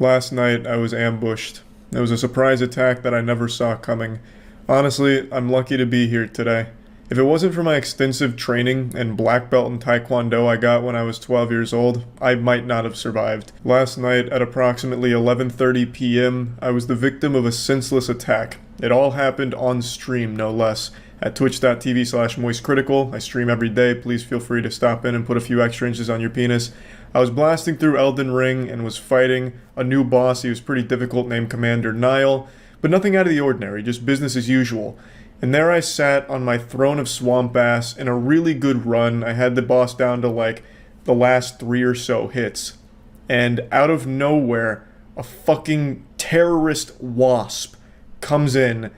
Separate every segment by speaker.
Speaker 1: Last night, I was ambushed. It was a surprise attack that I never saw coming. Honestly, I'm lucky to be here today. If it wasn't for my extensive training and black belt in Taekwondo I got when I was 12 years old, I might not have survived. Last night, at approximately 11:30 p.m., I was the victim of a senseless attack. It all happened on stream, no less. At twitch.tv/moistcritical, I stream every day. Please feel free to stop in and put a few extra inches on your penis. I was blasting through Elden Ring and was fighting a new boss. He was pretty difficult, named Commander Nile, but nothing out of the ordinary, just business as usual. And there I sat on my throne of swamp ass in a really good run. I had the boss down to like the last 3 or so hits. And out of nowhere, a fucking terrorist wasp comes in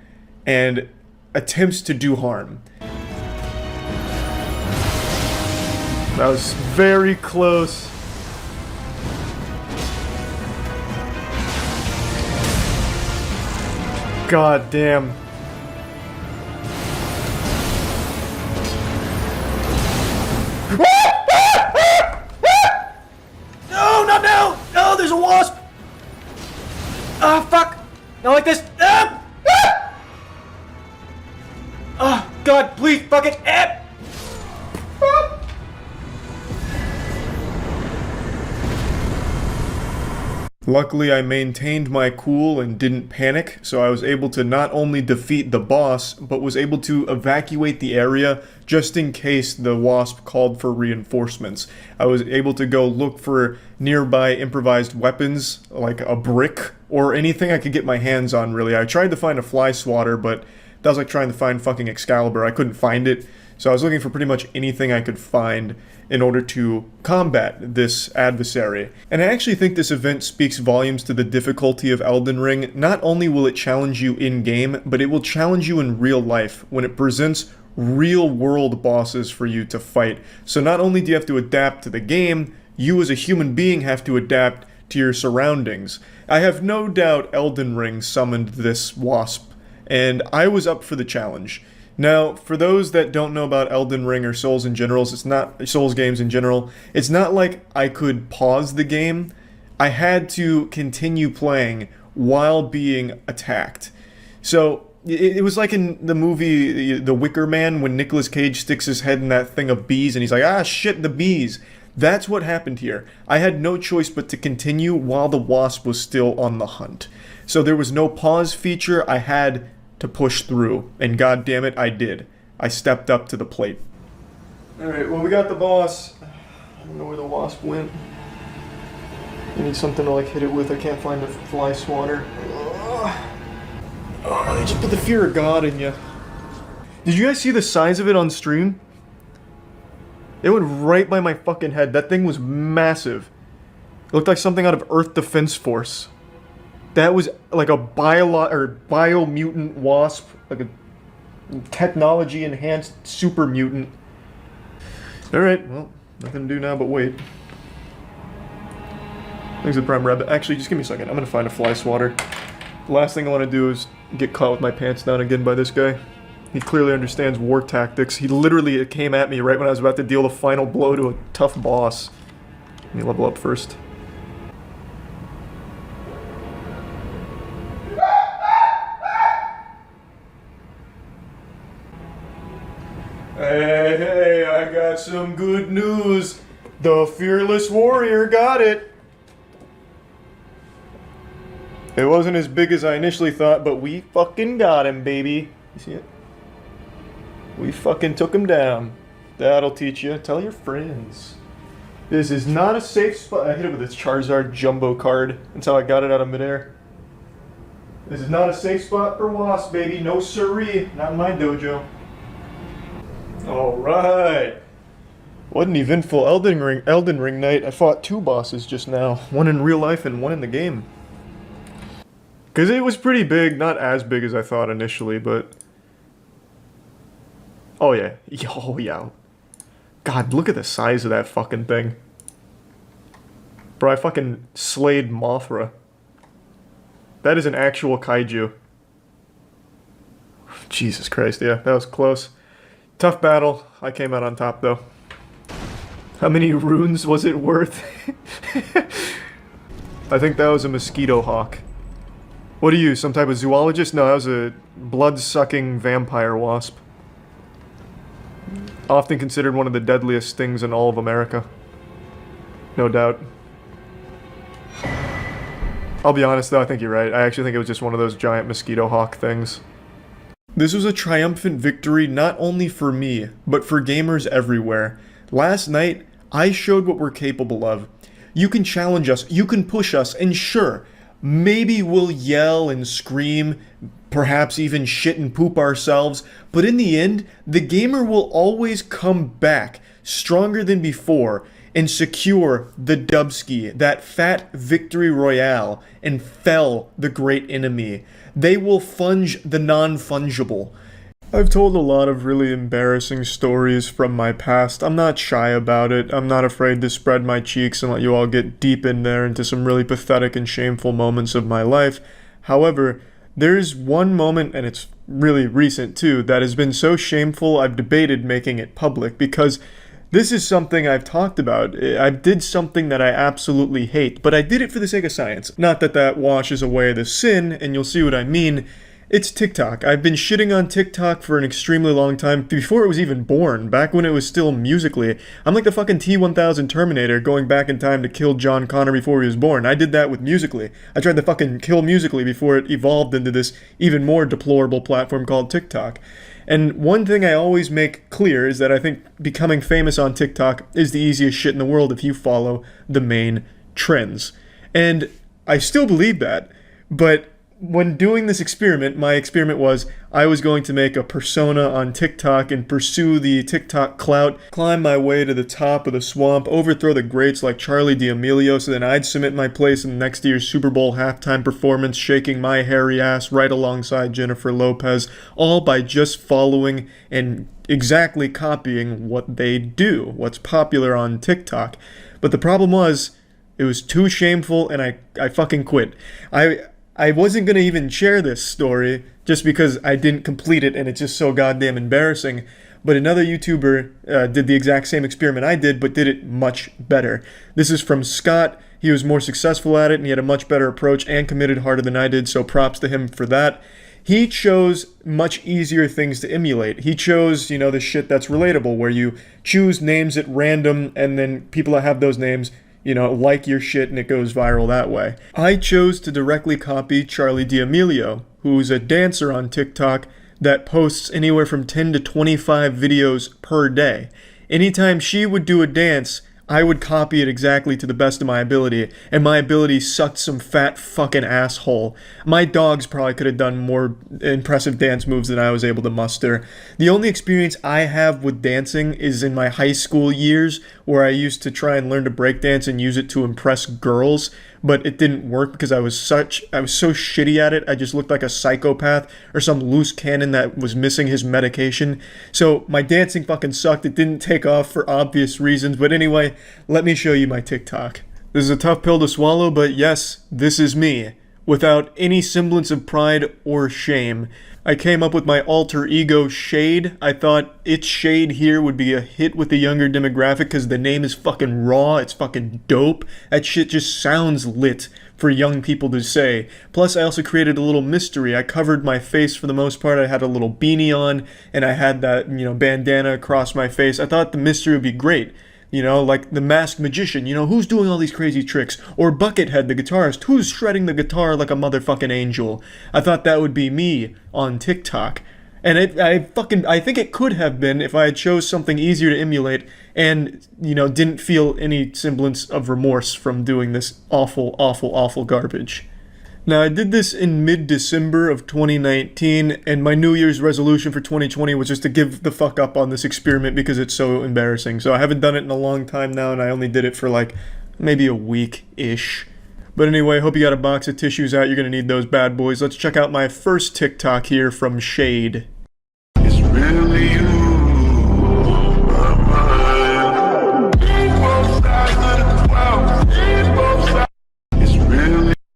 Speaker 1: and attempts to do harm. That was very close. God damn.
Speaker 2: No, not now! No, there's a wasp! Ah, fuck! Not like this! Ah! Ah! Oh, God, please, fuck it! Ah! Ah!
Speaker 1: Luckily, I maintained my cool and didn't panic, so I was able to not only defeat the boss, but was able to evacuate the area just in case the wasp called for reinforcements. I was able to go look for nearby improvised weapons, like a brick, or anything I could get my hands on, really. I tried to find a fly swatter, but that was like trying to find fucking Excalibur. I couldn't find it, so I was looking for pretty much anything I could find in order to combat this adversary. And I actually think this event speaks volumes to the difficulty of Elden Ring. Not only will it challenge you in-game, but it will challenge you in real life when it presents real-world bosses for you to fight. So not only do you have to adapt to the game, you as a human being have to adapt to your surroundings. I have no doubt Elden Ring summoned this wasp, and I was up for the challenge. Now, for those that don't know about Elden Ring or Souls in general, Souls games in general, it's not like I could pause the game. I had to continue playing while being attacked. So, it was like in the movie The Wicker Man when Nicolas Cage sticks his head in that thing of bees and he's like, ah shit, the bees. That's what happened here. I had no choice but to continue while the wasp was still on the hunt. So there was no pause feature. I had to push through, and god damn it, I did. I stepped up to the plate. Alright, well we got the boss. I don't know where the wasp went. I need something to like hit it with. I can't find a fly swatter. They just put the fear of God in you. Did you guys see the size of it on stream? It went right by my fucking head. That thing was massive. It looked like something out of Earth Defense Force. That was like a bio-mutant wasp, like a technology-enhanced super mutant. Alright, well, nothing to do now but wait. Thanks to the Prime Rabbit. Actually, just give me a second. I'm gonna find a fly swatter. The last thing I want to do is get caught with my pants down again by this guy. He clearly understands war tactics. He literally came at me right when I was about to deal the final blow to a tough boss. Let me level up first. Hey, I got some good news. The Fearless Warrior got it. It wasn't as big as I initially thought, but we fucking got him, baby. You see it? We fucking took him down. That'll teach you. Tell your friends. This is not a safe spot. I hit it with this Charizard Jumbo card. That's how I got it out of midair. This is not a safe spot for wasps, baby. No siree. Not in my dojo. Alright. What an eventful Elden Ring night. I fought 2 bosses just now. One in real life and one in the game. Because it was pretty big. Not as big as I thought initially, but... Oh yeah. Oh yeah. God, look at the size of that fucking thing. Bro, I fucking slayed Mothra. That is an actual kaiju. Jesus Christ, yeah, that was close. Tough battle. I came out on top, though. How many runes was it worth? I think that was a mosquito hawk. What are you, some type of zoologist? No, that was a blood-sucking vampire wasp. Often considered one of the deadliest things in all of America. No doubt. I'll be honest though, I think you're right. I actually think it was just one of those giant mosquito hawk things. This was a triumphant victory not only for me, but for gamers everywhere. Last night, I showed what we're capable of. You can challenge us, you can push us, and sure, maybe we'll yell and scream, perhaps even shit and poop ourselves, but in the end, the gamer will always come back stronger than before and secure the dubski, that fat victory royale, and fell the great enemy. They will funge the non-fungible. I've told a lot of really embarrassing stories from my past. I'm not shy about it. I'm not afraid to spread my cheeks and let you all get deep in there into some really pathetic and shameful moments of my life. However, there's one moment, and it's really recent too, that has been so shameful I've debated making it public because this is something I've talked about. I did something that I absolutely hate, but I did it for the sake of science. Not that that washes away the sin, and you'll see what I mean. It's TikTok. I've been shitting on TikTok for an extremely long time, before it was even born, back when it was still Musical.ly. I'm like the fucking T-1000 Terminator going back in time to kill John Connor before he was born. I did that with Musical.ly. I tried to fucking kill Musical.ly before it evolved into this even more deplorable platform called TikTok. And one thing I always make clear is that I think becoming famous on TikTok is the easiest shit in the world if you follow the main trends. And I still believe that, but when doing this experiment, my experiment was I was going to make a persona on TikTok and pursue the TikTok clout, climb my way to the top of the swamp, overthrow the greats like Charli D'Amelio, so then I'd cement my place in the next year's Super Bowl halftime performance, shaking my hairy ass right alongside Jennifer Lopez, all by just following and exactly copying what they do, what's popular on TikTok. But the problem was, it was too shameful and I fucking quit. I wasn't going to even share this story just because I didn't complete it and it's just so goddamn embarrassing. But another YouTuber did the exact same experiment I did, but did it much better. This is from Scott. He was more successful at it and he had a much better approach and committed harder than I did, so props to him for that. He chose much easier things to emulate. He chose, the shit that's relatable, where you choose names at random and then people that have those names like your shit and it goes viral that way. I chose to directly copy Charli D'Amelio, who's a dancer on TikTok that posts anywhere from 10 to 25 videos per day. Anytime she would do a dance, I would copy it exactly to the best of my ability, and my ability sucked some fat fucking asshole. My dogs probably could have done more impressive dance moves than I was able to muster. The only experience I have with dancing is in my high school years, where I used to try and learn to breakdance and use it to impress girls, but it didn't work because I was so shitty at it. I just looked like a psychopath or some loose cannon that was missing his medication. So my dancing fucking sucked. It didn't take off for obvious reasons, but anyway, let me show you my TikTok. This is a tough pill to swallow, but yes, this is me, without any semblance of pride or shame. I came up with my alter ego Shade. I thought It's Shade here would be a hit with the younger demographic because the name is fucking raw, it's fucking dope. That shit just sounds lit for young people to say. Plus, I also created a little mystery. I covered my face for the most part. I had a little beanie on, and I had that, bandana across my face. I thought the mystery would be great. Like the masked magician, who's doing all these crazy tricks? Or Buckethead, the guitarist, who's shredding the guitar like a motherfucking angel? I thought that would be me on TikTok. And I think it could have been if I had chose something easier to emulate and, didn't feel any semblance of remorse from doing this awful, awful, awful garbage. Now, I did this in mid-December of 2019, and my New Year's resolution for 2020 was just to give the fuck up on this experiment because it's so embarrassing. So I haven't done it in a long time now, and I only did it for maybe a week-ish. But anyway, hope you got a box of tissues out. You're going to need those bad boys. Let's check out my first TikTok here from Shade.
Speaker 3: It's really you.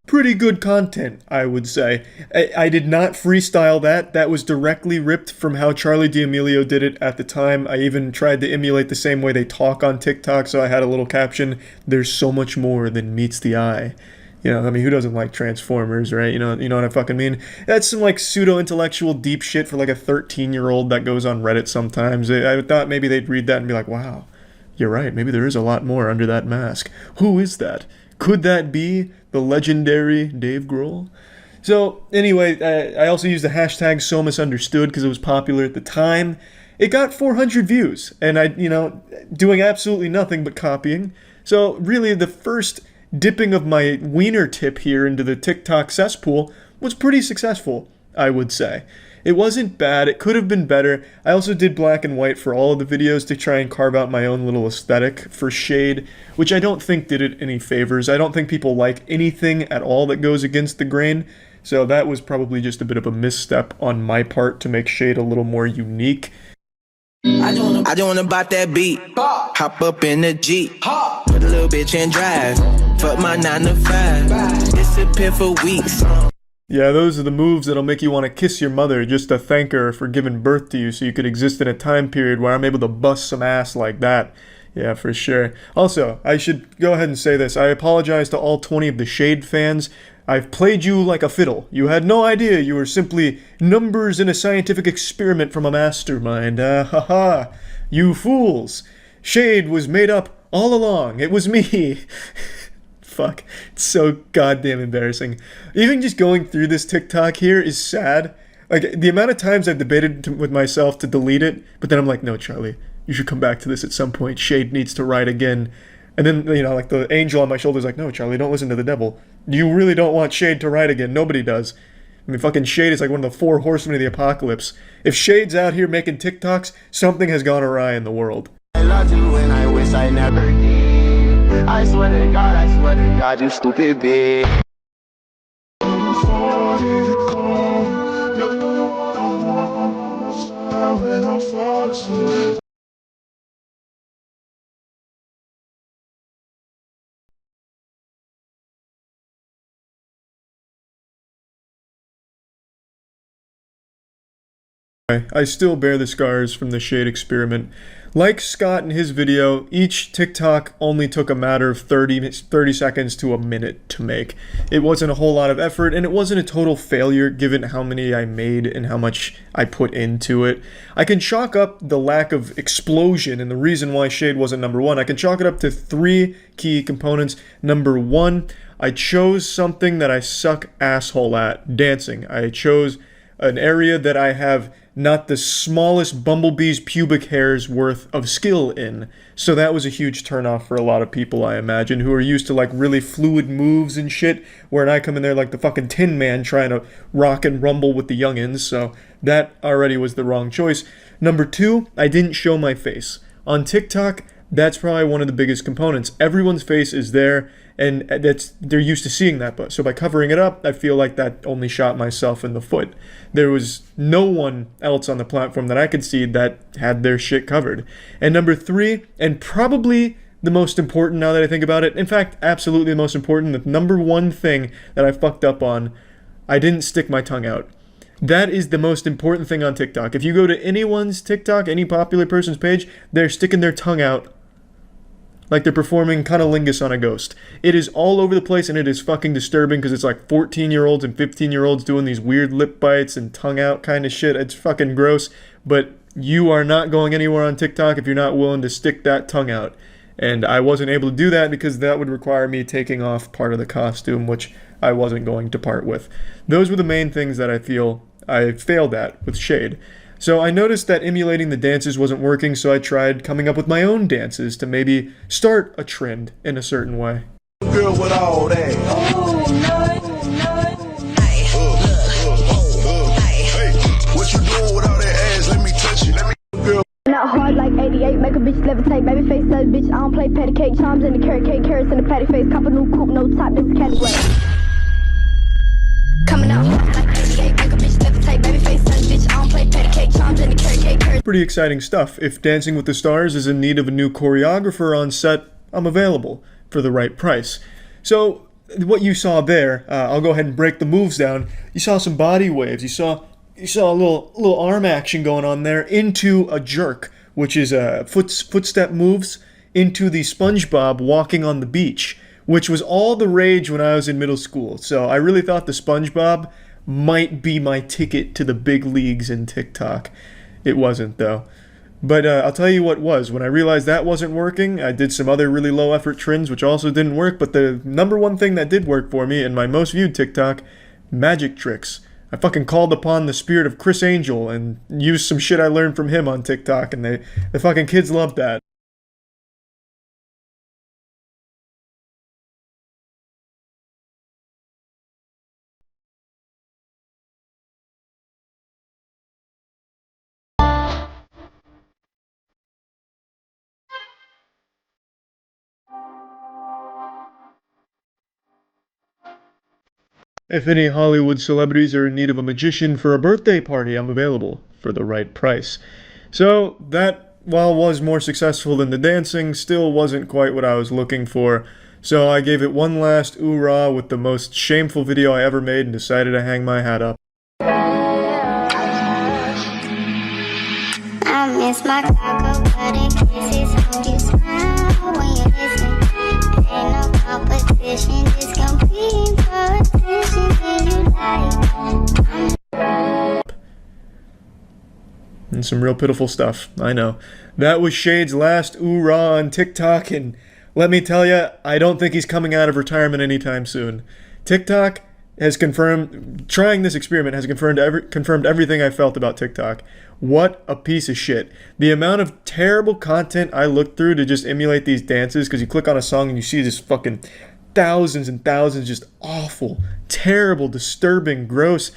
Speaker 1: Pretty good content, I would say. I did not freestyle that. That was directly ripped from how Charli D'Amelio did it at the time. I even tried to emulate the same way they talk on TikTok, so I had a little caption, "There's so much more than meets the eye." You know, I mean, who doesn't like Transformers, right? You know what I fucking mean? That's some like pseudo-intellectual deep shit for like a 13-year-old that goes on Reddit sometimes. I thought maybe they'd read that and be like, wow, you're right. Maybe there is a lot more under that mask. Who is that? Could that be the legendary Dave Grohl? So anyway, I also used the hashtag So Misunderstood because it was popular at the time. It got 400 views, and doing absolutely nothing but copying. So really, the first dipping of my wiener tip here into the TikTok cesspool was pretty successful, I would say. It wasn't bad, it could have been better. I also did black and white for all of the videos to try and carve out my own little aesthetic for Shade, which I don't think did it any favors. I don't think people like anything at all that goes against the grain, so that was probably just a bit of a misstep on my part to make Shade a little more unique.
Speaker 4: I just wanna bop that beat, hop up in the Jeep, put a little bitch in drive, fuck my 9 to 5, disappear for weeks.
Speaker 1: Yeah, those are the moves that'll make you want to kiss your mother just to thank her for giving birth to you so you could exist in a time period where I'm able to bust some ass like that. Yeah, for sure. Also, I should go ahead and say this. I apologize to all 20 of the Shade fans. I've played you like a fiddle. You had no idea you were simply numbers in a scientific experiment from a mastermind. Haha. You fools. Shade was made up all along. It was me. Fuck. It's so goddamn embarrassing. Even just going through this TikTok here is sad. Like, the amount of times I've debated with myself to delete it, but then I'm like, no, Charlie, you should come back to this at some point. Shade needs to ride again. And then, like the angel on my shoulder is like, no, Charlie, don't listen to the devil. You really don't want Shade to ride again. Nobody does. I mean, fucking Shade is like one of the 4 horsemen of the apocalypse. If Shade's out here making TikToks, something has gone awry in the world.
Speaker 5: I love you and I wish I never did. I swear to God, you stupid bitch.
Speaker 1: I still bear the scars from the Shade experiment. Like Scott in his video, each TikTok only took a matter of 30 seconds to a minute to make. It wasn't a whole lot of effort, and it wasn't a total failure given how many I made and how much I put into it. I can chalk up the lack of explosion and the reason why Shade wasn't number 1. I can chalk it up to 3 key components. Number 1, I chose something that I suck asshole at, dancing. I chose an area that I have not the smallest bumblebee's pubic hair's worth of skill in. So that was a huge turnoff for a lot of people, I imagine, who are used to like really fluid moves and shit, where I come in there like the fucking Tin Man trying to rock and rumble with the youngins, so that already was the wrong choice. Number 2, I didn't show my face. On TikTok, that's probably one of the biggest components. Everyone's face is there, and they're used to seeing that. But so by covering it up, I feel like that only shot myself in the foot. There was no one else on the platform that I could see that had their shit covered. And number 3, and probably the most important now that I think about it, in fact, absolutely the most important, the number 1 thing that I fucked up on, I didn't stick my tongue out. That is the most important thing on TikTok. If you go to anyone's TikTok, any popular person's page, they're sticking their tongue out like they're performing cunnilingus on a ghost. It is all over the place, and it is fucking disturbing because it's like 14-year-olds and 15-year-olds doing these weird lip bites and tongue out kind of shit. It's fucking gross, but you are not going anywhere on TikTok if you're not willing to stick that tongue out. And I wasn't able to do that because that would require me taking off part of the costume, which I wasn't going to part with. Those were the main things that I feel I failed at with Shade. So I noticed that emulating the dances wasn't working, so I tried coming up with my own dances to maybe start a trend in a certain way.
Speaker 5: Girl with all that. What you doing with all that ass? Let me touch it. Girl.
Speaker 6: Not hard like 88, make a bitch levitate, baby face that bitch. I don't play patty cake, charms in the carrot cake, carrots in the patty face, cop a new coupe, no top, this is category. Coming out hard like 88, make a bitch levitate, baby face that bitch. I don't play patty cake, charms in the carrot cake, carrots.
Speaker 1: Pretty exciting stuff. If Dancing with the Stars is in need of a new choreographer on set, I'm available for the right price. So what you saw there, I'll go ahead and break the moves down. You saw some body waves. You saw a little arm action going on there into a jerk, which is footstep moves into the SpongeBob walking on the beach, which was all the rage when I was in middle school. So I really thought the SpongeBob might be my ticket to the big leagues in TikTok. It wasn't, though. But I'll tell you what was. When I realized that wasn't working, I did some other really low effort trends which also didn't work, but the number one thing that did work for me in my most viewed TikTok, magic tricks. I fucking called upon the spirit of Chris Angel and used some shit I learned from him on TikTok, and the fucking kids loved that. If any Hollywood celebrities are in need of a magician for a birthday party, I'm available for the right price. So that, while was more successful than the dancing, still wasn't quite what I was looking for. So I gave it one last ooh-rah with the most shameful video I ever made and decided to hang my hat up.
Speaker 7: I miss my cocoa butter kisses. Hope you smile when you listen. Ain't no competition, just competing for attention. Do you like?
Speaker 1: And some real pitiful stuff, I know. That was Shade's last ooh-rah on TikTok, and let me tell you, I don't think he's coming out of retirement anytime soon. TikTok has confirmed, trying this experiment has confirmed everything I felt about TikTok. What a piece of shit. The amount of terrible content I looked through to just emulate these dances, because you click on a song and you see just fucking thousands and thousands, just awful, terrible, disturbing, gross,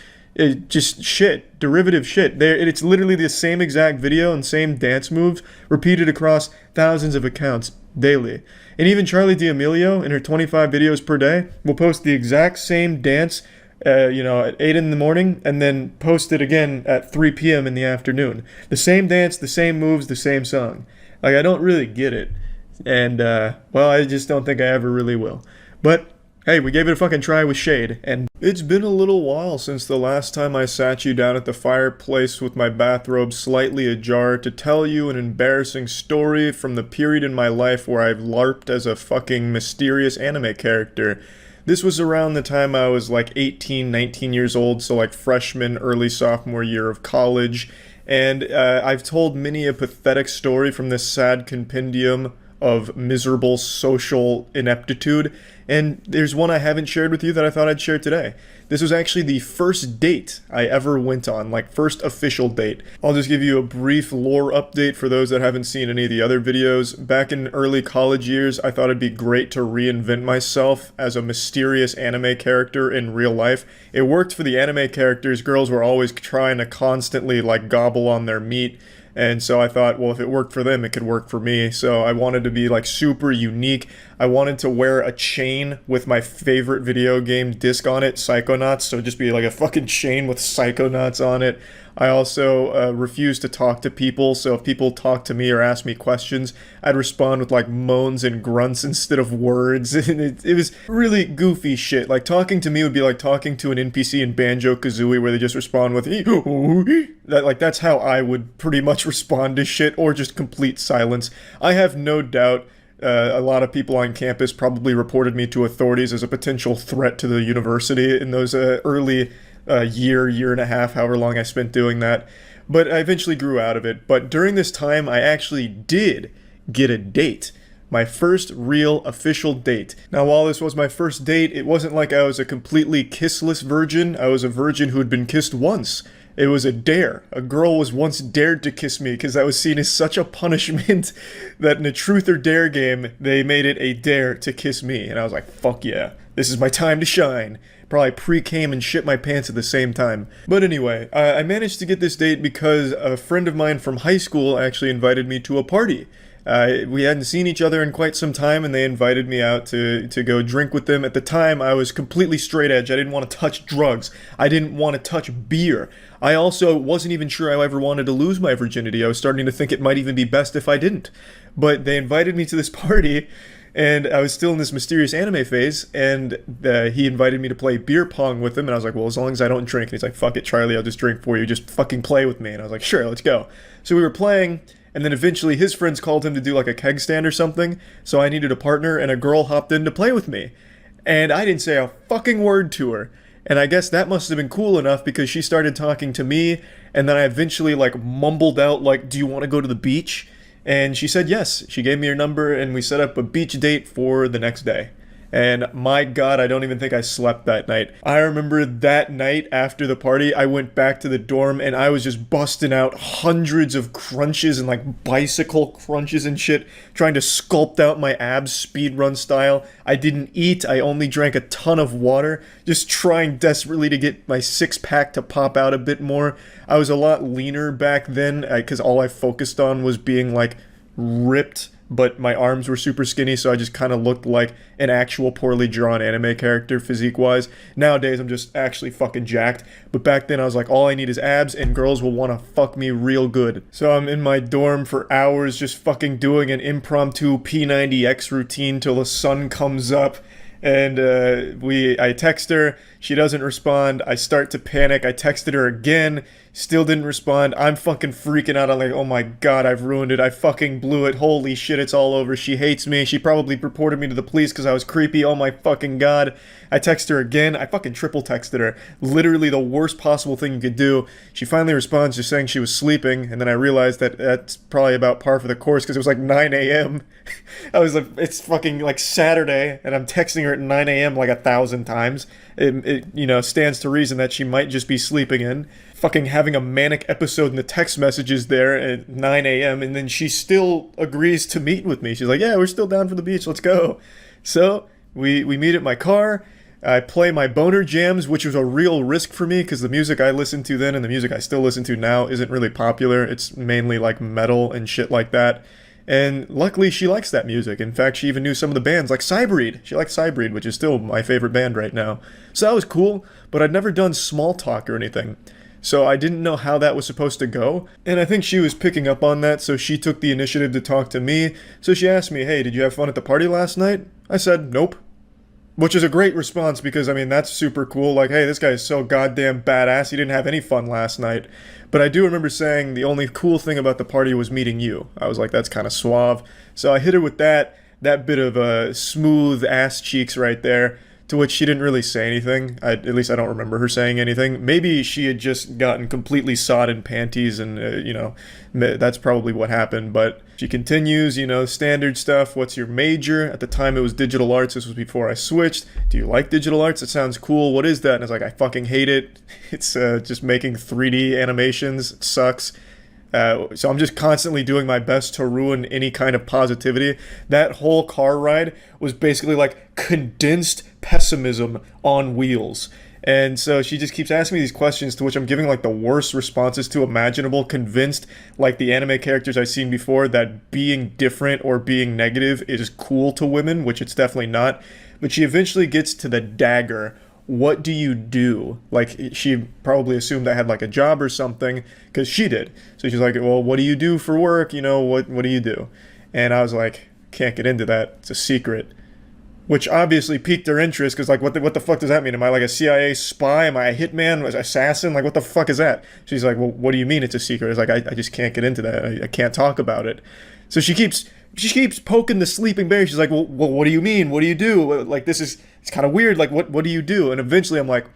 Speaker 1: just shit, derivative shit. It's literally the same exact video and same dance moves repeated across thousands of accounts daily. And even Charlie D'Amelio, in her 25 videos per day, will post the exact same dance, at 8 in the morning, and then post it again at 3 p.m. in the afternoon. The same dance, the same moves, the same song. Like, I don't really get it. And, I just don't think I ever really will. But hey, we gave it a fucking try with Shade, and it's been a little while since the last time I sat you down at the fireplace with my bathrobe slightly ajar to tell you an embarrassing story from the period in my life where I've LARPed as a fucking mysterious anime character. This was around the time I was like 18, 19 years old, so like freshman, early sophomore year of college, and I've told many a pathetic story from this sad compendium of miserable social ineptitude, and there's one I haven't shared with you that I thought I'd share today. This was actually the first date I ever went on, like first official date. I'll just give you a brief lore update for those that haven't seen any of the other videos. Back in early college years, I thought it'd be great to reinvent myself as a mysterious anime character in real life. It worked for the anime characters. Girls were always trying to constantly like gobble on their meat. And so I thought, well, if it worked for them, it could work for me. So I wanted to be like super unique. I wanted to wear a chain with my favorite video game disc on it, Psychonauts. So just be like a fucking chain with Psychonauts on it. I also refused to talk to people. So if people talked to me or asked me questions, I'd respond with like moans and grunts instead of words. And it was really goofy shit. Like talking to me would be like talking to an NPC in Banjo-Kazooie where they just respond with that's how I would pretty much respond to shit, or just complete silence. I have no doubt a lot of people on campus probably reported me to authorities as a potential threat to the university in those early year and a half, however long I spent doing that. But I eventually grew out of it. But during this time, I actually did get a date. My first real official date. Now, while this was my first date, it wasn't like I was a completely kissless virgin. I was a virgin who had been kissed once. It was a dare. A girl was once dared to kiss me because that was seen as such a punishment that in a truth or dare game, they made it a dare to kiss me. And I was like, fuck yeah, this is my time to shine. Probably pre-came and shit my pants at the same time. But anyway, I managed to get this date because a friend of mine from high school actually invited me to a party. We hadn't seen each other in quite some time, and they invited me out to go drink with them. At the time, I was completely straight edge. I didn't want to touch drugs. I didn't want to touch beer. I also wasn't even sure I ever wanted to lose my virginity. I was starting to think it might even be best if I didn't. But they invited me to this party, and I was still in this mysterious anime phase, and he invited me to play beer pong with him, and I was like, well, as long as I don't drink. And he's like, fuck it, Charlie, I'll just drink for you. Just fucking play with me. And I was like, sure, let's go. So we were playing, and then eventually his friends called him to do like a keg stand or something, so I needed a partner, and a girl hopped in to play with me. And I didn't say a fucking word to her. And I guess that must have been cool enough because she started talking to me, and then I eventually like mumbled out like, "Do you want to go to the beach?" And she said yes. She gave me her number, and we set up a beach date for the next day. And my God, I don't even think I slept that night. I remember that night after the party, I went back to the dorm and I was just busting out hundreds of crunches and like bicycle crunches and shit, trying to sculpt out my abs speedrun style. I didn't eat. I only drank a ton of water, just trying desperately to get my six-pack to pop out a bit more. I was a lot leaner back then because all I focused on was being like ripped, but my arms were super skinny, so I just kind of looked like an actual poorly drawn anime character physique-wise. Nowadays, I'm just actually fucking jacked, but back then I was like, all I need is abs, and girls will want to fuck me real good. So I'm in my dorm for hours just fucking doing an impromptu P90X routine till the sun comes up, and I text her, she doesn't respond, I start to panic, I texted her again, still didn't respond. I'm fucking freaking out. I'm like, oh my God, I've ruined it. I fucking blew it. Holy shit, it's all over. She hates me. She probably reported me to the police because I was creepy. Oh my fucking God. I text her again. I fucking triple texted her. Literally the worst possible thing you could do. She finally responds just saying she was sleeping, and then I realized that that's probably about par for the course because it was like 9 a.m. I was like, it's fucking like Saturday, and I'm texting her at 9 a.m. like 1,000 times. It stands to reason that she might just be sleeping in. Fucking having a manic episode in the text messages there at 9 a.m. and then she still agrees to meet with me. She's like, yeah, we're still down for the beach, let's go. So we meet at my car. I play my boner jams, which was a real risk for me because the music I listened to then and the music I still listen to now isn't really popular. It's mainly like metal and shit like that. And luckily she likes that music. In fact, she even knew some of the bands like Cybreed. She likes Cybreed, which is still my favorite band right now. So that was cool, but I'd never done small talk or anything. So I didn't know how that was supposed to go, and I think she was picking up on that, so she took the initiative to talk to me. So she asked me, hey, did you have fun at the party last night? I said, nope. Which is a great response because, I mean, that's super cool. Like, hey, this guy is so goddamn badass, he didn't have any fun last night. But I do remember saying the only cool thing about the party was meeting you. I was like, that's kind of suave. So I hit her with that bit of smooth ass cheeks right there. To which she didn't really say anything. At least I don't remember her saying anything. Maybe she had just gotten completely sodden panties and, that's probably what happened. But she continues, standard stuff. What's your major? At the time it was digital arts. This was before I switched. Do you like digital arts? It sounds cool. What is that? And I was like, I fucking hate it. It's just making 3D animations. It sucks. So I'm just constantly doing my best to ruin any kind of positivity. That whole car ride was basically like condensed pessimism on wheels. And so she just keeps asking me these questions to which I'm giving like the worst responses to imaginable, convinced like the anime characters I've seen before that being different or being negative is cool to women, which it's definitely not. But she eventually gets to the dagger. What do you do? Like, she probably assumed I had like a job or something, because she did. So she's like, well, what do you do for work? What do you do? And I was like, can't get into that. It's a secret. Which obviously piqued her interest, because like, what the fuck does that mean? Am I like a CIA spy? Am I a hitman? An assassin? Like, what the fuck is that? She's like, well, what do you mean it's a secret? It's like, I just can't get into that. I can't talk about it. So she keeps poking the sleeping bear. She's like, well, what do you mean? What do you do? Like, it's kind of weird. Like, what do you do? And eventually I'm like,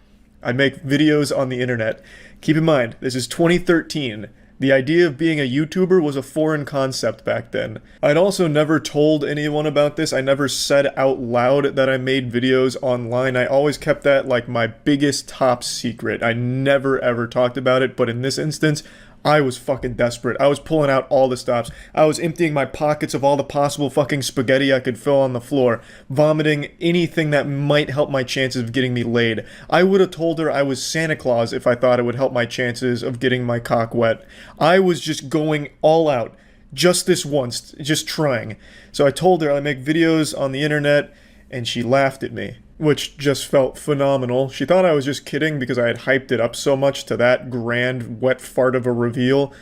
Speaker 1: I make videos on the internet. Keep in mind, this is 2013. The idea of being a YouTuber was a foreign concept back then. I'd also never told anyone about this. I never said out loud that I made videos online. I always kept that like my biggest top secret. I never ever talked about it, but in this instance, I was fucking desperate. I was pulling out all the stops. I was emptying my pockets of all the possible fucking spaghetti I could fill on the floor, vomiting anything that might help my chances of getting me laid. I would have told her I was Santa Claus if I thought it would help my chances of getting my cock wet. I was just going all out. Just this once. Just trying. So I told her I make videos on the internet, and she laughed at me, which just felt phenomenal. She thought I was just kidding because I had hyped it up so much to that grand wet fart of a reveal.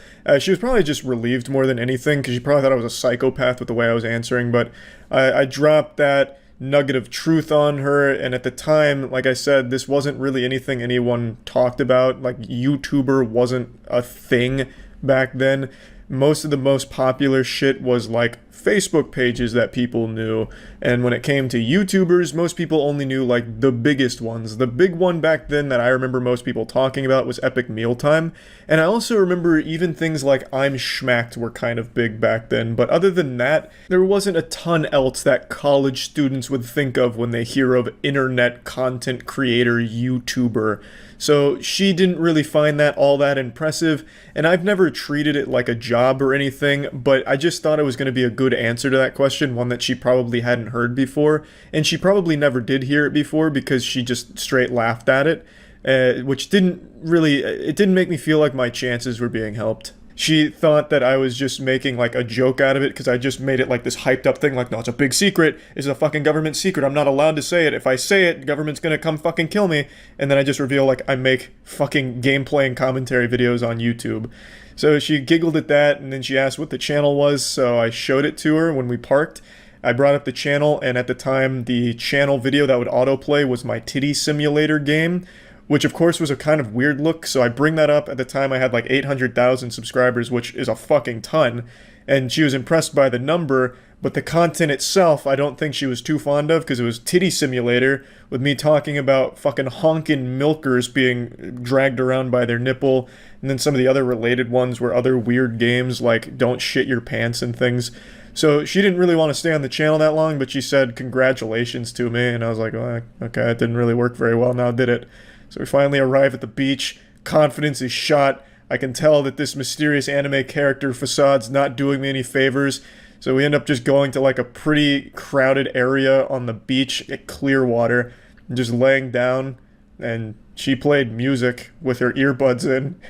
Speaker 1: She was probably just relieved more than anything because she probably thought I was a psychopath with the way I was answering, but I dropped that nugget of truth on her, and at the time, like I said, this wasn't really anything anyone talked about. Like, YouTuber wasn't a thing back then. most of the most popular shit was like Facebook pages that people knew. And when it came to YouTubers, most people only knew like the biggest ones. The big one back then that I remember most people talking about was Epic Mealtime. And I also remember even things like I'm Schmacked were kind of big back then. But other than that, there wasn't a ton else that college students would think of when they hear of internet content creator YouTuber. So she didn't really find that all that impressive, and I've never treated it like a job or anything, but I just thought it was going to be a good answer to that question, one that she probably hadn't heard before, and she probably never did hear it before because she just straight laughed at it, which didn't make me feel like my chances were being helped. She thought that I was just making like a joke out of it because I just made it like this hyped up thing, like, no, it's a big secret. It's a fucking government secret. I'm not allowed to say it. If I say it, the government's gonna come fucking kill me. And then I just reveal like I make fucking gameplay and commentary videos on YouTube. So she giggled at that, and then she asked what the channel was, so I showed it to her when we parked. I brought up the channel, and at the time, the channel video that would autoplay was my titty simulator game, which of course was a kind of weird look, so I bring that up. At the time I had like 800,000 subscribers, which is a fucking ton, and she was impressed by the number, but the content itself I don't think she was too fond of, because it was titty simulator, with me talking about fucking honkin' milkers being dragged around by their nipple, and then some of the other related ones were other weird games like don't shit your pants and things. So she didn't really want to stay on the channel that long, but she said congratulations to me, and I was like, well, okay, it didn't really work very well now, did it? So we finally arrive at the beach. Confidence is shot. I can tell that this mysterious anime character facade's not doing me any favors. So we end up just going to like a pretty crowded area on the beach at Clearwater and just laying down. And she played music with her earbuds in.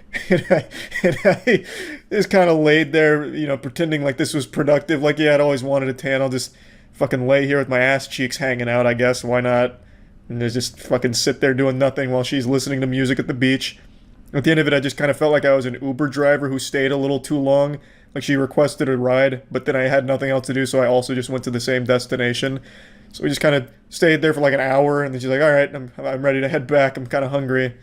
Speaker 1: and I just kind of laid there, you know, pretending like this was productive. Like, yeah, I'd always wanted a tan. I'll just fucking lay here with my ass cheeks hanging out, I guess. Why not? And just fucking sit there doing nothing while she's listening to music at the beach. At the end of it, I just kind of felt like I was an Uber driver who stayed a little too long. Like, she requested a ride, but then I had nothing else to do, so I also just went to the same destination. So we just kind of stayed there for like an hour, and then she's like, alright, I'm ready to head back. I'm kind of hungry.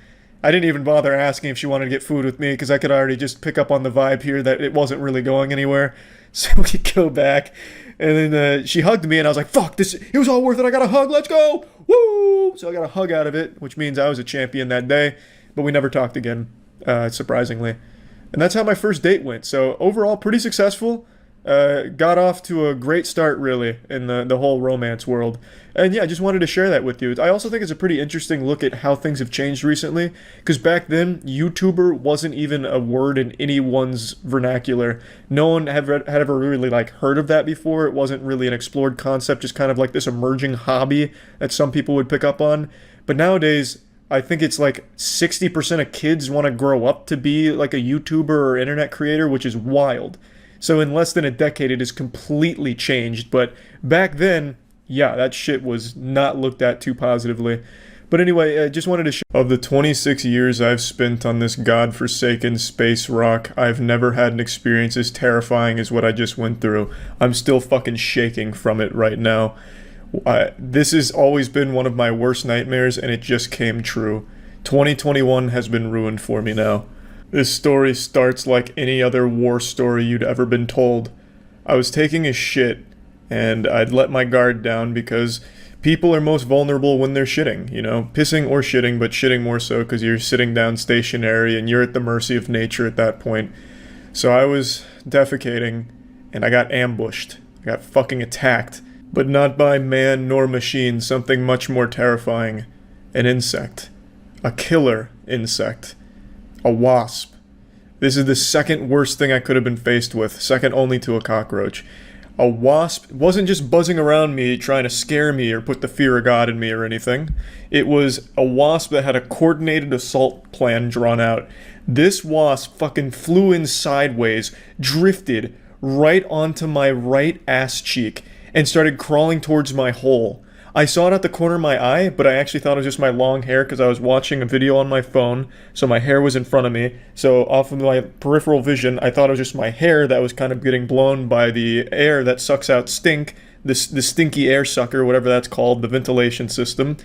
Speaker 1: I didn't even bother asking if she wanted to get food with me, because I could already just pick up on the vibe here that it wasn't really going anywhere. So we go back, and then she hugged me, and I was like, fuck, it was all worth it. I got a hug, let's go! Woo! So I got a hug out of it, which means I was a champion that day, but we never talked again, surprisingly. And that's how my first date went. So overall, pretty successful. Got off to a great start, really, in the whole romance world. And yeah, I just wanted to share that with you. I also think it's a pretty interesting look at how things have changed recently, because back then, YouTuber wasn't even a word in anyone's vernacular. No one had ever really like heard of that before. It wasn't really an explored concept, just kind of like this emerging hobby that some people would pick up on. But nowadays, I think it's like 60% of kids want to grow up to be like a YouTuber or internet creator, which is wild. So in less than a decade, it has completely changed. But back then, yeah, that shit was not looked at too positively. But anyway, I just wanted to show... Of the 26 years I've spent on this godforsaken space rock, I've never had an experience as terrifying as what I just went through. I'm still fucking shaking from it right now. This has always been one of my worst nightmares, and it just came true. 2021 has been ruined for me now. This story starts like any other war story you'd ever been told. I was taking a shit, and I'd let my guard down because people are most vulnerable when they're shitting, you know? Pissing or shitting, but shitting more so because you're sitting down stationary and you're at the mercy of nature at that point. So I was defecating, and I got ambushed. I got fucking attacked. But not by man nor machine, something much more terrifying. An insect. A killer insect. A wasp. This is the second worst thing I could have been faced with, second only to a cockroach. A wasp wasn't just buzzing around me trying to scare me or put the fear of God in me or anything. It was a wasp that had a coordinated assault plan drawn out. This wasp fucking flew in sideways, drifted right onto my right ass cheek, and started crawling towards my hole. I saw it at the corner of my eye, but I actually thought it was just my long hair because I was watching a video on my phone, so my hair was in front of me. So off of my peripheral vision, I thought it was just my hair that was kind of getting blown by the air that sucks out stink, the stinky air sucker, whatever that's called, the ventilation system.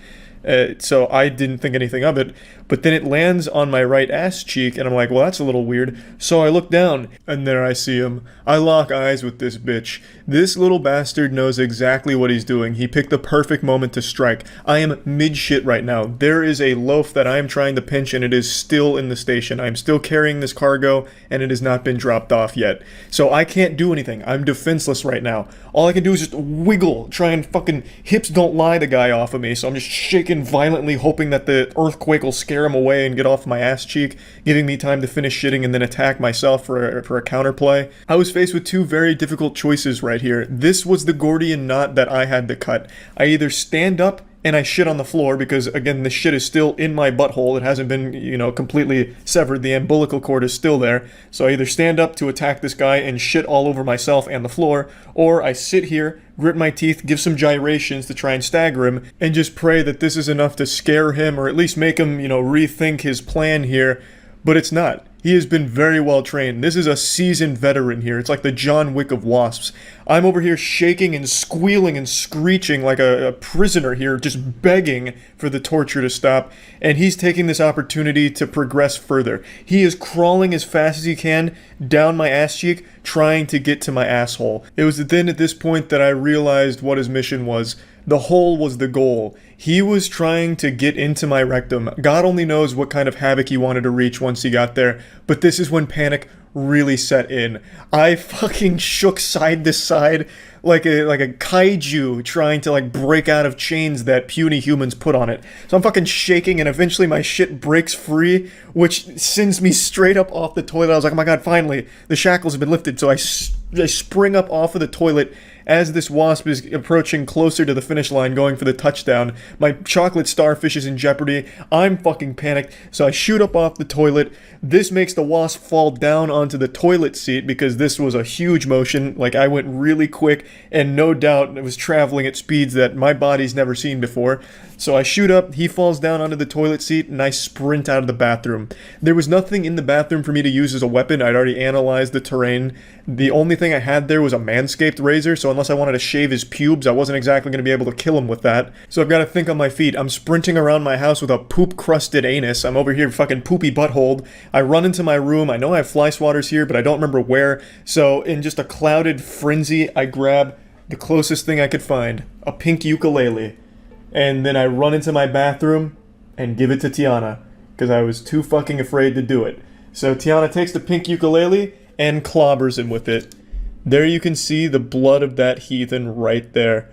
Speaker 1: So I didn't think anything of it. But then it lands on my right ass cheek, and I'm like, well, that's a little weird. So I look down, and there I see him. I lock eyes with this bitch. This little bastard knows exactly what he's doing. He picked the perfect moment to strike. I am mid-shit right now. There is a loaf that I am trying to pinch, and it is still in the station. I'm still carrying this cargo, and it has not been dropped off yet. So I can't do anything. I'm defenseless right now. All I can do is just wiggle, try and fucking hips don't lie the guy off of me. So I'm just shaking violently, hoping that the earthquake will scare him away and get off my ass cheek, giving me time to finish shitting and then attack myself for a counterplay. I was faced with two very difficult choices right here. This was the Gordian knot that I had to cut. I either stand up and I shit on the floor because, again, the shit is still in my butthole. It hasn't been, completely severed. The umbilical cord is still there. So I either stand up to attack this guy and shit all over myself and the floor, or I sit here, grit my teeth, give some gyrations to try and stagger him, and just pray that this is enough to scare him or at least make him, rethink his plan here. But it's not. He has been very well trained. This is a seasoned veteran here. It's like the John Wick of wasps. I'm over here shaking and squealing and screeching like a prisoner here, just begging for the torture to stop. And he's taking this opportunity to progress further. He is crawling as fast as he can down my ass cheek, trying to get to my asshole. It was then at this point that I realized what his mission was. The hole was the goal. He was trying to get into my rectum. God only knows what kind of havoc he wanted to reach once he got there, but this is when panic really set in. I fucking shook side to side like a kaiju trying to break out of chains that puny humans put on it. So I'm fucking shaking, and eventually my shit breaks free, which sends me straight up off the toilet. I was like, oh my god, finally, the shackles have been lifted. So I spring up off of the toilet as this wasp is approaching closer to the finish line, going for the touchdown. My chocolate starfish is in jeopardy. I'm fucking panicked, so I shoot up off the toilet. This makes the wasp fall down onto the toilet seat because this was a huge motion. I went really quick, and no doubt it was traveling at speeds that my body's never seen before. So I shoot up, he falls down onto the toilet seat, and I sprint out of the bathroom. There was nothing in the bathroom for me to use as a weapon. I'd already analyzed the terrain. The only thing I had there was a Manscaped razor, so unless I wanted to shave his pubes, I wasn't exactly going to be able to kill him with that. So I've got to think on my feet. I'm sprinting around my house with a poop-crusted anus. I'm over here fucking poopy butthole. I run into my room. I know I have fly swatters here, but I don't remember where. So in just a clouded frenzy, I grab the closest thing I could find, a pink ukulele. And then I run into my bathroom and give it to Tiana, because I was too fucking afraid to do it. So Tiana takes the pink ukulele and clobbers him with it. There you can see the blood of that heathen right there.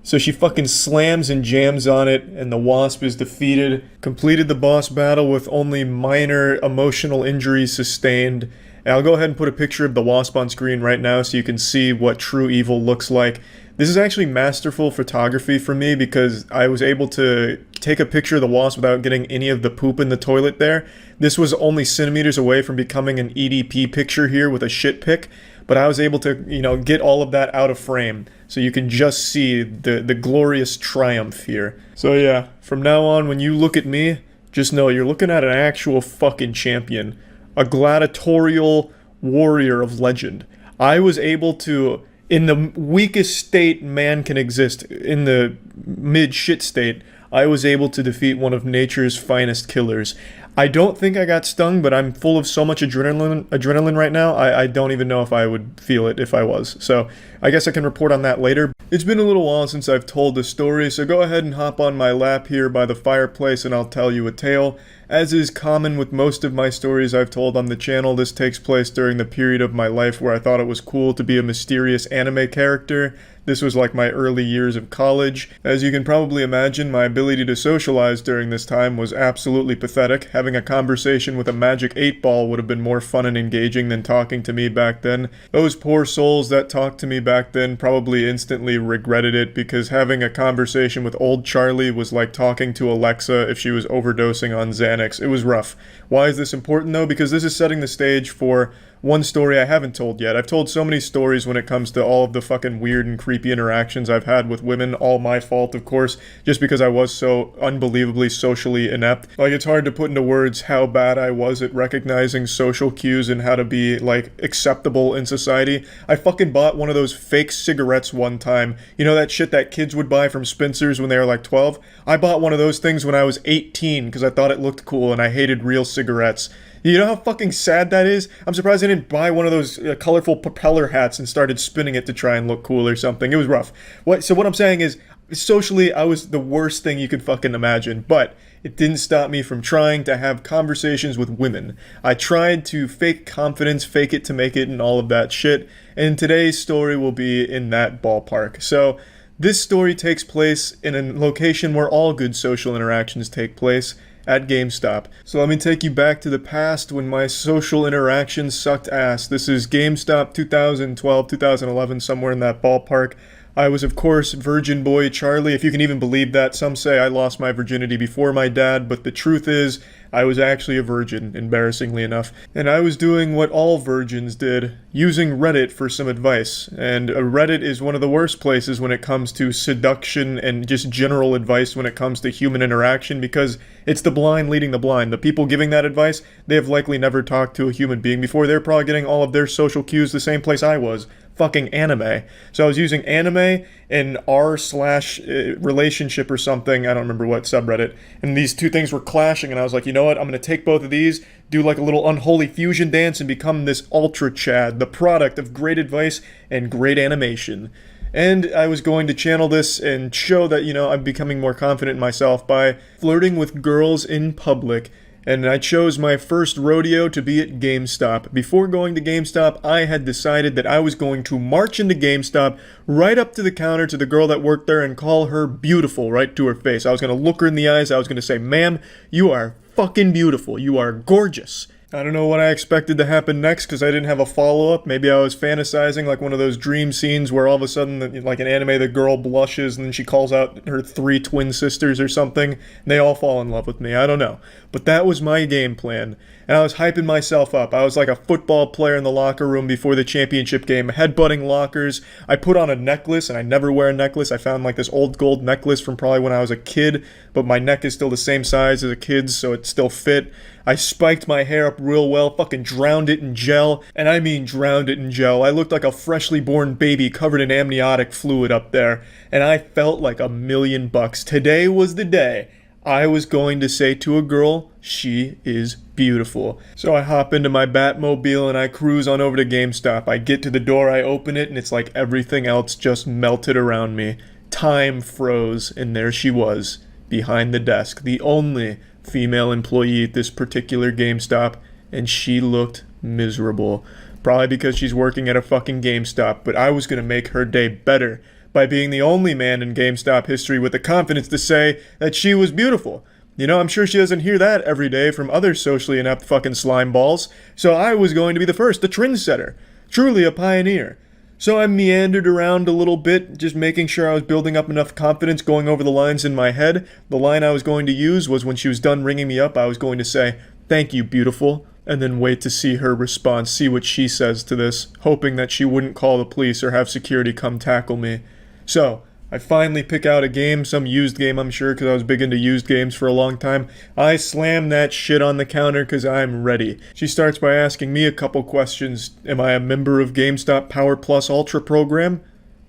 Speaker 1: So she fucking slams and jams on it, and the wasp is defeated. Completed the boss battle with only minor emotional injuries sustained. And I'll go ahead and put a picture of the wasp on screen right now so you can see what true evil looks like. This is actually masterful photography for me because I was able to take a picture of the wasp without getting any of the poop in the toilet there. This was only centimeters away from becoming an EDP picture here with a shit pic, but I was able to, get all of that out of frame so you can just see the glorious triumph here. So yeah, from now on, when you look at me, just know you're looking at an actual fucking champion. A gladiatorial warrior of legend. I was able to, in the weakest state man can exist, in the mid-shit state, I was able to defeat one of nature's finest killers. I don't think I got stung, but I'm full of so much adrenaline right now, I don't even know if I would feel it if I was. So I guess I can report on that later. It's been a little while since I've told this story, so go ahead and hop on my lap here by the fireplace and I'll tell you a tale. As is common with most of my stories I've told on the channel, this takes place during the period of my life where I thought it was cool to be a mysterious anime character. This was like my early years of college. As you can probably imagine, my ability to socialize during this time was absolutely pathetic. Having a conversation with a magic 8-ball would have been more fun and engaging than talking to me back then. Those poor souls that talked to me back then probably instantly regretted it, because having a conversation with old Charlie was like talking to Alexa if she was overdosing on Xanax. It was rough. Why is this important though? Because this is setting the stage for one story I haven't told yet. I've told so many stories when it comes to all of the fucking weird and creepy interactions I've had with women, all my fault, of course, just because I was so unbelievably socially inept. Like, it's hard to put into words how bad I was at recognizing social cues and how to be, like, acceptable in society. I fucking bought one of those fake cigarettes one time. You know that shit that kids would buy from Spencer's when they were like 12? I bought one of those things when I was 18 because I thought it looked cool and I hated real cigarettes. You know how fucking sad that is? I'm surprised I didn't buy one of those colorful propeller hats and started spinning it to try and look cool or something. It was rough. So what I'm saying is, socially, I was the worst thing you could fucking imagine, but it didn't stop me from trying to have conversations with women. I tried to fake confidence, fake it to make it, and all of that shit, and today's story will be in that ballpark. So, this story takes place in a location where all good social interactions take place, at Gamestop. So let me take you back to the past when my social interactions sucked ass. This is Gamestop 2012, 2011, somewhere in that ballpark. I was, of course, Virgin Boy Charlie, if you can even believe that. Some say I lost my virginity before my dad, but the truth is, I was actually a virgin, embarrassingly enough. And I was doing what all virgins did, using Reddit for some advice. And Reddit is one of the worst places when it comes to seduction and just general advice when it comes to human interaction, because it's the blind leading the blind. The people giving that advice, they have likely never talked to a human being before. They're probably getting all of their social cues the same place I was. Fucking anime. So I was using anime and r/relationship or something, I don't remember what subreddit, and these two things were clashing, and I was like, you know what, I'm gonna take both of these, do like a little unholy fusion dance, and become this ultra chad, the product of great advice and great animation. And I was going to channel this and show that, you know, I'm becoming more confident in myself by flirting with girls in public. And I chose my first rodeo to be at GameStop. Before going to GameStop, I had decided that I was going to march into GameStop, right up to the counter to the girl that worked there and call her beautiful right to her face. I was going to look her in the eyes. I was going to say, ma'am, you are fucking beautiful. You are gorgeous. I don't know what I expected to happen next because I didn't have a follow-up. Maybe I was fantasizing like one of those dream scenes where all of a sudden, like an anime, the girl blushes and then she calls out her 3 twin sisters or something, and they all fall in love with me. I don't know. But that was my game plan. And I was hyping myself up. I was like a football player in the locker room before the championship game, headbutting lockers. I put on a necklace, and I never wear a necklace. I found like this old gold necklace from probably when I was a kid, but my neck is still the same size as a kid's, so it still fit. I spiked my hair up real well, fucking drowned it in gel, and I mean drowned it in gel. I looked like a freshly born baby covered in amniotic fluid up there, and I felt like $1,000,000. Today was the day I was going to say to a girl, she is beautiful. So I hop into my Batmobile and I cruise on over to GameStop. I get to the door, I open it, and it's like everything else just melted around me. Time froze, and there she was, behind the desk, the only female employee at this particular GameStop, and she looked miserable. Probably because she's working at a fucking GameStop, but I was gonna make her day better by being the only man in GameStop history with the confidence to say that she was beautiful. You know, I'm sure she doesn't hear that every day from other socially inept fucking slime balls, so I was going to be the first, the trendsetter. Truly a pioneer. So I meandered around a little bit, just making sure I was building up enough confidence, going over the lines in my head. The line I was going to use was when she was done ringing me up, I was going to say, "Thank you, beautiful," and then wait to see her response, see what she says to this, hoping that she wouldn't call the police or have security come tackle me. So, I finally pick out a game, some used game I'm sure, because I was big into used games for a long time. I slam that shit on the counter because I'm ready. She starts by asking me a couple questions. Am I a member of GameStop Power Plus Ultra program?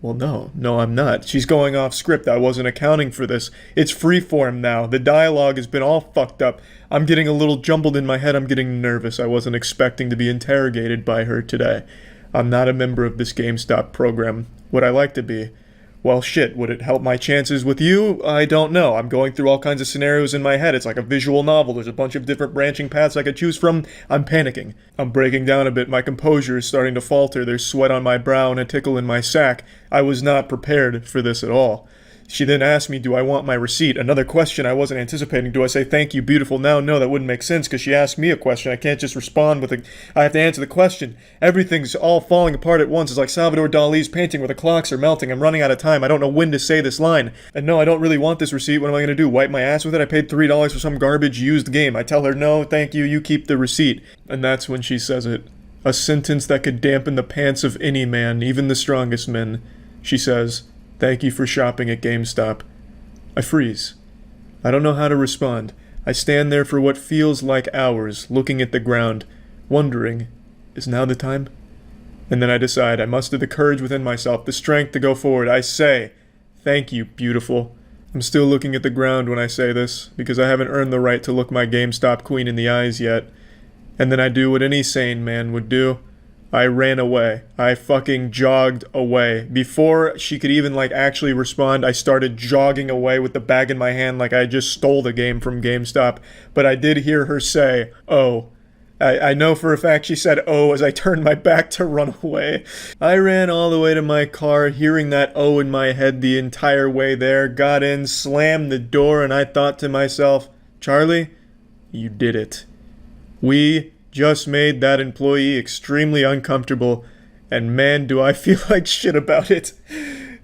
Speaker 1: Well, no, I'm not. She's going off script. I wasn't accounting for this. It's freeform now. The dialogue has been all fucked up. I'm getting a little jumbled in my head. I'm getting nervous. I wasn't expecting to be interrogated by her today. I'm not a member of this GameStop program. Would I like to be? Well, shit, would it help my chances with you? I don't know. I'm going through all kinds of scenarios in my head. It's like a visual novel. There's a bunch of different branching paths I could choose from. I'm panicking. I'm breaking down a bit. My composure is starting to falter. There's sweat on my brow and a tickle in my sack. I was not prepared for this at all. She then asked me, do I want my receipt? Another question I wasn't anticipating. Do I say, "Thank you, beautiful," now? No, that wouldn't make sense because she asked me a question. I can't just respond with I have to answer the question. Everything's all falling apart at once. It's like Salvador Dali's painting where the clocks are melting. I'm running out of time. I don't know when to say this line. And no, I don't really want this receipt. What am I going to do? Wipe my ass with it? I paid $3 for some garbage used game. I tell her, no, thank you. You keep the receipt. And that's when she says it. A sentence that could dampen the pants of any man, even the strongest men. She says, "Thank you for shopping at Gamestop." I freeze. I don't know how to respond. I stand there for what feels like hours, looking at the ground, wondering, is now the time? And then I decide I muster the courage within myself, the strength to go forward. I say, "Thank you, beautiful." I'm still looking at the ground when I say this, because I haven't earned the right to look my Gamestop queen in the eyes yet. And then I do what any sane man would do. I ran away. I fucking jogged away. Before she could even, actually respond, I started jogging away with the bag in my hand like I just stole the game from GameStop. But I did hear her say, "Oh." I know for a fact she said "oh" as I turned my back to run away. I ran all the way to my car, hearing that "oh" in my head the entire way there, got in, slammed the door, and I thought to myself, Charlie, you did it. We just made that employee extremely uncomfortable, and man, do I feel like shit about it.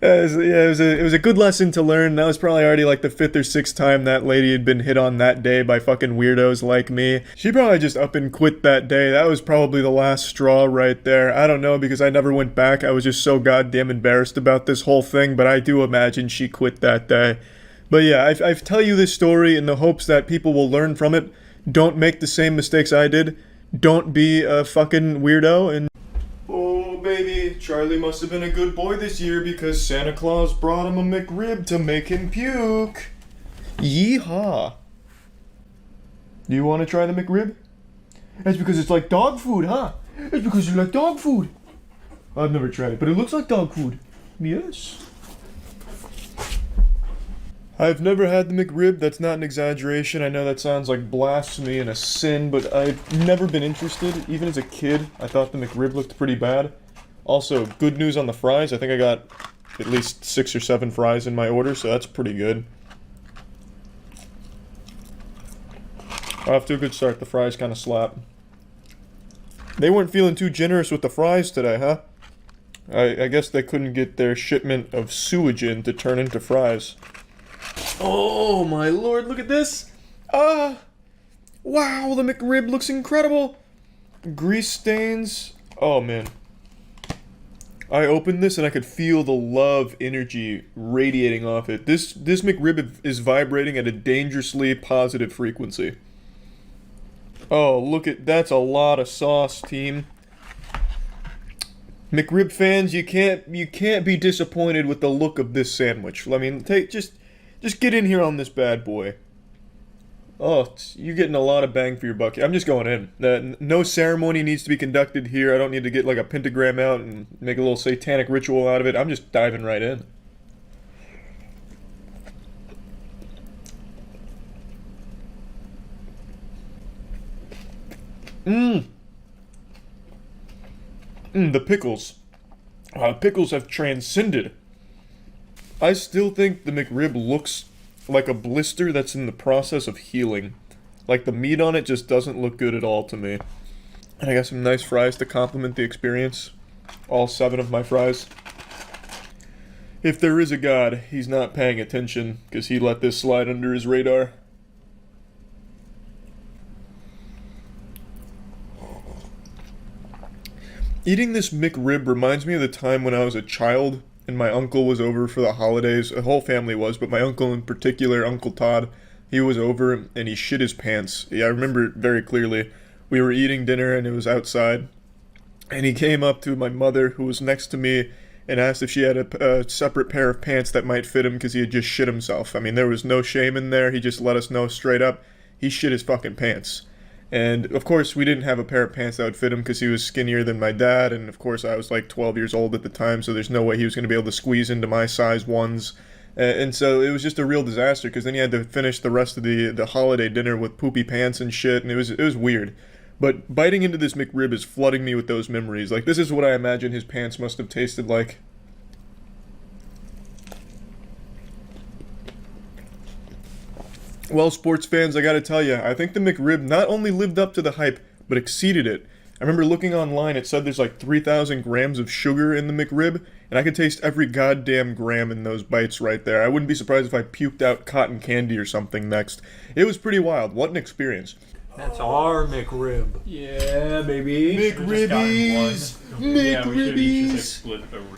Speaker 1: It was a good lesson to learn. That was probably already the 5th or 6th time that lady had been hit on that day by fucking weirdos like me. She probably just up and quit that day. That was probably the last straw right there. I don't know, because I never went back. I was just so goddamn embarrassed about this whole thing, but I do imagine she quit that day. But yeah, I tell you this story in the hopes that people will learn from it. Don't make the same mistakes I did. Don't be a fucking weirdo. And oh baby, Charlie must have been a good boy this year because Santa Claus brought him a McRib to make him puke. Yeehaw. Do you want to try the McRib? That's because it's like dog food, huh? It's because you like dog food. I've never tried it, but it looks like dog food. Yes. I've never had the McRib. That's not an exaggeration. I know that sounds like blasphemy and a sin, but I've never been interested. Even as a kid, I thought the McRib looked pretty bad. Also, good news on the fries. I think I got at least 6 or 7 fries in my order, so that's pretty good. Off to a good start. The fries kind of slap. They weren't feeling too generous with the fries today, huh? I guess they couldn't get their shipment of sewage in to turn into fries. Oh my lord, look at this! Wow, the McRib looks incredible! Grease stains. Oh man. I opened this and I could feel the love energy radiating off it. This McRib is vibrating at a dangerously positive frequency. Oh, look at, that's a lot of sauce, team. McRib fans, you can't be disappointed with the look of this sandwich. I mean, just get in here on this bad boy. Oh, you're getting a lot of bang for your buck. I'm just going in. No ceremony needs to be conducted here. I don't need to get a pentagram out and make a little satanic ritual out of it. I'm just diving right in. The pickles. Pickles have transcended. I still think the McRib looks like a blister that's in the process of healing. Like the meat on it just doesn't look good at all to me. And I got some nice fries to complement the experience. All 7 of my fries. If there is a God, he's not paying attention because he let this slide under his radar. Eating this McRib reminds me of the time when I was a child and my uncle was over for the holidays. The whole family was, but my uncle in particular, Uncle Todd, he was over and he shit his pants. Yeah, I remember it very clearly. We were eating dinner and it was outside. And he came up to my mother, who was next to me, and asked if she had a separate pair of pants that might fit him because he had just shit himself. I mean, there was no shame in there. He just let us know straight up. He shit his fucking pants. And, of course, we didn't have a pair of pants that would fit him because he was skinnier than my dad, and, of course, I was 12 years old at the time, so there's no way he was going to be able to squeeze into my size ones. And so it was just a real disaster, because then he had to finish the rest of the holiday dinner with poopy pants and shit, and it was weird. But biting into this McRib is flooding me with those memories. This is what I imagine his pants must have tasted like. Well, sports fans, I gotta tell you, I think the McRib not only lived up to the hype, but exceeded it. I remember looking online, it said there's 3,000 grams of sugar in the McRib, and I could taste every goddamn gram in those bites right there. I wouldn't be surprised if I puked out cotton candy or something next. It was pretty wild. What an experience.
Speaker 8: That's our McRib.
Speaker 2: Yeah, baby.
Speaker 1: McRibbies!
Speaker 9: Yeah, we should each just
Speaker 1: McRibbies!
Speaker 9: split over.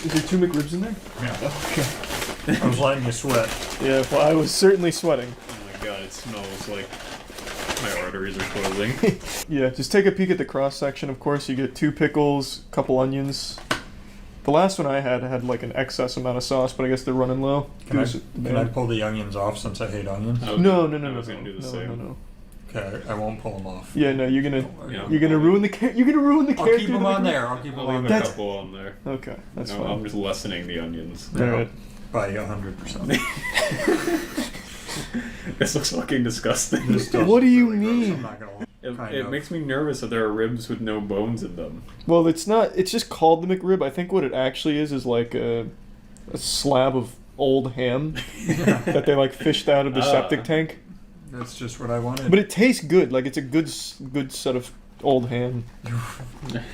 Speaker 1: Is there 2 McRibs in there?
Speaker 8: Yeah. I was letting you sweat.
Speaker 1: Yeah, well, I was certainly sweating.
Speaker 9: Oh my god, it smells like my arteries are closing.
Speaker 1: Yeah, just take a peek at the cross section. Of course, you get 2 pickles, a couple onions. The last one I had like an excess amount of sauce, but I guess they're running low.
Speaker 8: Can I pull the onions off since I hate onions?
Speaker 1: No.
Speaker 9: I was gonna do the same.
Speaker 1: No.
Speaker 8: Okay, I won't pull them off.
Speaker 1: Yeah, no, you're gonna
Speaker 9: Yeah.
Speaker 1: ruin the you're gonna ruin the character.
Speaker 8: I'll keep them on there. I'll keep them
Speaker 9: I'll
Speaker 8: on
Speaker 9: leave a
Speaker 8: there.
Speaker 9: couple on there.
Speaker 1: Okay, that's
Speaker 9: No,
Speaker 1: fine.
Speaker 9: I'm just lessening the onions.
Speaker 1: All right.
Speaker 8: By 100%.
Speaker 9: This looks fucking disgusting.
Speaker 8: This does
Speaker 1: What do you
Speaker 8: really gross,
Speaker 1: mean?
Speaker 8: I'm not gonna lie. Kind
Speaker 9: It
Speaker 8: of.
Speaker 9: makes me nervous that there are ribs with no bones in them.
Speaker 1: Well, it's not. It's just called the McRib. I think what it actually is like a slab of old ham that they like fished out of the septic tank.
Speaker 8: That's just what I wanted.
Speaker 1: But it tastes good. Like it's a good set of old ham.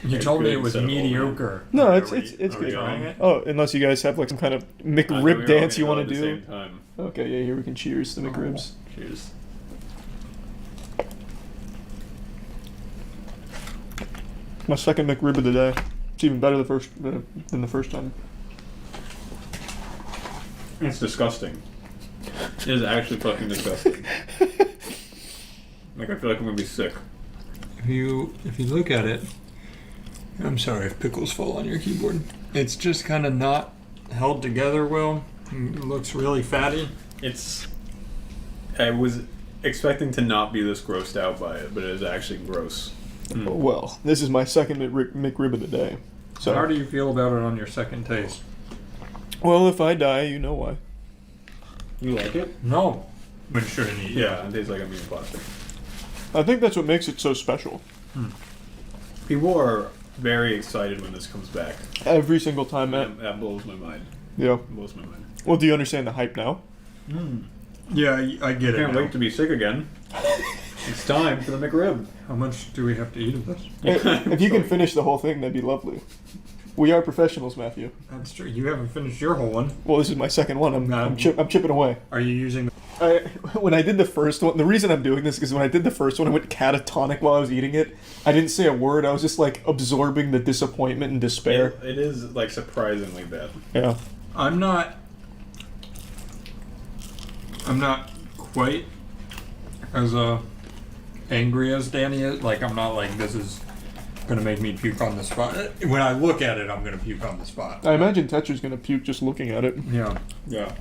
Speaker 8: You told me it was
Speaker 9: Good set of old
Speaker 8: mediocre.
Speaker 1: No, it's
Speaker 9: Are
Speaker 1: good.
Speaker 9: we trying it?
Speaker 1: Oh, unless you guys have like some kind of
Speaker 9: I thought we
Speaker 1: McRib
Speaker 9: were
Speaker 1: dance you
Speaker 9: all
Speaker 1: want to
Speaker 9: gonna
Speaker 1: do.
Speaker 9: At the same time.
Speaker 1: Okay, yeah, here we can cheers to McRibs.
Speaker 9: Cheers.
Speaker 1: My second McRib of the day. It's even better than the first time.
Speaker 9: It's disgusting. It is actually fucking disgusting. Like, I feel like I'm gonna be sick.
Speaker 8: If you look at it, I'm sorry if pickles fall on your keyboard. It's just kind of not held together well. It looks really fatty.
Speaker 9: I was expecting to not be this grossed out by it, but it is actually gross.
Speaker 1: Well, this is my second McRib of the day. So
Speaker 8: How do you feel about it on your second taste?
Speaker 1: well, if I die, you know why.
Speaker 9: You like it?
Speaker 8: No. But shouldn't eat.
Speaker 9: Yeah, it tastes like I'm eating plastic.
Speaker 1: I think that's what makes it so special.
Speaker 9: People are very excited when this comes back.
Speaker 1: Every single time, Matt.
Speaker 9: That blows my mind.
Speaker 1: Yeah.
Speaker 9: It blows my mind.
Speaker 1: Well, do you understand the hype now?
Speaker 8: Yeah, I get it.
Speaker 9: Can't
Speaker 8: now.
Speaker 9: wait to be sick again. It's time for the McRib.
Speaker 8: How much do we have to eat of this?
Speaker 1: If you can finish the whole thing, that'd be lovely. We are professionals, Matthew.
Speaker 8: That's true. You haven't finished your whole one.
Speaker 1: Well, this is my second one. I'm chipping away.
Speaker 8: Are you using?
Speaker 1: When I did the first one, the reason I'm doing this is when I did the first one, I went catatonic while I was eating it. I didn't say a word. I was just like absorbing the disappointment and despair.
Speaker 9: It is like surprisingly bad.
Speaker 1: Yeah.
Speaker 8: I'm not quite as angry as Danny is. Like, I'm not like, this is gonna make me puke on the spot. When I look at it, I'm gonna puke on the spot.
Speaker 1: I imagine Tetcher's gonna puke just looking at it.
Speaker 8: Yeah.
Speaker 9: Yeah.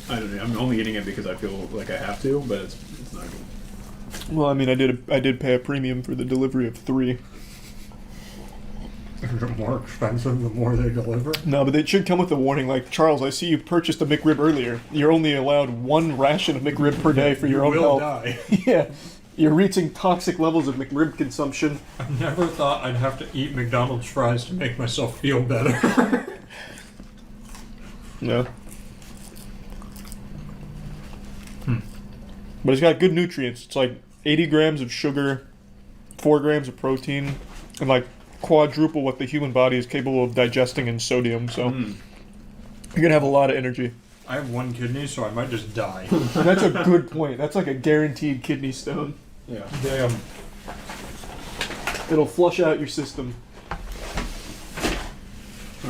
Speaker 9: I don't know. I'm only eating it because I feel like I have to, but it's not good.
Speaker 1: Well, I mean, I did pay a premium for the delivery of 3.
Speaker 8: Is it more expensive the more they deliver?
Speaker 1: No, but it should come with a warning like, Charles, I see you purchased a McRib earlier. You're only allowed 1 ration of McRib per day for your own
Speaker 8: will
Speaker 1: health.
Speaker 8: die.
Speaker 1: Yeah. You're reaching toxic levels of McRib consumption.
Speaker 8: I never thought I'd have to eat McDonald's fries to make myself feel better.
Speaker 1: Yeah. But it's got good nutrients. It's like 80 grams of sugar, 4 grams of protein, and like quadruple what the human body is capable of digesting in sodium. So you're gonna have a lot of energy.
Speaker 8: I have 1 kidney, so I might just die.
Speaker 1: And that's a good point. That's like a guaranteed kidney stone.
Speaker 9: Yeah.
Speaker 8: Damn.
Speaker 1: It'll flush out your system.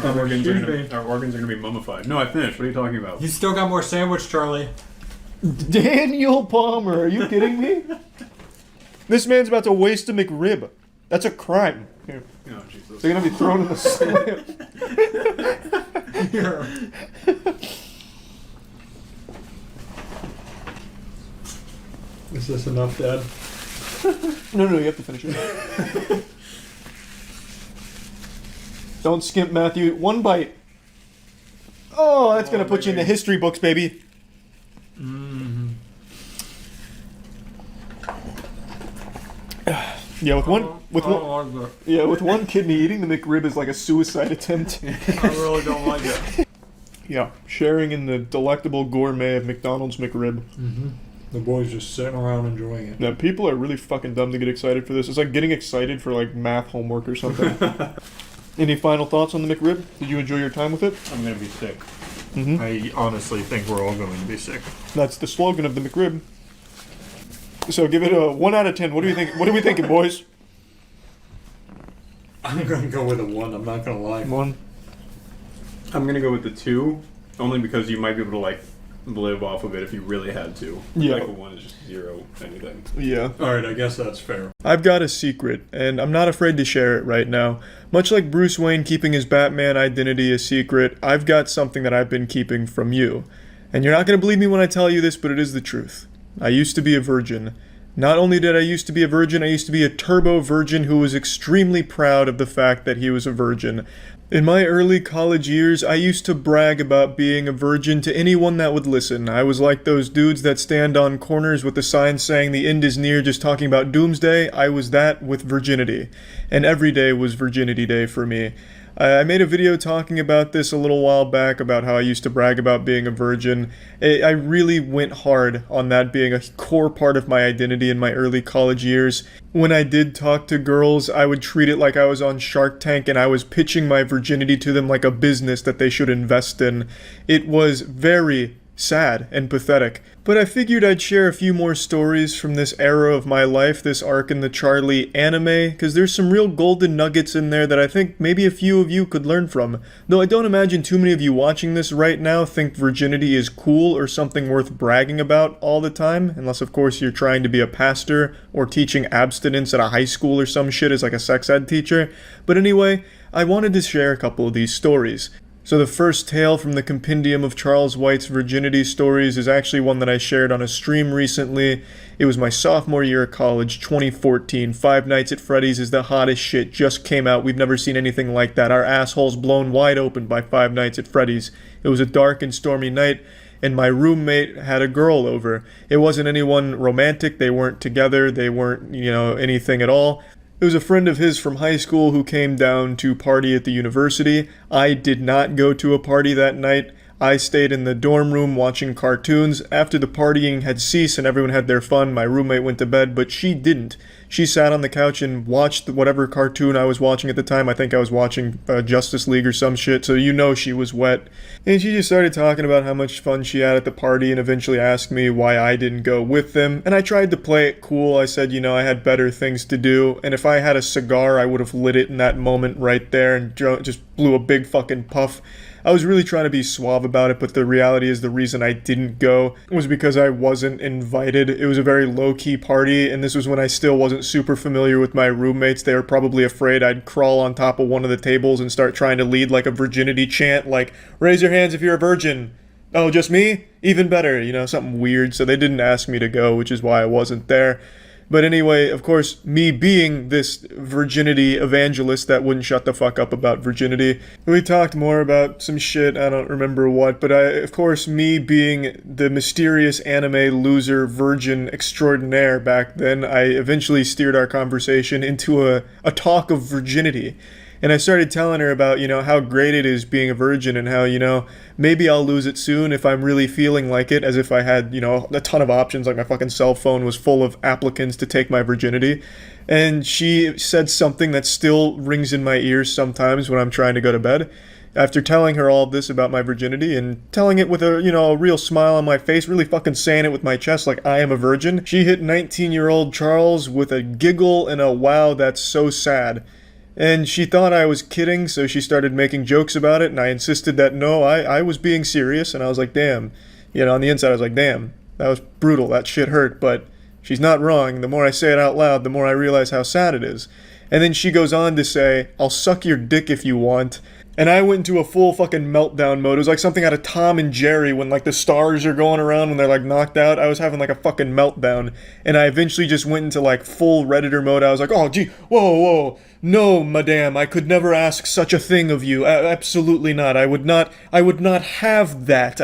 Speaker 9: Our organs are
Speaker 8: Excuse
Speaker 9: gonna be mummified. No, I finished. What are you talking about?
Speaker 8: You still got more sandwich, Charlie.
Speaker 1: Daniel Palmer, are you kidding me? This man's about to waste a McRib. That's a crime. Here.
Speaker 9: Oh, Jesus.
Speaker 1: They're gonna be thrown in the slam.
Speaker 8: Here. Is this enough, Dad?
Speaker 1: No, you have to finish it. Don't skimp, Matthew. 1 bite. Oh, that's gonna put you in the history books, baby. Yeah, with one kidney, eating the McRib is like a suicide attempt.
Speaker 8: I really don't like it.
Speaker 1: Yeah, sharing in the delectable gourmet of McDonald's McRib.
Speaker 8: The boys just sitting around enjoying it.
Speaker 1: Now, people are really fucking dumb to get excited for this. It's like getting excited for like math homework or something. Any final thoughts on the McRib? Did you enjoy your time with it?
Speaker 9: I'm gonna be sick.
Speaker 8: I honestly think we're all going to be sick.
Speaker 1: That's the slogan of the McRib. So give it a 1 out of 10. What do you think? What are we thinking, boys?
Speaker 8: I'm gonna go with a 1. I'm not gonna lie.
Speaker 1: 1.
Speaker 9: I'm gonna go with the 2, only because you might be able to like live off of it if you really had to.
Speaker 1: Yeah.
Speaker 9: Like a 1 is just 0 anything.
Speaker 1: Yeah.
Speaker 8: Alright, I guess that's fair.
Speaker 1: I've got a secret, and I'm not afraid to share it right now. Much like Bruce Wayne keeping his Batman identity a secret, I've got something that I've been keeping from you. And you're not going to believe me when I tell you this, but it is the truth. I used to be a virgin. Not only did I used to be a virgin, I used to be a turbo virgin who was extremely proud of the fact that he was a virgin. In my early college years, I used to brag about being a virgin to anyone that would listen. I was like those dudes that stand on corners with the sign saying the end is near, just talking about doomsday. I was that with virginity. And every day was virginity day for me. I made a video talking about this a little while back, about how I used to brag about being a virgin. I really went hard on that being a core part of my identity in my early college years. When I did talk to girls, I would treat it like I was on Shark Tank and I was pitching my virginity to them like a business that they should invest in. It was very sad and pathetic. But I figured I'd share a few more stories from this era of my life, this arc in the Charlie anime, because there's some real golden nuggets in there that I think maybe a few of you could learn from. Though I don't imagine too many of you watching this right now think virginity is cool or something worth bragging about all the time, unless of course you're trying to be a pastor or teaching abstinence at a high school or some shit as like a sex ed teacher. But anyway, I wanted to share a couple of these stories. So the first tale from the compendium of Charles White's virginity stories is actually one that I shared on a stream recently. It was my sophomore year of college, 2014. Five Nights at Freddy's is the hottest shit, just came out. We've never seen anything like that. Our assholes blown wide open by Five Nights at Freddy's. It was a dark and stormy night, and my roommate had a girl over. It wasn't anyone romantic, they weren't together, they weren't, anything at all. It was a friend of his from high school who came down to party at the university. I did not go to a party that night. I stayed in the dorm room watching cartoons. After the partying had ceased and everyone had their fun, my roommate went to bed, but she didn't. She sat on the couch and watched whatever cartoon I was watching at the time. I think I was watching Justice League or some shit, so she was wet. And she just started talking about how much fun she had at the party and eventually asked me why I didn't go with them. And I tried to play it cool. I said, I had better things to do, and if I had a cigar, I would have lit it in that moment right there and just blew a big fucking puff. I was really trying to be suave about it, but the reality is the reason I didn't go was because I wasn't invited. It was a very low-key party, and this was when I still wasn't super familiar with my roommates. They were probably afraid I'd crawl on top of one of the tables and start trying to lead like a virginity chant, like, raise your hands if you're a virgin. Oh, just me? Even better, something weird. So they didn't ask me to go, which is why I wasn't there. But anyway, of course, me being this virginity evangelist that wouldn't shut the fuck up about virginity, we talked more about some shit, I don't remember what, but of course, me being the mysterious anime loser virgin extraordinaire back then, I eventually steered our conversation into a talk of virginity. And I started telling her about, how great it is being a virgin and how, maybe I'll lose it soon if I'm really feeling like it, as if I had, a ton of options, like my fucking cell phone was full of applicants to take my virginity. And she said something that still rings in my ears sometimes when I'm trying to go to bed. After telling her all of this about my virginity and telling it with a real smile on my face, really fucking saying it with my chest like I am a virgin, she hit 19-year-old Charles with a giggle and a wow, that's so sad. And she thought I was kidding, so she started making jokes about it, and I insisted that no, I was being serious, and I was like, damn. On the inside I was like, damn, that was brutal, that shit hurt, but she's not wrong. The more I say it out loud, the more I realize how sad it is. And then she goes on to say, I'll suck your dick if you want. And I went into a full fucking meltdown mode. It was like something out of Tom and Jerry when like the stars are going around when they're like knocked out. I was having like a fucking meltdown. And I eventually just went into like full Redditor mode. I was like, oh gee, whoa. No, madame, I could never ask such a thing of you. Absolutely not. I would not have that.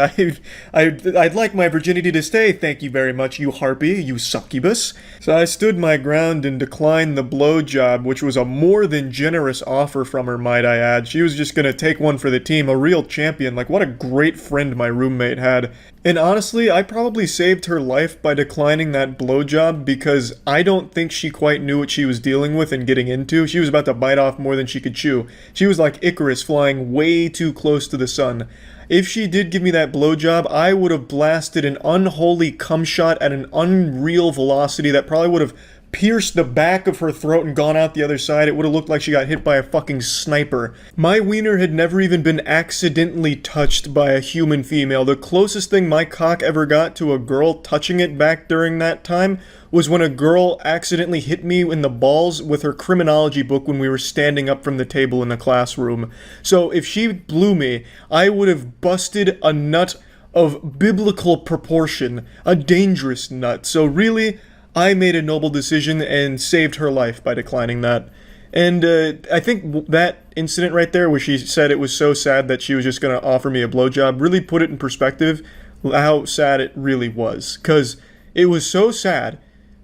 Speaker 1: I'd like my virginity to stay, thank you very much, you harpy, you succubus. So I stood my ground and declined the blowjob, which was a more than generous offer from her, might I add. She was just going gonna take one for the team, a real champion. Like, what a great friend my roommate had. And honestly, I probably saved her life by declining that blowjob because I don't think she quite knew what she was dealing with and getting into. She was about to bite off more than she could chew. She was like Icarus flying way too close to the sun. If she did give me that blowjob, I would have blasted an unholy cum shot at an unreal velocity that probably would have pierced the back of her throat and gone out the other side. It would have looked like she got hit by a fucking sniper. My wiener had never even been accidentally touched by a human female. The closest thing my cock ever got to a girl touching it back during that time was when a girl accidentally hit me in the balls with her criminology book when we were standing up from the table in the classroom. So if she blew me, I would have busted a nut of biblical proportion, a dangerous nut. So really, I made a noble decision and saved her life by declining that. And I think that incident right there where she said it was so sad that she was just going to offer me a blowjob really put it in perspective how sad it really was. Because it was so sad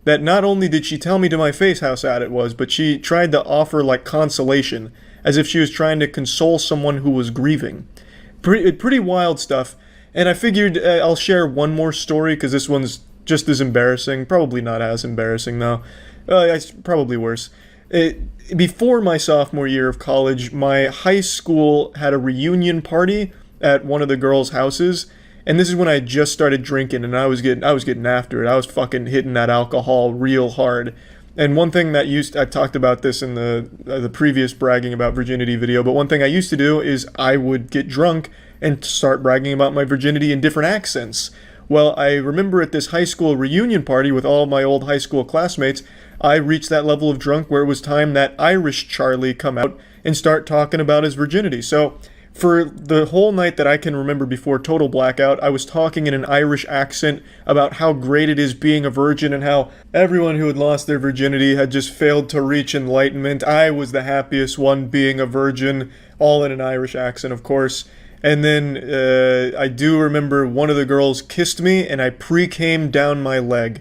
Speaker 1: that not only did she tell me to my face how sad it was, but she tried to offer like consolation, as if she was trying to console someone who was grieving. Pretty wild stuff. And I figured I'll share one more story because this one's just as embarrassing. Probably not as embarrassing, though. It's probably worse. Before my sophomore year of college, my high school had a reunion party at one of the girls' houses, and this is when I just started drinking, and I was getting after it. I was fucking hitting that alcohol real hard. And one thing that I talked about this in the previous bragging about virginity video, but one thing I used to do is I would get drunk and start bragging about my virginity in different accents. Well, I remember at this high school reunion party with all my old high school classmates, I reached that level of drunk where it was time that Irish Charlie come out and start talking about his virginity. So for the whole night that I can remember before total blackout, I was talking in an Irish accent about how great it is being a virgin and how everyone who had lost their virginity had just failed to reach enlightenment. I was the happiest one being a virgin, all in an Irish accent, of course. And then I do remember one of the girls kissed me and I pre-came down my leg.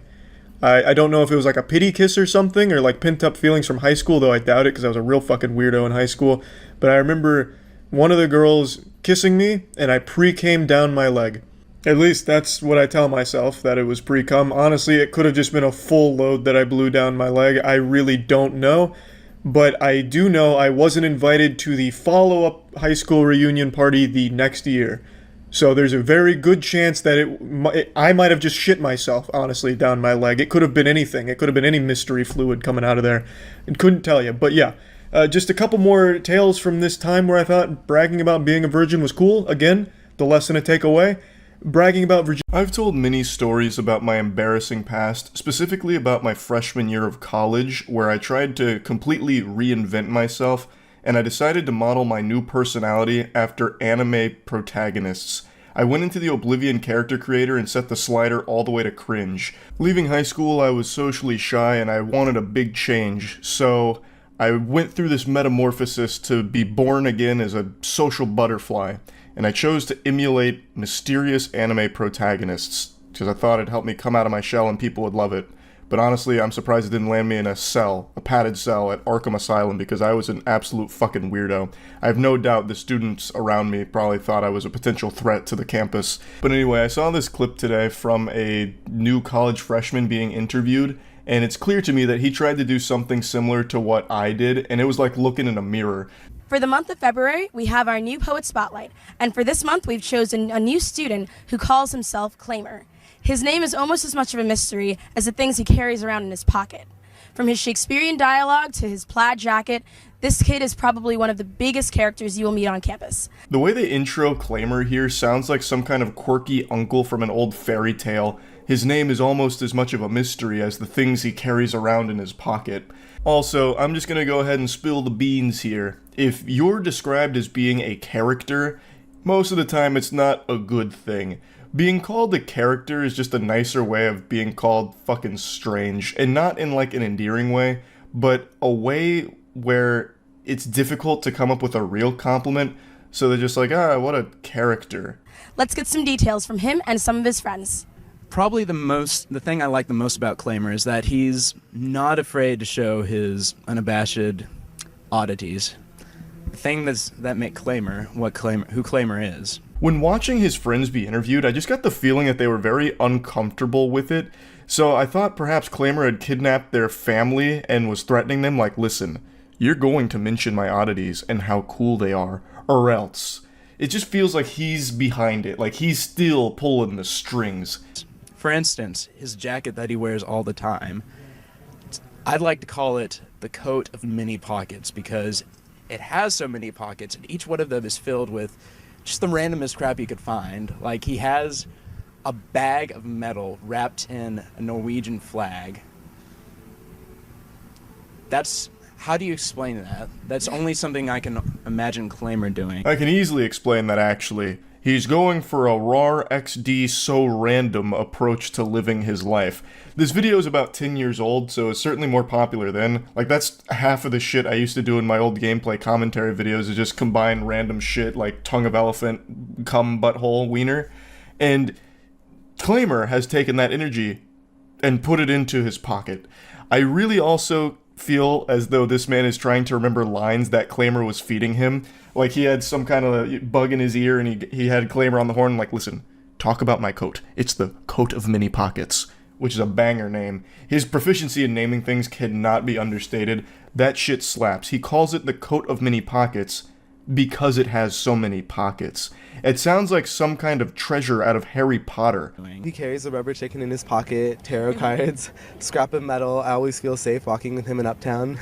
Speaker 1: I don't know if it was like a pity kiss or something or like pent up feelings from high school, though I doubt it because I was a real fucking weirdo in high school. But I remember one of the girls kissing me and I pre-came down my leg. At least that's what I tell myself, that it was pre-cum. Honestly, it could have just been a full load that I blew down my leg. I really don't know. But I do know I wasn't invited to the follow-up high school reunion party the next year. So there's a very good chance that I might have just shit myself, honestly, down my leg. It could have been anything. It could have been any mystery fluid coming out of there. And couldn't tell you. But yeah, just a couple more tales from this time where I thought bragging about being a virgin was cool. Again, the lesson to take away. Bragging about virginity. I've told many stories about my embarrassing past, specifically about my freshman year of college, where I tried to completely reinvent myself, and I decided to model my new personality after anime protagonists. I went into the Oblivion character creator and set the slider all the way to Cringe. Leaving high school, I was socially shy and I wanted a big change, so I went through this metamorphosis to be born again as a social butterfly. And I chose to emulate mysterious anime protagonists, because I thought it'd help me come out of my shell and people would love it. But honestly, I'm surprised it didn't land me in a padded cell at Arkham Asylum, because I was an absolute fucking weirdo. I have no doubt the students around me probably thought I was a potential threat to the campus. But anyway, I saw this clip today from a new college freshman being interviewed, and it's clear to me that he tried to do something similar to what I did, and it was like looking in a mirror.
Speaker 10: For the month of February, we have our new Poet Spotlight, and for this month, we've chosen a new student who calls himself Claimer. His name is almost as much of a mystery as the things he carries around in his pocket. From his Shakespearean dialogue to his plaid jacket, this kid is probably one of the biggest characters you will meet on campus.
Speaker 1: The way they intro Claimer here sounds like some kind of quirky uncle from an old fairy tale. His name is almost as much of a mystery as the things he carries around in his pocket. Also, I'm just gonna go ahead and spill the beans here. If you're described as being a character, most of the time it's not a good thing. Being called a character is just a nicer way of being called fucking strange, and not in like an endearing way, but a way where it's difficult to come up with a real compliment, so they're just like, what a character.
Speaker 10: Let's get some details from him and some of his friends.
Speaker 11: Probably the thing I like the most about Claimer is that he's not afraid to show his unabashed oddities. thing that make Claimer who Claimer is.
Speaker 1: When watching his friends be interviewed, I just got the feeling that they were very uncomfortable with it. So I thought perhaps Claimer had kidnapped their family and was threatening them like, listen, you're going to mention my oddities and how cool they are, or else. It just feels like he's behind it, like he's still pulling the strings.
Speaker 11: For instance, his jacket that he wears all the time, I'd like to call it the coat of many pockets because it has so many pockets and each one of them is filled with just the randomest crap you could find. Like he has a bag of metal wrapped in a Norwegian flag. How do you explain that? That's only something I can imagine Claimer doing.
Speaker 1: I can easily explain that actually. He's going for a RAR XD so random approach to living his life. This video is about 10 years old, so it's certainly more popular then. Like, that's half of the shit I used to do in my old gameplay commentary videos, is just combine random shit like tongue of elephant, cum, butthole, wiener. And Claimer has taken that energy and put it into his pocket. I really also feel as though this man is trying to remember lines that Claimer was feeding him. Like he had some kind of bug in his ear and he had Claimer on the horn like, listen, talk about my coat. It's the coat of many pockets, which is a banger name. His proficiency in naming things cannot be understated. That shit slaps. He calls it the coat of many pockets because it has so many pockets. It sounds like some kind of treasure out of Harry Potter.
Speaker 12: He carries a rubber chicken in his pocket, tarot cards, scrap of metal. I always feel safe walking with him in Uptown.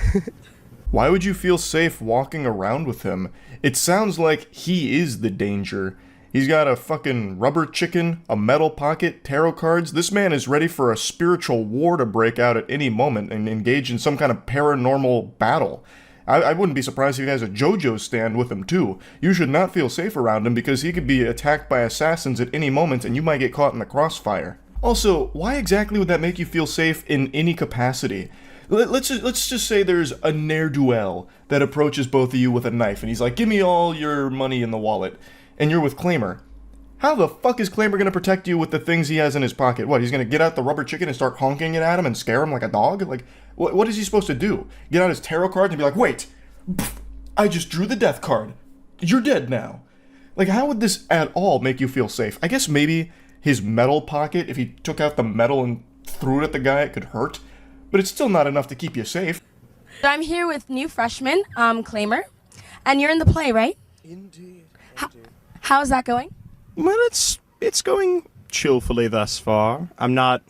Speaker 1: Why would you feel safe walking around with him? It sounds like he is the danger. He's got a fucking rubber chicken, a metal pocket, tarot cards. This man is ready for a spiritual war to break out at any moment and engage in some kind of paranormal battle. I wouldn't be surprised if he has a JoJo stand with him too. You should not feel safe around him because he could be attacked by assassins at any moment and you might get caught in the crossfire. Also, why exactly would that make you feel safe in any capacity? Let's just say there's a ne'er-do-well that approaches both of you with a knife and he's like, give me all your money in the wallet. And you're with Claimer. How the fuck is Claimer going to protect you with the things he has in his pocket? What, he's going to get out the rubber chicken and start honking it at him and scare him like a dog? Like, what is he supposed to do? Get out his tarot card and be like, wait, I just drew the death card. You're dead now. Like, how would this at all make you feel safe? I guess maybe his metal pocket, if he took out the metal and threw it at the guy, it could hurt. But it's still not enough to keep you safe.
Speaker 10: I'm here with new freshman, Claimer, and you're in the play, right?
Speaker 12: Indeed.
Speaker 10: How's that going?
Speaker 13: Well, it's going chillfully thus far. I'm not,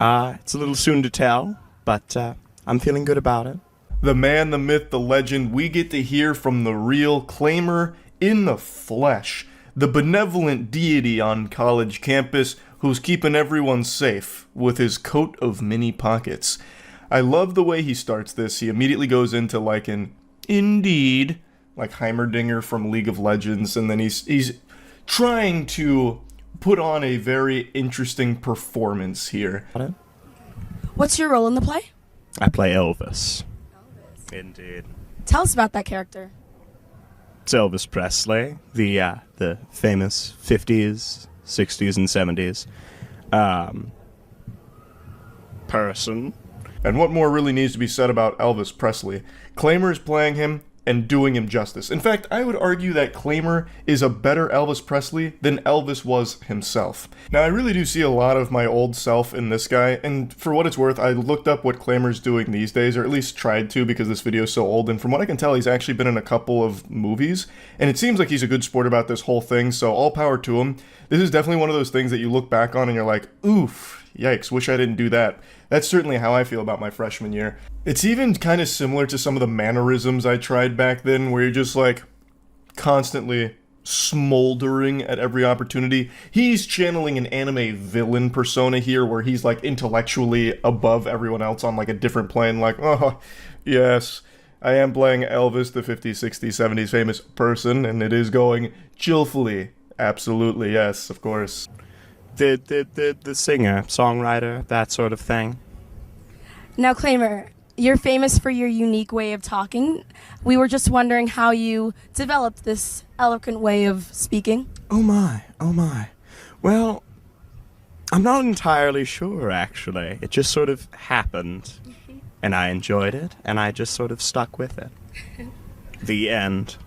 Speaker 13: it's a little soon to tell, but I'm feeling good about it.
Speaker 1: The man, the myth, the legend, we get to hear from the real Claimer in the flesh. The benevolent deity on college campus who's keeping everyone safe with his coat of many pockets. I love the way he starts this. He immediately goes into like an indeed, like Heimerdinger from League of Legends, and then he's trying to put on a very interesting performance here.
Speaker 10: What's your role in the play?
Speaker 13: I play Elvis. Indeed.
Speaker 10: Tell us about that character.
Speaker 13: It's Elvis Presley, the famous 50s, 60s, and 70s person.
Speaker 1: And what more really needs to be said about Elvis Presley? Claimer is playing him and doing him justice. In fact, I would argue that Claimer is a better Elvis Presley than Elvis was himself. Now, I really do see a lot of my old self in this guy, and for what it's worth, I looked up what Claimer's doing these days, or at least tried to because this video is so old, and from what I can tell, he's actually been in a couple of movies, and it seems like he's a good sport about this whole thing, so all power to him. This is definitely one of those things that you look back on and you're like, oof, yikes, wish I didn't do that. That's certainly how I feel about my freshman year. It's even kind of similar to some of the mannerisms I tried back then, where you're just like constantly smoldering at every opportunity. He's channeling an anime villain persona here, where he's like intellectually above everyone else on like a different plane, like, oh, yes, I am playing Elvis, the 50s, 60s, 70s famous person, and it is going chillfully. Absolutely, yes, of course.
Speaker 13: The singer, songwriter, that sort of thing.
Speaker 10: Now, Claimer, you're famous for your unique way of talking. We were just wondering how you developed this eloquent way of speaking.
Speaker 13: Oh my. Well, I'm not entirely sure, actually. It just sort of happened, and I enjoyed it, and I just sort of stuck with it. The end.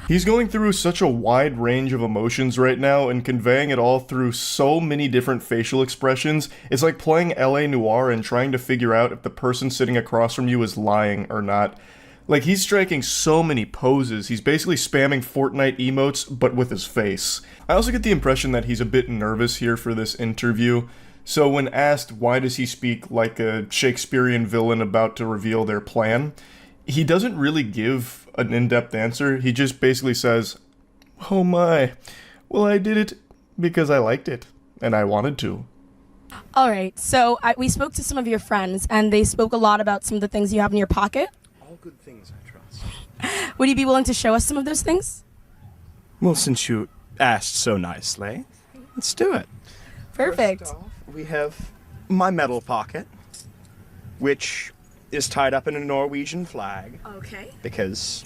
Speaker 1: He's going through such a wide range of emotions right now and conveying it all through so many different facial expressions. It's like playing LA Noire and trying to figure out if the person sitting across from you is lying or not. Like, he's striking so many poses. He's basically spamming Fortnite emotes, but with his face. I also get the impression that he's a bit nervous here for this interview. So when asked why does he speak like a Shakespearean villain about to reveal their plan, he doesn't really give an in-depth answer. He just basically says, "Oh my, well, I did it because I liked it and I wanted to."
Speaker 10: All right, so we spoke to some of your friends, and they spoke a lot about some of the things you have in your pocket.
Speaker 11: All good things, I trust.
Speaker 10: Would you be willing to show us some of those things?
Speaker 13: Well, since you asked so nicely, let's do it.
Speaker 10: Perfect.
Speaker 13: First off, we have my metal pocket, which is tied up in a Norwegian flag.
Speaker 10: Okay.
Speaker 13: Because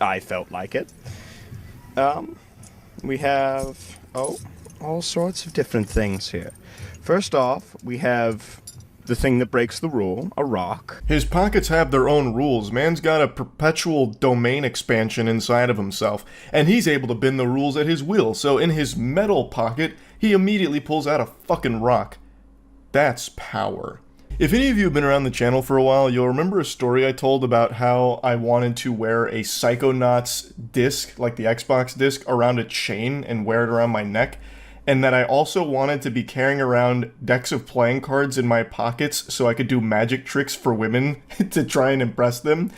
Speaker 13: I felt like it. We have, all sorts of different things here. First off, we have the thing that breaks the rule, a rock.
Speaker 1: His pockets have their own rules. Man's got a perpetual domain expansion inside of himself, and he's able to bend the rules at his will. So in his metal pocket, he immediately pulls out a fucking rock. That's power. If any of you have been around the channel for a while, you'll remember a story I told about how I wanted to wear a Psychonauts disc, like the Xbox disc, around a chain and wear it around my neck, and that I also wanted to be carrying around decks of playing cards in my pockets so I could do magic tricks for women to try and impress them.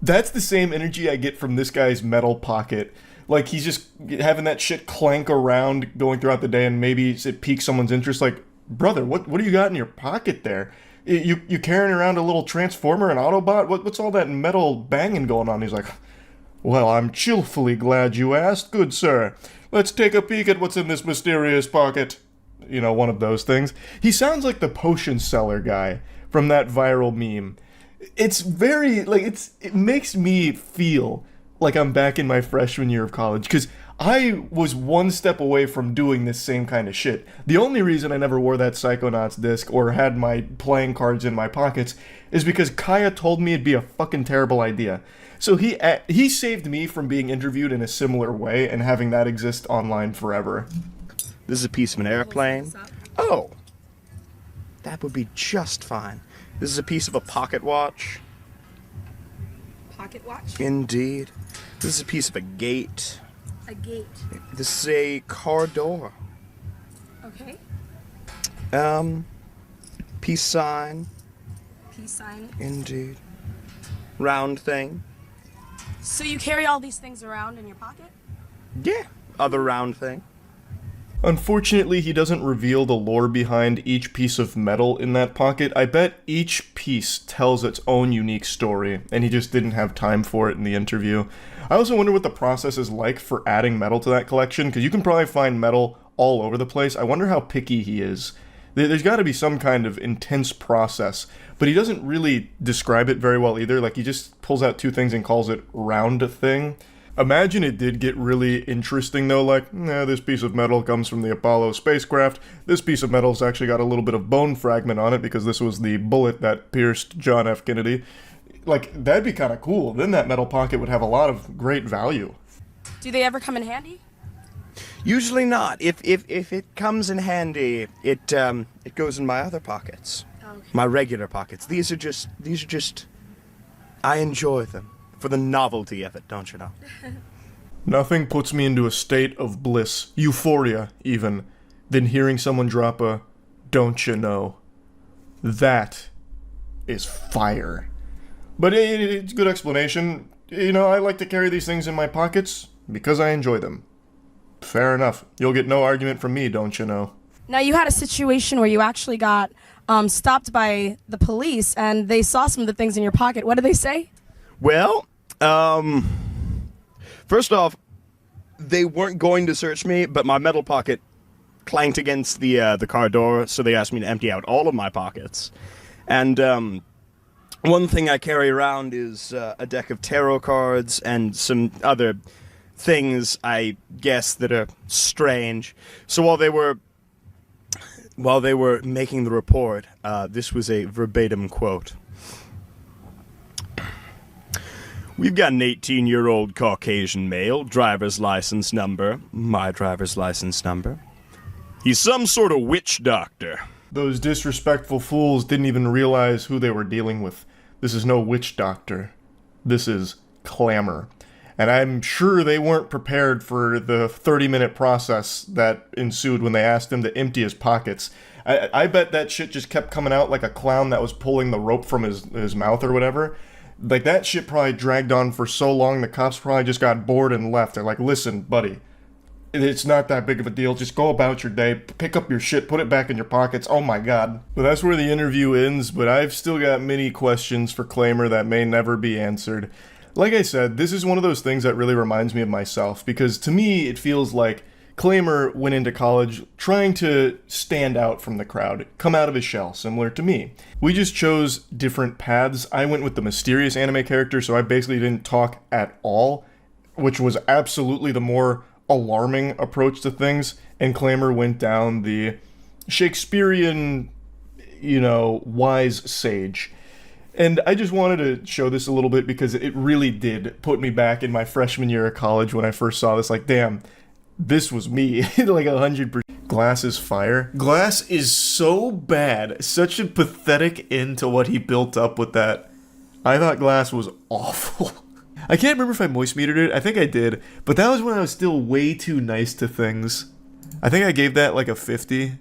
Speaker 1: That's the same energy I get from this guy's metal pocket. Like, he's just having that shit clank around going throughout the day, and maybe it piques someone's interest, like, brother, what do you got in your pocket there? You carrying around a little Transformer and Autobot? What's all that metal banging going on? He's like, well, I'm cheerfully glad you asked, good sir. Let's take a peek at what's in this mysterious pocket. You know, one of those things. He sounds like the potion seller guy from that viral meme. It's very, like, it makes me feel like I'm back in my freshman year of college, because I was one step away from doing this same kind of shit. The only reason I never wore that Psychonauts disc or had my playing cards in my pockets is because Kaya told me it'd be a fucking terrible idea. So he saved me from being interviewed in a similar way and having that exist online forever.
Speaker 13: This is a piece of an airplane. Oh, that would be just fine. This is a piece of a pocket watch.
Speaker 10: Pocket watch?
Speaker 13: Indeed. This is a piece of a gate.
Speaker 10: A gate.
Speaker 13: This is a car door.
Speaker 10: Okay.
Speaker 13: Peace sign.
Speaker 10: Peace sign.
Speaker 13: Indeed. Round thing.
Speaker 10: So you carry all these things around in your pocket?
Speaker 13: Yeah. Other round thing.
Speaker 1: Unfortunately, he doesn't reveal the lore behind each piece of metal in that pocket. I bet each piece tells its own unique story, and he just didn't have time for it in the interview. I also wonder what the process is like for adding metal to that collection, because you can probably find metal all over the place. I wonder how picky he is. There's got to be some kind of intense process, but he doesn't really describe it very well either. Like, he just pulls out two things and calls it round thing. Imagine it did get really interesting though, like, this piece of metal comes from the Apollo spacecraft, this piece of metal's actually got a little bit of bone fragment on it because this was the bullet that pierced John F. Kennedy. Like, that'd be kind of cool. Then that metal pocket would have a lot of great value.
Speaker 10: Do they ever come in handy?
Speaker 13: Usually not. If it comes in handy, it goes in my other pockets.
Speaker 10: Okay.
Speaker 13: My regular pockets. These are just I enjoy them. For the novelty of it, don't you know?
Speaker 1: Nothing puts me into a state of bliss, euphoria even, than hearing someone drop a "don't you know." That is fire. But it's a good explanation. You know, I like to carry these things in my pockets because I enjoy them. Fair enough. You'll get no argument from me, don't you know?
Speaker 10: Now, you had a situation where you actually got stopped by the police, and they saw some of the things in your pocket. What did they say?
Speaker 13: Well, first off, they weren't going to search me, but my metal pocket clanked against the car door, so they asked me to empty out all of my pockets. And one thing I carry around is a deck of tarot cards and some other things, I guess, that are strange. So while they were making the report, this was a verbatim quote. We've got an 18-year-old Caucasian male, driver's license number, my driver's license number. He's some sort of witch doctor.
Speaker 1: Those disrespectful fools didn't even realize who they were dealing with. This is no witch doctor. This is Clamor. And I'm sure they weren't prepared for the 30-minute process that ensued when they asked him to empty his pockets. I bet that shit just kept coming out like a clown that was pulling the rope from his mouth or whatever. Like, that shit probably dragged on for so long, the cops probably just got bored and left. They're like, listen, buddy, it's not that big of a deal. Just go about your day, pick up your shit, put it back in your pockets. Oh my god. But that's where the interview ends, but I've still got many questions for Clamor that may never be answered. Like I said, this is one of those things that really reminds me of myself, because to me, it feels like Clamor went into college trying to stand out from the crowd, come out of his shell, similar to me. We just chose different paths. I went with the mysterious anime character, so I basically didn't talk at all, which was absolutely the more alarming approach to things, and Clamor went down the Shakespearean, wise sage. And I just wanted to show this a little bit because it really did put me back in my freshman year of college when I first saw this. Like, damn, this was me. Like 100%. Glass is fire. Glass is so bad. Such a pathetic end to what he built up with that. I thought Glass was awful. I can't remember if I moist metered it. I think I did. But that was when I was still way too nice to things. I think I gave that like a 50.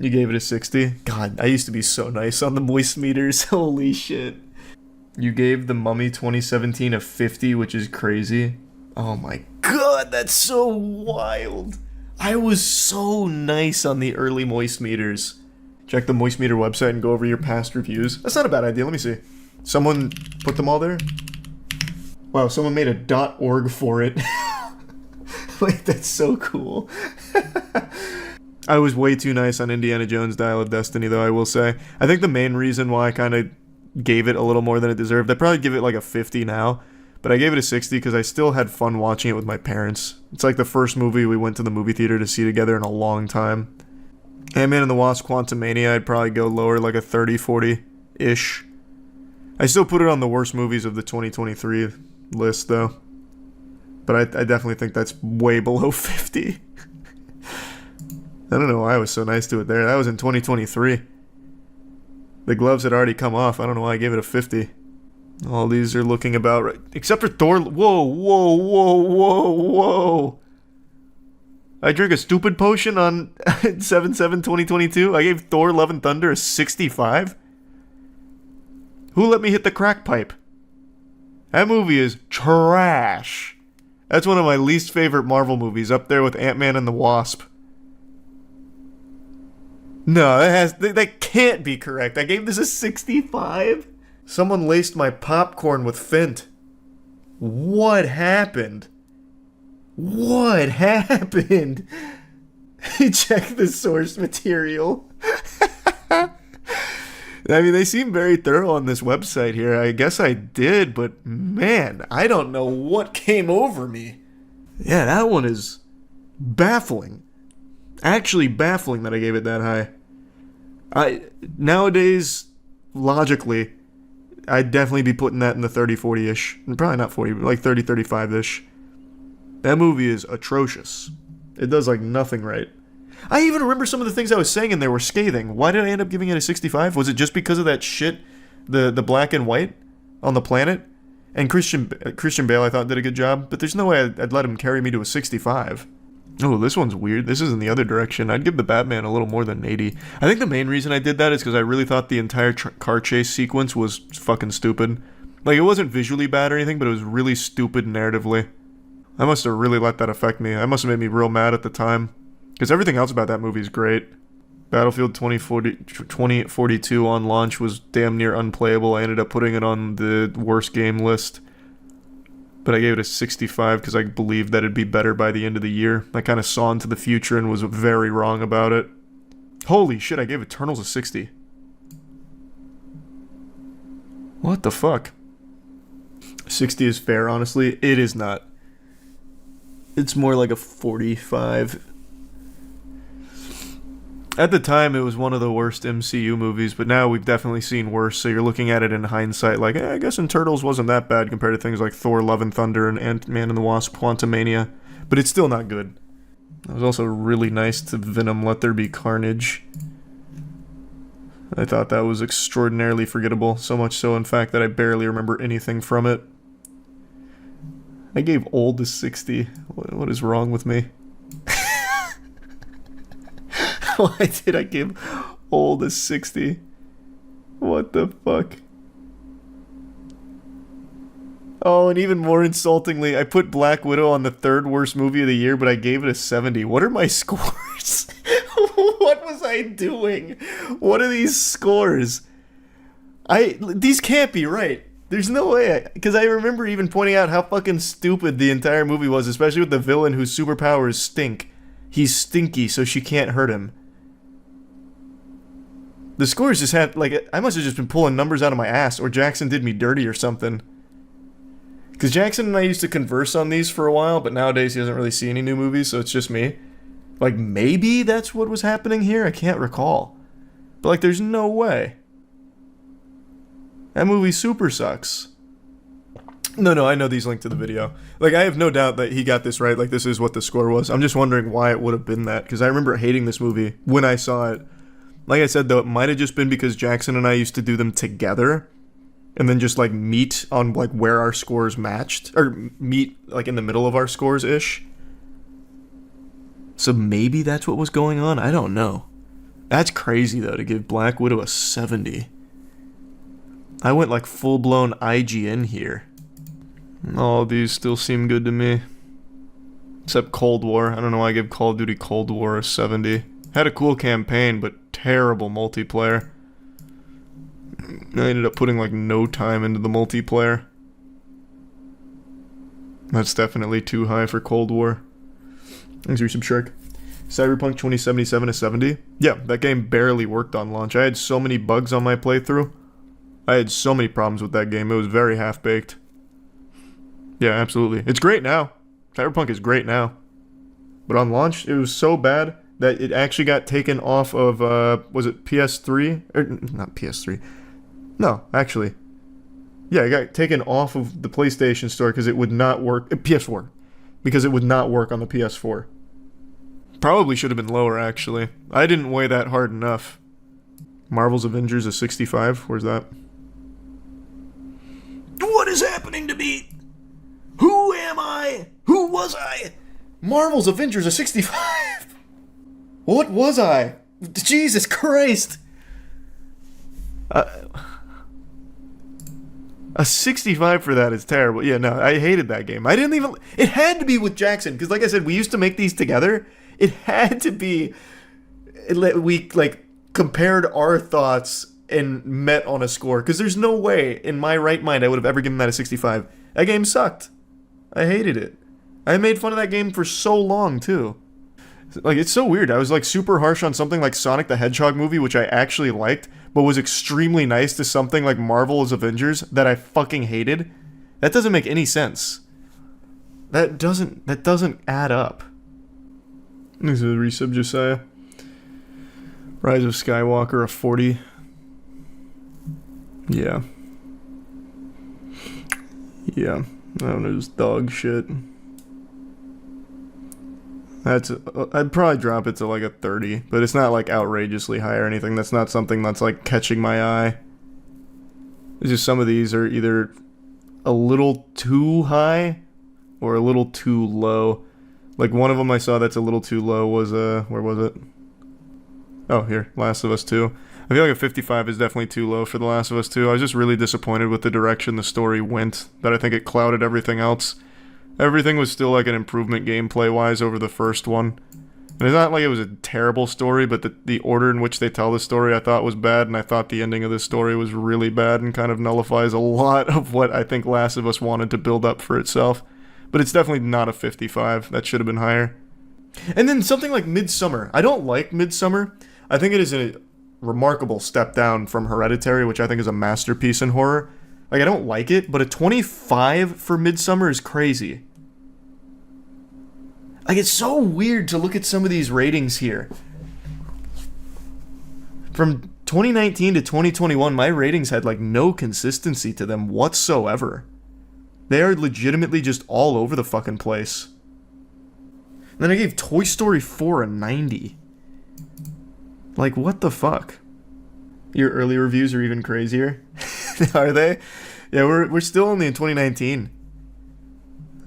Speaker 1: You gave it a 60? God, I used to be so nice on the moist meters. Holy shit. You gave the Mummy 2017 a 50, which is crazy. Oh my god, that's so wild. I was so nice on the early moist meters. Check the moist meter website and go over your past reviews. That's not a bad idea. Let me see. Someone put them all there? Wow, someone made a .org for it. Like, that's so cool. I was way too nice on Indiana Jones Dial of Destiny, though, I will say. I think the main reason why I kind of gave it a little more than it deserved, I'd probably give it like a 50 now, but I gave it a 60 because I still had fun watching it with my parents. It's like the first movie we went to the movie theater to see together in a long time. Ant-Man and the Wasp: Quantumania, I'd probably go lower, like a 30, 40-ish. I still put it on the worst movies of the 2023 list, though. But I definitely think that's way below 50. I don't know why I was so nice to it there. That was in 2023. The gloves had already come off. I don't know why I gave it a 50. All these are looking about right. Except for Thor. Whoa, whoa, whoa, whoa, whoa. I drank a stupid potion on 7/7/2022. I gave Thor Love and Thunder a 65. Who let me hit the crack pipe? That movie is trash. That's one of my least favorite Marvel movies, up there with Ant-Man and the Wasp. No, that can't be correct. I gave this a 65? Someone laced my popcorn with Fint. What happened? What happened? Check the source material. I mean, they seem very thorough on this website here. I guess I did, but man, I don't know what came over me. Yeah, that one is baffling. Actually baffling that I gave it that high. Nowadays, logically, I'd definitely be putting that in the 30, 40-ish. Probably not 40, but like 30, 35-ish. That movie is atrocious. It does like nothing right. I even remember some of the things I was saying in there were scathing. Why did I end up giving it a 65? Was it just because of that shit, the black and white on the planet? And Christian Bale, I thought, did a good job, but there's no way I'd let him carry me to a 65. Oh, this one's weird. This is in the other direction. I'd give the Batman a little more than an 80. I think the main reason I did that is because I really thought the entire car chase sequence was fucking stupid. Like, it wasn't visually bad or anything, but it was really stupid narratively. I must have really let that affect me. I must have made me real mad at the time. Because everything else about that movie is great. Battlefield 2042 on launch was damn near unplayable. I ended up putting it on the worst game list. But I gave it a 65 because I believed that it'd be better by the end of the year. I kind of saw into the future and was very wrong about it. Holy shit, I gave Eternals a 60. What the fuck? 60 is fair, honestly. It is not. It's more like a 45. At the time, it was one of the worst MCU movies, but now we've definitely seen worse, so you're looking at it in hindsight like, I guess in Turtles wasn't that bad compared to things like Thor, Love and Thunder, and Ant-Man and the Wasp, Quantumania. But it's still not good. It was also really nice to Venom Let There Be Carnage. I thought that was extraordinarily forgettable, so much so, in fact, that I barely remember anything from it. I gave old a 60. What is wrong with me? Why did I give old a 60? What the fuck? Oh, and even more insultingly, I put Black Widow on the 3rd worst movie of the year, but I gave it a 70. What are my scores? What was I doing? What are these scores? These can't be right. There's no way. Because I remember even pointing out how fucking stupid the entire movie was, especially with the villain whose superpowers stink. He's stinky, so she can't hurt him. The scores just had, like, I must have just been pulling numbers out of my ass, or Jackson did me dirty or something. Because Jackson and I used to converse on these for a while, but nowadays he doesn't really see any new movies, so it's just me. Like, maybe that's what was happening here? I can't recall. But, like, there's no way. That movie super sucks. No, I know these link to the video. Like, I have no doubt that he got this right, like, this is what the score was. I'm just wondering why it would have been that, because I remember hating this movie when I saw it. Like I said, though, it might have just been because Jackson and I used to do them together, and then just, like, meet on, like, where our scores matched, or meet, like, in the middle of our scores-ish. So maybe that's what was going on? I don't know. That's crazy, though, to give Black Widow a 70. I went, like, full-blown IGN here. All of these still seem good to me. Except Cold War. I don't know why I give Call of Duty Cold War a 70. Had a cool campaign, but terrible multiplayer. I ended up putting, like, no time into the multiplayer. That's definitely too high for Cold War. Thanks for some Shark. Cyberpunk 2077 a 70. Yeah, that game barely worked on launch. I had so many bugs on my playthrough. I had so many problems with that game. It was very half-baked. Yeah, absolutely. It's great now. Cyberpunk is great now. But on launch, it was so bad that it actually got taken off of, was it PS3? Or, not PS3. No, actually. Yeah, it got taken off of the PlayStation Store because it would not work. PS4. Because it would not work on the PS4. Probably should have been lower, actually. I didn't weigh that hard enough. Marvel's Avengers a 65. Where's that? What is happening to me? Who am I? Who was I? Marvel's Avengers a 65. What was I? Jesus Christ. A 65 for that is terrible. Yeah, no, I hated that game. I didn't even... It had to be with Jackson, because like I said, we used to make these together. It had to be... We, like, compared our thoughts and met on a score, because there's no way, in my right mind, I would have ever given that a 65. That game sucked. I hated it. I made fun of that game for so long, too. Like, it's so weird. I was, like, super harsh on something like Sonic the Hedgehog movie, which I actually liked, but was extremely nice to something like Marvel's Avengers that I fucking hated. That doesn't make any sense. That doesn't add up. This is a resub Josiah. Rise of Skywalker, a 40. Yeah. Yeah. I don't know, just dog shit. I'd probably drop it to like a 30, but it's not like outrageously high or anything. That's not something that's like catching my eye. It's just some of these are either a little too high or a little too low. Like one of them I saw that's a little too low was, where was it? Oh, here, Last of Us 2. I feel like a 55 is definitely too low for The Last of Us 2. I was just really disappointed with the direction the story went, that I think it clouded everything else. Everything was still like an improvement gameplay-wise over the first one. And it's not like it was a terrible story, but the order in which they tell the story I thought was bad, and I thought the ending of this story was really bad and kind of nullifies a lot of what I think Last of Us wanted to build up for itself. But it's definitely not a 55. That should have been higher. And then something like Midsummer. I don't like Midsummer. I think it is a remarkable step down from Hereditary, which I think is a masterpiece in horror. Like, I don't like it, but a 25 for Midsummer is crazy. Like, it's so weird to look at some of these ratings here. From 2019 to 2021, my ratings had like no consistency to them whatsoever. They are legitimately just all over the fucking place. And then I gave Toy Story 4 a 90. Like, what the fuck? Your early reviews are even crazier. Are they? Yeah, we're still only in 2019.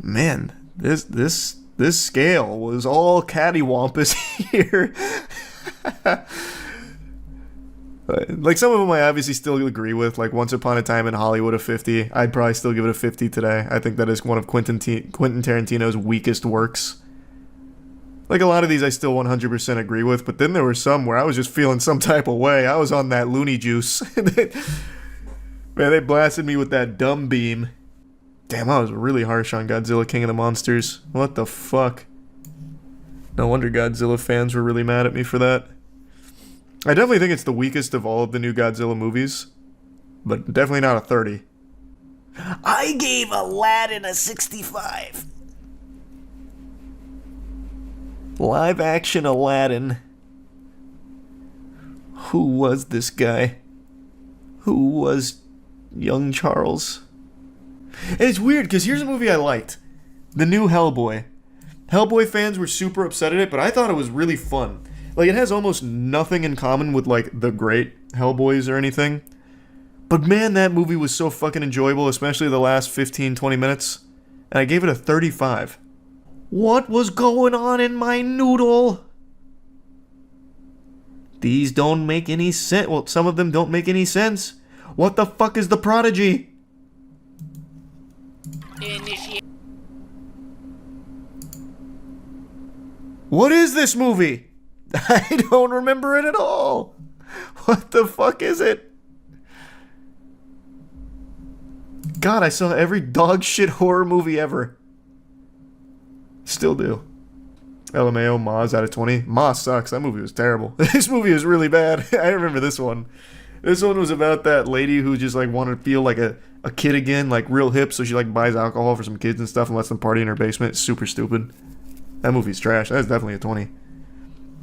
Speaker 1: Man, this scale was all cattywampus here. Like, some of them I obviously still agree with, like Once Upon a Time in Hollywood, a 50. I'd probably still give it a 50 today. I think that is one of Quentin Tarantino's weakest works. Like, a lot of these I still 100% agree with, but then there were some where I was just feeling some type of way. I was on that loony juice. Man, they blasted me with that dumb beam. Damn, I was really harsh on Godzilla King of the Monsters. What the fuck? No wonder Godzilla fans were really mad at me for that. I definitely think it's the weakest of all of the new Godzilla movies, but definitely not a 30.
Speaker 2: I gave Aladdin a 65.
Speaker 1: Live action Aladdin. Who was this guy? Who was young Charles? And it's weird, because here's a movie I liked. The new Hellboy. Hellboy fans were super upset at it, but I thought it was really fun. Like, it has almost nothing in common with, like, the great Hellboys or anything. But man, that movie was so fucking enjoyable, especially the last 15-20 minutes. And I gave it a 35. What was going on in my noodle? These don't make any sense. Well, some of them don't make any sense. What the fuck is The Prodigy? What is this movie? I don't remember it at all. What the fuck is it? God, I saw every dog shit horror movie ever. Still do. LMAO, Moz out of 20. Moz sucks. That movie was terrible. This movie is really bad. I remember this one. This one was about that lady who just like wanted to feel like a kid again, like real hip, so she like buys alcohol for some kids and stuff and lets them party in her basement. It's super stupid. That movie's trash. That's definitely a 20.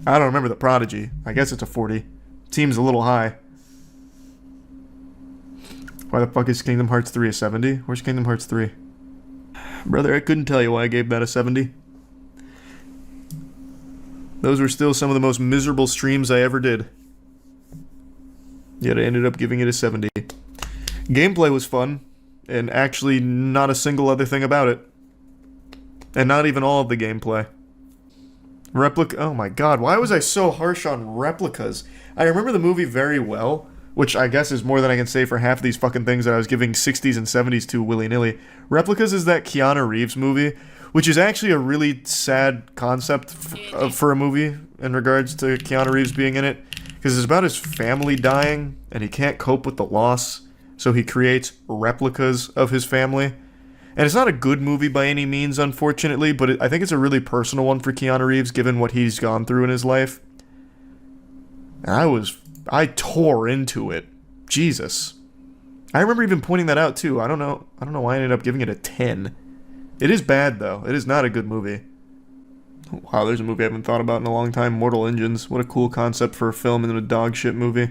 Speaker 1: I don't remember The Prodigy. I guess it's a 40. Seems a little high. Why the fuck is Kingdom Hearts 3 a 70? Where's Kingdom Hearts 3? Brother, I couldn't tell you why I gave that a 70. Those were still some of the most miserable streams I ever did. Yet I ended up giving it a 70. Gameplay was fun, and actually not a single other thing about it. And not even all of the gameplay. Oh my god, why was I so harsh on replicas? I remember the movie very well, which I guess is more than I can say for half of these fucking things that I was giving 60s and 70s to willy-nilly. Replicas is that Keanu Reeves movie, which is actually a really sad concept for a movie in regards to Keanu Reeves being in it, because it's about his family dying, and he can't cope with the loss, so he creates replicas of his family. And it's not a good movie by any means, unfortunately, but I think it's a really personal one for Keanu Reeves, given what he's gone through in his life. And I tore into it. Jesus. I remember even pointing that out, too. I don't know why I ended up giving it a 10. It is bad, though. It is not a good movie. Wow, there's a movie I haven't thought about in a long time. Mortal Engines. What a cool concept for a film and a dog shit movie.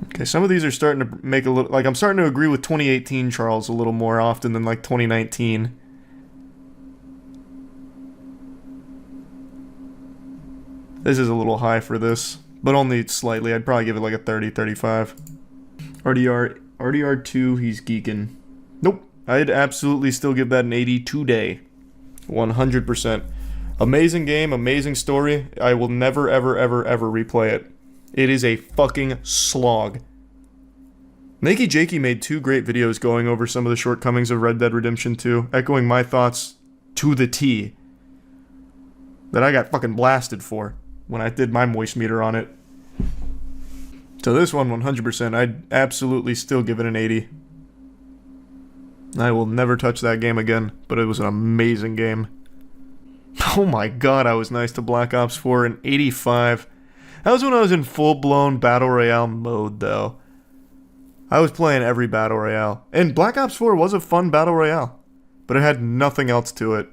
Speaker 1: Okay, some of these are starting to make a little... Like, I'm starting to agree with 2018 Charles a little more often than, like, 2019. This is a little high for this, but only slightly. I'd probably give it, like, a 30, 35. RDR2, he's geeking. Nope. I'd absolutely still give that an 80 today. 100%. Amazing game, amazing story. I will never, ever, ever, ever replay it. It is a fucking slog. Nakey Jakey made 2 great videos going over some of the shortcomings of Red Dead Redemption 2, echoing my thoughts to the T that I got fucking blasted for when I did my moist meter on it. So this one, 100%, I'd absolutely still give it an 80. I will never touch that game again, but it was an amazing game. Oh my god, I was nice to Black Ops 4, an 85. That was when I was in full-blown Battle Royale mode, though. I was playing every Battle Royale. And Black Ops 4 was a fun Battle Royale, but it had nothing else to it.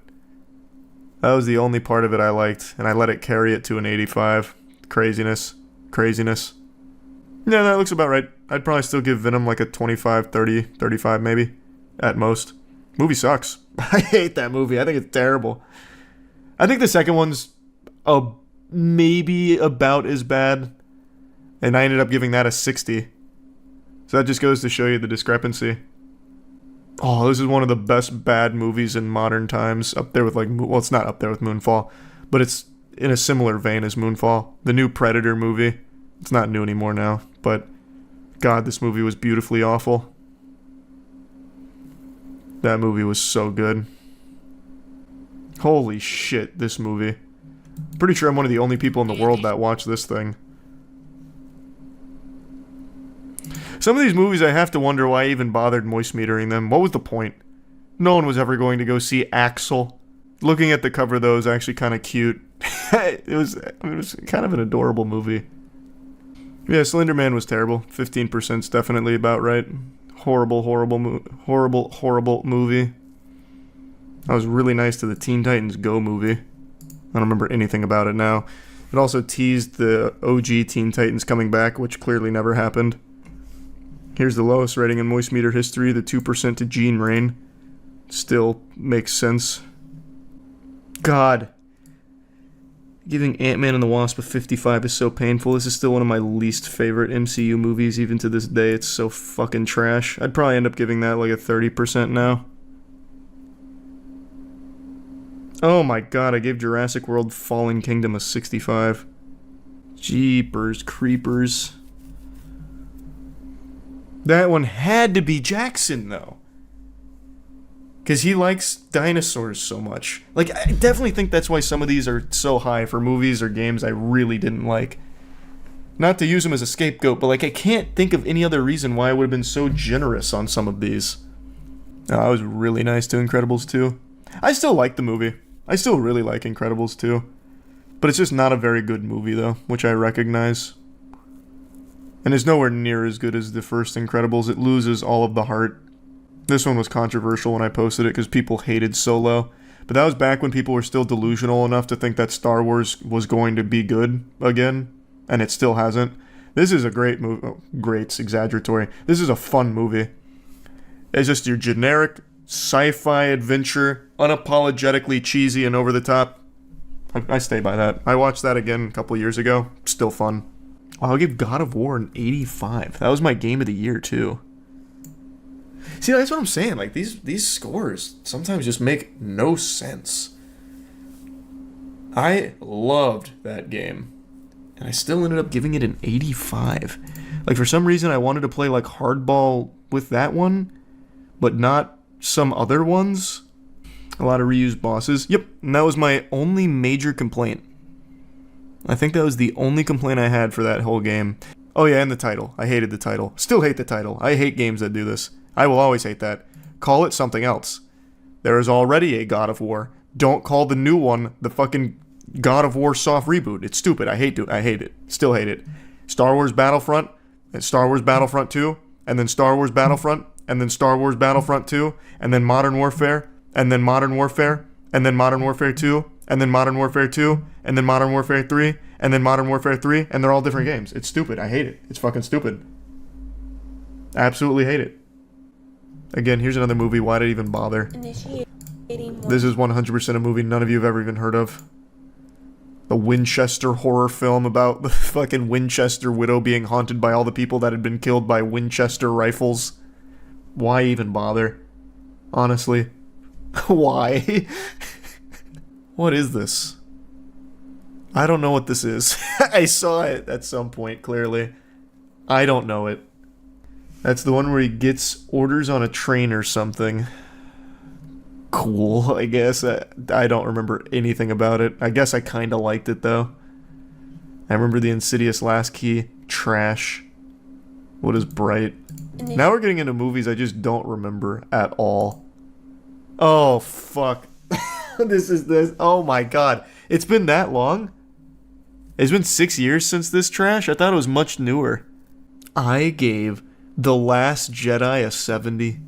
Speaker 1: That was the only part of it I liked, and I let it carry it to an 85. Craziness. Yeah, that looks about right. I'd probably still give Venom like a 25, 30, 35 maybe, at most. Movie sucks. I hate that movie. I think it's terrible. I think the second one's maybe about as bad, and I ended up giving that a 60. So that just goes to show you the discrepancy. Oh, this is one of the best bad movies in modern times. Up there with well, it's not up there with Moonfall, but it's in a similar vein as Moonfall. The new Predator movie. It's not new anymore now, but God, this movie was beautifully awful. That movie was so good. Holy shit, this movie. Pretty sure I'm one of the only people in the world that watch this thing. Some of these movies I have to wonder why I even bothered moist metering them. What was the point? No one was ever going to go see Axel. Looking at the cover though is actually kind of cute. it was kind of an adorable movie. Yeah, Slender Man was terrible. 15%'s definitely about right. Horrible movie. I was really nice to the Teen Titans Go movie. I don't remember anything about it now. It also teased the OG Teen Titans coming back, which clearly never happened. Here's the lowest rating in moist meter history, the 2% to Gene Rain. Still makes sense. God. Giving Ant-Man and the Wasp a 55 is so painful. This is still one of my least favorite MCU movies, even to this day. It's so fucking trash. I'd probably end up giving that like a 30% now. Oh my god, I gave Jurassic World Fallen Kingdom a 65. Jeepers creepers. That one had to be Jackson, though. Because he likes dinosaurs so much. Like, I definitely think that's why some of these are so high for movies or games I really didn't like. Not to use him as a scapegoat, but like, I can't think of any other reason why I would have been so generous on some of these. I was really nice to Incredibles 2. I still like the movie. I still really like Incredibles 2. But it's just not a very good movie, though, which I recognize. And it's nowhere near as good as the first Incredibles. It loses all of the heart. This one was controversial when I posted it because people hated Solo. But that was back when people were still delusional enough to think that Star Wars was going to be good again. And it still hasn't. This is a great movie. Oh, great's exaggeratory. This is a fun movie. It's just your generic sci-fi adventure, unapologetically cheesy and over the top. I stay by that. I watched that again a couple years ago. Still fun. I'll give God of War an 85. That was my game of the year, too. See, that's what I'm saying. Like, these scores sometimes just make no sense. I loved that game. And I still ended up giving it an 85. Like, for some reason, I wanted to play, like, Hardball with that one, but not some other ones. A lot of reused bosses. Yep, and that was my only major complaint. I think that was the only complaint I had for that whole game. Oh yeah, and the title. I hated the title. Still hate the title. I hate games that do this. I will always hate that. Call it something else. There is already a God of War. Don't call the new one the fucking God of War soft reboot. It's stupid. I hate it. Still hate it. Star Wars Battlefront, and Star Wars Battlefront 2, and then Star Wars Battlefront, and then Star Wars Battlefront 2, and then Modern Warfare, and then Modern Warfare, and then Modern Warfare 2, and then Modern Warfare 2, and then Modern Warfare 3, and then Modern Warfare 3, and they're all different games. It's stupid. I hate it. It's fucking stupid. Absolutely hate it. Again, here's another movie. Why did I even bother? This is 100% a movie none of you have ever even heard of. The Winchester horror film about the fucking Winchester widow being haunted by all the people that had been killed by Winchester rifles. Why even bother? Honestly. Why? What is this? I don't know what this is. I saw it at some point, clearly. I don't know it. That's the one where he gets orders on a train or something. Cool, I guess. I don't remember anything about it. I guess I kind of liked it, though. I remember the Insidious Last Key. Trash. What is Bright? Now we're getting into movies I just don't remember at all. Oh, fuck. This. Oh, my God. It's been that long? It's been 6 years since this trash? I thought it was much newer. I gave The Last Jedi a 70.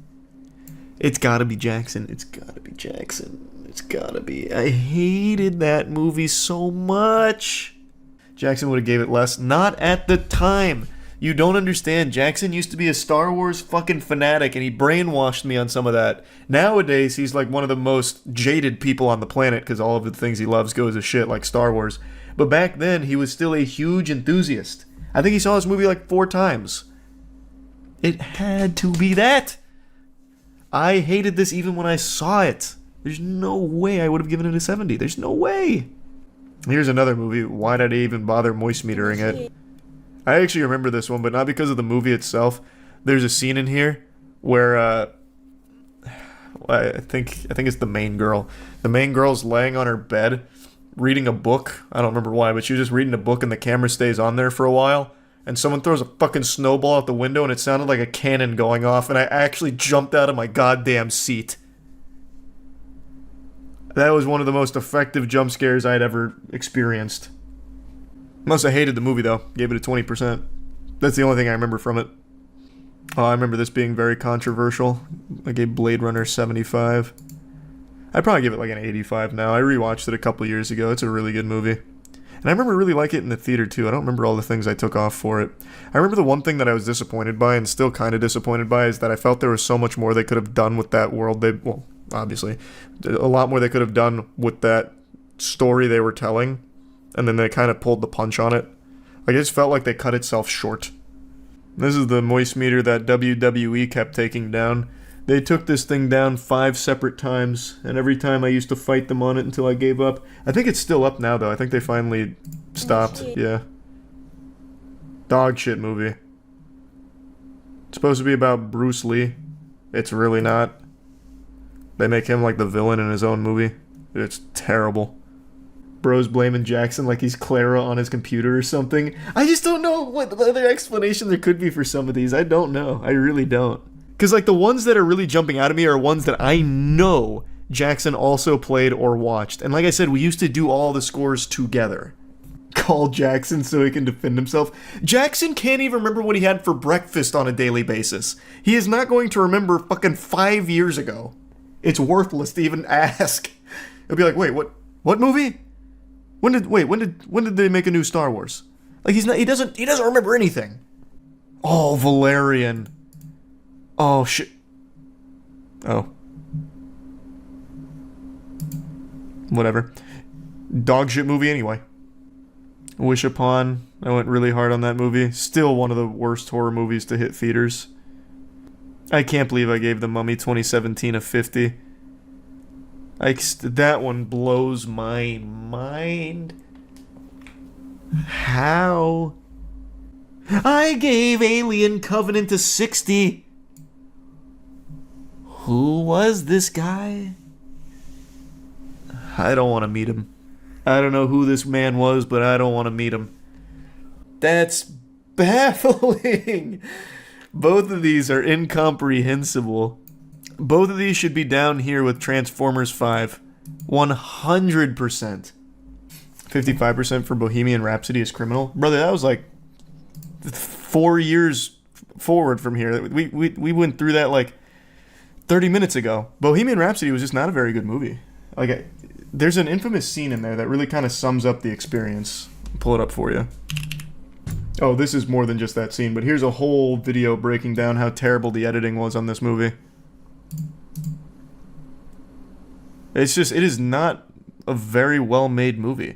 Speaker 1: It's gotta be Jackson. It's gotta be Jackson. It's gotta be. I hated that movie so much. Jackson would have gave it less. Not at the time. You don't understand. Jackson used to be a Star Wars fucking fanatic, and he brainwashed me on some of that. Nowadays, he's like one of the most jaded people on the planet because all of the things he loves goes to shit, like Star Wars. But back then, he was still a huge enthusiast. I think he saw this movie like 4 times. It had to be that. I hated this even when I saw it. There's no way I would have given it a 70. There's no way. Here's another movie. Why did I even bother moist metering it? I actually remember this one, but not because of the movie itself. There's a scene in here where I think it's the main girl. The main girl's laying on her bed reading a book. I don't remember why, but she was just reading a book and the camera stays on there for a while. And someone throws a fucking snowball out the window and it sounded like a cannon going off, and I actually jumped out of my goddamn seat. That was one of the most effective jump scares I'd ever experienced. Must have hated the movie though. Gave it a 20%. That's the only thing I remember from it. Oh, I remember this being very controversial. I gave Blade Runner 75. I'd probably give it like an 85 now. I rewatched it a couple years ago. It's a really good movie. And I remember really liking it in the theater too. I don't remember all the things I took off for it. I remember the one thing that I was disappointed by, and still kind of disappointed by, is that I felt there was so much more they could have done with that world. Well, obviously, a lot more they could have done with that story they were telling. And then they kind of pulled the punch on it. Like, it just felt like they cut itself short. This is the moist meter that WWE kept taking down. They took this thing down 5 separate times, and every time I used to fight them on it until I gave up. I think it's still up now, though. I think they finally stopped. Yeah. Dog shit movie. It's supposed to be about Bruce Lee. It's really not. They make him like the villain in his own movie. It's terrible. Bro's blaming Jackson like he's Clara on his computer or something. I just don't know what other explanation there could be for some of these. I don't know. I really don't. Because, like, the ones that are really jumping out at me are ones that I know Jackson also played or watched. And like I said, we used to do all the scores together. Call Jackson so he can defend himself. Jackson can't even remember what he had for breakfast on a daily basis. He is not going to remember fucking 5 years ago. It's worthless to even ask. He'll be like, wait, what movie? When did they make a new Star Wars? Like, he doesn't remember anything. Oh, Valerian. Oh, shit. Oh. Whatever. Dog shit movie anyway. Wish Upon. I went really hard on that movie. Still one of the worst horror movies to hit theaters. I can't believe I gave The Mummy 2017 a 50. That one blows my mind. How? I gave Alien Covenant a 60. Who was this guy? I don't want to meet him. I don't know who this man was, but I don't want to meet him. That's baffling. Both of these are incomprehensible. Both of these should be down here with Transformers 5. 100%. 55% for Bohemian Rhapsody is Criminal. Brother, that was like 4 years forward from here. We went through that like 30 minutes ago. Bohemian Rhapsody was just not a very good movie. Like, there's an infamous scene in there that really kind of sums up the experience. I'll pull it up for you. Oh, this is more than just that scene, but here's a whole video breaking down how terrible the editing was on this movie. It is not a very well-made movie.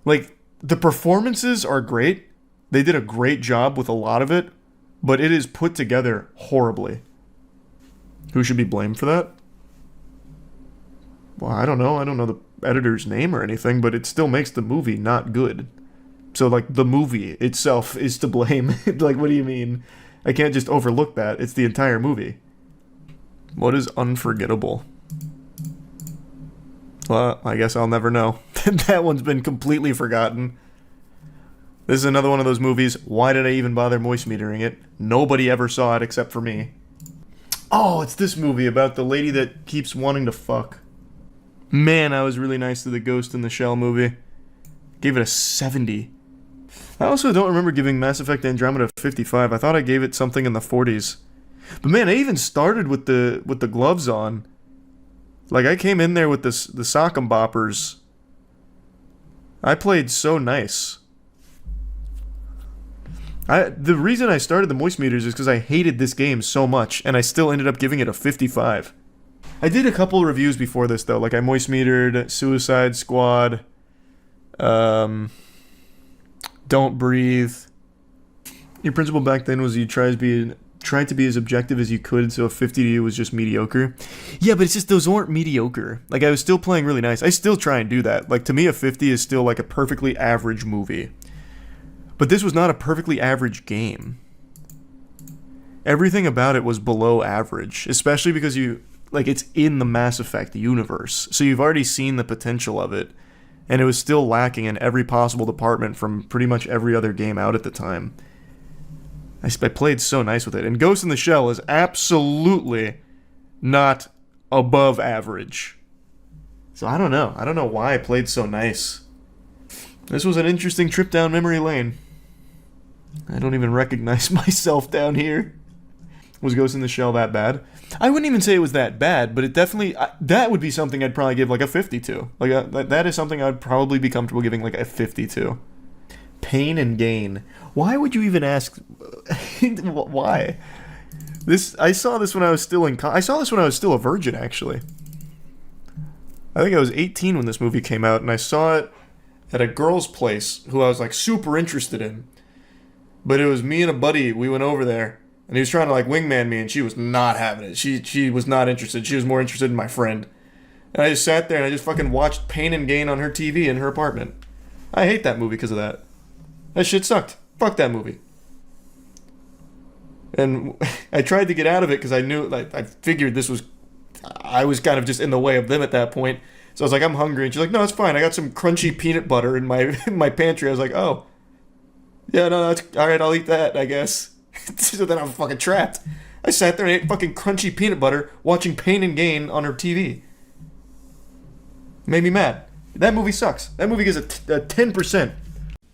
Speaker 1: Like, the performances are great. They did a great job with a lot of it, but it is put together horribly. Who should be blamed for that? Well, I don't know. I don't know the editor's name or anything, but it still makes the movie not good. So, like, the movie itself is to blame. Like, what do you mean? I can't just overlook that. It's the entire movie. What is unforgettable? Well, I guess I'll never know. That one's been completely forgotten. This is another one of those movies. Why did I even bother moist metering it? Nobody ever saw it except for me. Oh, it's this movie about the lady that keeps wanting to fuck. Man, I was really nice to the Ghost in the Shell movie. Gave it a 70. I also don't remember giving Mass Effect Andromeda a 55. I thought I gave it something in the 40s. But man, I even started with the gloves on. Like, I came in there with the sock'em boppers. I played so nice. The reason I started the moist meters is because I hated this game so much, and I still ended up giving it a 55. I did a couple reviews before this, though. Like, I moist metered Suicide Squad, Don't Breathe. Your principle back then was you tried to be as objective as you could, so a 50 to you was just mediocre. Yeah, but it's just those weren't mediocre. Like, I was still playing really nice. I still try and do that. Like, to me, a 50 is still like a perfectly average movie. But this was not a perfectly average game. Everything about it was below average, especially because it's in the Mass Effect universe. So you've already seen the potential of it, and it was still lacking in every possible department from pretty much every other game out at the time. I played so nice with it. And Ghost in the Shell is absolutely not above average. So I don't know. I don't know why I played so nice. This was an interesting trip down memory lane. I don't even recognize myself down here. Was Ghost in the Shell that bad? I wouldn't even say it was that bad, but it definitely... that would be something I'd probably give like a 50 to. Like, that is something I'd probably be comfortable giving like a 50 to. Pain and Gain. Why would you even ask... Why? I saw this when I was still I saw this when I was still a virgin, actually. I think I was 18 when this movie came out, and I saw it at a girl's place who I was like super interested in. But it was me and a buddy, we went over there, and he was trying to like wingman me, and she was not having it. She was not interested. She was more interested in my friend. And I just sat there and I just fucking watched Pain and Gain on her TV in her apartment. I hate that movie because of that. That shit sucked. Fuck that movie. And I tried to get out of it because I knew, like, I figured I was kind of just in the way of them at that point. So I was like, I'm hungry. And she's like, no, it's fine. I got some crunchy peanut butter in my pantry. I was like, oh. Yeah, no, that's alright, I'll eat that, I guess. So then I'm fucking trapped. I sat there and ate fucking crunchy peanut butter watching Pain and Gain on her TV. Made me mad. That movie sucks. That movie gets a 10%.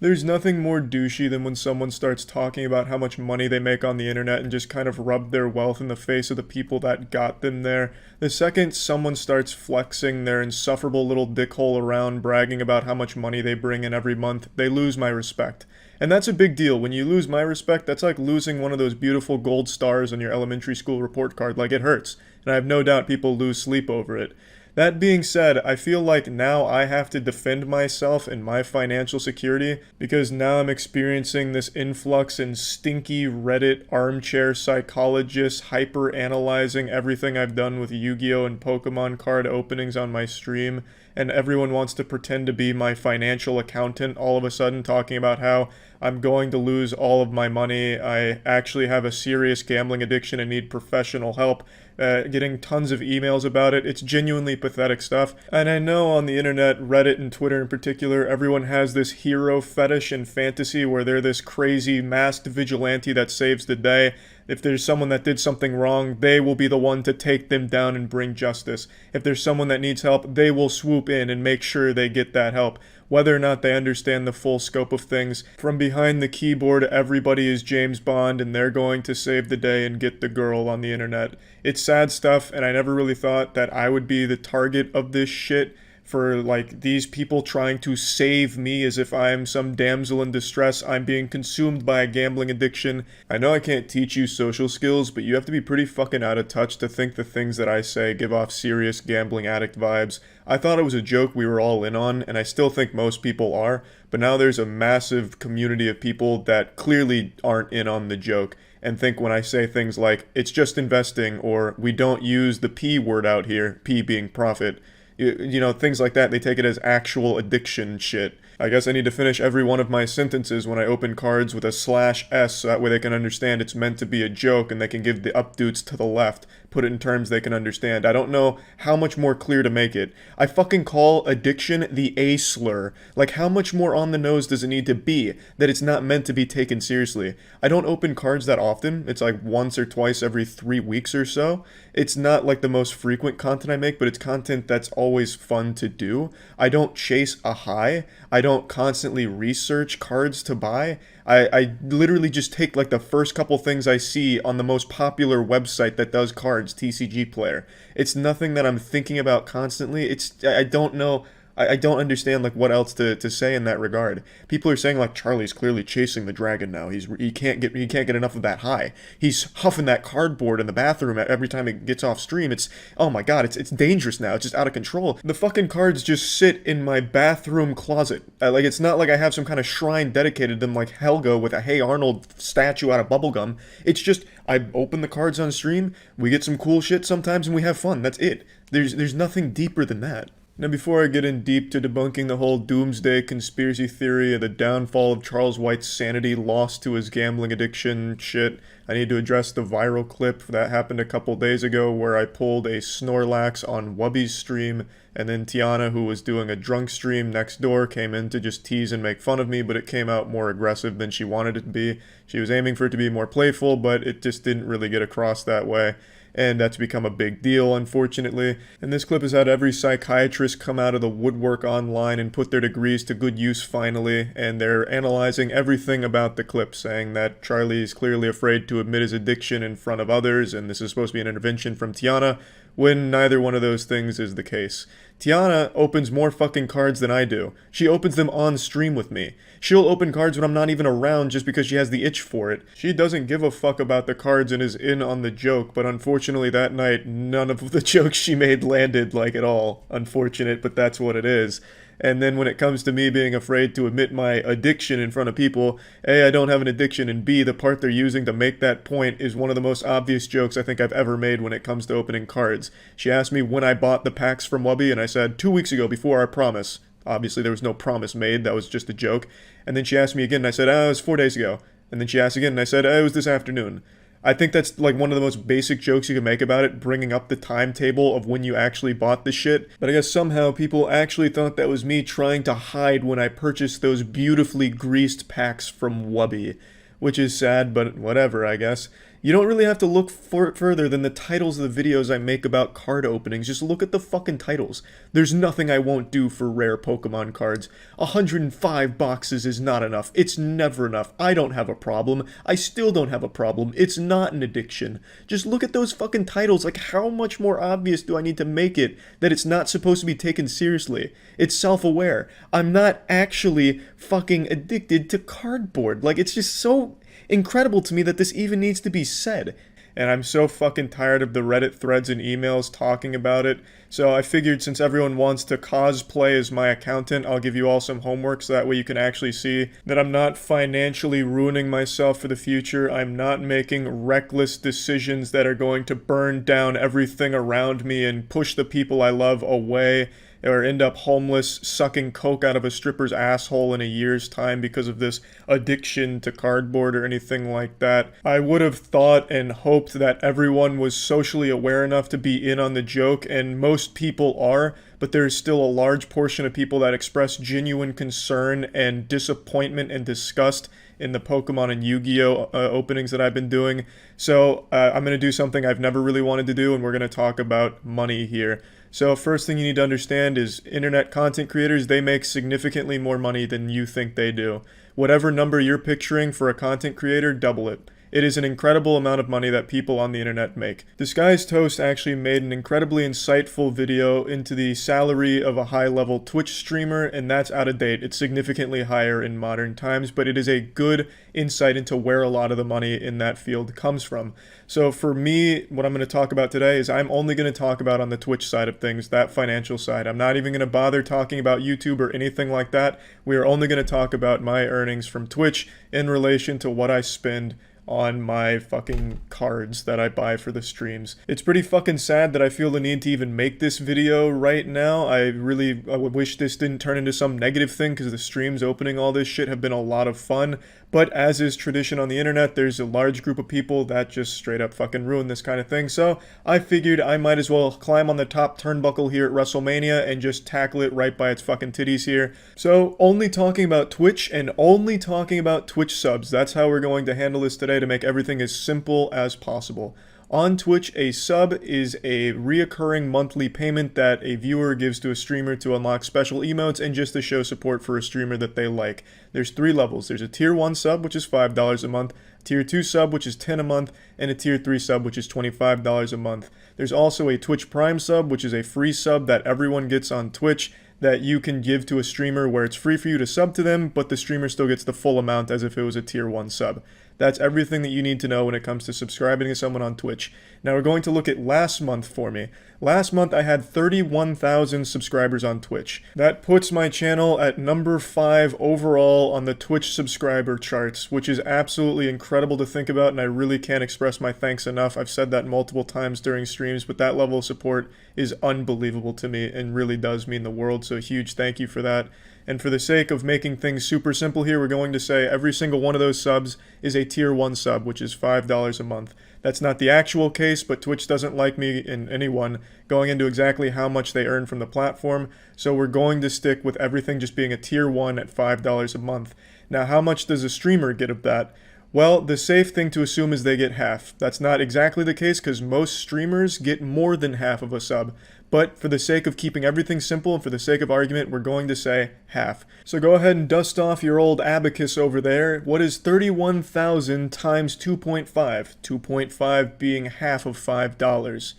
Speaker 1: There's nothing more douchey than when someone starts talking about how much money they make on the internet and just kind of rub their wealth in the face of the people that got them there. The second someone starts flexing their insufferable little dickhole around, bragging about how much money they bring in every month, they lose my respect. And that's a big deal. When you lose my respect, that's like losing one of those beautiful gold stars on your elementary school report card. Like, it hurts. And I have no doubt people lose sleep over it. That being said, I feel like now I have to defend myself and my financial security because now I'm experiencing this influx in stinky Reddit armchair psychologists hyper-analyzing everything I've done with Yu-Gi-Oh! And Pokemon card openings on my stream, and everyone wants to pretend to be my financial accountant all of a sudden, talking about how I'm going to lose all of my money, I actually have a serious gambling addiction and need professional help. Getting tons of emails about it. It's genuinely pathetic stuff. And I know on the internet, Reddit and Twitter in particular, everyone has this hero fetish and fantasy where they're this crazy masked vigilante that saves the day. If there's someone that did something wrong, they will be the one to take them down and bring justice. If there's someone that needs help, they will swoop in and make sure they get that help. Whether or not they understand the full scope of things, from behind the keyboard, everybody is James Bond and they're going to save the day and get the girl on the internet. It's sad stuff, and I never really thought that I would be the target of this shit for, like, these people trying to save me as if I'm some damsel in distress. I'm being consumed by a gambling addiction. I know I can't teach you social skills, but you have to be pretty fucking out of touch to think the things that I say give off serious gambling addict vibes. I thought it was a joke we were all in on, and I still think most people are, but now there's a massive community of people that clearly aren't in on the joke and think when I say things like, it's just investing, or we don't use the P word out here, P being profit, you know, things like that, they take it as actual addiction shit. I guess I need to finish every one of my sentences when I open cards with a /S so that way they can understand it's meant to be a joke and they can give the updoots to the left, put it in terms they can understand. I don't know how much more clear to make it. I fucking call addiction the A slur. Like, how much more on the nose does it need to be that it's not meant to be taken seriously? I don't open cards that often. It's like once or twice every 3 weeks or so. It's not like the most frequent content I make, but it's content that's always fun to do. I don't chase a high. I don't don't constantly research cards to buy. I literally just take like the first couple things I see on the most popular website that does cards, TCG Player. It's nothing that I'm thinking about constantly. I don't know. I don't understand like what else to say in that regard. People are saying like Charlie's clearly chasing the dragon now. He can't get enough of that high. He's huffing that cardboard in the bathroom every time he gets off stream. It's, oh my god, it's dangerous now. It's just out of control. The fucking cards just sit in my bathroom closet. Like it's not like I have some kind of shrine dedicated to them like Helga with a Hey Arnold statue out of bubblegum. It's just I open the cards on stream, we get some cool shit sometimes, and we have fun. That's it. There's nothing deeper than that. Now, before I get in deep to debunking the whole doomsday conspiracy theory of the downfall of Charles White's sanity lost to his gambling addiction shit, I need to address the viral clip that happened a couple days ago where I pulled a Snorlax on Wubby's stream, and then Tiana, who was doing a drunk stream next door, came in to just tease and make fun of me, but it came out more aggressive than she wanted it to be. She was aiming for it to be more playful, but it just didn't really get across that way. And that's become a big deal, unfortunately. And this clip has had every psychiatrist come out of the woodwork online and put their degrees to good use finally, and they're analyzing everything about the clip, saying that Charlie is clearly afraid to admit his addiction in front of others, and this is supposed to be an intervention from Tiana, when neither one of those things is the case. Tiana opens more fucking cards than I do. She opens them on stream with me. She'll open cards when I'm not even around just because she has the itch for it. She doesn't give a fuck about the cards and is in on the joke, but unfortunately that night, none of the jokes she made landed like at all. Unfortunate, but that's what it is. And then when it comes to me being afraid to admit my addiction in front of people, A, I don't have an addiction, and B, the part they're using to make that point is one of the most obvious jokes I think I've ever made when it comes to opening cards. She asked me when I bought the packs from Wubby, and I said 2 weeks ago before our promise. Obviously there was no promise made, that was just a joke. And then she asked me again, and I said, it was 4 days ago. And then she asked again, and I said, it was this afternoon. I think that's like one of the most basic jokes you can make about it, bringing up the timetable of when you actually bought the shit. But I guess somehow people actually thought that was me trying to hide when I purchased those beautifully greased packs from Wubby. Which is sad, but whatever, I guess. You don't really have to look further than the titles of the videos I make about card openings. Just look at the fucking titles. There's nothing I won't do for rare Pokemon cards. 105 boxes is not enough. It's never enough. I don't have a problem. I still don't have a problem. It's not an addiction. Just look at those fucking titles. Like, how much more obvious do I need to make it that it's not supposed to be taken seriously? It's self-aware. I'm not actually fucking addicted to cardboard. Like, it's just so incredible to me that this even needs to be said. And I'm so fucking tired of the Reddit threads and emails talking about it. So I figured since everyone wants to cosplay as my accountant, I'll give you all some homework so that way you can actually see that I'm not financially ruining myself for the future. I'm not making reckless decisions that are going to burn down everything around me and push the people I love away, or end up homeless, sucking coke out of a stripper's asshole in a year's time because of this addiction to cardboard or anything like that. I would have thought and hoped that everyone was socially aware enough to be in on the joke, and most people are, but there is still a large portion of people that express genuine concern and disappointment and disgust in the Pokemon and Yu-Gi-Oh! Openings that I've been doing. So I'm going to do something I've never really wanted to do, and we're going to talk about money here. So first thing you need to understand is internet content creators, they make significantly more money than you think they do. Whatever number you're picturing for a content creator, double it. It is an incredible amount of money that people on the internet make. Disguised Toast actually made an incredibly insightful video into the salary of a high-level Twitch streamer, and that's out of date. It's significantly higher in modern times, but it is a good insight into where a lot of the money in that field comes from. So for me, what I'm going to talk about today is I'm only going to talk about on the Twitch side of things, that financial side. I'm not even going to bother talking about YouTube or anything like that. We are only going to talk about my earnings from Twitch in relation to what I spend on my fucking cards that I buy for the streams. It's pretty fucking sad that I feel the need to even make this video right now. I would wish this didn't turn into some negative thing, because the streams opening all this shit have been a lot of fun. But as is tradition on the internet, there's a large group of people that just straight up fucking ruin this kind of thing. So I figured I might as well climb on the top turnbuckle here at WrestleMania and just tackle it right by its fucking titties here. So only talking about Twitch and only talking about Twitch subs. That's how we're going to handle this today to make everything as simple as possible. On Twitch, a sub is a reoccurring monthly payment that a viewer gives to a streamer to unlock special emotes and just to show support for a streamer that they like. There's 3 levels. There's a tier 1 sub, which is $5 a month, a tier 2 sub, which is $10 a month, and a tier 3 sub, which is $25 a month. There's also a Twitch Prime sub, which is a free sub that everyone gets on Twitch that you can give to a streamer where it's free for you to sub to them, but the streamer still gets the full amount as if it was a tier 1 sub. That's everything that you need to know when it comes to subscribing to someone on Twitch. Now we're going to look at last month for me. Last month I had 31,000 subscribers on Twitch. That puts my channel at number 5 overall on the Twitch subscriber charts, which is absolutely incredible to think about, and I really can't express my thanks enough. I've said that multiple times during streams, but that level of support is unbelievable to me and really does mean the world, so a huge thank you for that. And for the sake of making things super simple here, we're going to say every single one of those subs is a tier 1 sub, which is $5 a month. That's not the actual case, but Twitch doesn't like me and anyone going into exactly how much they earn from the platform, so we're going to stick with everything just being a tier 1 at $5 a month. Now, how much does a streamer get of that? Well, the safe thing to assume is they get half. That's not exactly the case because most streamers get more than half of a sub. But for the sake of keeping everything simple and for the sake of argument, we're going to say half. So go ahead and dust off your old abacus over there. What is 31,000 times 2.5? 2.5 being half of $5.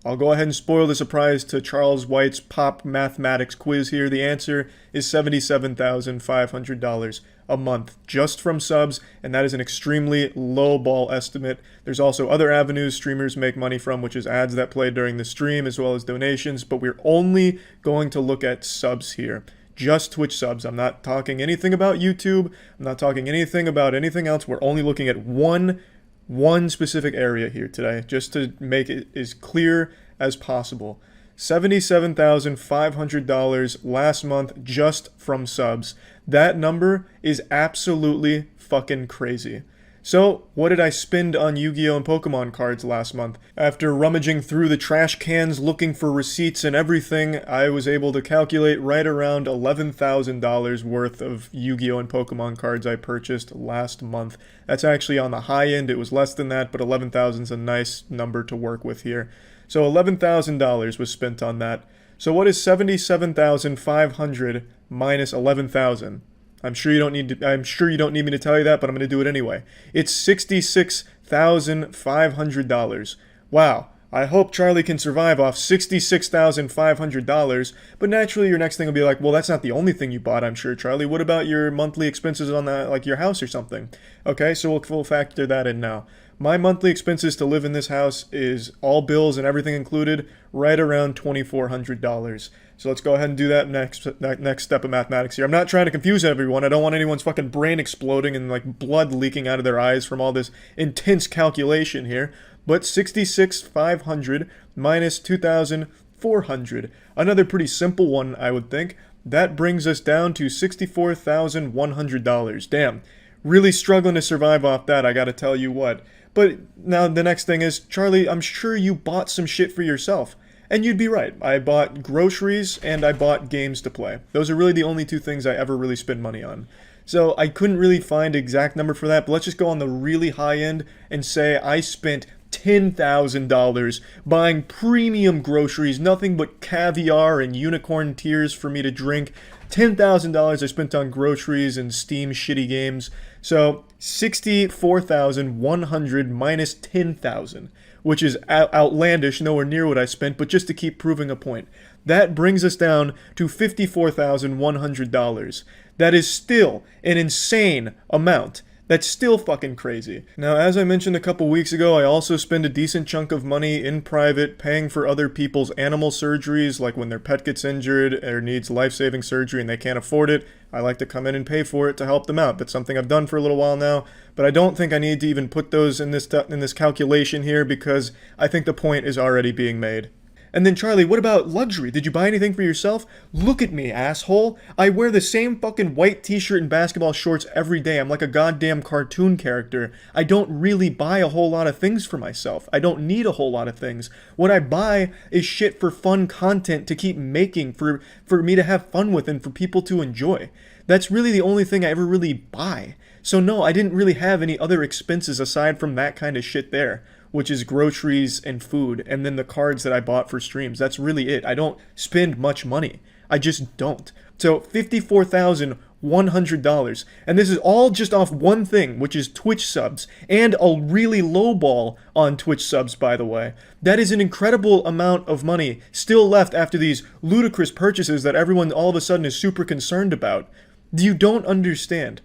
Speaker 1: I'll go ahead and spoil the surprise to Charles White's pop mathematics quiz here. The answer is $77,500 a month just from subs, and that is an extremely low ball estimate. There's also other avenues streamers make money from, which is ads that play during the stream as well as donations, but we're only going to look at subs here. Just Twitch subs. I'm not talking anything about YouTube. I'm not talking anything about anything else. We're only looking at one specific area here today, just to make it as clear as possible. $77,500 last month just from subs. That number is absolutely fucking crazy. So, what did I spend on Yu-Gi-Oh! And Pokemon cards last month? After rummaging through the trash cans looking for receipts and everything, I was able to calculate right around $11,000 worth of Yu-Gi-Oh! And Pokemon cards I purchased last month. That's actually on the high end. It was less than that, but 11,000 is a nice number to work with here. So $11,000 was spent on that. So what is 77,500 minus 11,000? I'm sure you don't need me to tell you that, but I'm going to do it anyway. It's $66,500. Wow. I hope Charlie can survive off $66,500, but naturally your next thing will be like, well, that's not the only thing you bought, I'm sure, Charlie. What about your monthly expenses on that, like your house or something? Okay, so we'll factor that in now. My monthly expenses to live in this house is all bills and everything included, right around $2,400. So let's go ahead and do that next step of mathematics here. I'm not trying to confuse everyone. I don't want anyone's fucking brain exploding and like blood leaking out of their eyes from all this intense calculation here. But 66,500 minus 2,400. Another pretty simple one, I would think. That brings us down to $64,100. Damn. Really struggling to survive off that, I gotta tell you what. But now the next thing is, Charlie, I'm sure you bought some shit for yourself. And you'd be right. I bought groceries and I bought games to play. Those are really the only two things I ever really spend money on. So I couldn't really find an exact number for that, but let's just go on the really high end and say I spent $10,000 buying premium groceries, nothing but caviar and unicorn tears for me to drink. $10,000 I spent on groceries and Steam shitty games. So 64,100 minus 10,000, which is outlandish, nowhere near what I spent, but just to keep proving a point. That brings us down to $54,100. That is still an insane amount. That's still fucking crazy. Now, as I mentioned a couple weeks ago, I also spend a decent chunk of money in private paying for other people's animal surgeries, like when their pet gets injured or needs life-saving surgery and they can't afford it. I like to come in and pay for it to help them out. That's something I've done for a little while now, but I don't think I need to even put those in this calculation here because I think the point is already being made. And then, Charlie, what about luxury? Did you buy anything for yourself? Look at me, asshole. I wear the same fucking white t-shirt and basketball shorts every day. I'm like a goddamn cartoon character. I don't really buy a whole lot of things for myself. I don't need a whole lot of things. What I buy is shit for fun content to keep making, for me to have fun with and for people to enjoy. That's really the only thing I ever really buy. So no, I didn't really have any other expenses aside from that kind of shit there. which is groceries and food, and then the cards that I bought for streams. That's really it. I don't spend much money. I just don't. So $54,100, and this is all just off one thing, which is Twitch subs, and a really low ball on Twitch subs, by the way. That is an incredible amount of money still left after these ludicrous purchases that everyone all of a sudden is super concerned about. You don't understand.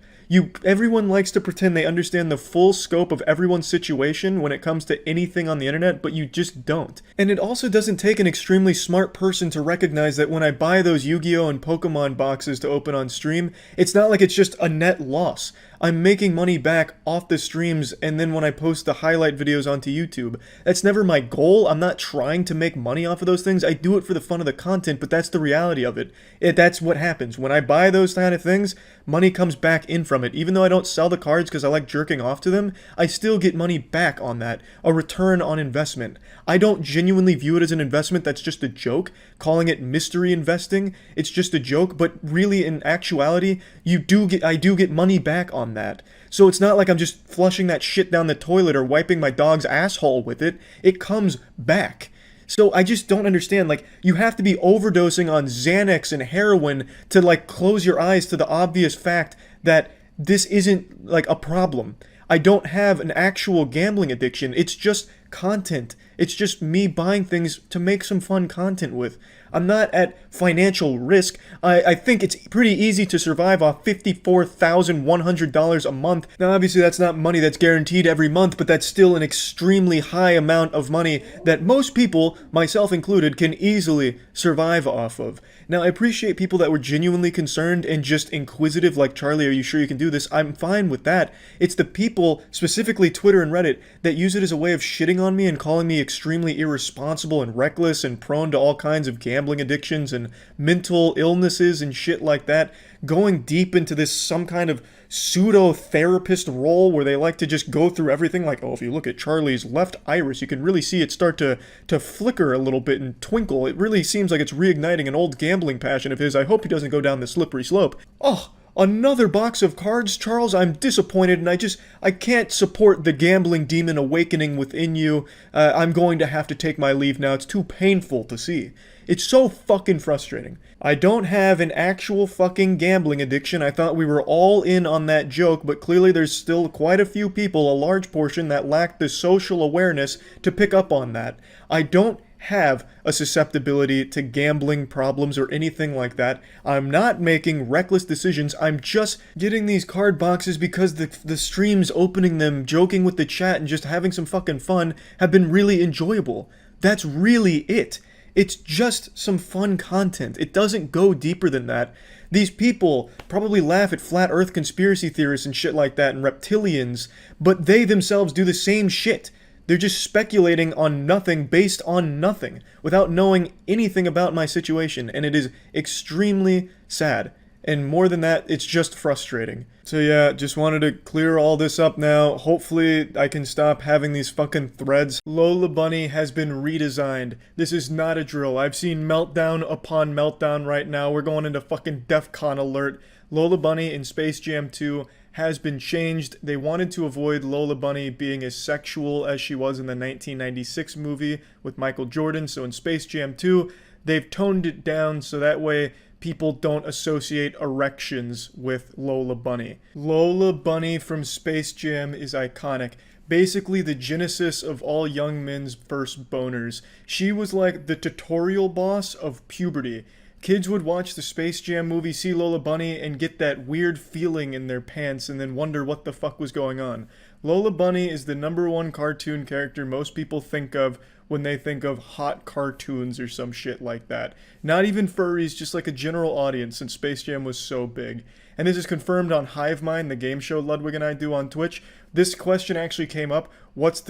Speaker 1: Everyone likes to pretend they understand the full scope of everyone's situation when it comes to anything on the internet, but you just don't. And it also doesn't take an extremely smart person to recognize that when I buy those Yu-Gi-Oh! And Pokemon boxes to open on stream, it's not like it's just a net loss. I'm making money back off the streams, and then when I post the highlight videos onto YouTube. That's never my goal. I'm not trying to make money off of those things. I do it for the fun of the content, but that's the reality of it. That's what happens. When I buy those kind of things, money comes back in from it. Even though I don't sell the cards because I like jerking off to them, I still get money back on that. A return on investment. I don't genuinely view it as an investment that's just a joke, calling it mystery investing. It's just a joke, but really in actuality, I do get money back on that. So it's not like I'm just flushing that shit down the toilet or wiping my dog's asshole with it. It comes back. So I just don't understand, like, you have to be overdosing on Xanax and heroin to, like, close your eyes to the obvious fact that this isn't, like, a problem. I don't have an actual gambling addiction. It's just content. It's just me buying things to make some fun content with. I'm not at financial risk. I think it's pretty easy to survive off $54,100 a month. Now, obviously, that's not money that's guaranteed every month, but that's still an extremely high amount of money that most people, myself included, can easily survive off of. Now, I appreciate people that were genuinely concerned and just inquisitive, like, Charlie, are you sure you can do this? I'm fine with that. It's the people, specifically Twitter and Reddit, that use it as a way of shitting on me and calling me extremely irresponsible and reckless and prone to all kinds of gambling addictions and mental illnesses and shit like that, going deep into this some kind of pseudo-therapist role where they like to just go through everything like, oh, if you look at Charlie's left iris, you can really see it start to flicker a little bit and twinkle. It really seems like it's reigniting an old gambling passion of his. I hope he doesn't go down the slippery slope. Oh, another box of cards, Charles? I'm disappointed, and I can't support the gambling demon awakening within you. I'm going to have to take my leave now. It's too painful to see. It's so fucking frustrating. I don't have an actual fucking gambling addiction. I thought we were all in on that joke, but clearly there's still quite a few people, a large portion, that lack the social awareness to pick up on that. I don't have a susceptibility to gambling problems or anything like that. I'm not making reckless decisions. I'm just getting these card boxes because the streams, opening them, joking with the chat, and just having some fucking fun have been really enjoyable. That's really it. It's just some fun content. It doesn't go deeper than that. These people probably laugh at flat earth conspiracy theorists and shit like that and reptilians, but they themselves do the same shit. They're just speculating on nothing based on nothing without knowing anything about my situation, and it is extremely sad. And more than that, it's just frustrating. So yeah, just wanted to clear all this up now. Hopefully I can stop having these fucking threads. Lola Bunny has been redesigned. This is not a drill. I've seen meltdown upon meltdown right now. We're going into fucking DEFCON alert. Lola Bunny in Space Jam 2 has been changed. They wanted to avoid Lola Bunny being as sexual as she was in the 1996 movie with Michael Jordan. So in Space Jam 2, they've toned it down so that way people don't associate erections with Lola Bunny. Lola Bunny from Space Jam is iconic. Basically the genesis of all young men's first boners. She was like the tutorial boss of puberty. Kids would watch the Space Jam movie, see Lola Bunny, and get that weird feeling in their pants and then wonder what the fuck was going on. Lola Bunny is the #1 cartoon character most people think of when they think of hot cartoons or some shit like that. Not even furries, just like a general audience, since Space Jam was so big. And this is confirmed on Hive Mind, the game show Ludwig and I do on Twitch. This question actually came up. What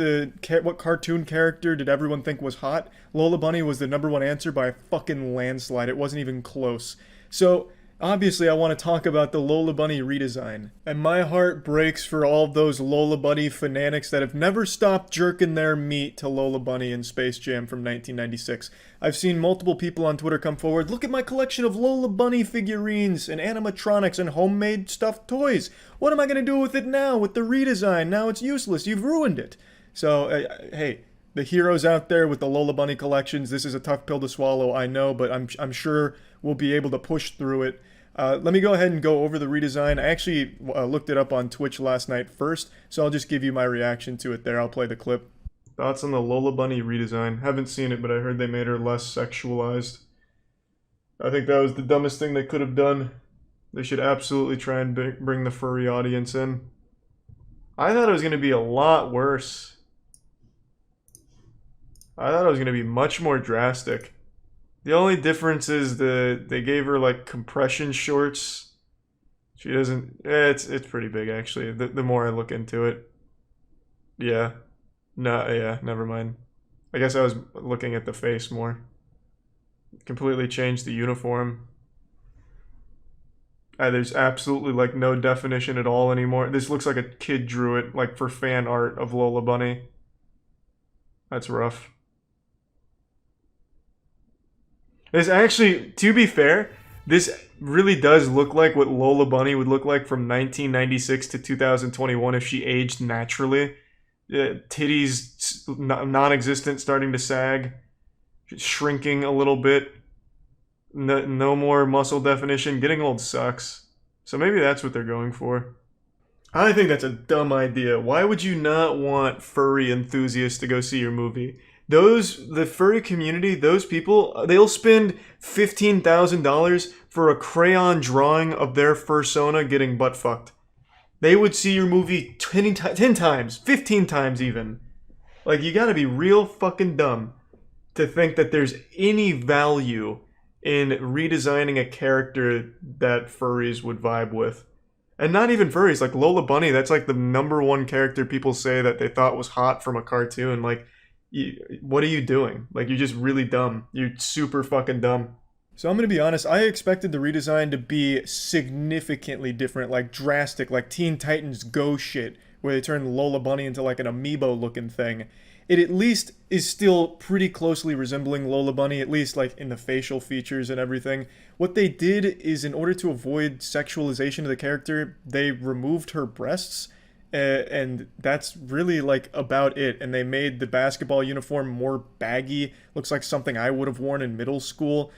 Speaker 1: cartoon character did everyone think was hot? Lola Bunny was the #1 answer by a fucking landslide. It wasn't even close. So obviously, I want to talk about the Lola Bunny redesign. And my heart breaks for all of those Lola Bunny fanatics that have never stopped jerking their meat to Lola Bunny in Space Jam from 1996. I've seen multiple people on Twitter come forward, look at my collection of Lola Bunny figurines and animatronics and homemade stuffed toys. What am I going to do with it now with the redesign? Now it's useless. You've ruined it. So, hey, the heroes out there with the Lola Bunny collections, this is a tough pill to swallow, I know, but I'm sure we'll be able to push through it. Let me go ahead and go over the redesign. I actually looked it up on Twitch last night first, so I'll just give you my reaction to it there. I'll play the clip. Thoughts on the Lola Bunny redesign? Haven't seen it, but I heard they made her less sexualized. I think that was the dumbest thing they could have done. They should absolutely try and bring the furry audience in. I thought it was going to be a lot worse. I thought it was going to be much more drastic. The only difference is they gave her like compression shorts. She doesn't. It's pretty big actually. The more I look into it, yeah, no, yeah, never mind. I guess I was looking at the face more. Completely changed the uniform. There's absolutely like no definition at all anymore. This looks like a kid drew it, like for fan art of Lola Bunny. That's rough. This actually, to be fair, this really does look like what Lola Bunny would look like from 1996 to 2021 if she aged naturally. Titties non-existent, starting to sag, shrinking a little bit. No more muscle definition. Getting old sucks. So maybe that's what they're going for. I think that's a dumb idea. Why would you not want furry enthusiasts to go see your movie? The furry community, those people, they'll spend $15,000 for a crayon drawing of their fursona getting butt fucked. They would see your movie 10 times, 15 times even. Like, you gotta be real fucking dumb to think that there's any value in redesigning a character that furries would vibe with. And not even furries, like Lola Bunny, that's like the #1 character people say that they thought was hot from a cartoon. Like, what are you doing? Like, you're just really dumb. You're super fucking dumb. So I'm gonna be honest, I expected the redesign to be significantly different, like drastic, like Teen Titans Go shit, where they turn Lola Bunny into like an amiibo looking thing. It at least is still pretty closely resembling Lola Bunny, at least like in the facial features and everything. What they did is, in order to avoid sexualization of the character, they removed her breasts, and that's really like about it. And they made the basketball uniform more baggy, looks like something I would have worn in middle school.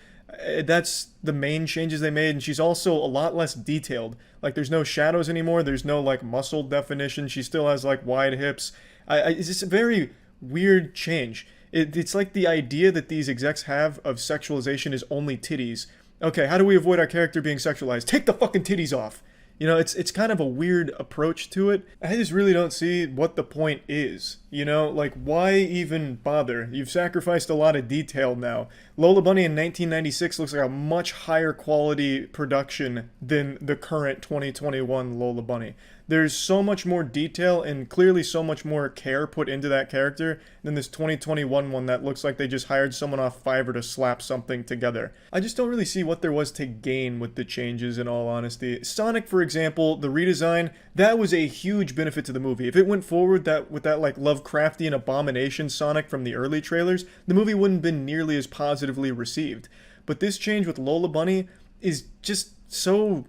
Speaker 1: That's the main changes they made, and she's also a lot less detailed. Like, there's no shadows anymore, there's no like muscle definition, she still has like wide hips. It's just a very weird change. It's like the idea that these execs have of sexualization is only titties. Okay, how do we avoid our character being sexualized? Take the fucking titties off! You know, it's kind of a weird approach to it. I just really don't see what the point is. You know, like, why even bother? You've sacrificed a lot of detail now. Lola Bunny in 1996 looks like a much higher quality production than the current 2021 Lola Bunny. There's so much more detail and clearly so much more care put into that character than this 2021 one that looks like they just hired someone off Fiverr to slap something together. I just don't really see what there was to gain with the changes, in all honesty. Sonic, for example, the redesign, that was a huge benefit to the movie. If it went forward with that like Lovecraftian abomination Sonic from the early trailers, the movie wouldn't have been nearly as positively received. But this change with Lola Bunny is just so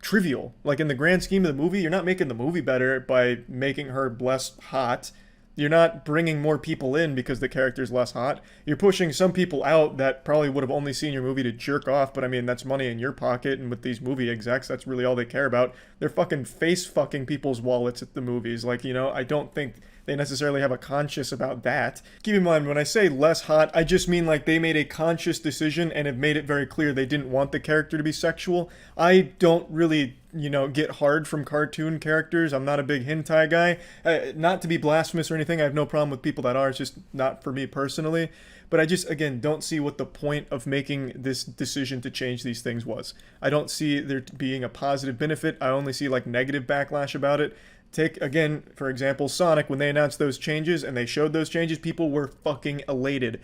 Speaker 1: trivial. Like, in the grand scheme of the movie, you're not making the movie better by making her less hot. You're not bringing more people in because the character's less hot. You're pushing some people out that probably would have only seen your movie to jerk off, but I mean, that's money in your pocket, and with these movie execs, that's really all they care about. They're fucking face-fucking people's wallets at the movies. Like, you know, I don't think they necessarily have a conscience about that. Keep in mind, when I say less hot, I just mean like they made a conscious decision and have made it very clear they didn't want the character to be sexual. I don't really, you know, get hard from cartoon characters. I'm not a big hentai guy. Not to be blasphemous or anything, I have no problem with people that are. It's just not for me personally. But I just, again, don't see what the point of making this decision to change these things was. I don't see there being a positive benefit. I only see like negative backlash about it. Take, again, for example, Sonic, when they announced those changes and they showed those changes, people were fucking elated.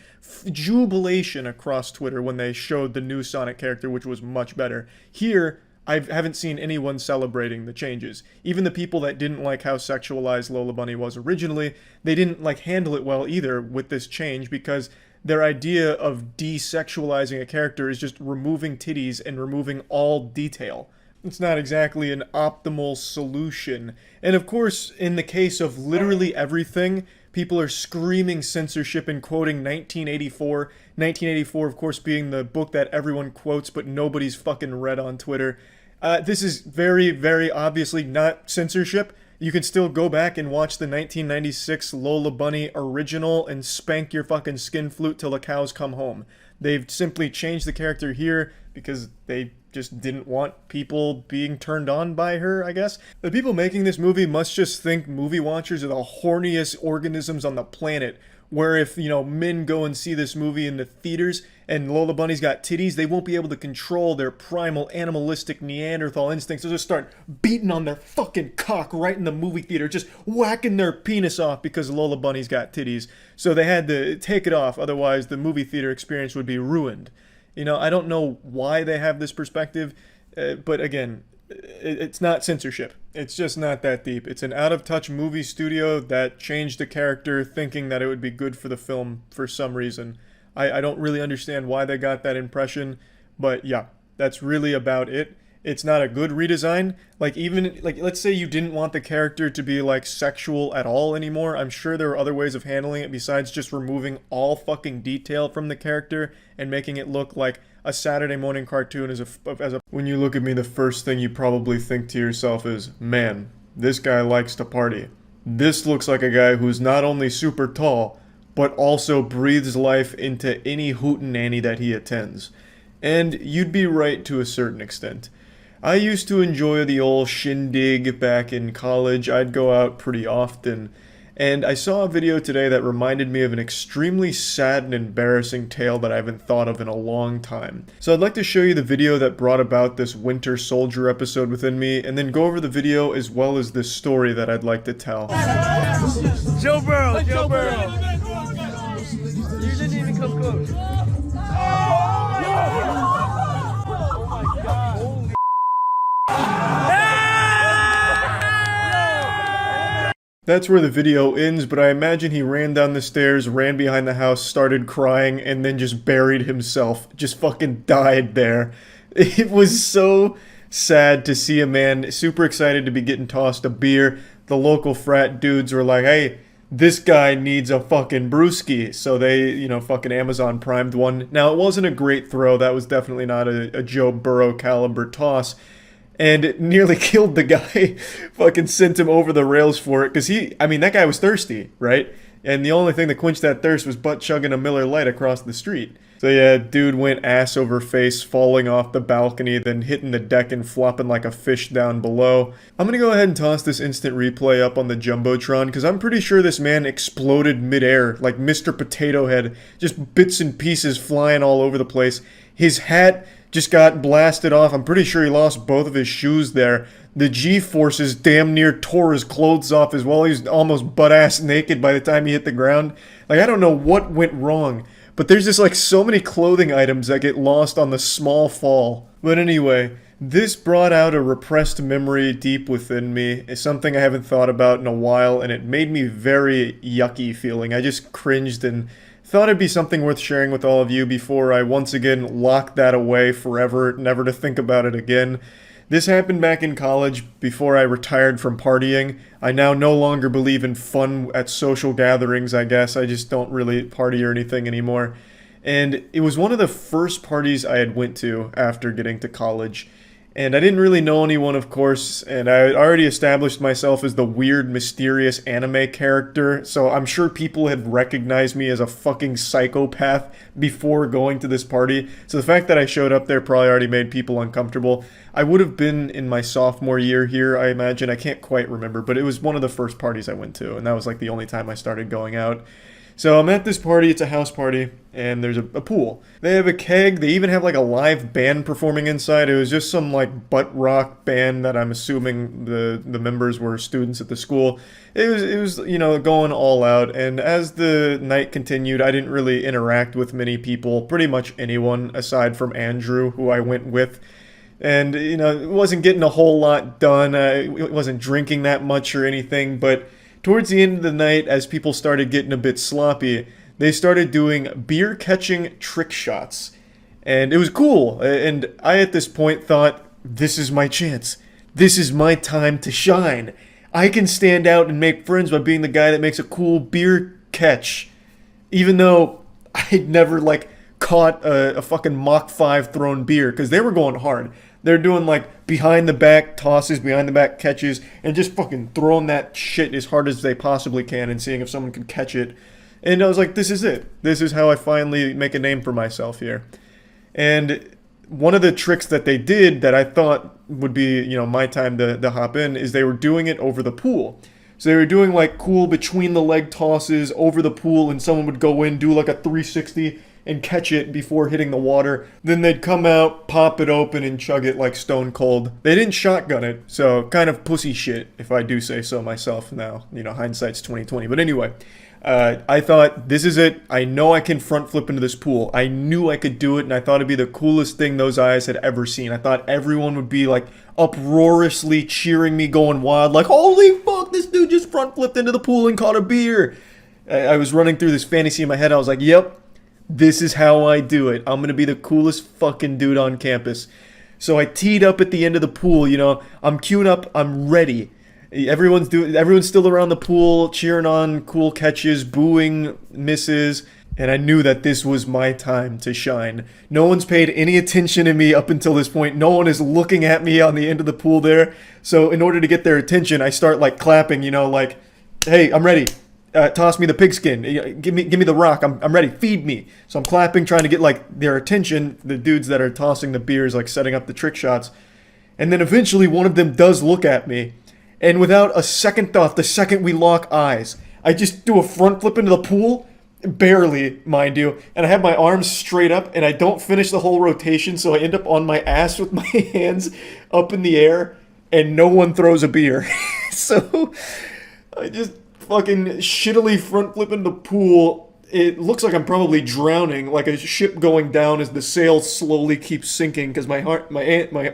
Speaker 1: Jubilation across Twitter when they showed the new Sonic character, which was much better. Here, I haven't seen anyone celebrating the changes. Even the people that didn't like how sexualized Lola Bunny was originally, they didn't like handle it well either with this change, because their idea of desexualizing a character is just removing titties and removing all detail. It's not exactly an optimal solution. And of course, in the case of literally everything, People are screaming censorship and quoting 1984. 1984, of course, being the book that everyone quotes, but nobody's fucking read on Twitter. This is very, very obviously not censorship. You can still go back and watch the 1996 Lola Bunny original and spank your fucking skin flute till the cows come home. They've simply changed the character here because they just didn't want people being turned on by her, I guess. The people making this movie must just think movie watchers are the horniest organisms on the planet, where if, men go and see this movie in the theaters and Lola Bunny's got titties, they won't be able to control their primal animalistic Neanderthal instincts. They'll just start beating on their fucking cock right in the movie theater, just whacking their penis off because Lola Bunny's got titties. So they had to take it off, otherwise the movie theater experience would be ruined. I don't know why they have this perspective, but again, it's not censorship. It's just not that deep. It's an out-of-touch movie studio that changed the character thinking that it would be good for the film for some reason. I don't really understand why they got that impression, but yeah, that's really about it. It's not a good redesign. Let's say you didn't want the character to be, sexual at all anymore. I'm sure there are other ways of handling it besides just removing all fucking detail from the character and making it look like a Saturday morning cartoon When you look at me, the first thing you probably think to yourself is, man, this guy likes to party. This looks like a guy who's not only super tall, but also breathes life into any hootenanny that he attends. And you'd be right to a certain extent. I used to enjoy the old shindig back in college. I'd go out pretty often. And I saw a video today that reminded me of an extremely sad and embarrassing tale that I haven't thought of in a long time. So I'd like to show you the video that brought about this Winter Soldier episode within me, and then go over the video as well as this story that I'd like to tell.
Speaker 2: Joe Burrow! Joe Burrow! You didn't even come close.
Speaker 1: That's where the video ends, but I imagine he ran down the stairs, ran behind the house, started crying, and then just buried himself. Just fucking died there. It was so sad to see a man super excited to be getting tossed a beer. The local frat dudes were like, hey, this guy needs a fucking brewski. So they, fucking Amazon primed one. Now, it wasn't a great throw. That was definitely not a Joe Burrow caliber toss. And it nearly killed the guy. Fucking sent him over the rails for it. Because that guy was thirsty, right? And the only thing that quenched that thirst was butt chugging a Miller Lite across the street. So yeah, dude went ass over face, falling off the balcony, then hitting the deck and flopping like a fish down below. I'm gonna go ahead and toss this instant replay up on the Jumbotron, because I'm pretty sure this man exploded midair, like Mr. Potato Head. Just bits and pieces flying all over the place. His hat just got blasted off. I'm pretty sure he lost both of his shoes there. The G-forces damn near tore his clothes off as well. He was almost butt-ass naked by the time he hit the ground. I don't know what went wrong, but there's just so many clothing items that get lost on the small fall. But anyway, this brought out a repressed memory deep within me. It's something I haven't thought about in a while, and it made me very yucky feeling. I just cringed and thought it'd be something worth sharing with all of you before I once again locked that away forever, never to think about it again. This happened back in college before I retired from partying. I now no longer believe in fun at social gatherings, I guess. I just don't really party or anything anymore. And it was one of the first parties I had went to after getting to college. And I didn't really know anyone, of course, and I had already established myself as the weird, mysterious anime character, so I'm sure people had recognized me as a fucking psychopath before going to this party. So the fact that I showed up there probably already made people uncomfortable. I would have been in my sophomore year here, I imagine. I can't quite remember, but it was one of the first parties I went to, and that was the only time I started going out. So I'm at this party, it's a house party, and there's a pool. They have a keg, they even have a live band performing inside. It was just some butt rock band that I'm assuming the members were students at the school. It was going all out, and as the night continued, I didn't really interact with many people, pretty much anyone aside from Andrew, who I went with. And, it wasn't getting a whole lot done, it wasn't drinking that much or anything, but towards the end of the night, as people started getting a bit sloppy, they started doing beer-catching trick shots. And it was cool. And I, at this point, thought, this is my chance. This is my time to shine. I can stand out and make friends by being the guy that makes a cool beer catch. Even though I'd never, like, caught a fucking Mach 5 thrown beer, because they were going hard. They're doing, like, behind-the-back tosses, behind-the-back catches, and just fucking throwing that shit as hard as they possibly can and seeing if someone could catch it. And I was like, this is it. This is how I finally make a name for myself here. And one of the tricks that they did that I thought would be, you know, my time to hop in is they were doing it over the pool. So they were doing, like, cool between-the-leg tosses over the pool, and someone would go in, do, like, a 360 and catch it before hitting the water. Then they'd come out, pop it open, and chug it like Stone Cold. They didn't shotgun it, so kind of pussy shit, if I do say so myself now. You know, hindsight's 20/20. But anyway, I thought, this is it. I know I can front flip into this pool. I knew I could do it, and I thought it'd be the coolest thing those eyes had ever seen. I thought everyone would be, like, uproariously cheering me, going wild, like, holy fuck, this dude just front flipped into the pool and caught a beer. I was running through this fantasy in my head. I was like, yep, this is how I do it. I'm gonna be the coolest fucking dude on campus. So I teed up at the end of the pool, you know, I'm queuing up, I'm ready. Everyone's still around the pool, cheering on cool catches, booing misses, and I knew that this was my time to shine. No one's paid any attention to me up until this point. No one is looking at me on the end of the pool there. So in order to get their attention, I start, like, clapping, you know, like, hey, I'm ready. Toss me the pigskin. Give me the rock. I'm ready. Feed me. So I'm clapping, trying to get, like, their attention. The dudes that are tossing the beers, like, setting up the trick shots. And then eventually one of them does look at me. And without a second thought, the second we lock eyes, I just do a front flip into the pool. Barely, mind you. And I have my arms straight up, and I don't finish the whole rotation, so I end up on my ass with my hands up in the air, and no one throws a beer. So I just fucking shittily front flip into the pool. It looks like I'm probably drowning, like a ship going down as the sail slowly keeps sinking, because my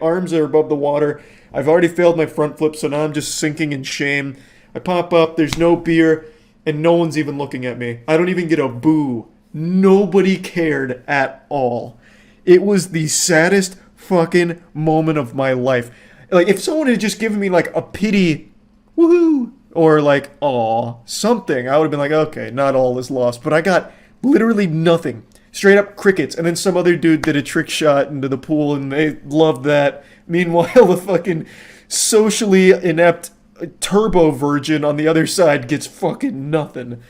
Speaker 1: arms are above the water. I've already failed my front flip, so now I'm just sinking in shame. I pop up, there's no beer, and no one's even looking at me. I don't even get a boo. Nobody cared at all. It was the saddest fucking moment of my life. Like, if someone had just given me, like, a pity, woohoo, or like, aw, something, I would have been like, okay, not all is lost. But I got literally nothing. Straight up crickets. And then some other dude did a trick shot into the pool, and they loved that. Meanwhile, the fucking socially inept turbo virgin on the other side gets fucking nothing.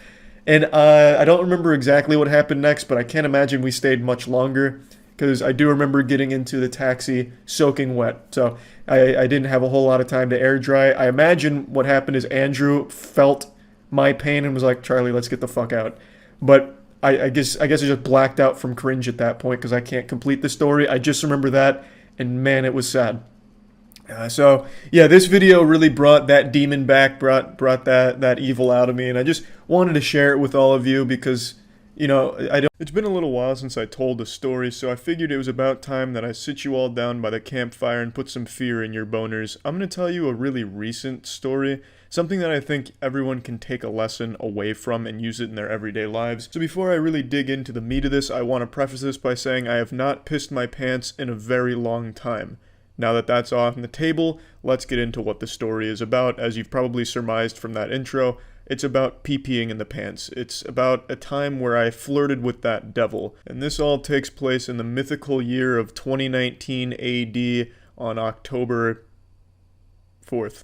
Speaker 1: And I don't remember exactly what happened next, but I can't imagine we stayed much longer, because I do remember getting into the taxi soaking wet. So I didn't have a whole lot of time to air dry. I imagine what happened is Andrew felt my pain and was like, Charlie, let's get the fuck out. But I guess I just blacked out from Cringe at that point, because I can't complete the story. I just remember that, and man, it was sad. So yeah, this video really brought that demon back, brought that evil out of me, and I just wanted to share it with all of you because, you know, it's been a little while since I told the story, so I figured it was about time that I sit you all down by the campfire and put some fear in your boners. I'm going to tell you a really recent story, something that I think everyone can take a lesson away from and use it in their everyday lives. So before I really dig into the meat of this, I want to preface this by saying I have not pissed my pants in a very long time. Now that that's off the table, let's get into what the story is about. As you've probably surmised from that intro, it's about pee-peeing in the pants. It's about a time where I flirted with that devil. And this all takes place in the mythical year of 2019 AD on October 4th.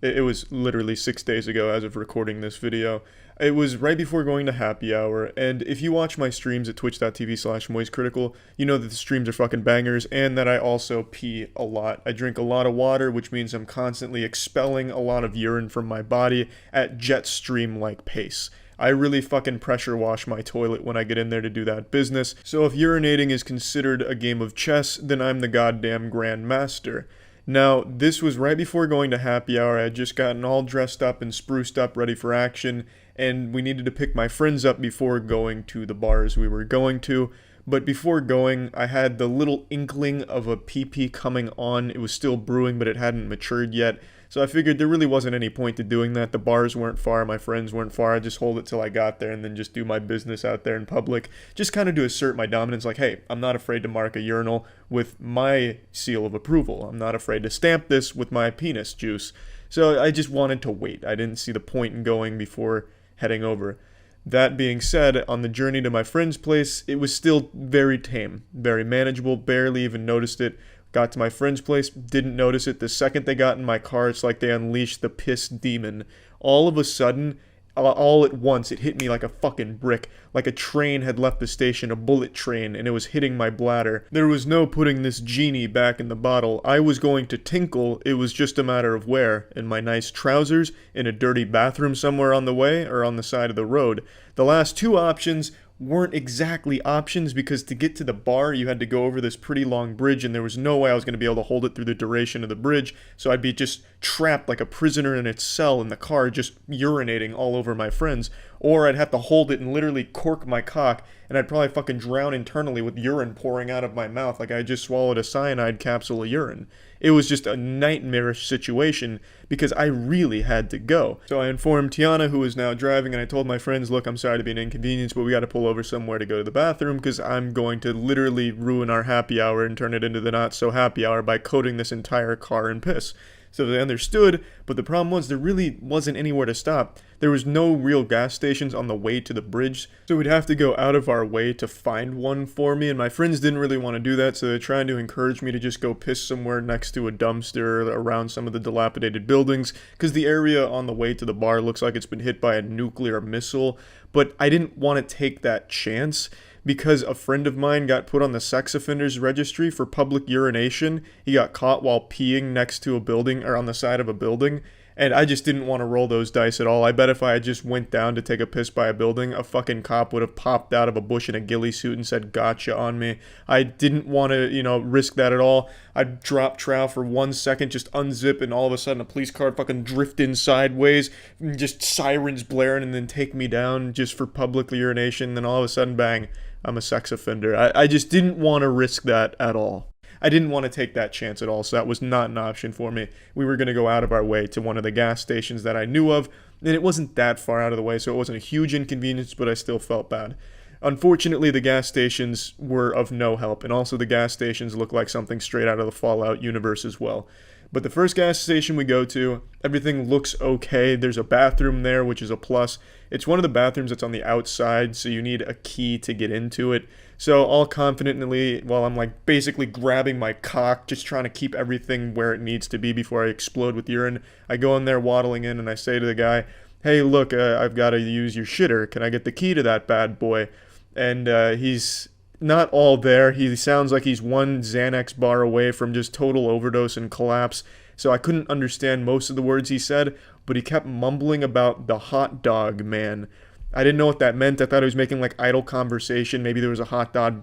Speaker 1: It was literally 6 days ago as of recording this video. It was right before going to happy hour, and if you watch my streams at twitch.tv/moistcritical, you know that the streams are fucking bangers, and that I also pee a lot. I drink a lot of water, which means I'm constantly expelling a lot of urine from my body at jet stream-like pace. I really fucking pressure wash my toilet when I get in there to do that business, so if urinating is considered a game of chess, then I'm the goddamn grandmaster. Now, this was right before going to happy hour. I had just gotten all dressed up and spruced up, ready for action, and we needed to pick my friends up before going to the bars we were going to. But before going, I had the little inkling of a pee-pee coming on. It was still brewing, but it hadn't matured yet. So I figured there really wasn't any point to doing that. The bars weren't far, my friends weren't far. I'd just hold it till I got there and then just do my business out there in public. Just kind of to assert my dominance, like, hey, I'm not afraid to mark a urinal with my seal of approval. I'm not afraid to stamp this with my penis juice. So I just wanted to wait. I didn't see the point in going before heading over. That being said, on the journey to my friend's place, it was still very tame, very manageable, barely even noticed it. Got to my friend's place, didn't notice it. The second they got in my car, it's like they unleashed the piss demon. All of a sudden, all at once, it hit me like a fucking brick. Like a train had left the station, a bullet train, and it was hitting my bladder. There was no putting this genie back in the bottle. I was going to tinkle, it was just a matter of where. In my nice trousers, in a dirty bathroom somewhere on the way, or on the side of the road. The last two options weren't exactly options because to get to the bar you had to go over this pretty long bridge and there was no way I was going to be able to hold it through the duration of the bridge, so I'd be just trapped like a prisoner in its cell in the car just urinating all over my friends, or I'd have to hold it and literally cork my cock and I'd probably fucking drown internally with urine pouring out of my mouth like I just swallowed a cyanide capsule of urine. It was just a nightmarish situation because I really had to go. So I informed Tiana, who was now driving, and I told my friends, look, I'm sorry to be an inconvenience, but we got to pull over somewhere to go to the bathroom because I'm going to literally ruin our happy hour and turn it into the not so happy hour by coating this entire car in piss. So they understood, but the problem was there really wasn't anywhere to stop. There was no real gas stations on the way to the bridge, so we'd have to go out of our way to find one for me, and my friends didn't really want to do that, so they're trying to encourage me to just go piss somewhere next to a dumpster around some of the dilapidated buildings, because the area on the way to the bar looks like it's been hit by a nuclear missile, but I didn't want to take that chance. Because a friend of mine got put on the sex offenders registry for public urination. He got caught while peeing next to a building, or on the side of a building, and I just didn't want to roll those dice at all. I bet if I had just went down to take a piss by a building, a fucking cop would have popped out of a bush in a ghillie suit and said, gotcha on me. I didn't want to, risk that at all. I'd drop trow for 1 second, just unzip, and all of a sudden a police car fucking drift in sideways, just sirens blaring, and then take me down just for public urination, and then all of a sudden, bang, I'm a sex offender. I just didn't want to risk that at all. I didn't want to take that chance at all, so that was not an option for me. We were going to go out of our way to one of the gas stations that I knew of, and it wasn't that far out of the way, so it wasn't a huge inconvenience, but I still felt bad. Unfortunately, the gas stations were of no help, and also the gas stations look like something straight out of the Fallout universe as well. But the first gas station we go to, everything looks okay. There's a bathroom there, which is a plus. It's one of the bathrooms that's on the outside, so you need a key to get into it. So all confidently, while I'm like basically grabbing my cock, just trying to keep everything where it needs to be before I explode with urine, I go in there waddling in and I say to the guy, hey, look, I've got to use your shitter. Can I get the key to that bad boy? And he's not all there. He sounds like he's one Xanax bar away from just total overdose and collapse. So I couldn't understand most of the words he said, but he kept mumbling about the hot dog man. I didn't know what that meant. I thought he was making like idle conversation. Maybe there was a hot dog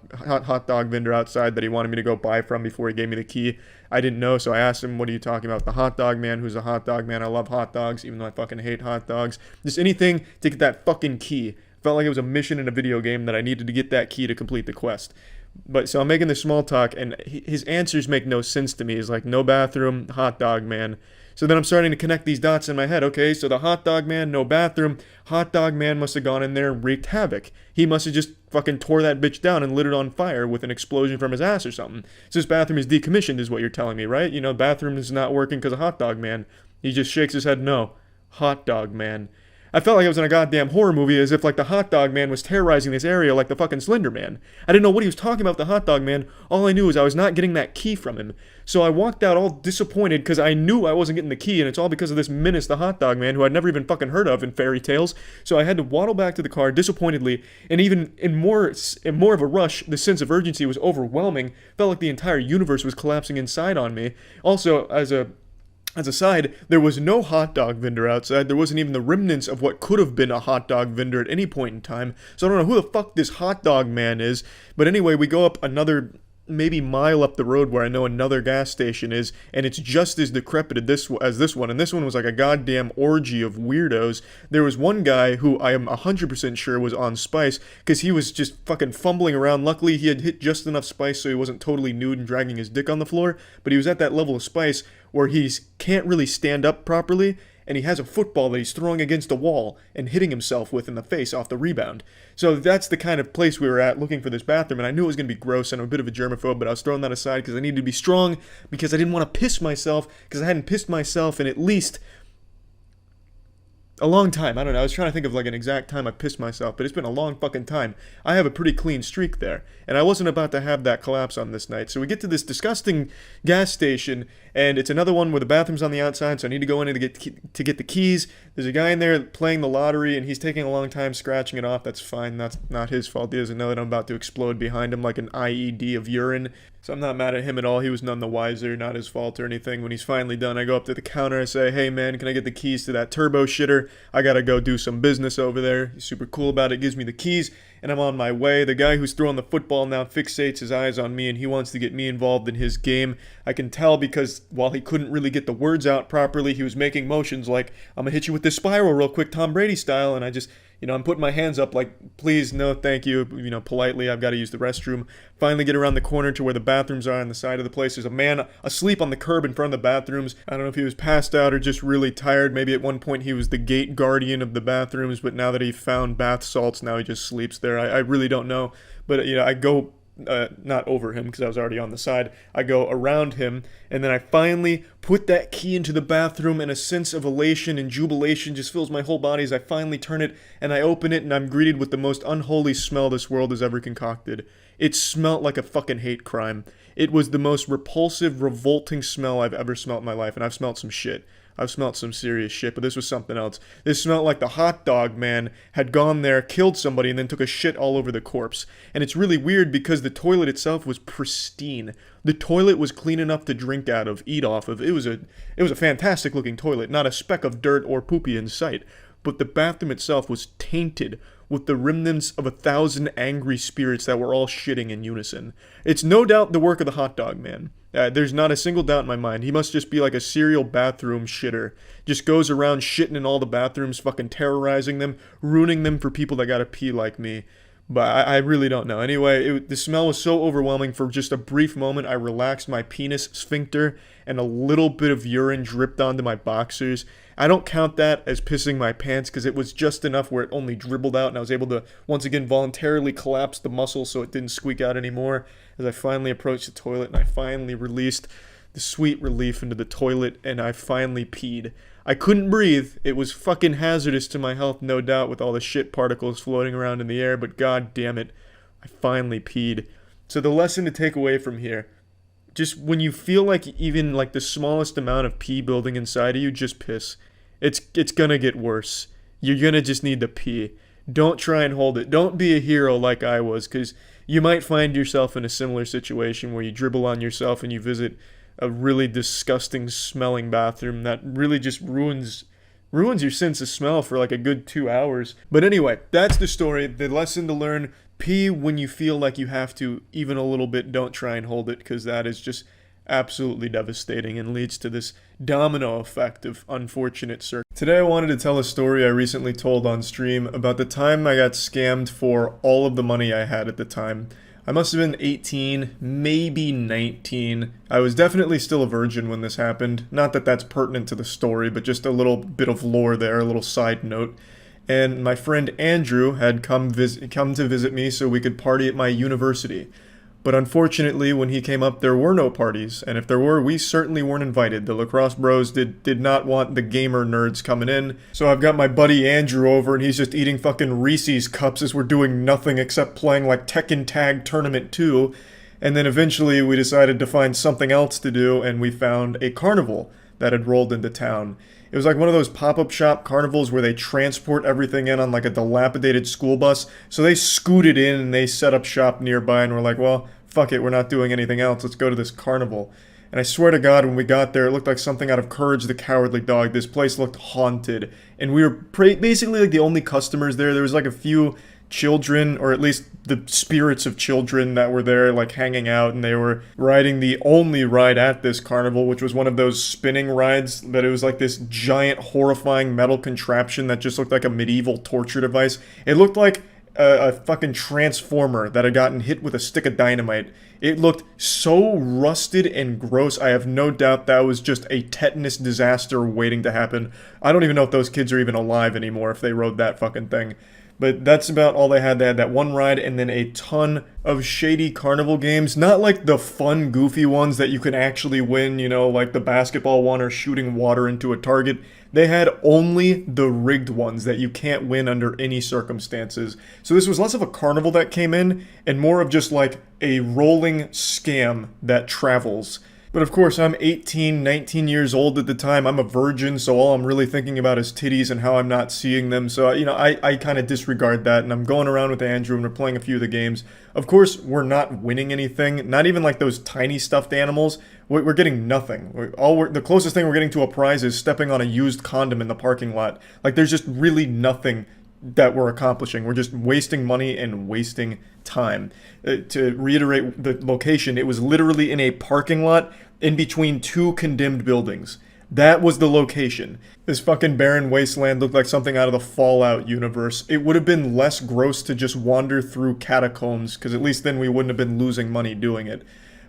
Speaker 1: vendor outside that he wanted me to go buy from before he gave me the key. I didn't know, so I asked him, what are you talking about? The hot dog man? Who's a hot dog man? I love hot dogs, even though I fucking hate hot dogs. Just anything to get that fucking key. Felt like it was a mission in a video game that I needed to get that key to complete the quest. But so I'm making this small talk, and his answers make no sense to me. He's like, no bathroom, hot dog man. So then I'm starting to connect these dots in my head. Okay, so the hot dog man, no bathroom. Hot dog man must have gone in there and wreaked havoc. He must have just fucking tore that bitch down and lit it on fire with an explosion from his ass or something. So this bathroom is decommissioned is what you're telling me, right? Bathroom is not working because of hot dog man. He just shakes his head, no. Hot dog man. I felt like I was in a goddamn horror movie, as if like the hot dog man was terrorizing this area like the fucking Slender Man. I didn't know what he was talking about with the hot dog man. All I knew was I was not getting that key from him. So I walked out all disappointed because I knew I wasn't getting the key, and it's all because of this menace, the hot dog man, who I'd never even fucking heard of in fairy tales. So I had to waddle back to the car disappointedly, and even in more of a rush, the sense of urgency was overwhelming. Felt like the entire universe was collapsing inside on me. Also, as a side, there was no hot dog vendor outside. There wasn't even the remnants of what could have been a hot dog vendor at any point in time. So I don't know who the fuck this hot dog man is. But anyway, we go up another maybe mile up the road where I know another gas station is, and it's just as decrepit as this one. And this one was like a goddamn orgy of weirdos. There was one guy who I am 100% sure was on spice, because he was just fucking fumbling around. Luckily, he had hit just enough spice so he wasn't totally nude and dragging his dick on the floor, but he was at that level of spice where he can't really stand up properly, and he has a football that he's throwing against a wall and hitting himself with in the face off the rebound. So that's the kind of place we were at looking for this bathroom, and I knew it was going to be gross, and I'm a bit of a germaphobe, but I was throwing that aside because I needed to be strong, because I didn't want to piss myself, because I hadn't pissed myself in at least a long time. I don't know. I was trying to think of like an exact time I pissed myself, but it's been a long fucking time. I have a pretty clean streak there, and I wasn't about to have that collapse on this night. So we get to this disgusting gas station, and it's another one where the bathroom's on the outside, so I need to go in to get the keys. There's a guy in there playing the lottery, and he's taking a long time scratching it off. That's fine. That's not his fault. He doesn't know that I'm about to explode behind him like an IED of urine. So I'm not mad at him at all. He was none the wiser, not his fault or anything. When he's finally done, I go up to the counter. I say, hey man, can I get the keys to that turbo shitter? I gotta go do some business over there. He's super cool about it, gives me the keys, and I'm on my way. The guy who's throwing the football now fixates his eyes on me, and he wants to get me involved in his game. I can tell because while he couldn't really get the words out properly, he was making motions like, I'm gonna hit you with this spiral real quick, Tom Brady style, and I just... I'm putting my hands up like, please, no, thank you, politely, I've got to use the restroom. Finally get around the corner to where the bathrooms are on the side of the place. There's a man asleep on the curb in front of the bathrooms. I don't know if he was passed out or just really tired. Maybe at one point he was the gate guardian of the bathrooms, but now that he found bath salts, now he just sleeps there. I really don't know. But, I go... not over him because I was already on the side. I go around him, and then I finally put that key into the bathroom, and a sense of elation and jubilation just fills my whole body as I finally turn it, and I open it, and I'm greeted with the most unholy smell this world has ever concocted. It smelled like a fucking hate crime. It was the most repulsive, revolting smell I've ever smelled in my life, and I've smelled some shit. I've smelled some serious shit, but this was something else. This smelled like the hot dog man had gone there, killed somebody, and then took a shit all over the corpse. And it's really weird because the toilet itself was pristine. The toilet was clean enough to drink out of, eat off of. It was a fantastic looking toilet, not a speck of dirt or poopy in sight. But the bathroom itself was tainted with the remnants of 1,000 angry spirits that were all shitting in unison. It's no doubt the work of the hot dog man. There's not a single doubt in my mind. He must just be like a serial bathroom shitter. Just goes around shitting in all the bathrooms, fucking terrorizing them, ruining them for people that gotta pee like me. But I really don't know. Anyway, the smell was so overwhelming. For just a brief moment, I relaxed my penis sphincter, and a little bit of urine dripped onto my boxers. I don't count that as pissing my pants because it was just enough where it only dribbled out, and I was able to once again voluntarily collapse the muscle so it didn't squeak out anymore as I finally approached the toilet, and I finally released the sweet relief into the toilet, and I finally peed. I couldn't breathe. It was fucking hazardous to my health, no doubt, with all the shit particles floating around in the air, but god damn it, I finally peed. So the lesson to take away from here, just when you feel like even like the smallest amount of pee building inside of you, just piss. It's gonna get worse. You're gonna just need to pee. Don't try and hold it. Don't be a hero like I was, because you might find yourself in a similar situation where you dribble on yourself and you visit a really disgusting smelling bathroom that really just ruins your sense of smell for like a good 2 hours. But anyway, that's the story. The lesson to learn: pee when you feel like you have to, even a little bit. Don't try and hold it, because that is just absolutely devastating and leads to this domino effect of unfortunate circumstances. Today I wanted to tell a story I recently told on stream about the time I got scammed for all of the money I had at the time. I must have been 18, maybe 19. I was definitely still a virgin when this happened. Not that that's pertinent to the story, but just a little bit of lore there, a little side note. And my friend Andrew had come to visit me so we could party at my university. But unfortunately, when he came up, there were no parties, and if there were, we certainly weren't invited. The lacrosse bros did not want the gamer nerds coming in, so I've got my buddy Andrew over, and he's just eating fucking Reese's cups as we're doing nothing except playing like Tekken Tag Tournament 2, and then eventually we decided to find something else to do, and we found a carnival that had rolled into town. It was like one of those pop-up shop carnivals where they transport everything in on like a dilapidated school bus. So they scooted in and they set up shop nearby, and we're like, well, fuck it, we're not doing anything else. Let's go to this carnival. And I swear to God, when we got there, it looked like something out of Courage the Cowardly Dog. This place looked haunted. And we were basically like the only customers there. There was like a few children, or at least the spirits of children that were there, like hanging out, and they were riding the only ride at this carnival, which was one of those spinning rides, that it was like this giant horrifying metal contraption that just looked like a medieval torture device. It looked like a fucking transformer that had gotten hit with a stick of dynamite. It looked so rusted and gross. I have no doubt that was just a tetanus disaster waiting to happen. I don't even know if those kids are even alive anymore if they rode that fucking thing. But that's about all they had. They had that one ride and then a ton of shady carnival games. Not like the fun, goofy ones that you can actually win, you know, like the basketball one or shooting water into a target. They had only the rigged ones that you can't win under any circumstances. So this was less of a carnival that came in and more of just like a rolling scam that travels. But of course, I'm 18, 19 years old at the time. I'm a virgin, so all I'm really thinking about is titties and how I'm not seeing them. So, you know, I kind of disregard that, and I'm going around with Andrew, and we're playing a few of the games. Of course, we're not winning anything, not even like those tiny stuffed animals. We're getting nothing. The closest thing we're getting to a prize is stepping on a used condom in the parking lot. Like, there's just really nothing that we're accomplishing. We're just wasting money and wasting time. To reiterate the location, it was literally in a parking lot in between two condemned buildings. That was the location. This fucking barren wasteland looked like something out of the Fallout universe. It would have been less gross to just wander through catacombs, because at least then we wouldn't have been losing money doing it.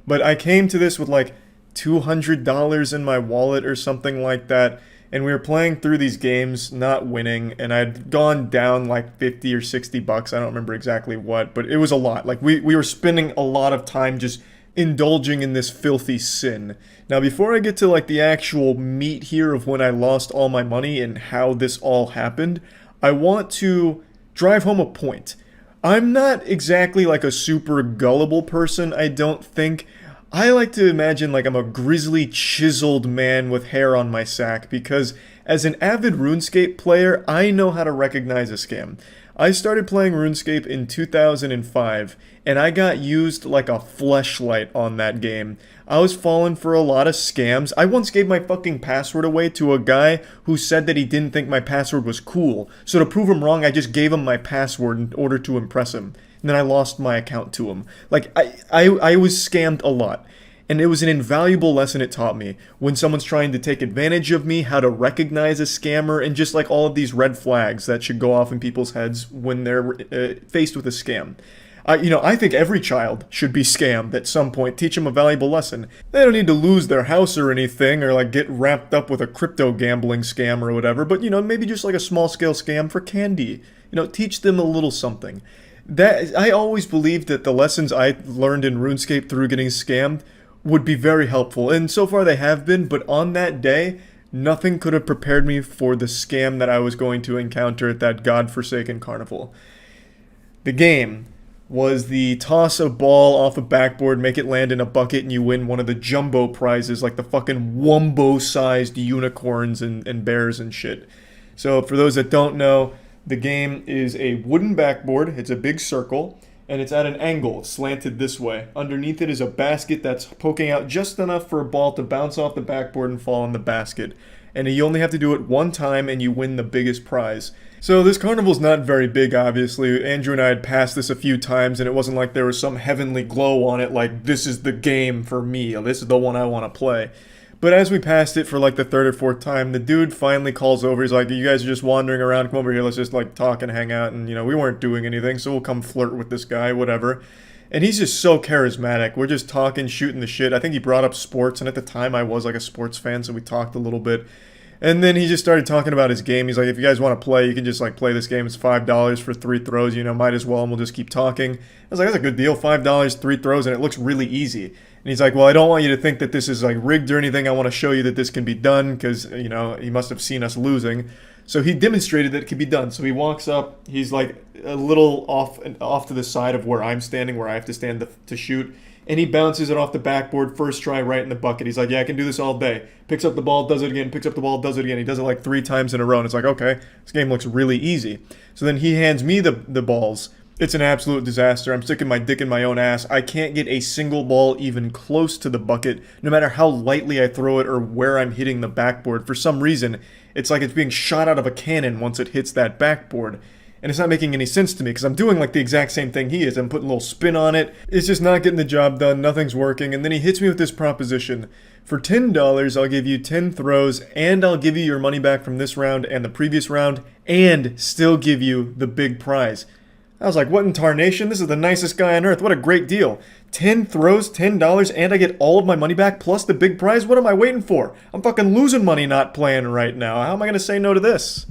Speaker 1: But I came to this with like $200 in my wallet or something like that, and we were playing through these games, not winning, and I'd gone down like 50 or 60 bucks, I don't remember exactly what, but it was a lot. Like, we were spending a lot of time just indulging in this filthy sin. Now, before I get to like the actual meat here of when I lost all my money and how this all happened, I want to drive home a point. I'm not exactly like a super gullible person, I don't think. I like to imagine like I'm a grizzly, chiseled man with hair on my sack, because as an avid RuneScape player, I know how to recognize a scam. I started playing RuneScape in 2005, and I got used like a fleshlight on that game. I was falling for a lot of scams. I once gave my fucking password away to a guy who said that he didn't think my password was cool. So to prove him wrong, I just gave him my password in order to impress him. And then I lost my account to him. Like, I was scammed a lot. And it was an invaluable lesson it taught me. When someone's trying to take advantage of me, how to recognize a scammer, and just like all of these red flags that should go off in people's heads when they're faced with a scam. I think every child should be scammed at some point. Teach them a valuable lesson. They don't need to lose their house or anything, or like get wrapped up with a crypto gambling scam or whatever, but maybe just like a small scale scam for candy. Teach them a little something. I always believed that the lessons I learned in RuneScape through getting scammed would be very helpful, and so far they have been, but on that day, nothing could have prepared me for the scam that I was going to encounter at that godforsaken carnival. The game was the toss a ball off a backboard, make it land in a bucket, and you win one of the jumbo prizes, like the fucking wumbo-sized unicorns and bears and shit. So for those that don't know, the game is a wooden backboard, it's a big circle, and it's at an angle, it's slanted this way. Underneath it is a basket that's poking out just enough for a ball to bounce off the backboard and fall in the basket. And you only have to do it one time and you win the biggest prize. So this carnival's not very big, obviously. Andrew and I had passed this a few times, and it wasn't like there was some heavenly glow on it, like, this is the game for me, this is the one I want to play. But as we passed it for like the third or fourth time, the dude finally calls over. He's like, you guys are just wandering around, come over here, let's just like talk and hang out. And we weren't doing anything, so we'll come flirt with this guy, whatever. And he's just so charismatic. We're just talking, shooting the shit. I think he brought up sports, and at the time I was like a sports fan, so we talked a little bit. And then he just started talking about his game. He's like, if you guys want to play, you can just like play this game. It's $5 for 3 throws, might as well, and we'll just keep talking. I was like, that's a good deal, $5, 3 throws, and it looks really easy. And he's like, well, I don't want you to think that this is like rigged or anything. I want to show you that this can be done, because, he must have seen us losing. So he demonstrated that it could be done. So he walks up, he's like a little off to the side of where I'm standing, where I have to stand to shoot. And he bounces it off the backboard, first try, right in the bucket. He's like, yeah, I can do this all day. Picks up the ball, does it again, picks up the ball, does it again. He does it like 3 times in a row, and it's like, okay, this game looks really easy. So then he hands me the balls. It's an absolute disaster. I'm sticking my dick in my own ass. I can't get a single ball even close to the bucket, no matter how lightly I throw it or where I'm hitting the backboard. For some reason, it's like it's being shot out of a cannon once it hits that backboard. And it's not making any sense to me, because I'm doing like the exact same thing he is. I'm putting a little spin on it. It's just not getting the job done. Nothing's working. And then he hits me with this proposition. For $10, I'll give you 10 throws, and I'll give you your money back from this round and the previous round, and still give you the big prize. I was like, what in tarnation? This is the nicest guy on earth. What a great deal. 10 throws, $10, and I get all of my money back plus the big prize? What am I waiting for? I'm fucking losing money not playing right now. How am I going to say no to this?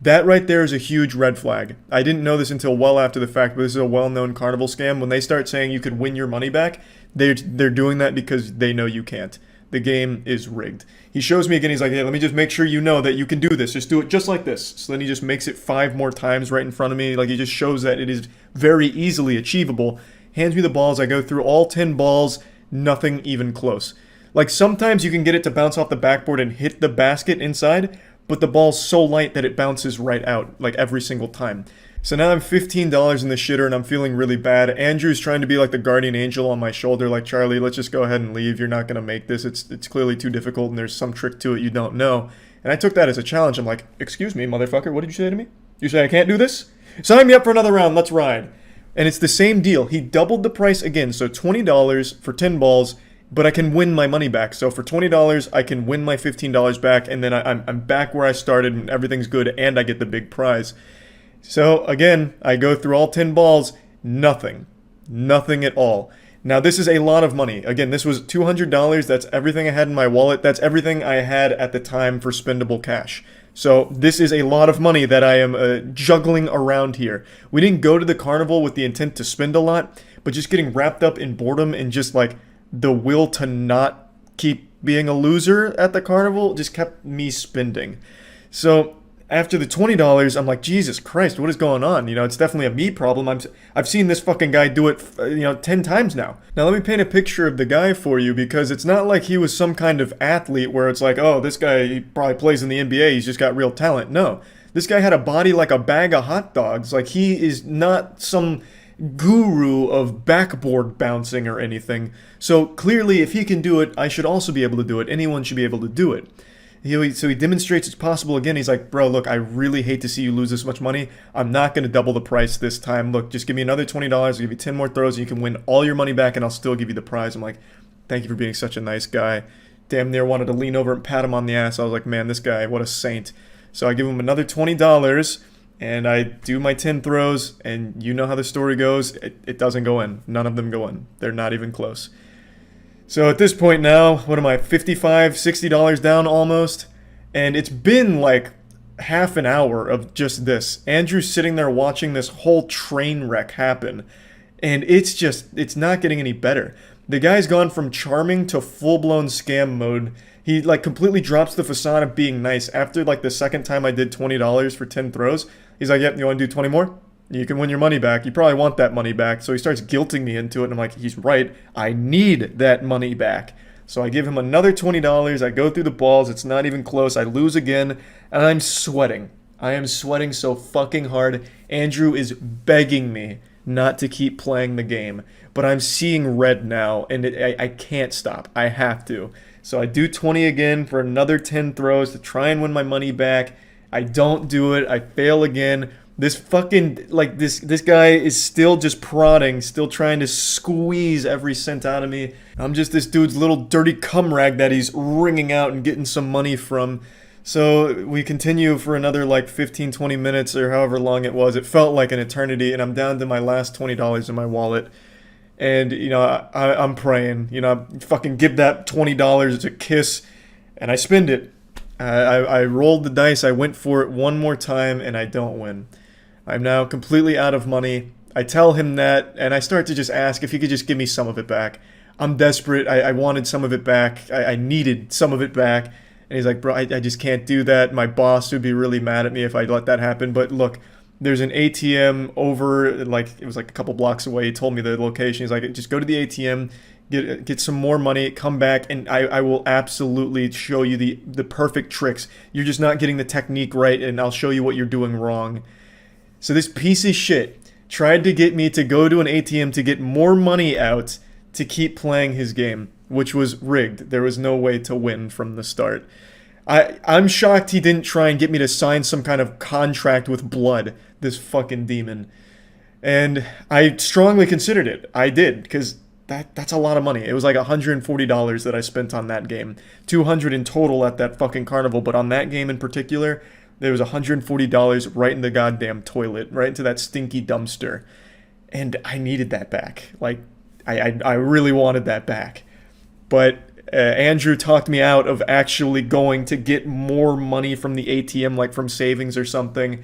Speaker 1: That right there is a huge red flag. I didn't know this until well after the fact, but this is a well-known carnival scam. When they start saying you could win your money back, they're doing that because they know you can't. The game is rigged. He shows me again, he's like, hey, let me just make sure you know that you can do this. Just do it just like this. So then he just makes it 5 more times right in front of me. Like, he just shows that it is very easily achievable. Hands me the balls, I go through all 10 balls, nothing even close. Like, sometimes you can get it to bounce off the backboard and hit the basket inside, but the ball's so light that it bounces right out, like every single time. So now I'm $15 in the shitter and I'm feeling really bad. Andrew's trying to be like the guardian angel on my shoulder, like, Charlie, let's just go ahead and leave. You're not going to make this. It's clearly too difficult and there's some trick to it you don't know. And I took that as a challenge. I'm like, excuse me, motherfucker, what did you say to me? You say I can't do this? Sign me up for another round, let's ride. And it's the same deal. He doubled the price again, so $20 for 10 balls, but I can win my money back. So for $20, I can win my $15 back, and then I'm back where I started and everything's good, and I get the big prize. So, again, I go through all 10 balls, nothing. Nothing at all. Now, this is a lot of money. Again, this was $200. That's everything I had in my wallet. That's everything I had at the time for spendable cash. So, this is a lot of money that I am juggling around here. We didn't go to the carnival with the intent to spend a lot, but just getting wrapped up in boredom and just, like, the will to not keep being a loser at the carnival just kept me spending. So, after the $20, I'm like, Jesus Christ, what is going on? You know, it's definitely a me problem. I've seen this fucking guy do it, 10 times now. Now, let me paint a picture of the guy for you, because it's not like he was some kind of athlete where it's like, oh, this guy, he probably plays in the NBA, he's just got real talent. No, this guy had a body like a bag of hot dogs. Like, he is not some guru of backboard bouncing or anything. So, clearly, if he can do it, I should also be able to do it. Anyone should be able to do it. So he demonstrates it's possible again. He's like, bro, look, I really hate to see you lose this much money. I'm not going to double the price this time. Look, just give me another $20. I'll give you 10 more throws and you can win all your money back and I'll still give you the prize. I'm like, thank you for being such a nice guy. Damn near wanted to lean over and pat him on the ass. I was like, man, this guy, what a saint. So I give him another $20 and I do my 10 throws, and you know how the story goes. It doesn't go in. None of them go in. They're not even close. So at this point now, what am I, $55, $60 down almost? And it's been like half an hour of just this. Andrew's sitting there watching this whole train wreck happen. And it's not getting any better. The guy's gone from charming to full-blown scam mode. He like completely drops the facade of being nice. After like the second time I did $20 for 10 throws, he's like, yep, you want to do 20 more? You can win your money back. You probably want that money back. So he starts guilting me into it. And I'm like, he's right. I need that money back. So I give him another $20. I go through the balls. It's not even close. I lose again. And I'm sweating. I am sweating so fucking hard. Andrew is begging me not to keep playing the game. But I'm seeing red now. And I can't stop. I have to. So I do 20 again for another 10 throws to try and win my money back. I don't do it. I fail again. This fucking, like, this guy is still just prodding, still trying to squeeze every cent out of me. I'm just this dude's little dirty cum rag that he's wringing out and getting some money from. So we continue for another, like, 15, 20 minutes or however long it was. It felt like an eternity, and I'm down to my last $20 in my wallet. And, I'm praying, fucking give that $20 a kiss, and I spend it. I rolled the dice, I went for it one more time, and I don't win. I'm now completely out of money. I tell him that, and I start to just ask if he could just give me some of it back. I'm desperate. I wanted some of it back. I needed some of it back. And he's like, bro, I just can't do that. My boss would be really mad at me if I let that happen. But look, there's an ATM over, like, it was like a couple blocks away. He told me the location. He's like, just go to the ATM, get some more money, come back, and I will absolutely show you the perfect tricks. You're just not getting the technique right, and I'll show you what you're doing wrong. So this piece of shit tried to get me to go to an ATM to get more money out to keep playing his game, which was rigged. There was no way to win from the start. I'm shocked he didn't try and get me to sign some kind of contract with blood, this fucking demon. And I strongly considered it. I did, because that's a lot of money. It was like $140 that I spent on that game. $200 in total at that fucking carnival, but on that game in particular, There was $140 right in the goddamn toilet, right into that stinky dumpster. And I needed that back. Like, I really wanted that back. But Andrew talked me out of actually going to get more money from the ATM, like from savings or something.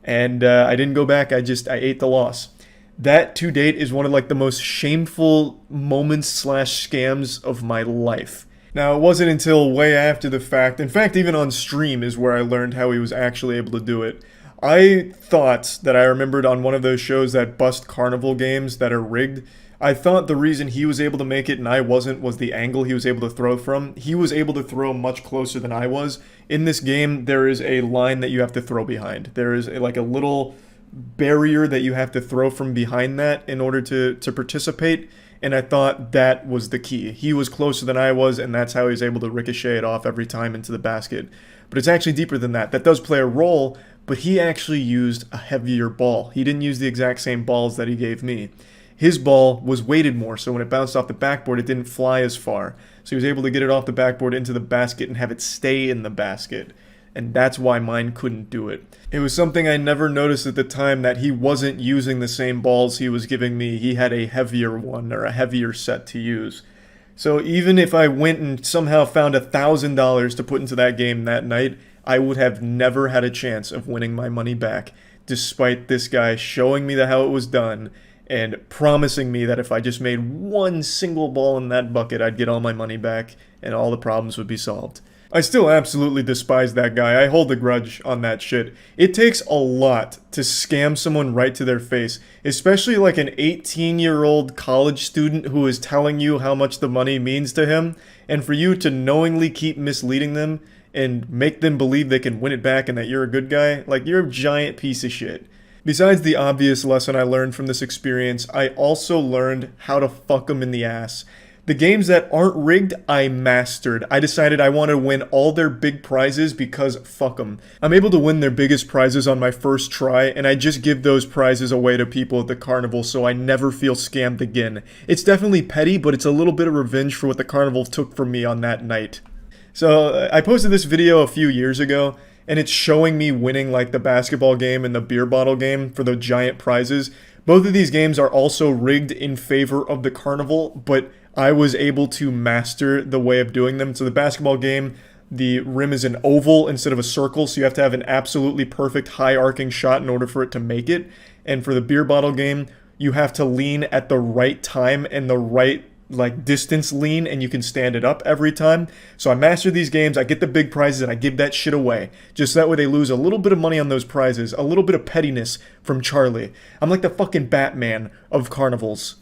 Speaker 1: And I didn't go back. I ate the loss. That, to date, is one of like the most shameful moments / scams of my life. Now, it wasn't until way after the fact, in fact, even on stream, is where I learned how he was actually able to do it. I thought that I remembered on one of those shows that bust carnival games that are rigged. I thought the reason he was able to make it and I wasn't was the angle he was able to throw from. He was able to throw much closer than I was. In this game, there is a line that you have to throw behind. There is like a little barrier that you have to throw from behind that in order to participate. And I thought that was the key. He was closer than I was, and that's how he was able to ricochet it off every time into the basket. But it's actually deeper than that. That does play a role, but he actually used a heavier ball. He didn't use the exact same balls that he gave me. His ball was weighted more, so when it bounced off the backboard, it didn't fly as far. So he was able to get it off the backboard into the basket and have it stay in the basket. And that's why mine couldn't do it. It was something I never noticed at the time, that he wasn't using the same balls he was giving me. He had a heavier one, or a heavier set to use. So even if I went and somehow found $1,000 to put into that game that night, I would have never had a chance of winning my money back, despite this guy showing me how it was done and promising me that if I just made one single ball in that bucket, I'd get all my money back and all the problems would be solved. I still absolutely despise that guy. I hold a grudge on that shit. It takes a lot to scam someone right to their face, especially like an 18-year-old college student who is telling you how much the money means to him, and for you to knowingly keep misleading them and make them believe they can win it back and that you're a good guy. Like, you're a giant piece of shit. Besides the obvious lesson I learned from this experience, I also learned how to fuck them in the ass. The games that aren't rigged, I mastered. I decided I wanted to win all their big prizes because fuck them. I'm able to win their biggest prizes on my first try, and I just give those prizes away to people at the carnival so I never feel scammed again. It's definitely petty, but it's a little bit of revenge for what the carnival took from me on that night. So I posted this video a few years ago, and it's showing me winning like the basketball game and the beer bottle game for the giant prizes. Both of these games are also rigged in favor of the carnival, but I was able to master the way of doing them. So the basketball game, the rim is an oval instead of a circle, so you have to have an absolutely perfect high arcing shot in order for it to make it. And for the beer bottle game, you have to lean at the right time and the right like distance lean, and you can stand it up every time. So I master these games, I get the big prizes, and I give that shit away. Just that way they lose a little bit of money on those prizes, a little bit of pettiness from Charlie. I'm like the fucking Batman of carnivals.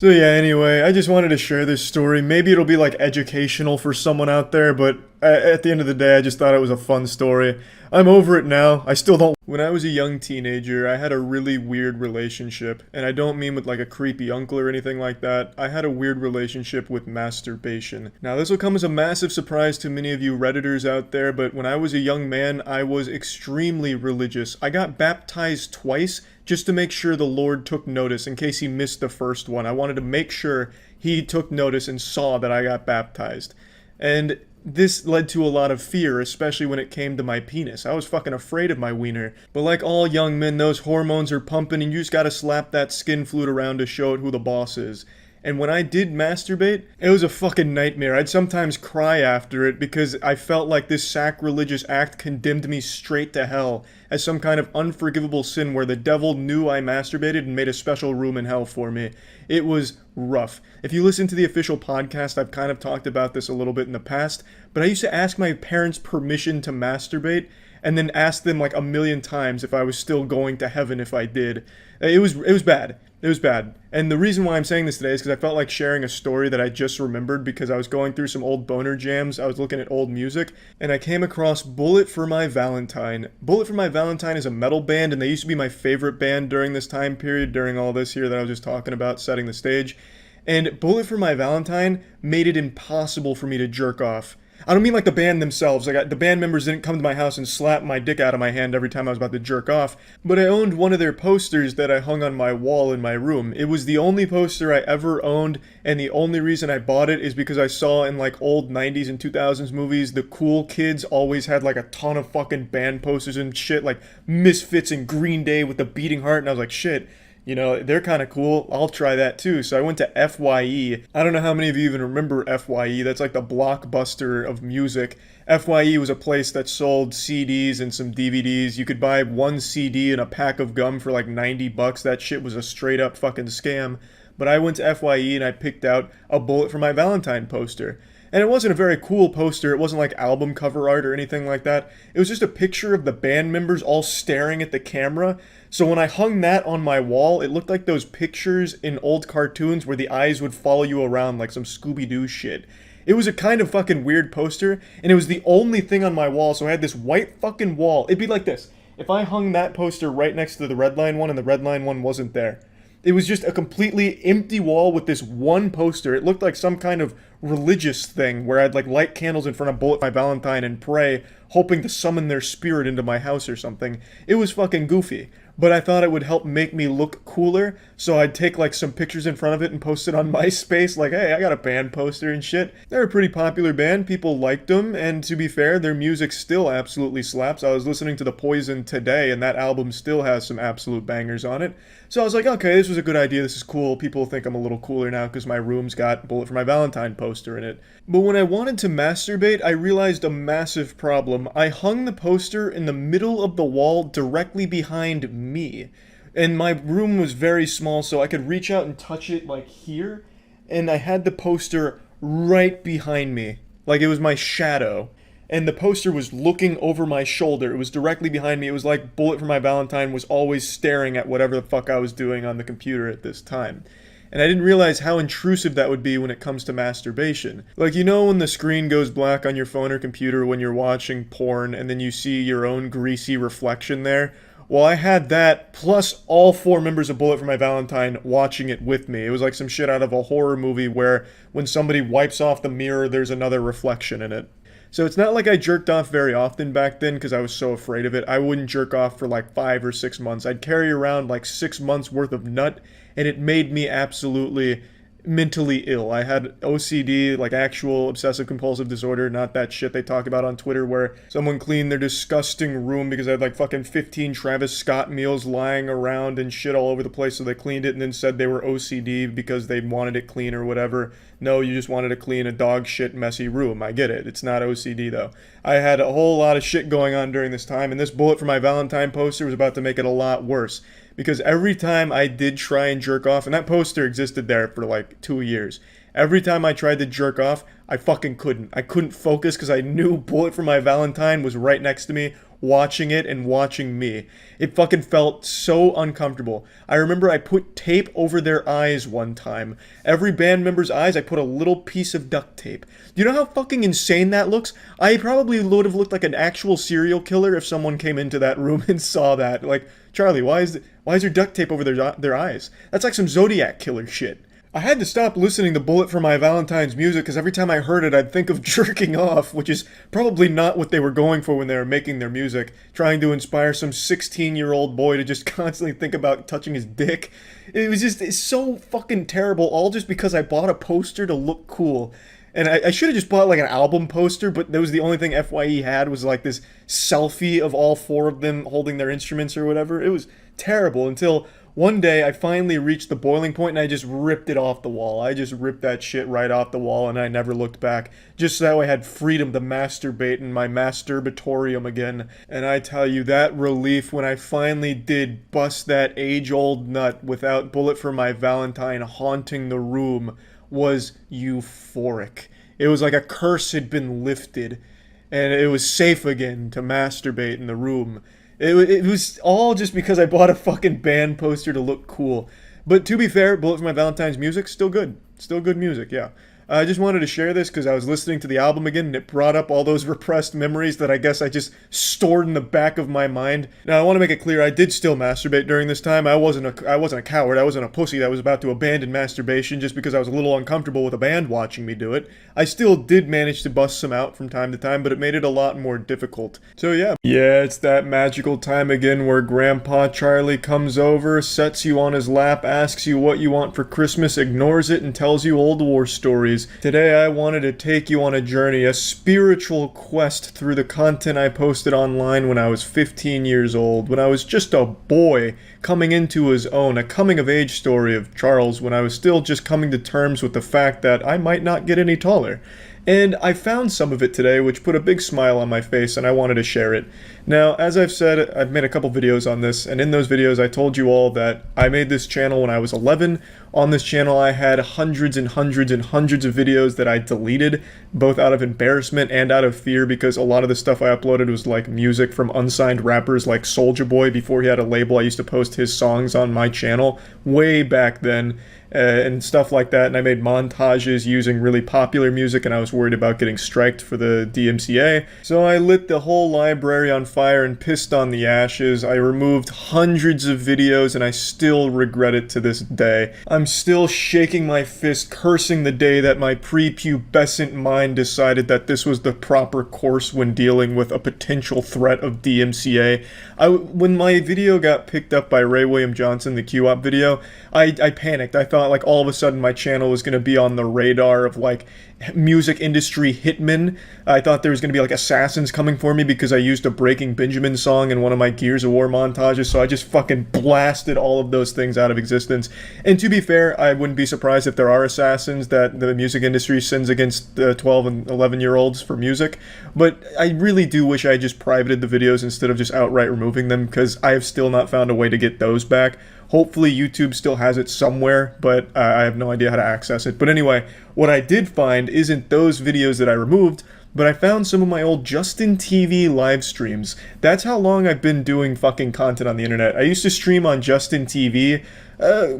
Speaker 1: So yeah, anyway, I just wanted to share this story. Maybe it'll be like educational for someone out there, but at the end of the day, I just thought it was a fun story. I'm over it now. I still don't. When I was a young teenager, I had a really weird relationship, and I don't mean with like a creepy uncle or anything like that. I had a weird relationship with masturbation. Now, this will come as a massive surprise to many of you Redditors out there, but when I was a young man, I was extremely religious. I got baptized twice just to make sure the Lord took notice in case he missed the first one. I wanted to make sure he took notice and saw that I got baptized. And this led to a lot of fear, especially when it came to my penis. I was fucking afraid of my wiener. But like all young men, those hormones are pumping and you just gotta slap that skin flute around to show it who the boss is. And when I did masturbate, it was a fucking nightmare. I'd sometimes cry after it because I felt like this sacrilegious act condemned me straight to hell as some kind of unforgivable sin where the devil knew I masturbated and made a special room in hell for me. It was rough. If you listen to the official podcast, I've kind of talked about this a little bit in the past, but I used to ask my parents permission to masturbate and then ask them like a million times if I was still going to heaven if I did. It was bad. It was bad. And the reason why I'm saying this today is because I felt like sharing a story that I just remembered because I was going through some old boner jams. I was looking at old music, and I came across Bullet for My Valentine. Bullet for My Valentine is a metal band, and they used to be my favorite band during this time period, during all this here that I was just talking about, setting the stage. And Bullet for My Valentine made it impossible for me to jerk off. I don't mean like the band themselves. Like the band members didn't come to my house and slap my dick out of my hand every time I was about to jerk off. But I owned one of their posters that I hung on my wall in my room. It was the only poster I ever owned, and the only reason I bought it is because I saw in like old 90s and 2000s movies, the cool kids always had like a ton of fucking band posters and shit, like Misfits and Green Day with the beating heart, and I was like, shit. You know, they're kind of cool. I'll try that too. So I went to FYE. I don't know how many of you even remember FYE. That's like the Blockbuster of music. FYE was a place that sold CDs and some DVDs. You could buy one CD and a pack of gum for like $90. That shit was a straight up fucking scam. But I went to FYE and I picked out a Bullet for My Valentine poster. And it wasn't a very cool poster. It wasn't like album cover art or anything like that. It was just a picture of the band members all staring at the camera. So when I hung that on my wall, it looked like those pictures in old cartoons where the eyes would follow you around like some Scooby-Doo shit. It was a kind of fucking weird poster, and it was the only thing on my wall, so I had this white fucking wall. It'd be like this. If I hung that poster right next to the Redline one and the Redline one wasn't there. It was just a completely empty wall with this one poster. It looked like some kind of religious thing where I'd like light candles in front of Bullet My Valentine and pray, hoping to summon their spirit into my house or something. It was fucking goofy. But I thought it would help make me look cooler, so I'd take like some pictures in front of it and post it on MySpace, like, hey, I got a band poster and shit. They're a pretty popular band, people liked them, and to be fair, their music still absolutely slaps. I was listening to The Poison today, and that album still has some absolute bangers on it. So I was like, okay, this was a good idea, this is cool, people think I'm a little cooler now because my room's got Bullet for My Valentine poster in it. But when I wanted to masturbate, I realized a massive problem. I hung the poster in the middle of the wall directly behind me. And my room was very small, so I could reach out and touch it like here. And I had the poster right behind me. Like it was my shadow. And the poster was looking over my shoulder. It was directly behind me. It was like Bullet for My Valentine was always staring at whatever the fuck I was doing on the computer at this time. And I didn't realize how intrusive that would be when it comes to masturbation. Like, you know when the screen goes black on your phone or computer when you're watching porn and then you see your own greasy reflection there? Well, I had that, plus all 4 members of Bullet for My Valentine watching it with me. It was like some shit out of a horror movie where when somebody wipes off the mirror, there's another reflection in it. So it's not like I jerked off very often back then because I was so afraid of it. I wouldn't jerk off for like 5 or 6 months. I'd carry around like 6 months worth of nut, and it made me absolutely mentally ill. I had OCD, like actual obsessive compulsive disorder, not that shit they talk about on Twitter where someone cleaned their disgusting room because I had like fucking 15 Travis Scott meals lying around and shit all over the place, so they cleaned it and then said they were OCD because they wanted it clean or whatever. No, you just wanted to clean a dog shit messy room. I get it. It's not OCD though. I had a whole lot of shit going on during this time, and this Bullet for My Valentine poster was about to make it a lot worse. Because every time I did try and jerk off, and that poster existed there for like 2 years, every time I tried to jerk off, I fucking couldn't. I couldn't focus because I knew Bullet for My Valentine was right next to me, watching it and watching me. It fucking felt so uncomfortable. I remember I put tape over their eyes one time. Every band member's eyes, I put a little piece of duct tape. Do you know how fucking insane that looks? I probably would have looked like an actual serial killer if someone came into that room and saw that. Like, Charlie, why is there duct tape over their eyes? That's like some Zodiac killer shit. I had to stop listening to Bullet for My Valentine's music because every time I heard it, I'd think of jerking off, which is probably not what they were going for when they were making their music, trying to inspire some 16-year-old boy to just constantly think about touching his dick. It's so fucking terrible, all just because I bought a poster to look cool. And I should have just bought like an album poster, but that was the only thing FYE had was like this selfie of all 4 of them holding their instruments or whatever. It was terrible until one day I finally reached the boiling point and I just ripped it off the wall. I just ripped that shit right off the wall and I never looked back. Just so I had freedom to masturbate in my masturbatorium again. And I tell you, that relief when I finally did bust that age-old nut without Bullet for My Valentine haunting the room was euphoric. It was like a curse had been lifted and it was safe again to masturbate in the room. It was all just because I bought a fucking band poster to look cool. But to be fair, Bullet for My Valentine's music, still good. Still good music, yeah. I just wanted to share this because I was listening to the album again and it brought up all those repressed memories that I guess I just stored in the back of my mind. Now, I want to make it clear, I did still masturbate during this time. I wasn't a coward. I wasn't a pussy that was about to abandon masturbation just because I was a little uncomfortable with a band watching me do it. I still did manage to bust some out from time to time, but it made it a lot more difficult. So yeah. Yeah, it's that magical time again where Grandpa Charlie comes over, sets you on his lap, asks you what you want for Christmas, ignores it, and tells you old war stories. Today I wanted to take you on a journey, a spiritual quest through the content I posted online when I was 15 years old, when I was just a boy coming into his own, a coming-of-age story of Charles when I was still just coming to terms with the fact that I might not get any taller. And I found some of it today, which put a big smile on my face, and I wanted to share it. Now, as I've said, I've made a couple videos on this, and in those videos I told you all that I made this channel when I was 11. On this channel I had hundreds and hundreds and hundreds of videos that I deleted, both out of embarrassment and out of fear, because a lot of the stuff I uploaded was like music from unsigned rappers like Soulja Boy. Before he had a label, I used to post his songs on my channel way back then. And stuff like that, and I made montages using really popular music, and I was worried about getting striked for the DMCA. So I lit the whole library on fire and pissed on the ashes. I removed hundreds of videos, and I still regret it to this day. I'm still shaking my fist, cursing the day that my prepubescent mind decided that this was the proper course when dealing with a potential threat of DMCA. When my video got picked up by Ray William Johnson, the Q-Op video, I panicked. I thought like all of a sudden my channel was going to be on the radar of like music industry hitmen. I thought there was going to be like assassins coming for me because I used a Breaking Benjamin song in one of my Gears of War montages, so I just fucking blasted all of those things out of existence. And to be fair, I wouldn't be surprised if there are assassins that the music industry sends against 12 and 11-year-olds for music, but I really do wish I just privated the videos instead of just outright removing them, because I have still not found a way to get those back. Hopefully YouTube still has it somewhere, but I have no idea how to access it. But anyway, what I did find isn't those videos that I removed, but I found some of my old Justin TV live streams. That's how long I've been doing fucking content on the internet. I used to stream on Justin TV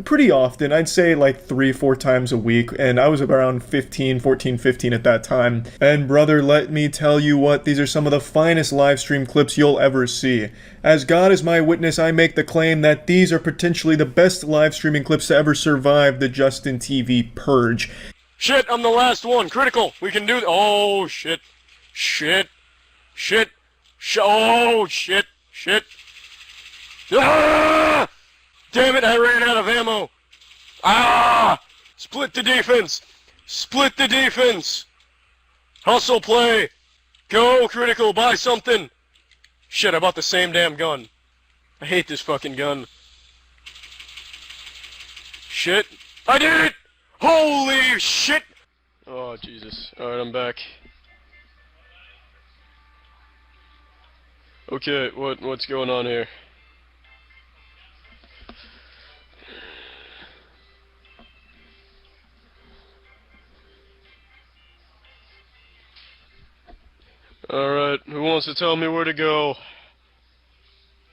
Speaker 1: pretty often. I'd say like 3-4 times a week, and I was around 14, 15 at that time. And brother, let me tell you what, these are some of the finest live stream clips you'll ever see. As God is my witness, I make the claim that these are potentially the best live streaming clips to ever survive the Justin TV purge.
Speaker 14: Shit, I'm the last one. Critical. We can do oh, shit. Shit. Shit. Oh, shit. Shit. Ah! Damn it, I ran out of ammo. Ah! Split the defense. Split the defense. Hustle play. Go, Critical, buy something. Shit, I bought the same damn gun. I hate this fucking gun. Shit. I did it! Holy shit! Oh, Jesus. Alright, I'm back. Okay, what's going on here? Alright, who wants to tell me where to go?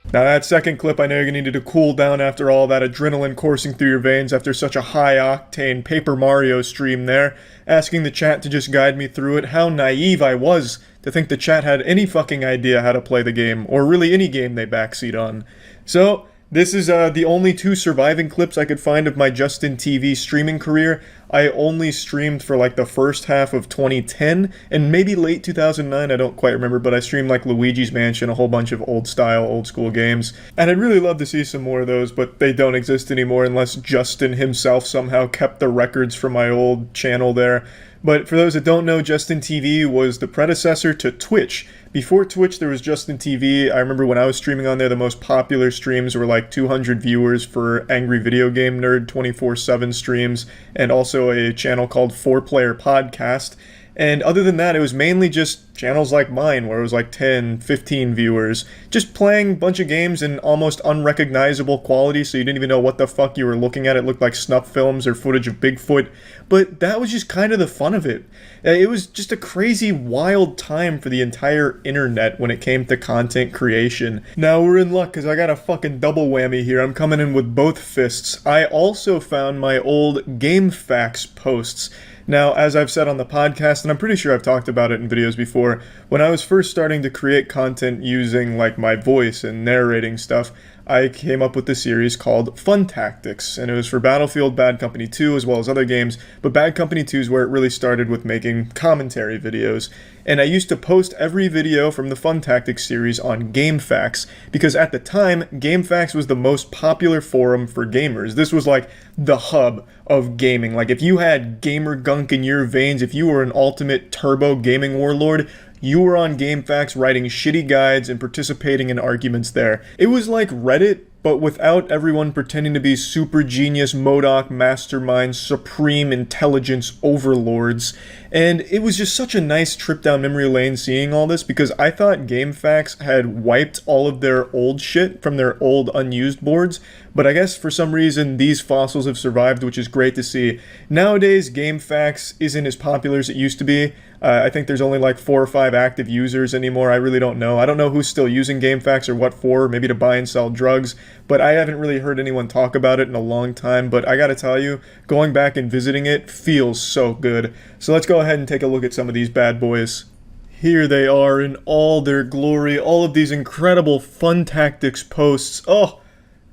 Speaker 1: Now that second clip, I know you're gonna need to cool down after all that adrenaline coursing through your veins after such a high-octane Paper Mario stream there, asking the chat to just guide me through it. How naive I was to think the chat had any fucking idea how to play the game, or really any game they backseat on. So, this is the only 2 surviving clips I could find of my Justin TV streaming career. I only streamed for like the first half of 2010, and maybe late 2009, I don't quite remember, but I streamed like Luigi's Mansion, a whole bunch of old style, old school games. And I'd really love to see some more of those, but they don't exist anymore unless Justin himself somehow kept the records from my old channel there. But for those that don't know, Justin TV was the predecessor to Twitch. Before Twitch, there was Justin TV. I remember when I was streaming on there, the most popular streams were like 200 viewers for Angry Video Game Nerd 24/7 streams, and also a channel called 4Player Podcast. And other than that, it was mainly just channels like mine, where it was like 10, 15 viewers, just playing a bunch of games in almost unrecognizable quality, so you didn't even know what the fuck you were looking at. It looked like snuff films or footage of Bigfoot, but that was just kind of the fun of it. It was just a crazy, wild time for the entire internet when it came to content creation. Now we're in luck, because I got a fucking double whammy here. I'm coming in with both fists. I also found my old GameFAQs posts. Now, as I've said on the podcast, and I'm pretty sure I've talked about it in videos before, when I was first starting to create content using like my voice and narrating stuff, I came up with the series called Fun Tactics, and it was for Battlefield Bad Company 2 as well as other games, but Bad Company 2 is where it really started with making commentary videos. And I used to post every video from the Fun Tactics series on GameFAQs, because at the time, GameFAQs was the most popular forum for gamers. This was like the hub of gaming. Like if you had gamer gunk in your veins, if you were an ultimate turbo gaming warlord, you were on GameFAQs writing shitty guides and participating in arguments there. It was like Reddit, but without everyone pretending to be super genius, MODOK, masterminds, supreme intelligence overlords. And it was just such a nice trip down memory lane seeing all this, because I thought GameFAQs had wiped all of their old shit from their old unused boards, but I guess for some reason these fossils have survived, which is great to see. Nowadays, GameFAQs isn't as popular as it used to be. I think there's only like 4 or 5 active users anymore. I really don't know. I don't know who's still using GameFAQs or what for, maybe to buy and sell drugs, but I haven't really heard anyone talk about it in a long time. But I gotta tell you, going back and visiting it feels so good. So let's go ahead and take a look at some of these bad boys. Here they are in all their glory, all of these incredible Fun Tactics posts. Oh,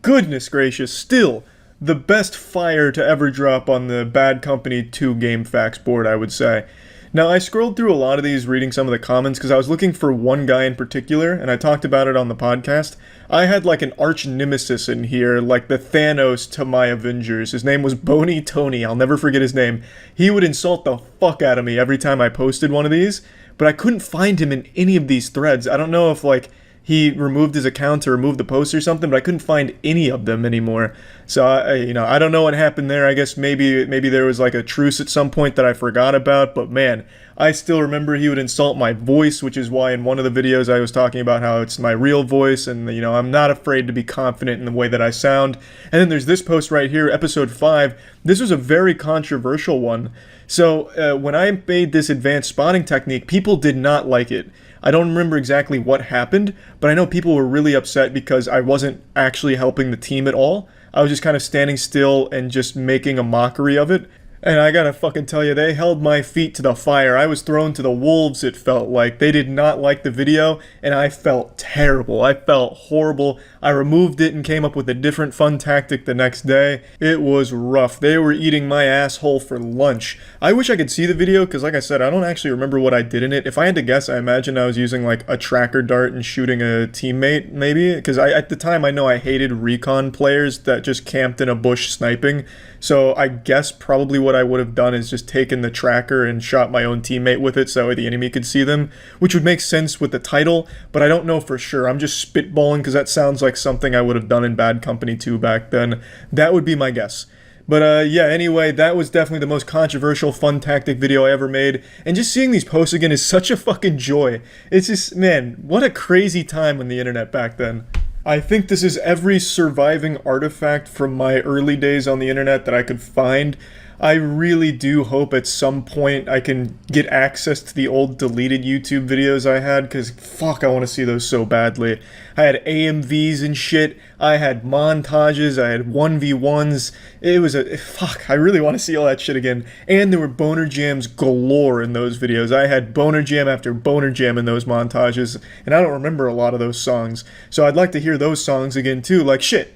Speaker 1: goodness gracious, still the best fire to ever drop on the Bad Company 2 GameFAQs board, I would say. Now, I scrolled through a lot of these reading some of the comments because I was looking for one guy in particular, and I talked about it on the podcast. I had like an arch nemesis in here, like the Thanos to my Avengers. His name was Boney Tony. I'll never forget his name. He would insult the fuck out of me every time I posted one of these, but I couldn't find him in any of these threads. I don't know if like he removed his account to remove the post or something, but I couldn't find any of them anymore. So, I don't know what happened there. I guess maybe there was like a truce at some point that I forgot about, but man, I still remember he would insult my voice, which is why in one of the videos I was talking about how it's my real voice, and, I'm not afraid to be confident in the way that I sound. And then there's this post right here, episode 5. This was a very controversial one. So, when I made this advanced spotting technique, people did not like it. I don't remember exactly what happened, but I know people were really upset because I wasn't actually helping the team at all. I was just kind of standing still and just making a mockery of it. And I gotta fucking tell you, they held my feet to the fire. I was thrown to the wolves, it felt like. They did not like the video, and I felt terrible. I felt horrible. I removed it and came up with a different fun tactic the next day. It was rough. They were eating my asshole for lunch. I wish I could see the video, because like I said, I don't actually remember what I did in it. If I had to guess, I imagine I was using like a tracker dart and shooting a teammate, maybe? Because at the time, I know I hated recon players that just camped in a bush sniping. So I guess probably what I would have done is just taken the tracker and shot my own teammate with it so the enemy could see them, which would make sense with the title, but I don't know for sure. I'm just spitballing because that sounds like something I would have done in Bad Company 2 back then. That would be my guess. But yeah, anyway, that was definitely the most controversial fun tactic video I ever made, and just seeing these posts again is such a fucking joy. It's just, man, what a crazy time on the internet back then. I think this is every surviving artifact from my early days on the internet that I could find. I really do hope at some point I can get access to the old deleted YouTube videos I had, because fuck, I want to see those so badly. I had AMVs and shit, I had montages, I had 1v1s, fuck, I really want to see all that shit again. And there were boner jams galore in those videos. I had boner jam after boner jam in those montages, and I don't remember a lot of those songs, so I'd like to hear those songs again too, like shit.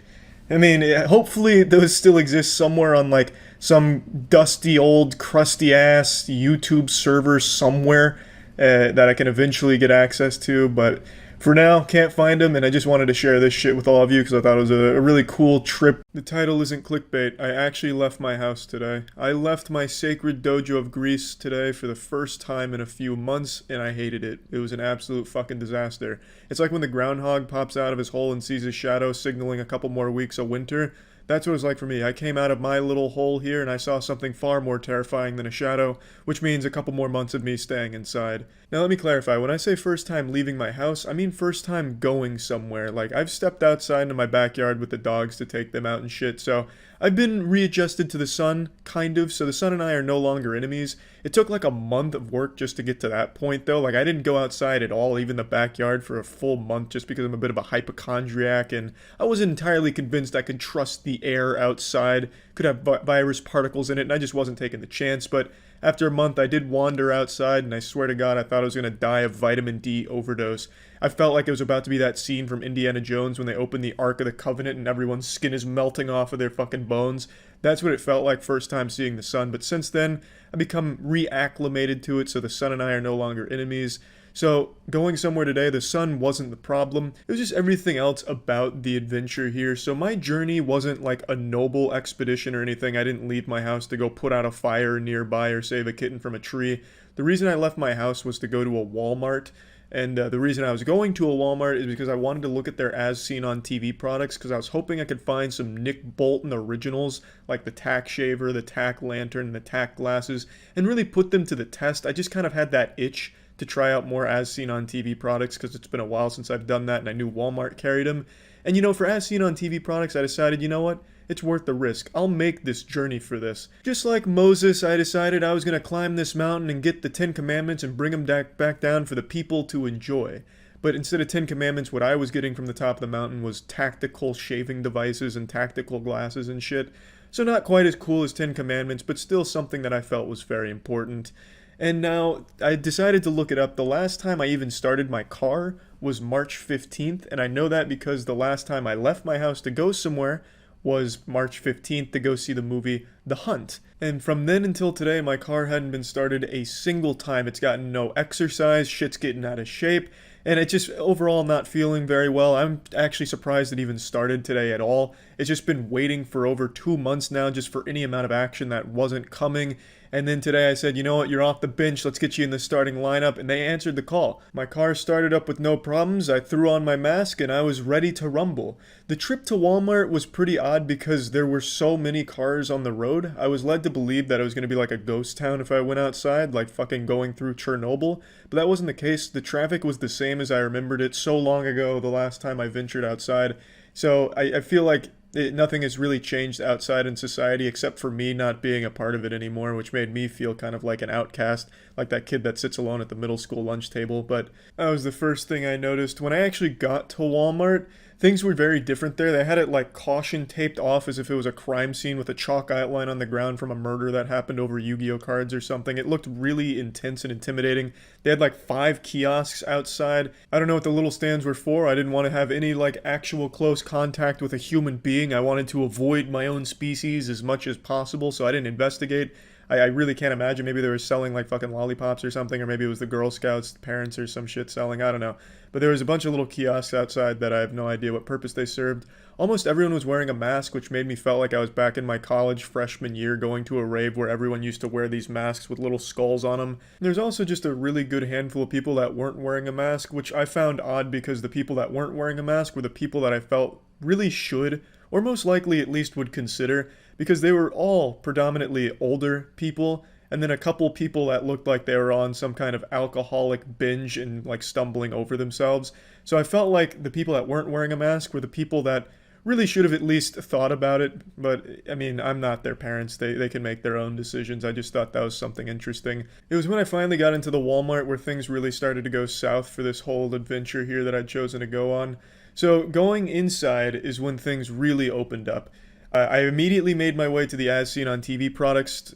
Speaker 1: I mean, hopefully those still exist somewhere on like some dusty old crusty ass YouTube server somewhere that I can eventually get access to, but for now, can't find them, and I just wanted to share this shit with all of you because I thought it was a really cool trip. The title isn't clickbait. I actually left my house today. I left my sacred dojo of Greece today for the first time in a few months, and I hated it. It was an absolute fucking disaster. It's like when the groundhog pops out of his hole and sees his shadow signaling a couple more weeks of winter. That's what it was like for me. I came out of my little hole here and I saw something far more terrifying than a shadow, which means a couple more months of me staying inside. Now let me clarify, when I say first time leaving my house, I mean first time going somewhere. Like, I've stepped outside into my backyard with the dogs to take them out and shit, so I've been readjusted to the sun, kind of, so the sun and I are no longer enemies. It took like a month of work just to get to that point, though. Like, I didn't go outside at all, even the backyard, for a full month just because I'm a bit of a hypochondriac, and I wasn't entirely convinced I could trust the air outside. Could have virus particles in it, and I just wasn't taking the chance, but after a month I did wander outside, and I swear to God I thought I was going to die of vitamin D overdose. I felt like it was about to be that scene from Indiana Jones when they open the Ark of the Covenant and everyone's skin is melting off of their fucking bones. That's what it felt like first time seeing the sun, but since then I've become reacclimated to it, so the sun and I are no longer enemies. So, going somewhere today, the sun wasn't the problem. It was just everything else about the adventure here. So my journey wasn't like a noble expedition or anything. I didn't leave my house to go put out a fire nearby or save a kitten from a tree. The reason I left my house was to go to a Walmart. And the reason I was going to a Walmart is because I wanted to look at their as seen on TV products, because I was hoping I could find some Nick Bolton originals, like the tack shaver, the tack lantern, and the tack glasses, and really put them to the test. I just kind of had that itch to try out more as seen on TV products, because it's been a while since I've done that, and I knew Walmart carried them. And for as seen on TV products, I decided, you know what? It's worth the risk. I'll make this journey for this. Just like Moses, I decided I was going to climb this mountain and get the 10 Commandments and bring them back down for the people to enjoy. But instead of 10 Commandments, what I was getting from the top of the mountain was tactical shaving devices and tactical glasses and shit. So not quite as cool as 10 Commandments, but still something that I felt was very important. And now, I decided to look it up. The last time I even started my car was March 15th, and I know that because the last time I left my house to go somewhere was March 15th to go see the movie The Hunt. And from then until today, my car hadn't been started a single time. It's gotten no exercise, shit's getting out of shape, and it's just overall not feeling very well. I'm actually surprised it even started today at all. It's just been waiting for over 2 months now just for any amount of action that wasn't coming. And then today I said, you know what, you're off the bench, let's get you in the starting lineup, and they answered the call. My car started up with no problems, I threw on my mask, and I was ready to rumble. The trip to Walmart was pretty odd because there were so many cars on the road. I was led to believe that it was going to be like a ghost town if I went outside, like fucking going through Chernobyl, but that wasn't the case. The traffic was the same as I remembered it so long ago, the last time I ventured outside. So I feel like nothing has really changed outside in society except for me not being a part of it anymore, which made me feel kind of like an outcast, like that kid that sits alone at the middle school lunch table. But that was the first thing I noticed. When I actually got to Walmart, things were very different there. They had it like caution taped off as if it was a crime scene with a chalk outline on the ground from a murder that happened over Yu-Gi-Oh cards or something. It looked really intense and intimidating. They had like 5 kiosks outside. I don't know what the little stands were for. I didn't want to have any like actual close contact with a human being. I wanted to avoid my own species as much as possible, so I didn't investigate. I really can't imagine. Maybe they were selling like fucking lollipops or something, or maybe it was the Girl Scouts parents or some shit selling. I don't know. But there was a bunch of little kiosks outside that I have no idea what purpose they served. Almost everyone was wearing a mask, which made me feel like I was back in my college freshman year going to a rave where everyone used to wear these masks with little skulls on them. There's also just a really good handful of people that weren't wearing a mask, which I found odd because the people that weren't wearing a mask were the people that I felt really should, or most likely at least would consider, because they were all predominantly older people, and then a couple people that looked like they were on some kind of alcoholic binge and like stumbling over themselves. So I felt like the people that weren't wearing a mask were the people that really should have at least thought about it, but I mean, I'm not their parents. They can make their own decisions. I just thought that was something interesting. It was when I finally got into the Walmart where things really started to go south for this whole adventure here that I'd chosen to go on. So going inside is when things really opened up. I immediately made my way to the as seen on TV products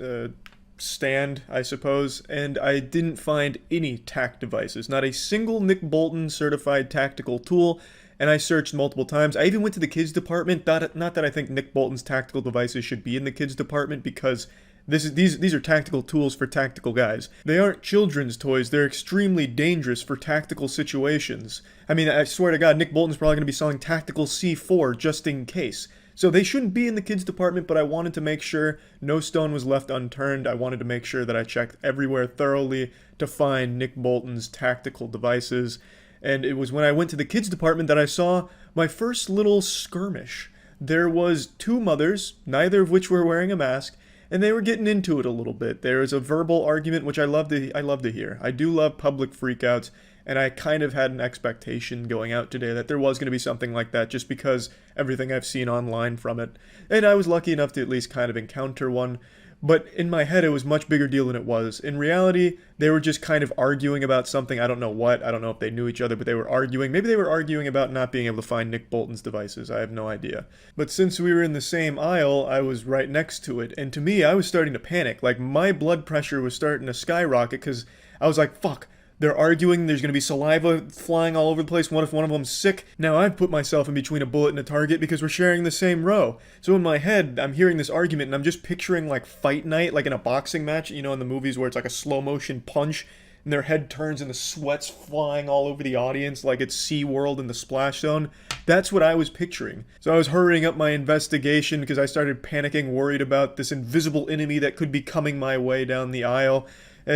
Speaker 1: stand, I suppose, and I didn't find any tack devices. Not a single Nick Bolton certified tactical tool, and I searched multiple times. I even went to the kids department. Not that I think Nick Bolton's tactical devices should be in the kids department, because these are tactical tools for tactical guys. They aren't children's toys. They're extremely dangerous for tactical situations. I mean, I swear to God, Nick Bolton's probably going to be selling tactical C4 just in case. So they shouldn't be in the kids department, but I wanted to make sure no stone was left unturned. I wanted to make sure that I checked everywhere thoroughly to find Nick Bolton's tactical devices. And it was when I went to the kids department that I saw my first little skirmish. There was 2 mothers, neither of which were wearing a mask, and they were getting into it a little bit. There was a verbal argument, which I love to hear. I do love public freakouts, and I kind of had an expectation going out today that there was going to be something like that, just because everything I've seen online from it. And I was lucky enough to at least kind of encounter one. but in my head it was much bigger deal than it was. In reality, they were just kind of arguing about something. I don't know what. I don't know if they knew each other, but they were arguing. Maybe they were arguing about not being able to find Nick Bolton's devices. I have no idea. But since we were in the same aisle, I was right next to it, and to me, I was starting to panic. Like, my blood pressure was starting to skyrocket because I was like, fuck. They're arguing, there's going to be saliva flying all over the place. What if one of them's sick? Now I've put myself in between a bullet and a target because we're sharing the same row. So in my head, I'm hearing this argument and I'm just picturing like fight night, like in a boxing match, you know, in the movies where it's like a slow motion punch and their head turns and the sweat's flying all over the audience like it's SeaWorld in the splash zone. That's what I was picturing. So I was hurrying up my investigation because I started panicking, worried about this invisible enemy that could be coming my way down the aisle.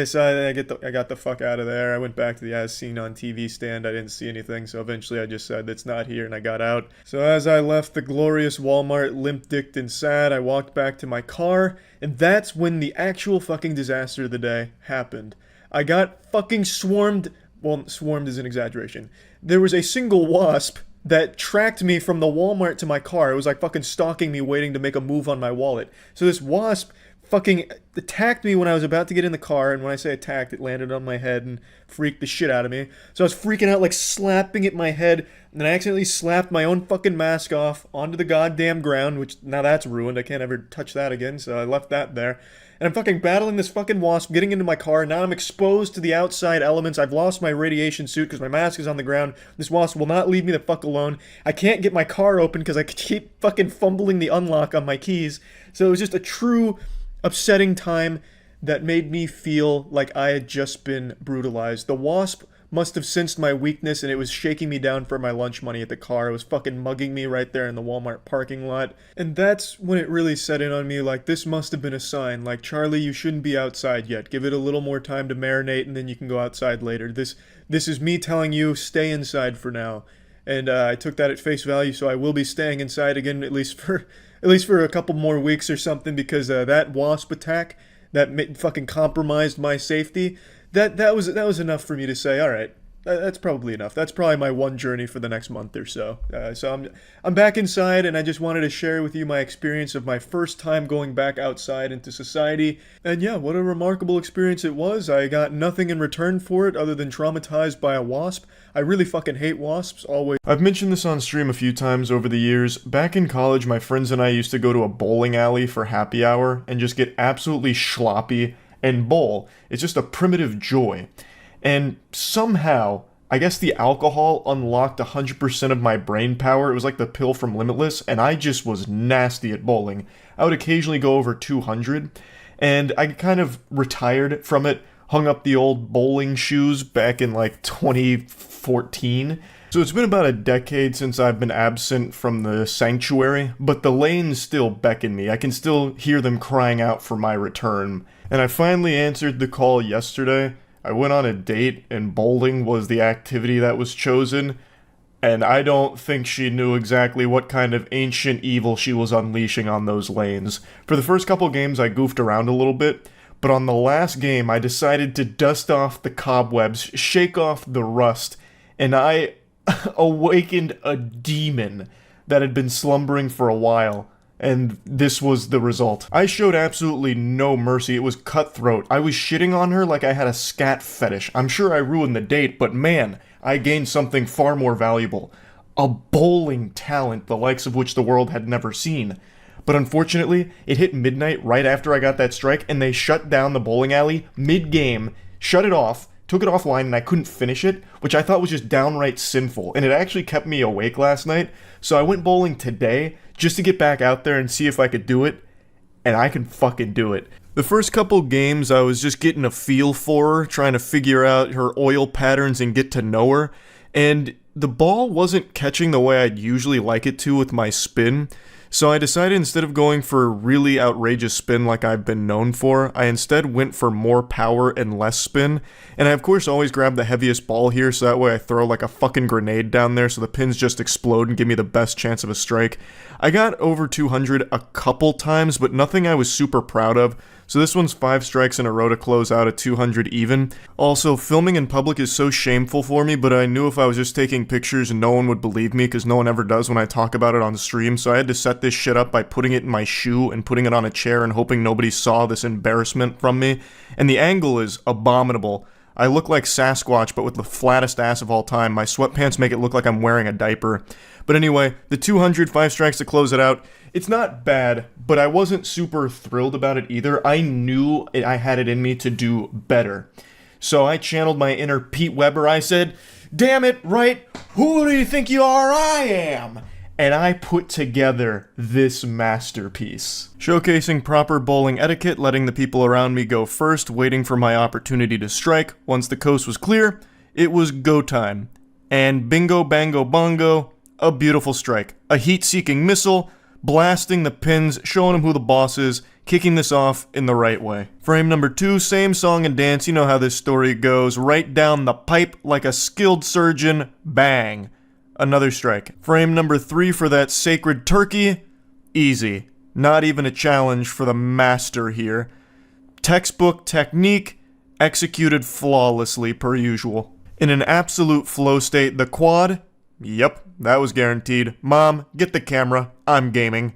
Speaker 1: So I got the fuck out of there. I went back to the as seen on TV stand. I didn't see anything, so eventually I just said it's not here and I got out. So as I left the glorious Walmart limp-dicked and sad, I walked back to my car, and that's when the actual fucking disaster of the day happened. I got fucking swarmed. Well, swarmed is an exaggeration. There was a single wasp that tracked me from the Walmart to my car. It was like fucking stalking me, waiting to make a move on my wallet. So this wasp fucking attacked me when I was about to get in the car, and when I say attacked, it landed on my head and freaked the shit out of me. So I was freaking out, like slapping at my head, and then I accidentally slapped my own fucking mask off onto the goddamn ground, which now that's ruined. I can't ever touch that again, so I left that there. And I'm fucking battling this fucking wasp, getting into my car. Now I'm exposed to the outside elements. I've lost my radiation suit because my mask is on the ground. This wasp will not leave me the fuck alone. I can't get my car open because I keep fucking fumbling the unlock on my keys. So it was just a true upsetting time that made me feel like I had just been brutalized. The wasp must have sensed my weakness and it was shaking me down for my lunch money at the car. It was fucking mugging me right there in the Walmart parking lot. And that's when it really set in on me, like, this must have been a sign. Like, Charlie, you shouldn't be outside yet. Give it a little more time to marinate and then you can go outside later. This is me telling you, stay inside for now. And I took that at face value, so I will be staying inside again at least for a couple more weeks or something, because that wasp attack that fucking compromised my safety, that was enough for me to say, all right, that's probably enough. That's probably my one journey for the next month or so. So I'm back inside, and I just wanted to share with you my experience of my first time going back outside into society. And yeah, what a remarkable experience it was. I got nothing in return for it other than traumatized by a wasp. I really fucking hate wasps, always. I've mentioned this on stream a few times over the years. Back in college, my friends and I used to go to a bowling alley for happy hour and just get absolutely sloppy and bowl. It's just a primitive joy. And somehow, I guess the alcohol unlocked 100% of my brain power. It was like the pill from Limitless, and I just was nasty at bowling. I would occasionally go over 200, and I kind of retired from it, hung up the old bowling shoes back in like 2014. So it's been about a decade since I've been absent from the sanctuary, but the lanes still beckon me. I can still hear them crying out for my return. And I finally answered the call yesterday. I went on a date, and bowling was the activity that was chosen, and I don't think she knew exactly what kind of ancient evil she was unleashing on those lanes. For the first couple games, I goofed around a little bit, but on the last game, I decided to dust off the cobwebs, shake off the rust, and I awakened a demon that had been slumbering for a while. And this was the result. I showed absolutely no mercy. It was cutthroat. I was shitting on her like I had a scat fetish. I'm sure I ruined the date, but man, I gained something far more valuable. A bowling talent, the likes of which the world had never seen. But unfortunately, it hit midnight right after I got that strike, and they shut down the bowling alley mid-game, shut it off, took it offline, and I couldn't finish it, which I thought was just downright sinful, and it actually kept me awake last night. So I went bowling today, just to get back out there and see if I could do it, and I can fucking do it. The first couple games, I was just getting a feel for her, trying to figure out her oil patterns and get to know her, and the ball wasn't catching the way I'd usually like it to with my spin, so I decided instead of going for a really outrageous spin like I've been known for, I instead went for more power and less spin, and I of course always grab the heaviest ball here, so that way I throw like a fucking grenade down there so the pins just explode and give me the best chance of a strike. I got over 200 a couple times, but nothing I was super proud of, so this one's 5 strikes in a row to close out at 200 even. Also, filming in public is so shameful for me, but I knew if I was just taking pictures no one would believe me, because no one ever does when I talk about it on stream, so I had to set set this shit up by putting it in my shoe and putting it on a chair and hoping nobody saw this embarrassment from me. And the angle is abominable. I look like Sasquatch, but with the flattest ass of all time. My sweatpants make it look like I'm wearing a diaper. But anyway, the 200 5 strikes to close it out. It's not bad, but I wasn't super thrilled about it either. I knew I had it in me to do better. So I channeled my inner Pete Weber. I said, damn it, right? Who do you think you are? I am. And I put together this masterpiece. Showcasing proper bowling etiquette, letting the people around me go first, waiting for my opportunity to strike. Once the coast was clear, it was go time. And bingo, bango, bongo, a beautiful strike. A heat-seeking missile, blasting the pins, showing them who the boss is, kicking this off in the right way. Frame number 2, same song and dance, you know how this story goes. Right down the pipe like a skilled surgeon, bang. Another strike. Frame number 3 for that sacred turkey, easy. Not even a challenge for the master here. Textbook technique, executed flawlessly per usual. In an absolute flow state, the quad, yep, that was guaranteed. Mom, get the camera, I'm gaming.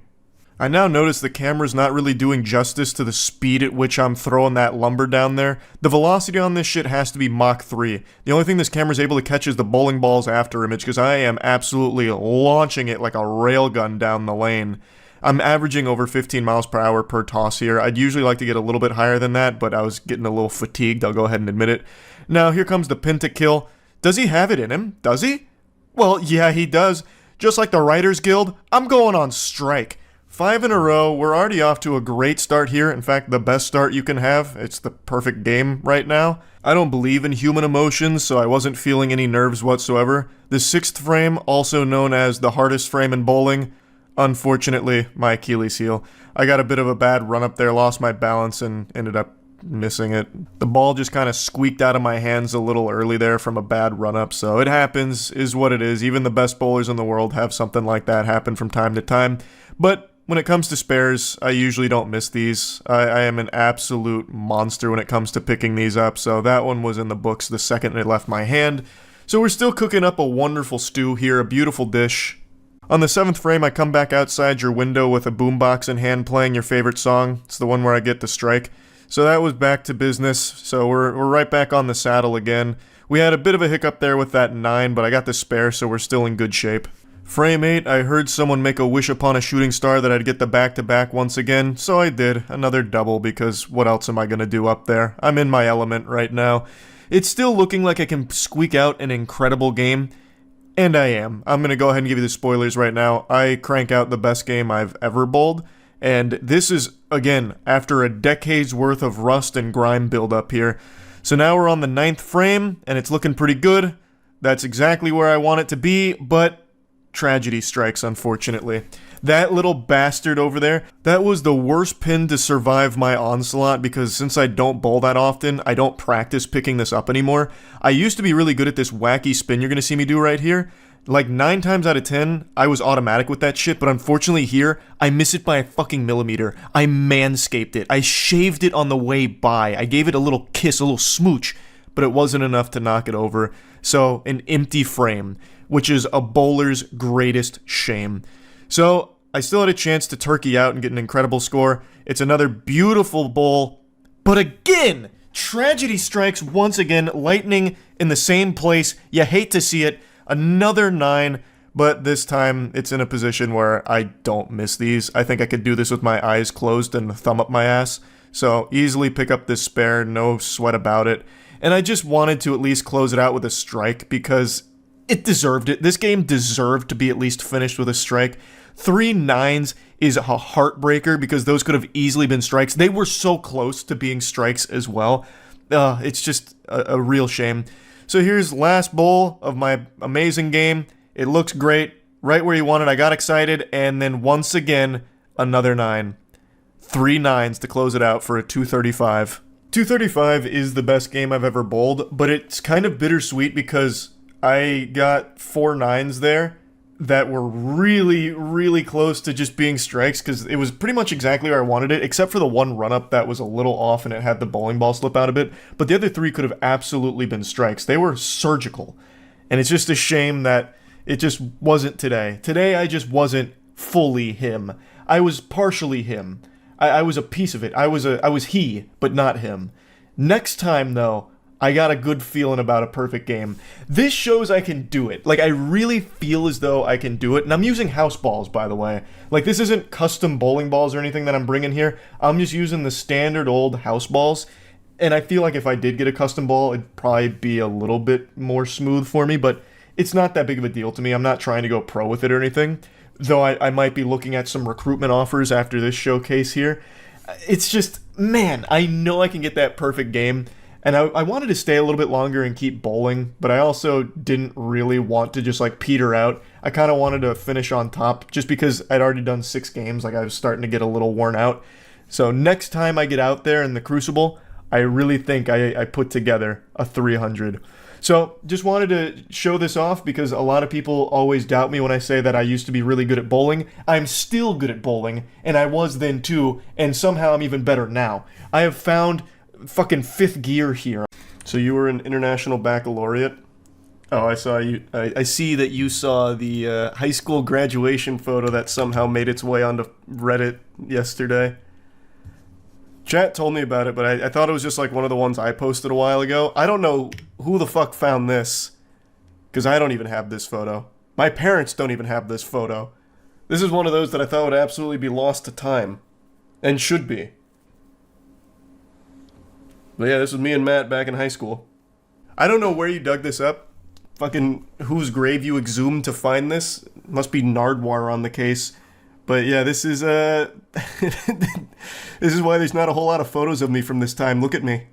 Speaker 1: I now notice the camera's not really doing justice to the speed at which I'm throwing that lumber down there. The velocity on this shit has to be Mach 3. The only thing this camera's able to catch is the bowling ball's after image, because I am absolutely launching it like a railgun down the lane. I'm averaging over 15 miles per hour per toss here. I'd usually like to get a little bit higher than that, but I was getting a little fatigued, I'll go ahead and admit it. Now, here comes the pin to kill. Does he have it in him? Does he? Well, yeah, he does. Just like the Writers Guild, I'm going on strike. 5 in a row, we're already off to a great start here. In fact, the best start you can have. It's the perfect game right now. I don't believe in human emotions, so I wasn't feeling any nerves whatsoever. The 6th frame, also known as the hardest frame in bowling, unfortunately, my Achilles heel. I got a bit of a bad run up there, lost my balance, and ended up missing it. The ball just kind of squeaked out of my hands a little early there from a bad run up, so it happens, is what it is. Even the best bowlers in the world have something like that happen from time to time. But when it comes to spares, I usually don't miss these. I am an absolute monster when it comes to picking these up, so that one was in the books the second it left my hand. So we're still cooking up a wonderful stew here, a beautiful dish. On the 7th frame, I come back outside your window with a boombox in hand playing your favorite song. It's the one where I get the strike. So that was back to business, so we're right back on the saddle again. We had a bit of a hiccup there with that 9, but I got the spare, so we're still in good shape. Frame 8, I heard someone make a wish upon a shooting star that I'd get the back-to-back once again, so I did. Another double, because what else am I gonna do up there? I'm in my element right now. It's still looking like I can squeak out an incredible game, and I am. I'm gonna go ahead and give you the spoilers right now. I crank out the best game I've ever bowled, and this is, again, after a decade's worth of rust and grime build-up here. So now we're on the 9th frame, and it's looking pretty good. That's exactly where I want it to be, but tragedy strikes, unfortunately. That little bastard over there, that was the worst pin to survive my onslaught, because since I don't bowl that often, I don't practice picking this up anymore. I used to be really good at this wacky spin you're gonna see me do right here. Like 9 times out of 10, I was automatic with that shit, but unfortunately here, I miss it by a fucking millimeter. I manscaped it. I shaved it on the way by. I gave it a little kiss, a little smooch, but it wasn't enough to knock it over. So, an empty frame, which is a bowler's greatest shame. So, I still had a chance to turkey out and get an incredible score. It's another beautiful bowl, but again, tragedy strikes once again, lightning in the same place. You hate to see it. Another 9, but this time it's in a position where I don't miss these. I think I could do this with my eyes closed and thumb up my ass. So, easily pick up this spare, no sweat about it. And I just wanted to at least close it out with a strike because it deserved it. This game deserved to be at least finished with a strike. 3 9s is a heartbreaker because those could have easily been strikes. They were so close to being strikes as well. It's just a real shame. So here's last bowl of my amazing game. It looks great, right where you want it. I got excited, and then once again, another 9. 3 9s to close it out for a 235. 235 is the best game I've ever bowled, but it's kind of bittersweet because I got 4 9s there that were really, really close to just being strikes because it was pretty much exactly where I wanted it, except for the one run-up that was a little off and it had the bowling ball slip out a bit, but the other 3 could have absolutely been strikes. They were surgical, and it's just a shame that it just wasn't today. Today, I just wasn't fully him. I was partially him. I was a piece of it. I was he, but not him. Next time, though, I got a good feeling about a perfect game. This shows I can do it. Like, I really feel as though I can do it. And I'm using house balls, by the way. Like, this isn't custom bowling balls or anything that I'm bringing here. I'm just using the standard old house balls. And I feel like if I did get a custom ball, it'd probably be a little bit more smooth for me. But it's not that big of a deal to me. I'm not trying to go pro with it or anything. Though I might be looking at some recruitment offers after this showcase here. It's just, man, I know I can get that perfect game. And I wanted to stay a little bit longer and keep bowling, but I also didn't really want to just like peter out. I kind of wanted to finish on top just because I'd already done 6 games. Like I was starting to get a little worn out. So next time I get out there in the Crucible, I really think I put together a 300. So just wanted to show this off because a lot of people always doubt me when I say that I used to be really good at bowling. I'm still good at bowling, and I was then too, and somehow I'm even better now. I have found fucking 5th gear here. So you were an international baccalaureate? Oh, I saw you. I see that you saw the high school graduation photo that somehow made its way onto Reddit yesterday. Chat told me about it, but I thought it was just like one of the ones I posted a while ago. I don't know who the fuck found this, because I don't even have this photo. My parents don't even have this photo. This is one of those that I thought would absolutely be lost to time, and should be. But yeah, this was me and Matt back in high school. I don't know where you dug this up. Fucking whose grave you exhumed to find this. Must be Nardwar on the case. But yeah, this is this is why there's not a whole lot of photos of me from this time. Look at me.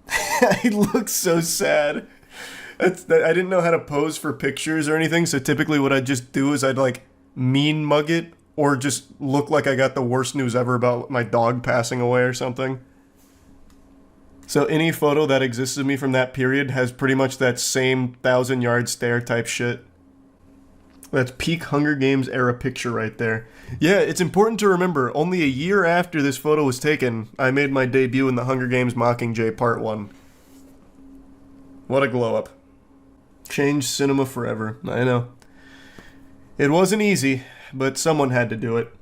Speaker 1: I look so sad. I didn't know how to pose for pictures or anything, so typically what I'd just do is I'd like mean mug it or just look like I got the worst news ever about my dog passing away or something. So any photo that exists of me from that period has pretty much that same 1,000-yard stare type shit. That's peak Hunger Games era picture right there. Yeah, it's important to remember, only a year after this photo was taken, I made my debut in the Hunger Games Mockingjay Part 1. What a glow up. Changed cinema forever, I know. It wasn't easy, but someone had to do it.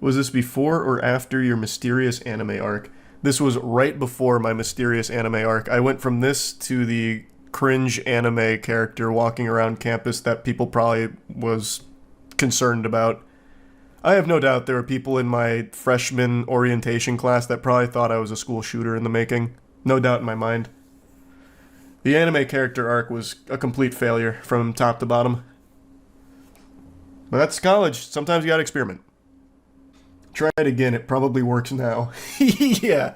Speaker 1: Was this before or after your mysterious anime arc? This was right before my mysterious anime arc. I went from this to the cringe anime character walking around campus that people probably was concerned about. I have no doubt there were people in my freshman orientation class that probably thought I was a school shooter in the making. No doubt in my mind. The anime character arc was a complete failure from top to bottom. But that's college. Sometimes you gotta experiment. Try it again, it probably works now. Yeah,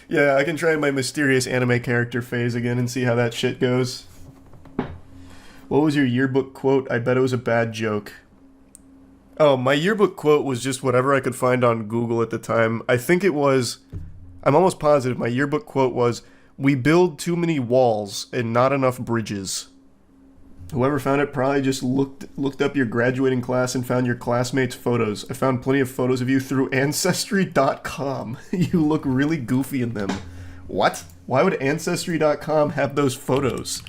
Speaker 1: I can try my mysterious anime character phase again and see how that shit goes. What was your yearbook quote? I bet it was a bad joke. Oh, my yearbook quote was just whatever I could find on Google at the time. I think it was, I'm almost positive my yearbook quote was, "We build too many walls and not enough bridges." Whoever found it probably just looked up your graduating class and found your classmates' photos. I found plenty of photos of you through Ancestry.com. You look really goofy in them. What? Why would Ancestry.com have those photos?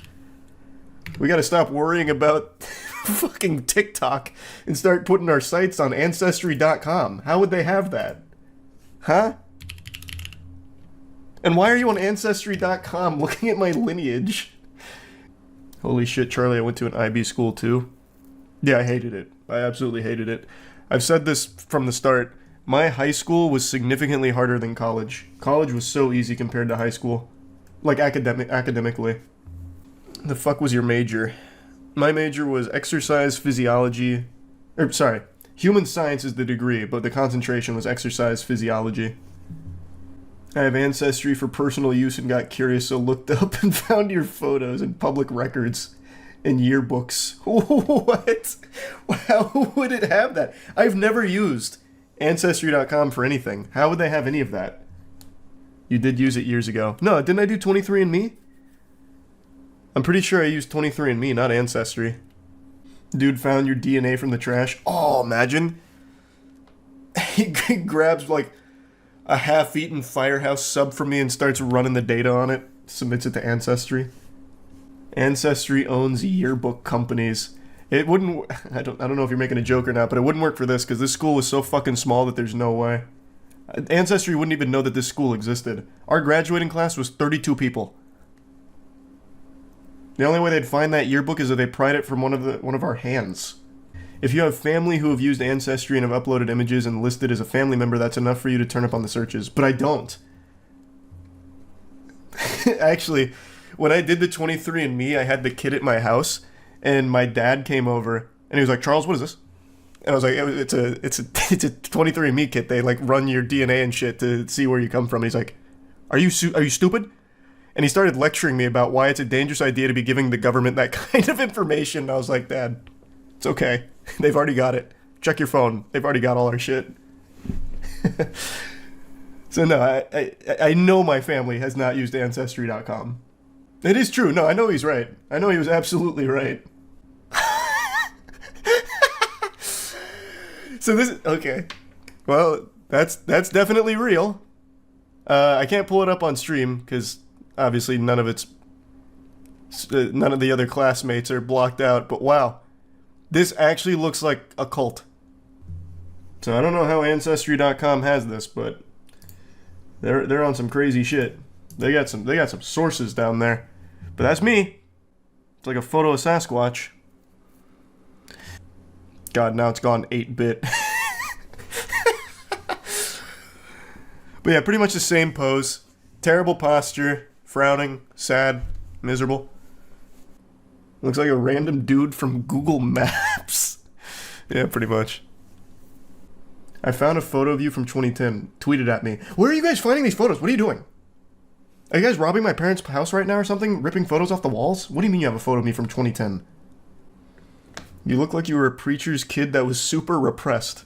Speaker 1: We gotta stop worrying about fucking TikTok and start putting our sites on Ancestry.com. How would they have that? Huh? And why are you on Ancestry.com looking at my lineage? Holy shit, Charlie, I went to an IB school too. Yeah, I hated it. I absolutely hated it. I've said this from the start. My high school was significantly harder than college. College was so easy compared to high school. Like, academically. The fuck was your major? My major was exercise physiology. Human science is the degree, but the concentration was exercise physiology. I have Ancestry for personal use and got curious, so looked up and found your photos in public records and yearbooks. What? How would it have that? I've never used Ancestry.com for anything. How would they have any of that? You did use it years ago. No, didn't I do 23andMe? I'm pretty sure I used 23andMe, not Ancestry. Dude found your DNA from the trash. Oh, imagine. He grabs, like, a half-eaten Firehouse sub from me and starts running the data on it, submits it to Ancestry. Ancestry owns yearbook companies. It wouldn't. I don't know if you're making a joke or not, but it wouldn't work for this because this school was so fucking small that there's no way. Ancestry wouldn't even know that this school existed. Our graduating class was 32 people. The only way they'd find that yearbook is if they pried it from one of our hands. If you have family who have used Ancestry and have uploaded images and listed as a family member, that's enough for you to turn up on the searches. But I don't. Actually, when I did the 23andMe, I had the kit at my house, and my dad came over, and he was like, Charles, what is this? And I was like, it's a 23andMe kit. They like run your DNA and shit to see where you come from. And he's like, are you stupid? And he started lecturing me about why it's a dangerous idea to be giving the government that kind of information. And I was like, Dad, it's okay. They've already got it. Check your phone. They've already got all our shit. So no, I know my family has not used Ancestry.com. It is true. No, I know he's right. I know he was absolutely right. So this, okay. Well, that's definitely real. I can't pull it up on stream because obviously none of the other classmates are blocked out, but wow. This actually looks like a cult. So I don't know how Ancestry.com has this, but they're on some crazy shit. They got some sources down there. But that's me. It's like a photo of Sasquatch. God, now it's gone 8-bit. But yeah, pretty much the same pose. Terrible posture, frowning, sad, miserable. Looks like a random dude from Google Maps. Yeah, pretty much. I found a photo of you from 2010. Tweeted at me. Where are you guys finding these photos? What are you doing? Are you guys robbing my parents' house right now or something? Ripping photos off the walls? What do you mean you have a photo of me from 2010? You look like you were a preacher's kid that was super repressed.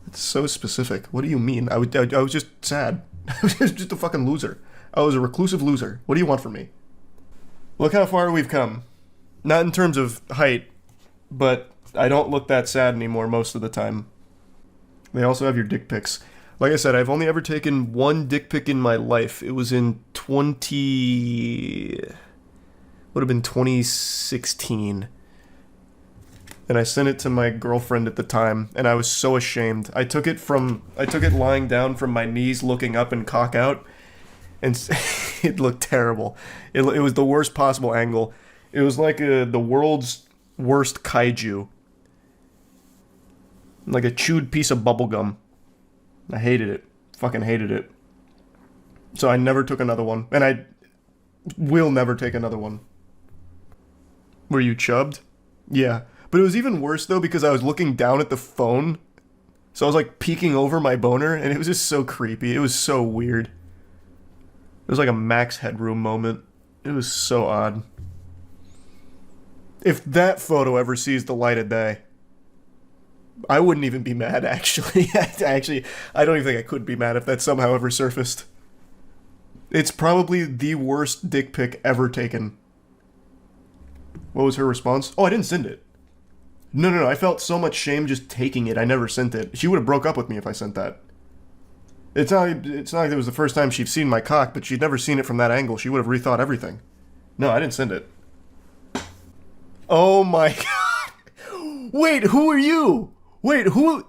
Speaker 1: It's so specific. What do you mean? I was just sad. I was just a fucking loser. I was a reclusive loser. What do you want from me? Look how far we've come. Not in terms of height, but I don't look that sad anymore most of the time. They also have your dick pics. Like I said, I've only ever taken one dick pic in my life. It was in 2016. And I sent it to my girlfriend at the time, and I was so ashamed. I took it lying down from my knees, looking up and cock out, and it looked terrible. It was the worst possible angle. It was like the world's worst kaiju. Like a chewed piece of bubblegum. I hated it. Fucking hated it. So I never took another one. And I will never take another one. Were you chubbed? Yeah. But it was even worse though because I was looking down at the phone. So I was like peeking over my boner and it was just so creepy. It was so weird. It was like a Max Headroom moment. It was so odd. If that photo ever sees the light of day, I wouldn't even be mad, actually. I don't even think I could be mad if that somehow ever surfaced. It's probably the worst dick pic ever taken. What was her response? Oh, I didn't send it. No, I felt so much shame just taking it, I never sent it. She would have broke up with me if I sent that. It's not like it was the first time she'd seen my cock, but she'd never seen it from that angle. She would have rethought everything. No, I didn't send it. Oh my god. Wait, who are you? Wait, who?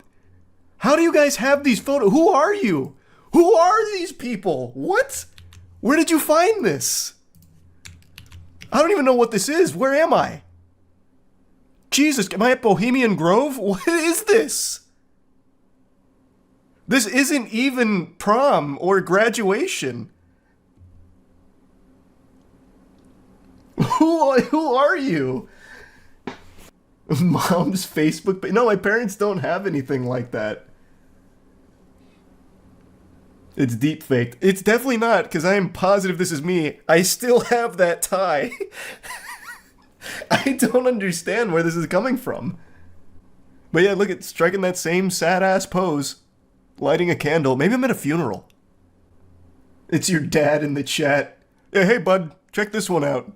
Speaker 1: How do you guys have these photos? Who are you? Who are these people? What? Where did you find this? I don't even know what this is. Where am I? Jesus, am I at Bohemian Grove? What is this? This isn't even prom or graduation. Who are you? Mom's Facebook page? No, my parents don't have anything like that. It's deep faked. It's definitely not, because I am positive this is me. I still have that tie. I don't understand where this is coming from. But yeah, look at striking that same sad ass pose. Lighting a candle. Maybe I'm at a funeral. It's your dad in the chat. Yeah, hey bud, check this one out.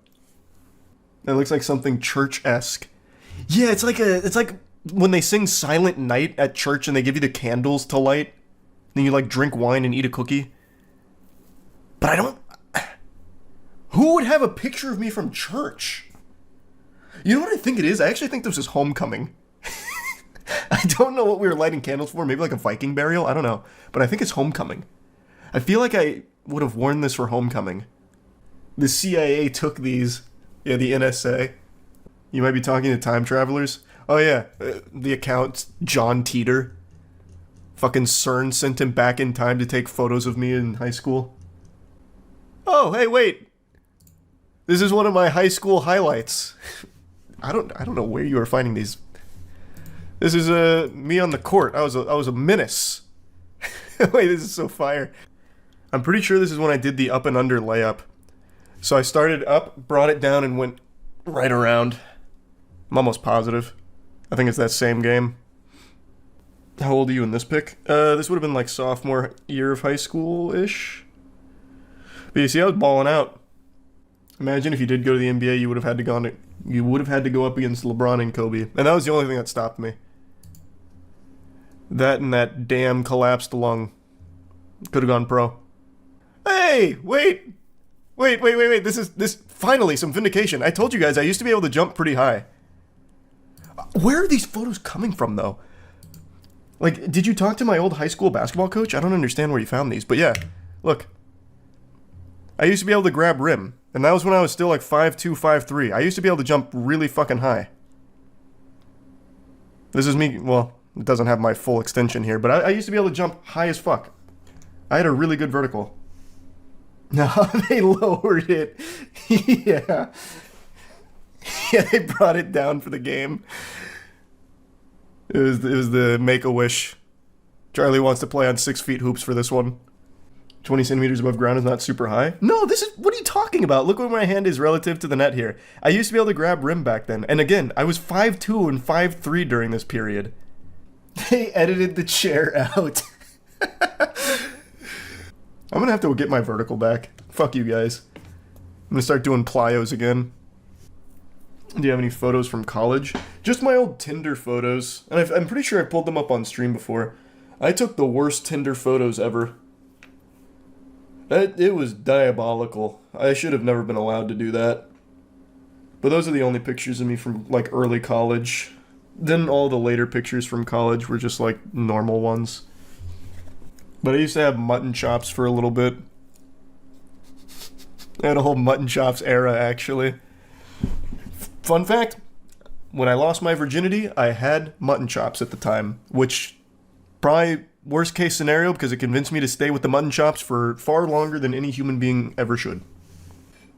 Speaker 1: That looks like something church-esque. Yeah, it's like when they sing Silent Night at church and they give you the candles to light. Then you like drink wine and eat a cookie. But I don't... Who would have a picture of me from church? You know what I think it is? I actually think this is homecoming. I don't know what we were lighting candles for. Maybe like a Viking burial? I don't know. But I think it's homecoming. I feel like I would have worn this for homecoming. The CIA took these. Yeah, the NSA. You might be talking to time travelers. Oh yeah, the account, John Teeter. Fucking CERN sent him back in time to take photos of me in high school. Oh, hey, wait. This is one of my high school highlights. I don't know where you are finding these. This is me on the court. I was a menace. Wait, this is so fire. I'm pretty sure this is when I did the up and under layup. So I started up, brought it down, and went right around. I'm almost positive. I think it's that same game. How old are you in this pic? This would have been like sophomore year of high school-ish. But you see, I was balling out. Imagine if you did go to the NBA, you would have had to go up against LeBron and Kobe. And that was the only thing that stopped me. That and that damn collapsed lung. Could have gone pro. Hey, wait. This finally some vindication. I told you guys I used to be able to jump pretty high. Where are these photos coming from, though? Like, did you talk to my old high school basketball coach? I don't understand where you found these, but yeah, look. I used to be able to grab rim, and that was when I was still like 5'2", 5'3". I used to be able to jump really fucking high. This is me, well, it doesn't have my full extension here, but I used to be able to jump high as fuck. I had a really good vertical. No, they lowered it. Yeah. Yeah, they brought it down for the game. It was the Make-A-Wish. Charlie wants to play on 6 feet hoops for this one. 20 centimeters above ground is not super high. No, what are you talking about? Look where my hand is relative to the net here. I used to be able to grab rim back then. And again, I was 5'2" and 5'3" during this period. They edited the chair out. I'm gonna have to get my vertical back. Fuck you guys. I'm gonna start doing plyos again. Do you have any photos from college? Just my old Tinder photos. And I'm pretty sure I pulled them up on stream before. I took the worst Tinder photos ever. It was diabolical. I should have never been allowed to do that. But those are the only pictures of me from, like, early college. Then all the later pictures from college were just, like, normal ones. But I used to have mutton chops for a little bit. I had a whole mutton chops era, actually. Fun fact, when I lost my virginity, I had mutton chops at the time, which probably worst case scenario because it convinced me to stay with the mutton chops for far longer than any human being ever should.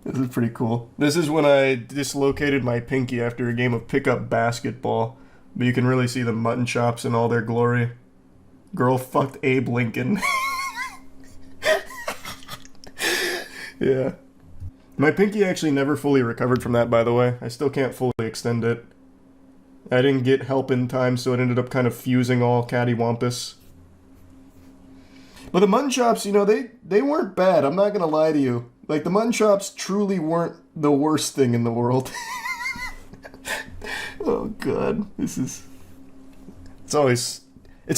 Speaker 1: This is pretty cool. This is when I dislocated my pinky after a game of pickup basketball, but you can really see the mutton chops in all their glory. Girl fucked Abe Lincoln. Yeah. My pinky actually never fully recovered from that, by the way. I still can't fully extend it. I didn't get help in time, so it ended up kind of fusing all cattywampus. But the mutton chops, you know, they weren't bad. I'm not gonna lie to you. Like, the mutton chops truly weren't the worst thing in the world. Oh, God. It's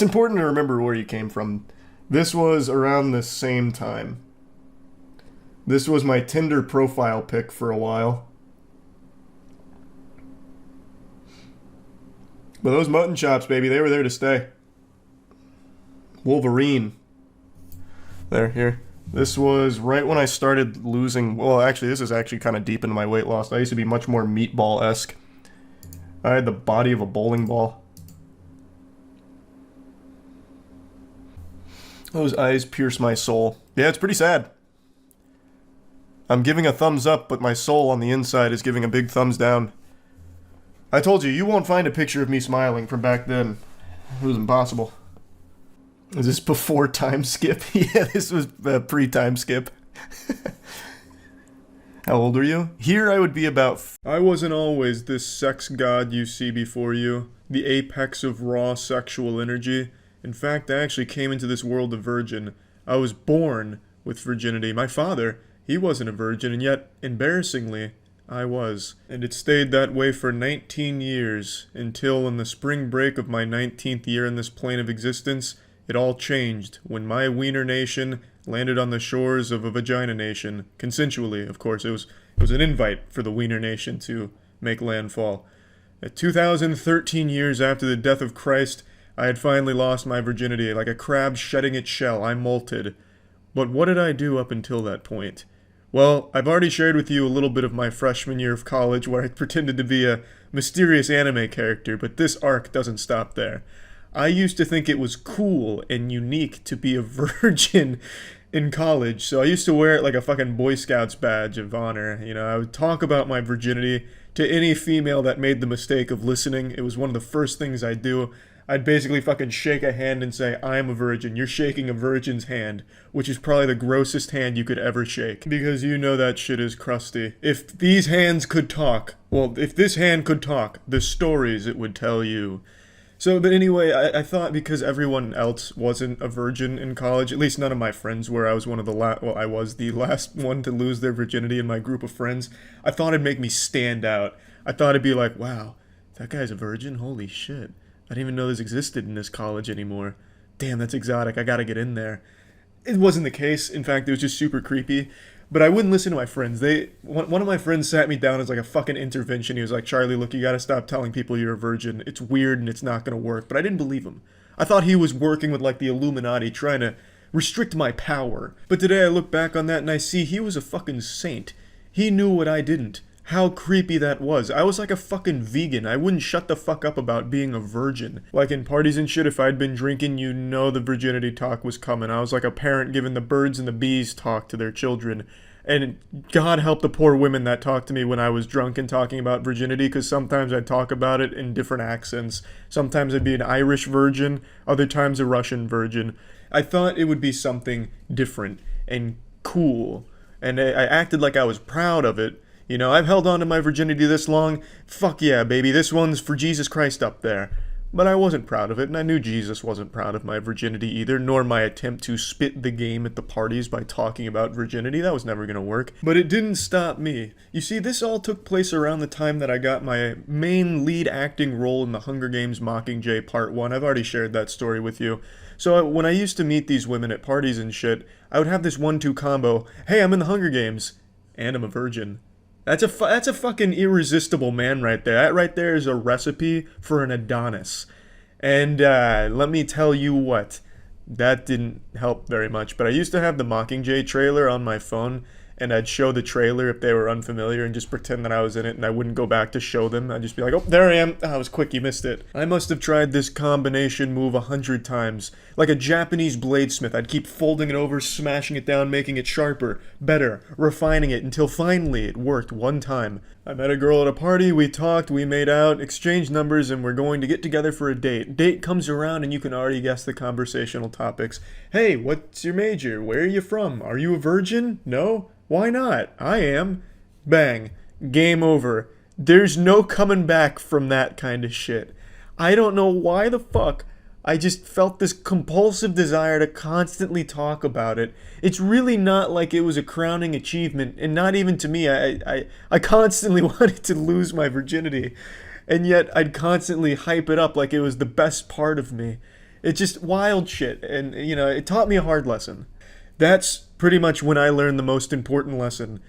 Speaker 1: important to remember where you came from. This was around the same time. This was my Tinder profile pic for a while. But those mutton chops, baby, they were there to stay. Wolverine. Here. This was right when I started losing... Well, actually, this is actually kind of deep into my weight loss. I used to be much more meatball-esque. I had the body of a bowling ball. Those eyes pierce my soul. Yeah, it's pretty sad. I'm giving a thumbs up, but my soul on the inside is giving a big thumbs down. I told you won't find a picture of me smiling from back then. It was impossible. Is this before time skip? Yeah, this was pre-time skip. How old are you? Here I would be about... I wasn't always this sex god you see before you. The apex of raw sexual energy. In fact, I actually came into this world a virgin. I was born with virginity. My father... He wasn't a virgin, and yet, embarrassingly, I was. And it stayed that way for 19 years, until in the spring break of my 19th year in this plane of existence, it all changed when my wiener nation landed on the shores of a vagina nation. Consensually, of course. It was an invite for the wiener nation to make landfall. At 2013 years after the death of Christ, I had finally lost my virginity. Like a crab shedding its shell, I molted. But what did I do up until that point? Well, I've already shared with you a little bit of my freshman year of college where I pretended to be a mysterious anime character, but this arc doesn't stop there. I used to think it was cool and unique to be a virgin in college, so I used to wear it like a fucking Boy Scouts badge of honor. You know, I would talk about my virginity to any female that made the mistake of listening. It was one of the first things I'd do. I'd basically fucking shake a hand and say, I'm a virgin. You're shaking a virgin's hand, which is probably the grossest hand you could ever shake. Because you know that shit is crusty. If these hands could talk, well, if this hand could talk, the stories it would tell you. So, but anyway, I thought because everyone else wasn't a virgin in college, at least none of my friends were, I was one of the I was the last one to lose their virginity in my group of friends, I thought it'd make me stand out. I thought it'd be like, wow, that guy's a virgin? Holy shit. I didn't even know this existed in this college anymore. Damn, that's exotic. I gotta get in there. It wasn't the case. In fact, it was just super creepy. But I wouldn't listen to my friends. One of my friends sat me down as like a fucking intervention. He was like, Charlie, look, you gotta stop telling people you're a virgin. It's weird and it's not gonna work. But I didn't believe him. I thought he was working with like the Illuminati, trying to restrict my power. But today I look back on that and I see he was a fucking saint. He knew what I didn't. How creepy that was. I was like a fucking vegan. I wouldn't shut the fuck up about being a virgin. Like in parties and shit, if I'd been drinking, you know the virginity talk was coming. I was like a parent giving the birds and the bees talk to their children. And God help the poor women that talked to me when I was drunk and talking about virginity, because sometimes I'd talk about it in different accents. Sometimes I'd be an Irish virgin, other times a Russian virgin. I thought it would be something different and cool. And I acted like I was proud of it. You know, I've held on to my virginity this long. Fuck yeah, baby, this one's for Jesus Christ up there. But I wasn't proud of it, and I knew Jesus wasn't proud of my virginity either, nor my attempt to spit the game at the parties by talking about virginity. That was never gonna work. But it didn't stop me. You see, this all took place around the time that I got my main lead acting role in the Hunger Games Mockingjay Part 1. I've already shared that story with you. So when I used to meet these women at parties and shit, I would have this 1-2 combo. Hey, I'm in the Hunger Games. And I'm a virgin. That's a fucking irresistible man right there. That right there is a recipe for an Adonis. And let me tell you what, that didn't help very much. But I used to have the Mockingjay trailer on my phone, and I'd show the trailer if they were unfamiliar and just pretend that I was in it, and I wouldn't go back to show them. I'd just be like, oh, there I am. I was quick, you missed it. I must have tried this combination move 100 times. Like a Japanese bladesmith, I'd keep folding it over, smashing it down, making it sharper, better, refining it, until finally it worked one time. I met a girl at a party, we talked, we made out, exchanged numbers, and we're going to get together for a date. Date comes around and you can already guess the conversational topics. Hey, what's your major? Where are you from? Are you a virgin? No? Why not? I am. Bang. Game over. There's no coming back from that kind of shit. I don't know why the fuck I just felt this compulsive desire to constantly talk about it. It's really not like it was a crowning achievement, and not even to me. I constantly wanted to lose my virginity, and yet I'd constantly hype it up like it was the best part of me. It's just wild shit, and you know, it taught me a hard lesson. That's pretty much when I learned the most important lesson.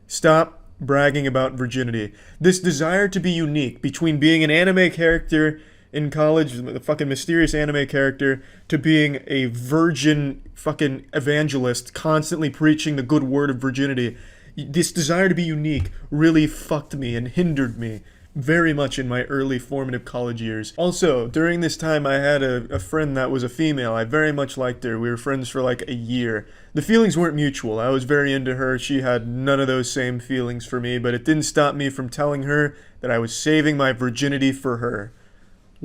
Speaker 1: Stop bragging about virginity. This desire to be unique between being an anime character in college, the fucking mysterious anime character, to being a virgin fucking evangelist constantly preaching the good word of virginity. This desire to be unique really fucked me and hindered me very much in my early formative college years. Also, during this time I had a friend that was a female. I very much liked her. We were friends for like a year. The feelings weren't mutual. I was very into her. She had none of those same feelings for me, but it didn't stop me from telling her that I was saving my virginity for her.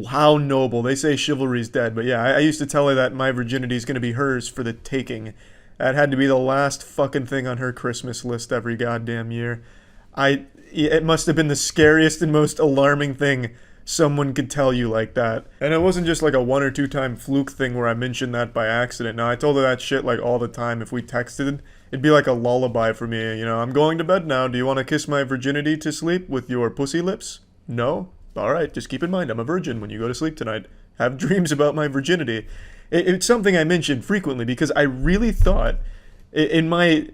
Speaker 1: How noble. They say chivalry's dead, but yeah, I used to tell her that my virginity is going to be hers for the taking. That had to be the last fucking thing on her Christmas list every goddamn year. It must have been the scariest and most alarming thing someone could tell you like that. And it wasn't just like a 1 or 2 time fluke thing where I mentioned that by accident. No, I told her that shit like all the time. If we texted, it'd be like a lullaby for me. You know, I'm going to bed now. Do you want to kiss my virginity to sleep with your pussy lips? No? Alright, just keep in mind I'm a virgin when you go to sleep tonight. Have dreams about my virginity. It's something I mention frequently because I really thought, in my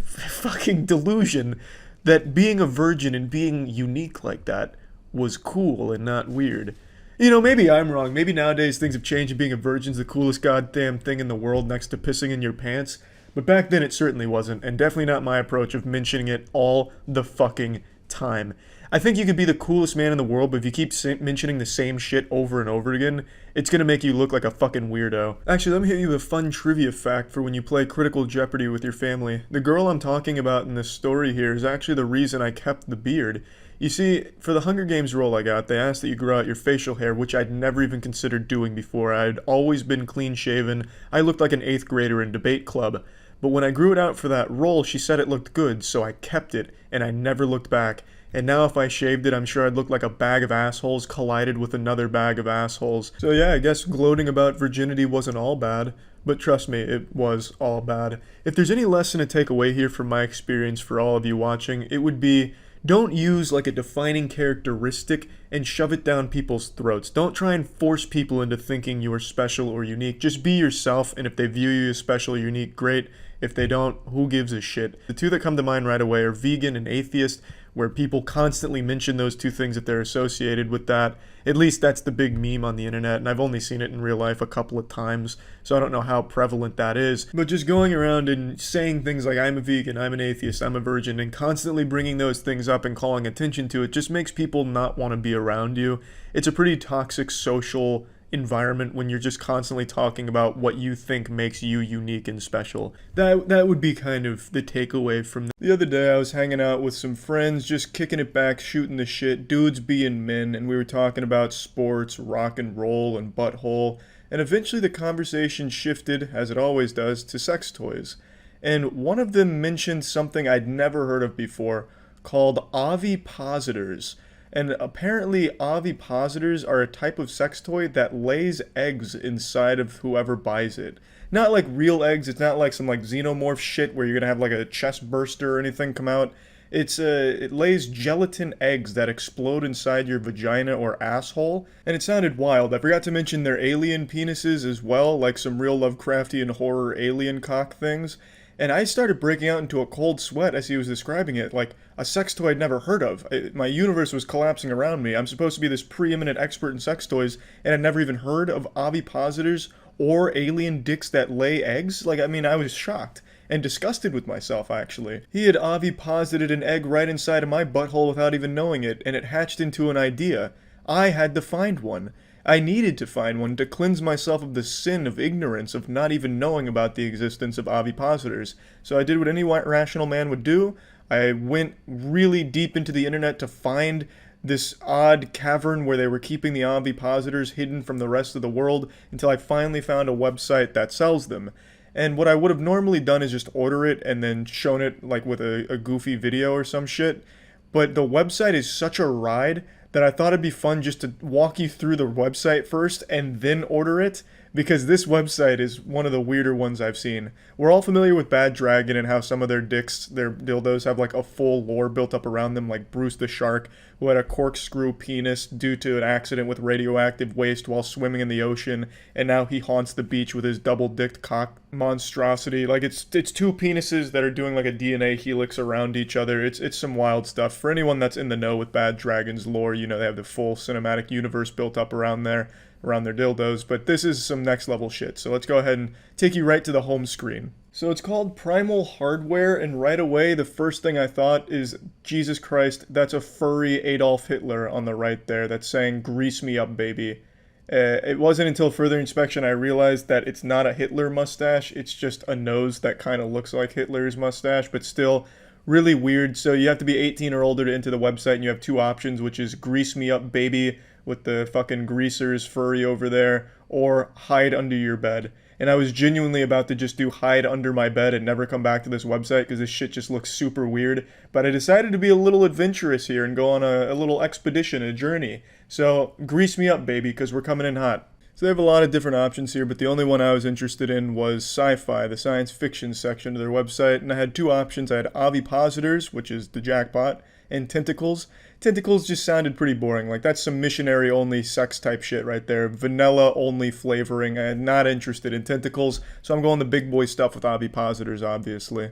Speaker 1: fucking delusion, that being a virgin and being unique like that was cool and not weird. You know, maybe I'm wrong. Maybe nowadays things have changed and being a virgin's the coolest goddamn thing in the world next to pissing in your pants. But back then it certainly wasn't, and definitely not my approach of mentioning it all the fucking time. I think you could be the coolest man in the world, but if you keep mentioning the same shit over and over again, it's gonna make you look like a fucking weirdo. Actually, let me hit you with a fun trivia fact for when you play Critical Jeopardy with your family. The girl I'm talking about in this story here is actually the reason I kept the beard. You see, for the Hunger Games role I got, they asked that you grow out your facial hair, which I'd never even considered doing before. I'd always been clean-shaven. I looked like an 8th grader in debate club. But when I grew it out for that role, she said it looked good, so I kept it, and I never looked back. And now if I shaved it, I'm sure I'd look like a bag of assholes collided with another bag of assholes. So yeah, I guess gloating about virginity wasn't all bad. But trust me, it was all bad. If there's any lesson to take away here from my experience for all of you watching, it would be, don't use like a defining characteristic and shove it down people's throats. Don't try and force people into thinking you are special or unique. Just be yourself, and if they view you as special or unique, great. If they don't, who gives a shit? The two that come to mind right away are vegan and atheist, where people constantly mention those two things if they're associated with that. At least that's the big meme on the internet, and I've only seen it in real life a couple of times, so I don't know how prevalent that is. But just going around and saying things like, I'm a vegan, I'm an atheist, I'm a virgin, and constantly bringing those things up and calling attention to it just makes people not want to be around you. It's a pretty toxic social environment when you're just constantly talking about what you think makes you unique and special. That would be kind of the takeaway from the other day. I was hanging out with some friends, just kicking it back, shooting the shit, dudes being men, and we were talking about sports, rock and roll, and butthole, and eventually the conversation shifted, as it always does, to sex toys. And one of them mentioned something I'd never heard of before, called ovipositors. And apparently ovipositors are a type of sex toy that lays eggs inside of whoever buys it. Not like real eggs, it's not like some like xenomorph shit where you're gonna have like a chest burster or anything come out. It lays gelatin eggs that explode inside your vagina or asshole, and it sounded wild. I forgot to mention their alien penises as well, like some real Lovecraftian horror alien cock things. And I started breaking out into a cold sweat as he was describing it, like a sex toy I'd never heard of. My universe was collapsing around me. I'm supposed to be this preeminent expert in sex toys, and I'd never even heard of ovipositors or alien dicks that lay eggs. Like, I mean, I was shocked and disgusted with myself, actually. He had oviposited an egg right inside of my butthole without even knowing it, and it hatched into an idea. I had to find one. I needed to find one to cleanse myself of the sin of ignorance of not even knowing about the existence of ovipositors. So I did what any rational man would do. I went really deep into the internet to find this odd cavern where they were keeping the ovipositors hidden from the rest of the world until I finally found a website that sells them. And what I would have normally done is just order it and then shown it like with a goofy video or some shit. But the website is such a ride that I thought it'd be fun just to walk you through the website first and then order it, because this website is one of the weirder ones I've seen. We're all familiar with Bad Dragon and how some of their dicks, their dildos, have like a full lore built up around them, like Bruce the Shark, who had a corkscrew penis due to an accident with radioactive waste while swimming in the ocean, and now he haunts the beach with his double-dicked cock monstrosity. Like, it's two penises that are doing like a DNA helix around each other. It's some wild stuff. For anyone that's in the know with Bad Dragon's lore, you know they have the full cinematic universe built up around their dildos, but this is some next level shit. So let's go ahead and take you right to the home screen. So it's called Primal Hardware, and right away the first thing I thought is, Jesus Christ, that's a furry Adolf Hitler on the right there that's saying, "Grease me up, baby." It wasn't until further inspection I realized that it's not a Hitler mustache, it's just a nose that kind of looks like Hitler's mustache, but still really weird. So you have to be 18 or older to enter the website, and you have two options, which is "Grease me up, baby," with the fucking greasers furry over there, or "Hide under your bed." And I was genuinely about to just do "hide under my bed" and never come back to this website because this shit just looks super weird. But I decided to be a little adventurous here and go on a little expedition, a journey. So grease me up, baby, because we're coming in hot. So they have a lot of different options here, but the only one I was interested in was sci-fi, the science fiction section of their website. And I had two options. I had ovipositors, which is the jackpot, and tentacles. Tentacles just sounded pretty boring. Like, that's some missionary-only sex type shit right there. Vanilla-only flavoring. I'm not interested in tentacles, so I'm going the big boy stuff with ovipositors, obviously.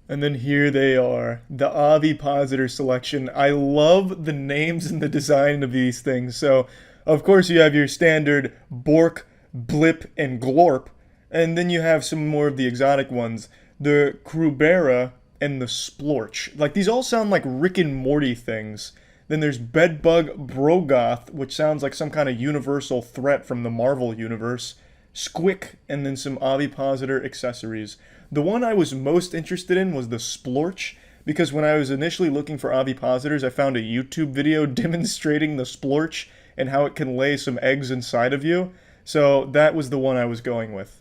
Speaker 1: And then here they are, the Ovipositor selection. I love the names and the design of these things. So, of course, you have your standard Bork, Blip, and Glorp. And then you have some more of the exotic ones. The Krubera and the Splorch. Like, these all sound like Rick and Morty things. Then there's Bedbug Brogoth, which sounds like some kind of universal threat from the Marvel universe. Squick, and then some Ovipositor accessories. The one I was most interested in was the Splorch, because when I was initially looking for ovipositors, I found a YouTube video demonstrating the Splorch and how it can lay some eggs inside of you. So that was the one I was going with.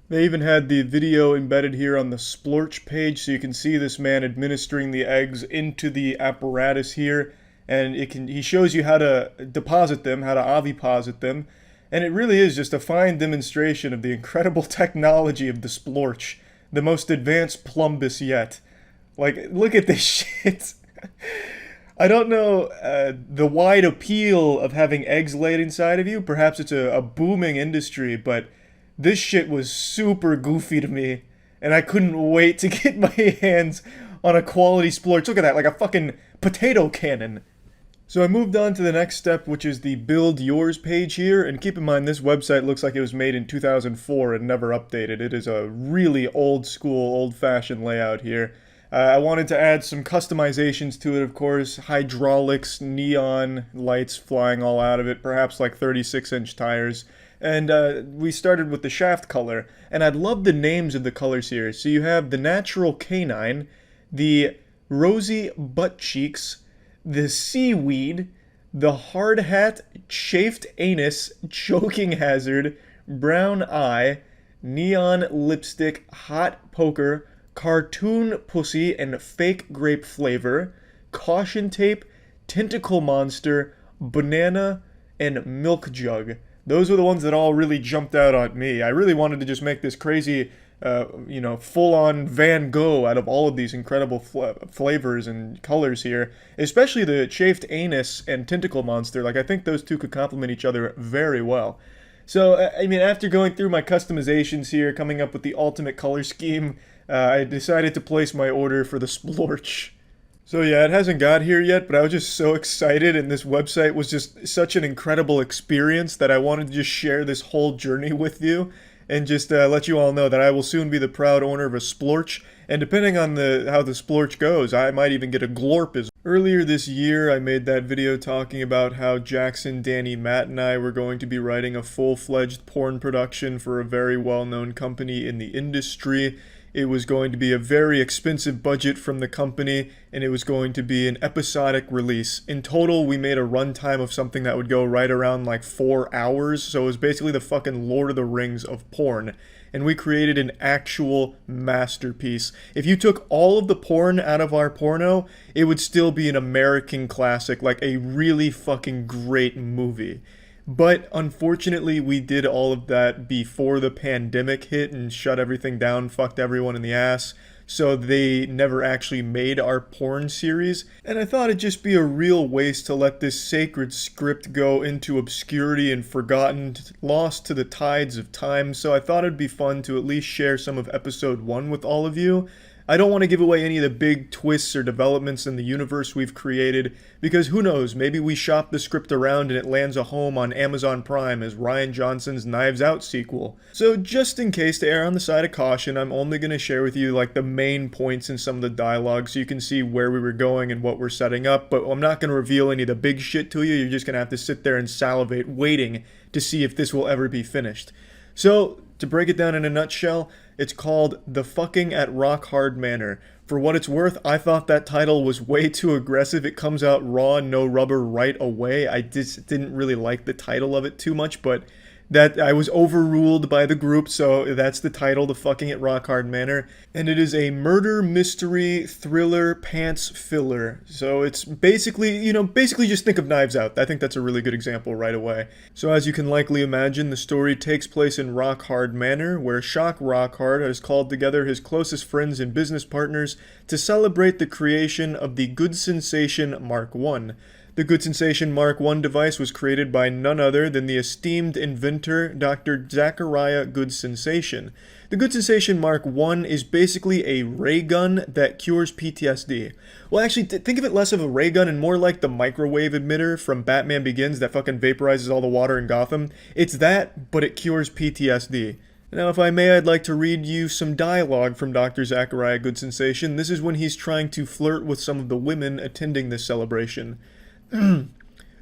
Speaker 1: They even had the video embedded here on the Splorch page, so you can see this man administering the eggs into the apparatus here, and he shows you how to deposit them, how to oviposit them, and it really is just a fine demonstration of the incredible technology of the Splorch. The most advanced plumbus yet. Like, look at this shit. I don't know the wide appeal of having eggs laid inside of you. Perhaps it's a booming industry, but this shit was super goofy to me. And I couldn't wait to get my hands on a quality Splorch. Look at that, like a fucking potato cannon. So I moved on to the next step, which is the Build Yours page here, and keep in mind this website looks like it was made in 2004 and never updated. It is a really old school, old-fashioned layout here. I wanted to add some customizations to it, of course, hydraulics, neon lights flying all out of it, perhaps like 36-inch tires. And we started with the shaft color, and I love the names of the colors here. So you have the Natural Canine, the Rosy Butt Cheeks, the Seaweed, the Hard Hat, Chafed Anus, Choking Hazard, Brown Eye, Neon Lipstick, Hot Poker, Cartoon Pussy, and Fake Grape Flavor, Caution Tape, Tentacle Monster, Banana, and Milk Jug. Those were the ones that all really jumped out at me. I really wanted to just make this crazy full-on Van Gogh out of all of these incredible flavors and colors here. Especially the Chafed Anus and Tentacle Monster. Like, I think those two could complement each other very well. So, I mean, after going through my customizations here, coming up with the ultimate color scheme, I decided to place my order for the Splorch. So yeah, it hasn't got here yet, but I was just so excited, and this website was just such an incredible experience that I wanted to just share this whole journey with you. And just let you all know that I will soon be the proud owner of a Splorch, and depending on how the Splorch goes, I might even get a Glorp as well. Earlier this year, I made that video talking about how Jackson, Danny, Matt, and I were going to be writing a full-fledged porn production for a very well-known company in the industry. It was going to be a very expensive budget from the company, and it was going to be an episodic release. In total, we made a runtime of something that would go right around like 4 hours, so it was basically the fucking Lord of the Rings of porn. And we created an actual masterpiece. If you took all of the porn out of our porno, it would still be an American classic, like a really fucking great movie. But unfortunately, we did all of that before the pandemic hit and shut everything down, fucked everyone in the ass. So they never actually made our porn series. And I thought it'd just be a real waste to let this sacred script go into obscurity and forgotten, lost to the tides of time. So I thought it'd be fun to at least share some of episode 1 with all of you. I don't want to give away any of the big twists or developments in the universe we've created, because who knows, maybe we shop the script around and it lands a home on Amazon Prime as Rian Johnson's Knives Out sequel. So just in case, to err on the side of caution, I'm only going to share with you like the main points in some of the dialogue so you can see where we were going and what we're setting up, but I'm not going to reveal any of the big shit to you. You're just going to have to sit there and salivate waiting to see if this will ever be finished. So, to break it down in a nutshell, it's called The Fucking at Rock Hard Manor. For what it's worth, I thought that title was way too aggressive. It comes out raw, no rubber right away. I just didn't really like the title of it too much, but that I was overruled by the group, so that's the title, The Fucking at Rock Hard Manor. And it is a murder mystery thriller pants filler. So it's basically, basically just think of Knives Out. I think that's a really good example right away. So as you can likely imagine, the story takes place in Rock Hard Manor, where Shock Rockhard has called together his closest friends and business partners to celebrate the creation of the good sensation Mark I. The Good Sensation Mark I device was created by none other than the esteemed inventor Dr. Zachariah Good Sensation. The Good Sensation Mark I is basically a ray gun that cures PTSD. Well, actually, think of it less of a ray gun and more like the microwave emitter from Batman Begins that fucking vaporizes all the water in Gotham. It's that, but it cures PTSD. Now, if I may, I'd like to read you some dialogue from Dr. Zachariah Good Sensation. This is when he's trying to flirt with some of the women attending this celebration.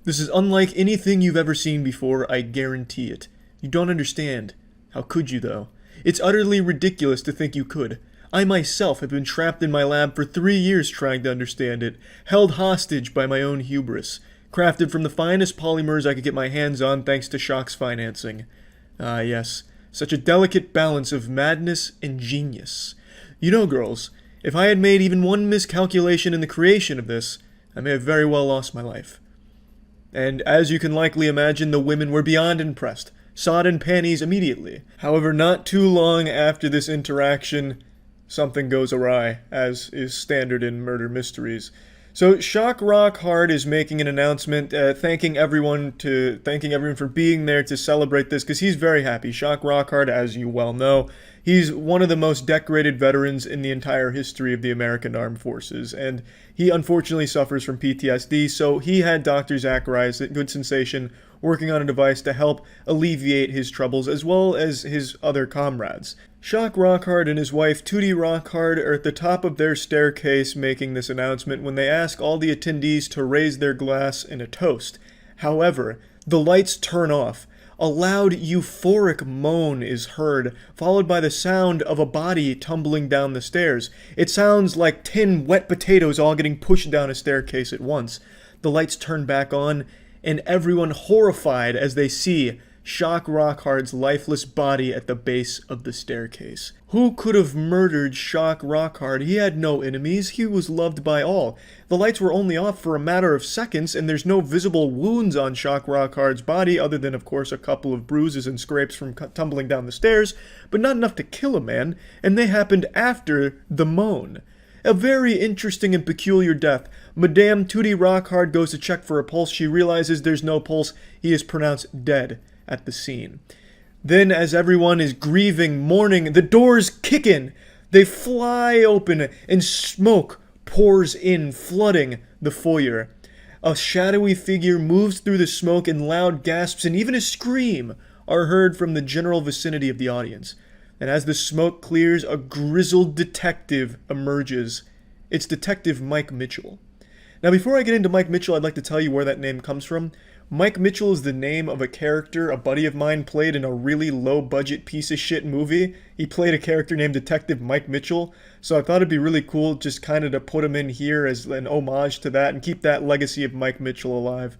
Speaker 1: This is unlike anything you've ever seen before, I guarantee it. You don't understand. How could you, though? It's utterly ridiculous to think you could. I myself have been trapped in my lab for 3 years trying to understand it, held hostage by my own hubris, crafted from the finest polymers I could get my hands on thanks to Shock's financing. Ah, yes. Such a delicate balance of madness and genius. You know, girls, if I had made even one miscalculation in the creation of this, I may have very well lost my life. And as you can likely imagine, the women were beyond impressed, sought in panties immediately. However, not too long after this interaction, something goes awry, as is standard in murder mysteries. So Shock Rock Hard is making an announcement, thanking everyone for being there to celebrate this, because he's very happy. Shock Rock Hard, as you well know, he's one of the most decorated veterans in the entire history of the American Armed Forces, and he unfortunately suffers from PTSD, so he had Dr. Zachariah's Good Sensation working on a device to help alleviate his troubles, as well as his other comrades. Shock Rockhard and his wife Tootie Rockhard are at the top of their staircase making this announcement when they ask all the attendees to raise their glass in a toast. However, the lights turn off. A loud, euphoric moan is heard, followed by the sound of a body tumbling down the stairs. It sounds like 10 wet potatoes all getting pushed down a staircase at once. The lights turn back on, and everyone horrified as they see Shock Rockhard's lifeless body at the base of the staircase. Who could have murdered Shock Rockhard? He had no enemies. He was loved by all. The lights were only off for a matter of seconds, and there's no visible wounds on Shock Rockhard's body, other than, of course, a couple of bruises and scrapes from tumbling down the stairs, but not enough to kill a man, and they happened after the moan. A very interesting and peculiar death. Madame Tootie Rockhard goes to check for a pulse. She realizes there's no pulse. He is pronounced dead at the scene. Then, as everyone is grieving, mourning, the doors kick in. They fly open, and smoke pours in, flooding the foyer. A shadowy figure moves through the smoke, and loud gasps and even a scream are heard from the general vicinity of the audience. And as the smoke clears, a grizzled detective emerges. It's Detective Mike Mitchell. Now, before I get into Mike Mitchell, I'd like to tell you where that name comes from. Mike Mitchell is the name of a character a buddy of mine played in a really low-budget piece-of-shit movie. He played a character named Detective Mike Mitchell, so I thought it'd be really cool just kind of to put him in here as an homage to that and keep that legacy of Mike Mitchell alive.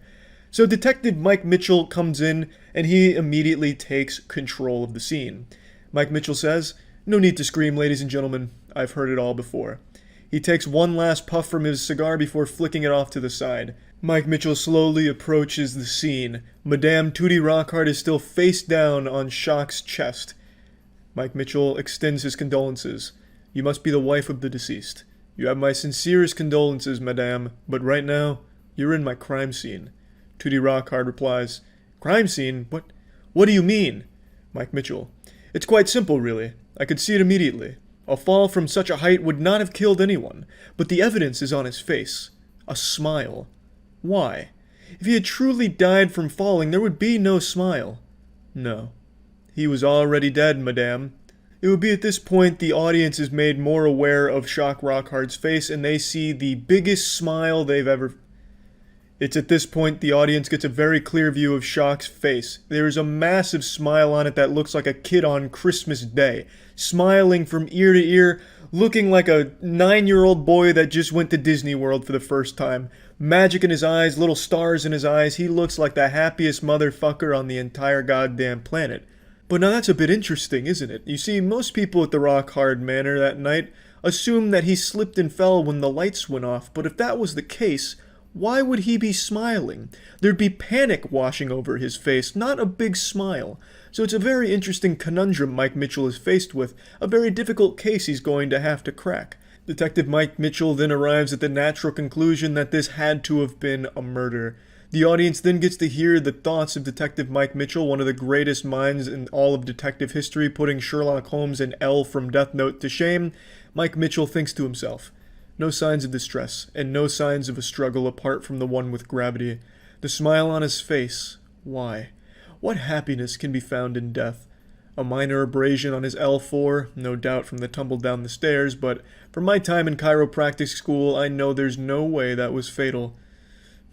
Speaker 1: So Detective Mike Mitchell comes in, and he immediately takes control of the scene. Mike Mitchell says, "No need to scream, ladies and gentlemen. I've heard it all before." He takes one last puff from his cigar before flicking it off to the side. Mike Mitchell slowly approaches the scene. Madame Tootie Rockhard is still face down on Shock's chest. Mike Mitchell extends his condolences. "You must be the wife of the deceased. You have my sincerest condolences, madame, but right now, you're in my crime scene." Tootie Rockhard replies, "Crime scene? What do you mean?" Mike Mitchell, "It's quite simple, really. I could see it immediately. A fall from such a height would not have killed anyone, but the evidence is on his face. A smile. Why? If he had truly died from falling, there would be no smile. No. He was already dead, madame." It would be at this point the audience is made more aware of Shock Rockhard's face, and they see the biggest smile they've ever... It's at this point the audience gets a very clear view of Shock's face. There is a massive smile on it that looks like a kid on Christmas Day, smiling from ear to ear, looking like a 9-year-old boy that just went to Disney World for the first time. Magic in his eyes, little stars in his eyes. He looks like the happiest motherfucker on the entire goddamn planet. But now that's a bit interesting, isn't it? You see, most people at the Rockhard Manor that night assume that he slipped and fell when the lights went off, but if that was the case, why would he be smiling? There'd be panic washing over his face, not a big smile. So it's a very interesting conundrum Mike Mitchell is faced with, a very difficult case he's going to have to crack. Detective Mike Mitchell then arrives at the natural conclusion that this had to have been a murder. The audience then gets to hear the thoughts of Detective Mike Mitchell, one of the greatest minds in all of detective history, putting Sherlock Holmes and L from Death Note to shame. Mike Mitchell thinks to himself, no signs of distress, and no signs of a struggle apart from the one with gravity. The smile on his face, why? What happiness can be found in death? A minor abrasion on his L4, no doubt from the tumble down the stairs, but from my time in chiropractic school, I know there's no way that was fatal.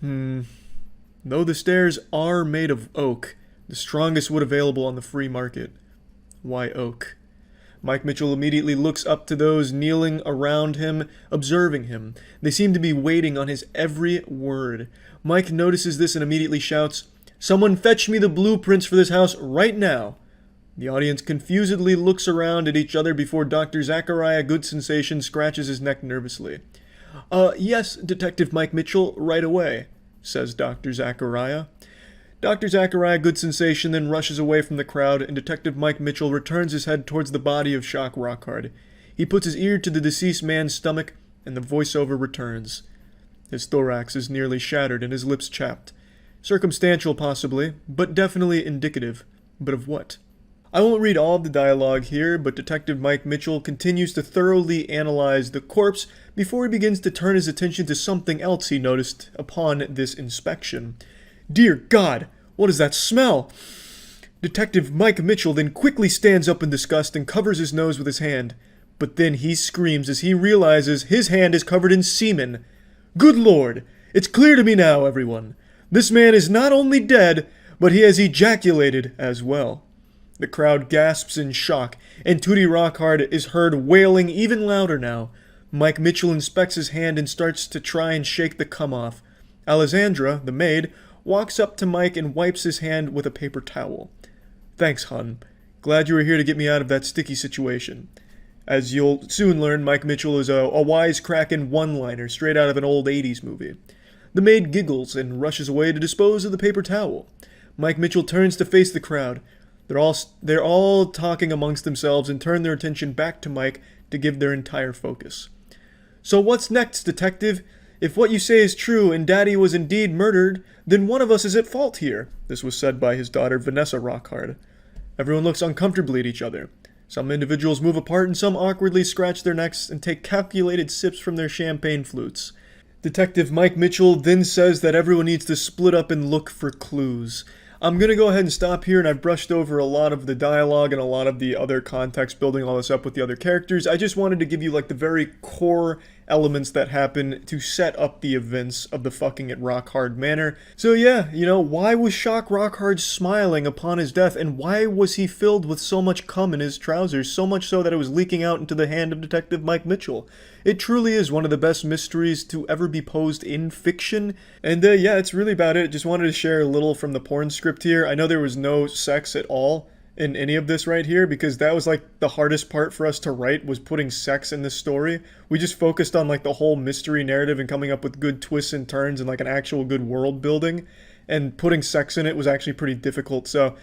Speaker 1: Though the stairs are made of oak, the strongest wood available on the free market. Why oak? Mike Mitchell immediately looks up to those kneeling around him, observing him. They seem to be waiting on his every word. Mike notices this and immediately shouts, "Someone fetch me the blueprints for this house right now." The audience confusedly looks around at each other before Dr. Zachariah Good Sensation scratches his neck nervously. Yes, Detective Mike Mitchell, right away," says Dr. Zachariah. Dr. Zachariah Good Sensation then rushes away from the crowd, and Detective Mike Mitchell returns his head towards the body of Shock Rockhard. He puts his ear to the deceased man's stomach, and the voiceover returns. His thorax is nearly shattered and his lips chapped. Circumstantial, possibly, but definitely indicative. But of what? I won't read all of the dialogue here, but Detective Mike Mitchell continues to thoroughly analyze the corpse before he begins to turn his attention to something else he noticed upon this inspection. Dear God, what is that smell? Detective Mike Mitchell then quickly stands up in disgust and covers his nose with his hand. But then he screams as he realizes his hand is covered in semen. Good Lord! It's clear to me now, everyone. This man is not only dead, but he has ejaculated as well. The crowd gasps in shock, and Tootie Rockhard is heard wailing even louder now. Mike Mitchell inspects his hand and starts to try and shake the cum off. Alessandra, the maid, walks up to Mike and wipes his hand with a paper towel. Thanks, hon. Glad you were here to get me out of that sticky situation. As you'll soon learn, Mike Mitchell is a wisecracking one-liner straight out of an old 80s movie. The maid giggles and rushes away to dispose of the paper towel. Mike Mitchell turns to face the crowd. They're all talking amongst themselves and turn their attention back to Mike to give their entire focus. So what's next, detective? If what you say is true and Daddy was indeed murdered, then one of us is at fault here. This was said by his daughter Vanessa Rockhard. Everyone looks uncomfortably at each other. Some individuals move apart and some awkwardly scratch their necks and take calculated sips from their champagne flutes. Detective Mike Mitchell then says that everyone needs to split up and look for clues. I'm going to go ahead and stop here, and I've brushed over a lot of the dialogue and a lot of the other context building all this up with the other characters. I just wanted to give you like the very core elements that happen to set up the events of the fucking at Rockhard Manor. So yeah, why was Shock Rockhard smiling upon his death, and why was he filled with so much cum in his trousers, so much so that it was leaking out into the hand of Detective Mike Mitchell? It truly is one of the best mysteries to ever be posed in fiction, and yeah, it's really about it. Just wanted to share a little from the porn script here. I know there was no sex at all in any of this right here, because that was like the hardest part for us to write, was putting sex in this story. We just focused on like the whole mystery narrative and coming up with good twists and turns and like an actual good world building, and putting sex in it was actually pretty difficult. So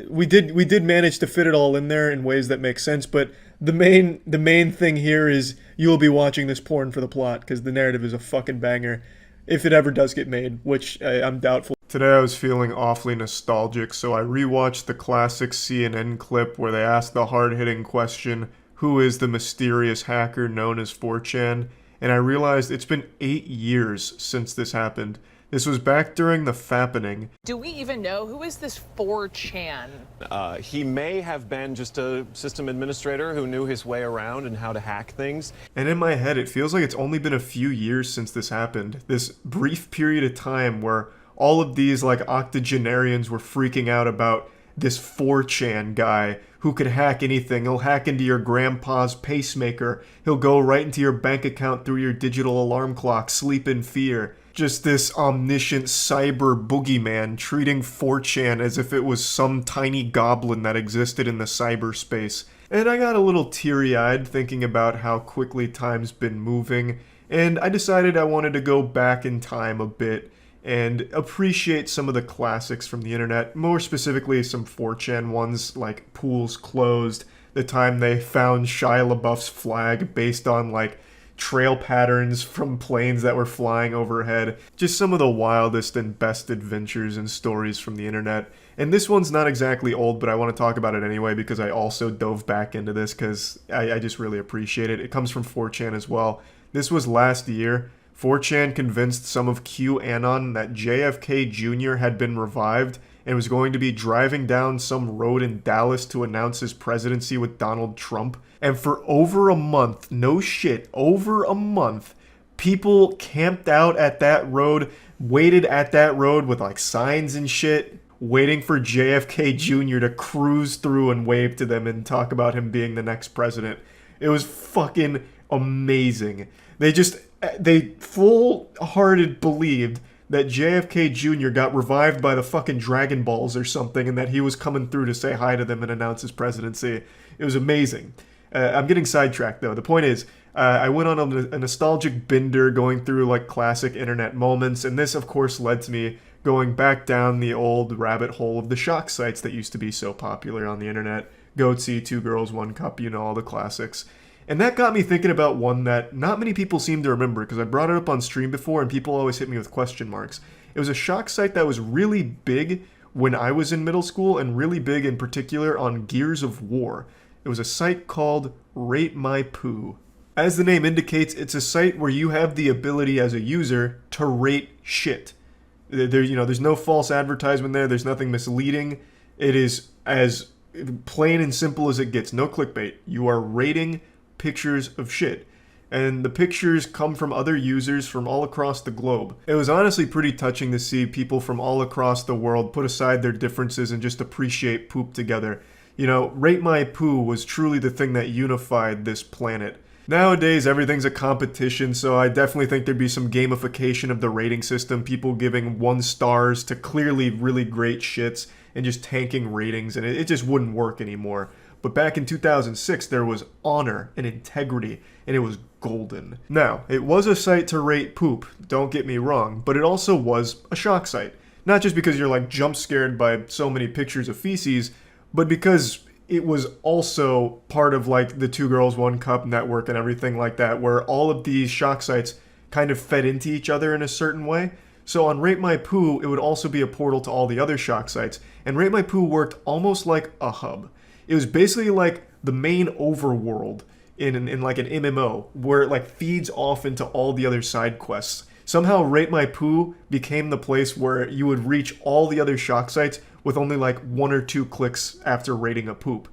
Speaker 1: we did manage to fit it all in there in ways that make sense, but the main thing here is you will be watching this porn for the plot, because the narrative is a fucking banger, if it ever does get made, which I'm doubtful. Today I was feeling awfully nostalgic, so I rewatched the classic CNN clip where they asked the hard-hitting question, who is the mysterious hacker known as 4chan? And I realized it's been 8 years since this happened. This was back during the fappening.
Speaker 15: Do we even know who is this 4chan?
Speaker 16: He may have been just a system administrator who knew his way around and how to hack things.
Speaker 1: And in my head, it feels like it's only been a few years since this happened. This brief period of time where all of these like octogenarians were freaking out about this 4chan guy who could hack anything. He'll hack into your grandpa's pacemaker. He'll go right into your bank account through your digital alarm clock. Sleep in fear. Just this omniscient cyber boogeyman treating 4chan as if it was some tiny goblin that existed in the cyberspace. And I got a little teary-eyed thinking about how quickly time's been moving, and I decided I wanted to go back in time a bit and appreciate some of the classics from the internet, more specifically some 4chan ones like Pools Closed, the time they found Shia LaBeouf's flag based on like trail patterns from planes that were flying overhead. Just some of the wildest and best adventures and stories from the internet. And this one's not exactly old, but I want to talk about it anyway because I also dove back into this because I just really appreciate it. It comes from 4chan as well. This was last year. 4chan convinced some of QAnon that JFK Jr. had been revived and was going to be driving down some road in Dallas to announce his presidency with Donald Trump. And for over a month, no shit, over a month, people camped out at that road, waited at that road with like signs and shit, waiting for JFK Jr. to cruise through and wave to them and talk about him being the next president. It was fucking amazing. They full-hearted believed that JFK Jr. got revived by the fucking Dragon Balls or something and that he was coming through to say hi to them and announce his presidency. It was amazing. I'm getting sidetracked though. The point is, I went on a nostalgic bender going through like classic internet moments, and this of course led to me going back down the old rabbit hole of the shock sites that used to be so popular on the internet. Goatsy, Two Girls, One Cup, you know, all the classics. And that got me thinking about one that not many people seem to remember because I brought it up on stream before and people always hit me with question marks. It was a shock site that was really big when I was in middle school and really big in particular on Gears of War. It was a site called Rate My Poo. As the name indicates, it's a site where you have the ability as a user to rate shit. There's no false advertisement there. There's nothing misleading. It is as plain and simple as it gets. No clickbait. You are rating pictures of shit. And the pictures come from other users from all across the globe. It was honestly pretty touching to see people from all across the world put aside their differences and just appreciate poop together. You know, Rate My Poo was truly the thing that unified this planet. Nowadays, everything's a competition, so I definitely think there'd be some gamification of the rating system, people giving 1 stars to clearly really great shits and just tanking ratings, and it just wouldn't work anymore. But back in 2006, there was honor and integrity, and it was golden. Now, it was a site to rate poop, don't get me wrong, but it also was a shock site. Not just because you're like jump scared by so many pictures of feces, but because it was also part of like the Two Girls, One Cup network and everything like that, where all of these shock sites kind of fed into each other in a certain way. So on Rate My Poo, it would also be a portal to all the other shock sites, and Rate My Poo worked almost like a hub. It was basically like the main overworld in like an MMO, where it like feeds off into all the other side quests. Somehow Rate My Poo became the place where you would reach all the other shock sites with only like 1 or 2 clicks after rating a poop.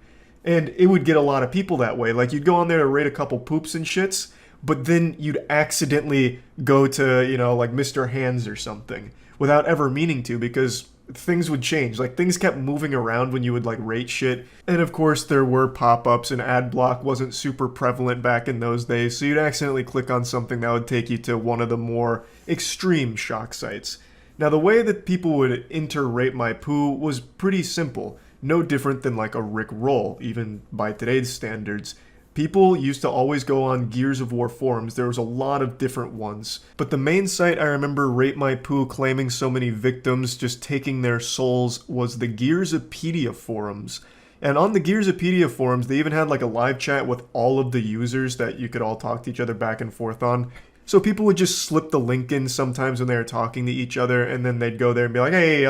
Speaker 1: And it would get a lot of people that way. Like you'd go on there to rate a couple poops and shits, but then you'd accidentally go to, you know, like Mr. Hands or something without ever meaning to, because things would change. Like things kept moving around when you would like rate shit. And of course there were pop-ups and ad block wasn't super prevalent back in those days, so you'd accidentally click on something that would take you to one of the more extreme shock sites. Now the way that people would enter Rate My Poo was pretty simple, no different than like a Rick Roll, even by today's standards. People used to always go on Gears of War forums. There was a lot of different ones. But the main site I remember Rate My Poo claiming so many victims just taking their souls was the Gearsopedia forums. And on the Gearsopedia forums, they even had like a live chat with all of the users that you could all talk to each other back and forth on. So people would just slip the link in sometimes when they were talking to each other, and then they'd go there and be like, hey,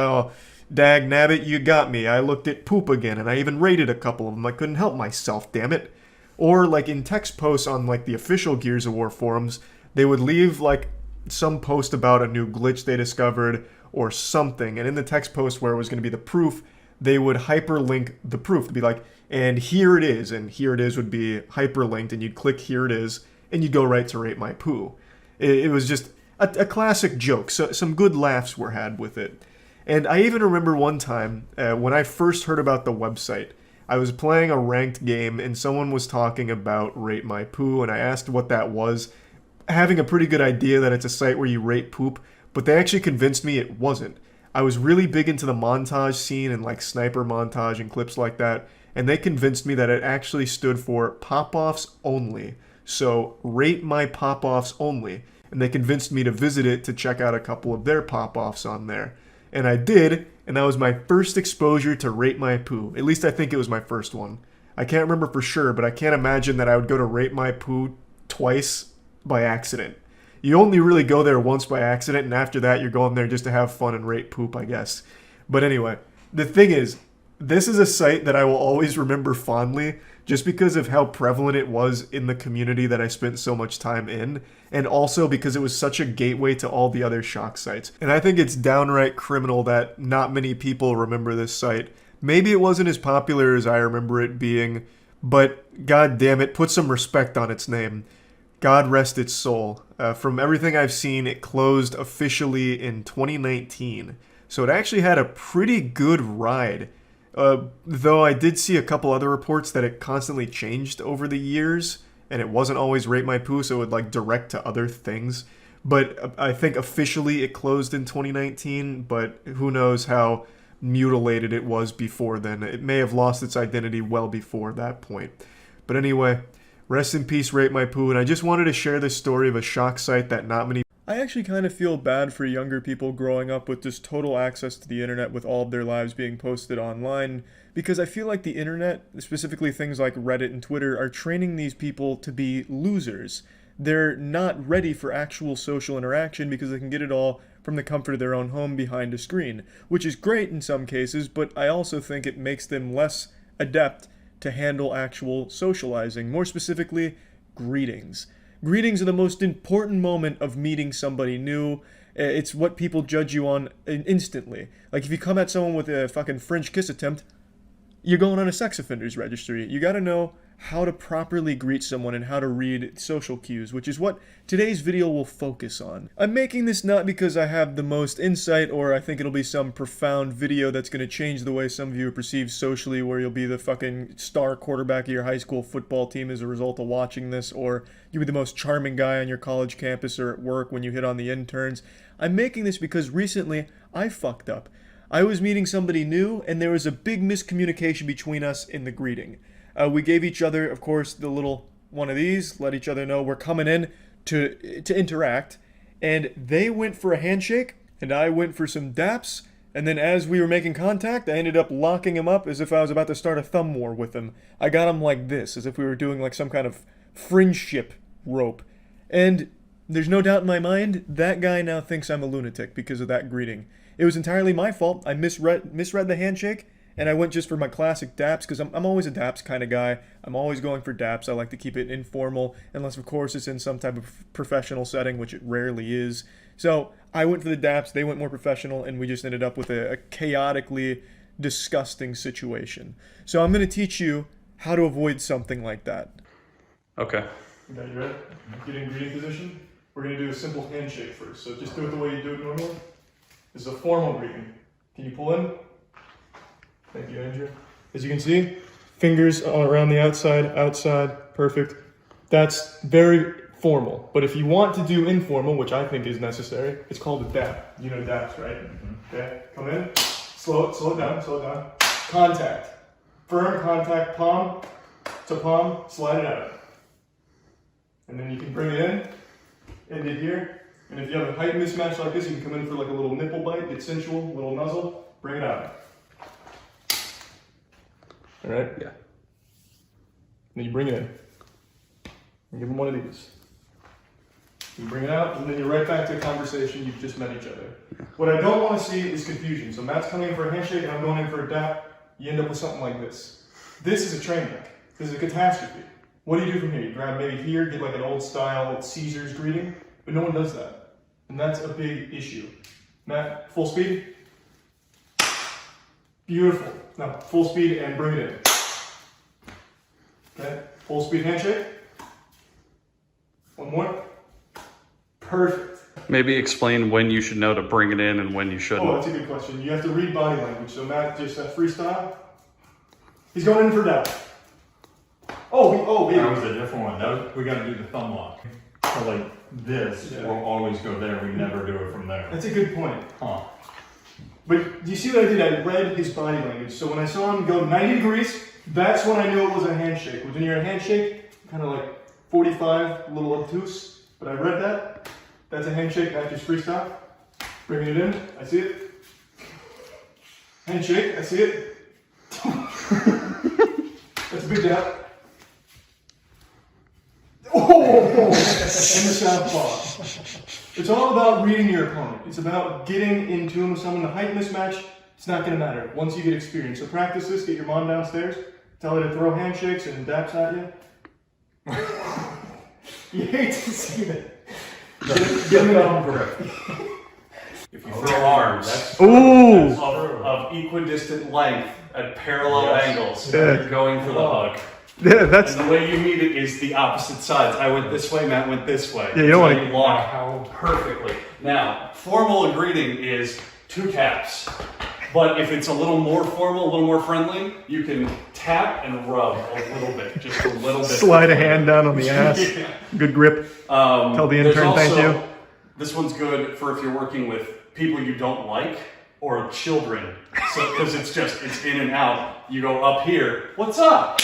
Speaker 1: dag nabbit, you got me. I looked at poop again, and I even rated a couple of them. I couldn't help myself, damn it. Or like in text posts on like the official Gears of War forums, they would leave like some post about a new glitch they discovered or something, and in the text post where it was going to be the proof, they would hyperlink the proof to be like, and here it is, and here it is would be hyperlinked, and you'd click here it is, and you'd go right to Rate My Poo. It was just a classic joke, so some good laughs were had with it. And I even remember one time, when I first heard about the website, I was playing a ranked game and someone was talking about Rate My Poo, and I asked what that was, having a pretty good idea that it's a site where you rate poop, but they actually convinced me it wasn't. I was really big into the montage scene and like sniper montage and clips like that, and they convinced me that it actually stood for Pop-Offs Only. So, Rate My Pop-Offs Only. And they convinced me to visit it to check out a couple of their pop-offs on there. And I did, and that was my first exposure to Rate My Poo. At least I think it was my first one. I can't remember for sure, but I can't imagine that I would go to Rate My Poo twice by accident. You only really go there once by accident, and after that you're going there just to have fun and rate poop, I guess. But anyway, the thing is, this is a site that I will always remember fondly just because of how prevalent it was in the community that I spent so much time in, and also because it was such a gateway to all the other shock sites. And I think it's downright criminal that not many people remember this site. Maybe it wasn't as popular as I remember it being, but god damn it, put some respect on its name. God rest its soul. From everything I've seen, it closed officially in 2019. So it actually had a pretty good ride. Though I did see a couple other reports that it constantly changed over the years, and it wasn't always Rate My Poo, so it would like direct to other things. But I think officially it closed in 2019, but who knows how mutilated it was before then. It may have lost its identity well before that point. But anyway, rest in peace, Rate My Poo, and I just wanted to share this story of a shock site that not many... I actually kind of feel bad for younger people growing up with just total access to the internet with all of their lives being posted online, because I feel like the internet, specifically things like Reddit and Twitter, are training these people to be losers. They're not ready for actual social interaction because they can get it all from the comfort of their own home behind a screen, which is great in some cases, but I also think it makes them less adept to handle actual socializing, more specifically, greetings. Greetings are the most important moment of meeting somebody new. It's what people judge you on instantly. Like if you come at someone with a fucking French kiss attempt, you're going on a sex offenders registry. You gotta know how to properly greet someone and how to read social cues, which is what today's video will focus on. I'm making this not because I have the most insight or I think it'll be some profound video that's going to change the way some of you are perceived socially, where you'll be the fucking star quarterback of your high school football team as a result of watching this, or you'll be the most charming guy on your college campus or at work when you hit on the interns. I'm making this because recently I fucked up. I was meeting somebody new and there was a big miscommunication between us in the greeting. We gave each other, of course, the little one of these, let each other know we're coming in to interact, and they went for a handshake, and I went for some daps, and then as we were making contact, I ended up locking him up as if I was about to start a thumb war with him. I got him like this, as if we were doing like some kind of friendship rope, and there's no doubt in my mind, that guy now thinks I'm a lunatic because of that greeting. It was entirely my fault. I misread the handshake, and I went just for my classic daps, because I'm always a daps kind of guy. I'm always going for daps. I like to keep it informal, unless of course it's in some type of professional setting, which it rarely is. So I went for the daps, they went more professional, and we just ended up with a chaotically disgusting situation. So I'm going to teach you how to avoid something like that.
Speaker 9: Okay.
Speaker 1: Okay, you ready? Get in greeting position. We're going to do a simple handshake first. So just do it the way you do it normally. This is a formal greeting. Can you pull in? Thank you, Andrew. As you can see, fingers all around the outside, perfect. That's very formal. But if you want to do informal, which I think is necessary, it's called a dap. You know daps, right? Mm-hmm. Okay, come in, slow it down. Contact. Firm contact, palm to palm, slide it out. And then you can bring it in, end it here. And if you have a height mismatch like this, you can come in for like a little nipple bite, get sensual, little nuzzle, bring it out. All right? Yeah. Then you bring it in. And give them one of these. You bring it out, and then you're right back to a conversation. You've just met each other. What I don't want to see is confusion. So Matt's coming in for a handshake, and I'm going in for a dap. You end up with something like this. This is a train wreck. This is a catastrophe. What do you do from here? You grab maybe here, get like an old style Caesar's greeting, but no one does that. And that's a big issue. Matt, full speed. Beautiful. Now, full speed and bring it in. Okay, full speed handshake. One more. Perfect.
Speaker 9: Maybe explain when you should know to bring it in and when you shouldn't.
Speaker 1: Oh, that's a good question. You have to read body language. So Matt, just freestyle. He's going in for that. Oh,
Speaker 8: That was a different one. We got to do the thumb lock. So like this, we'll always go there. We never do it from there.
Speaker 1: That's a good point.
Speaker 8: Huh.
Speaker 1: But do you see what I did? I read his body language. So when I saw him go 90 degrees, that's when I knew it was a handshake. When you're a handshake, kind of like 45, a little obtuse. But I read that. That's a handshake. That's just freestyle. Bringing it in. I see it. Handshake. I see it. That's a big dab. Oh! In the southpaw. It's all about reading your opponent. It's about getting in tune with someone. The height mismatch, it's not going to matter once you get experience. So practice this, get your mom downstairs, tell her to throw handshakes and daps at you. You hate to see that. Give me that grip.
Speaker 17: If you throw arms of equidistant length at parallel angles, you're going for the hug.
Speaker 1: Yeah, that's.
Speaker 17: And the way you meet it is the opposite sides. I went this way, Matt went this way.
Speaker 1: Yeah, you don't want to
Speaker 17: lock perfectly. Now, formal greeting is 2 taps. But if it's a little more formal, a little more friendly, you can tap and rub a little bit, just a little bit.
Speaker 1: Slide a hand down on the ass. Yeah. Good grip. Tell the intern thank you.
Speaker 17: This one's good for if you're working with people you don't like or children. So because it's in and out. You go up here, what's up?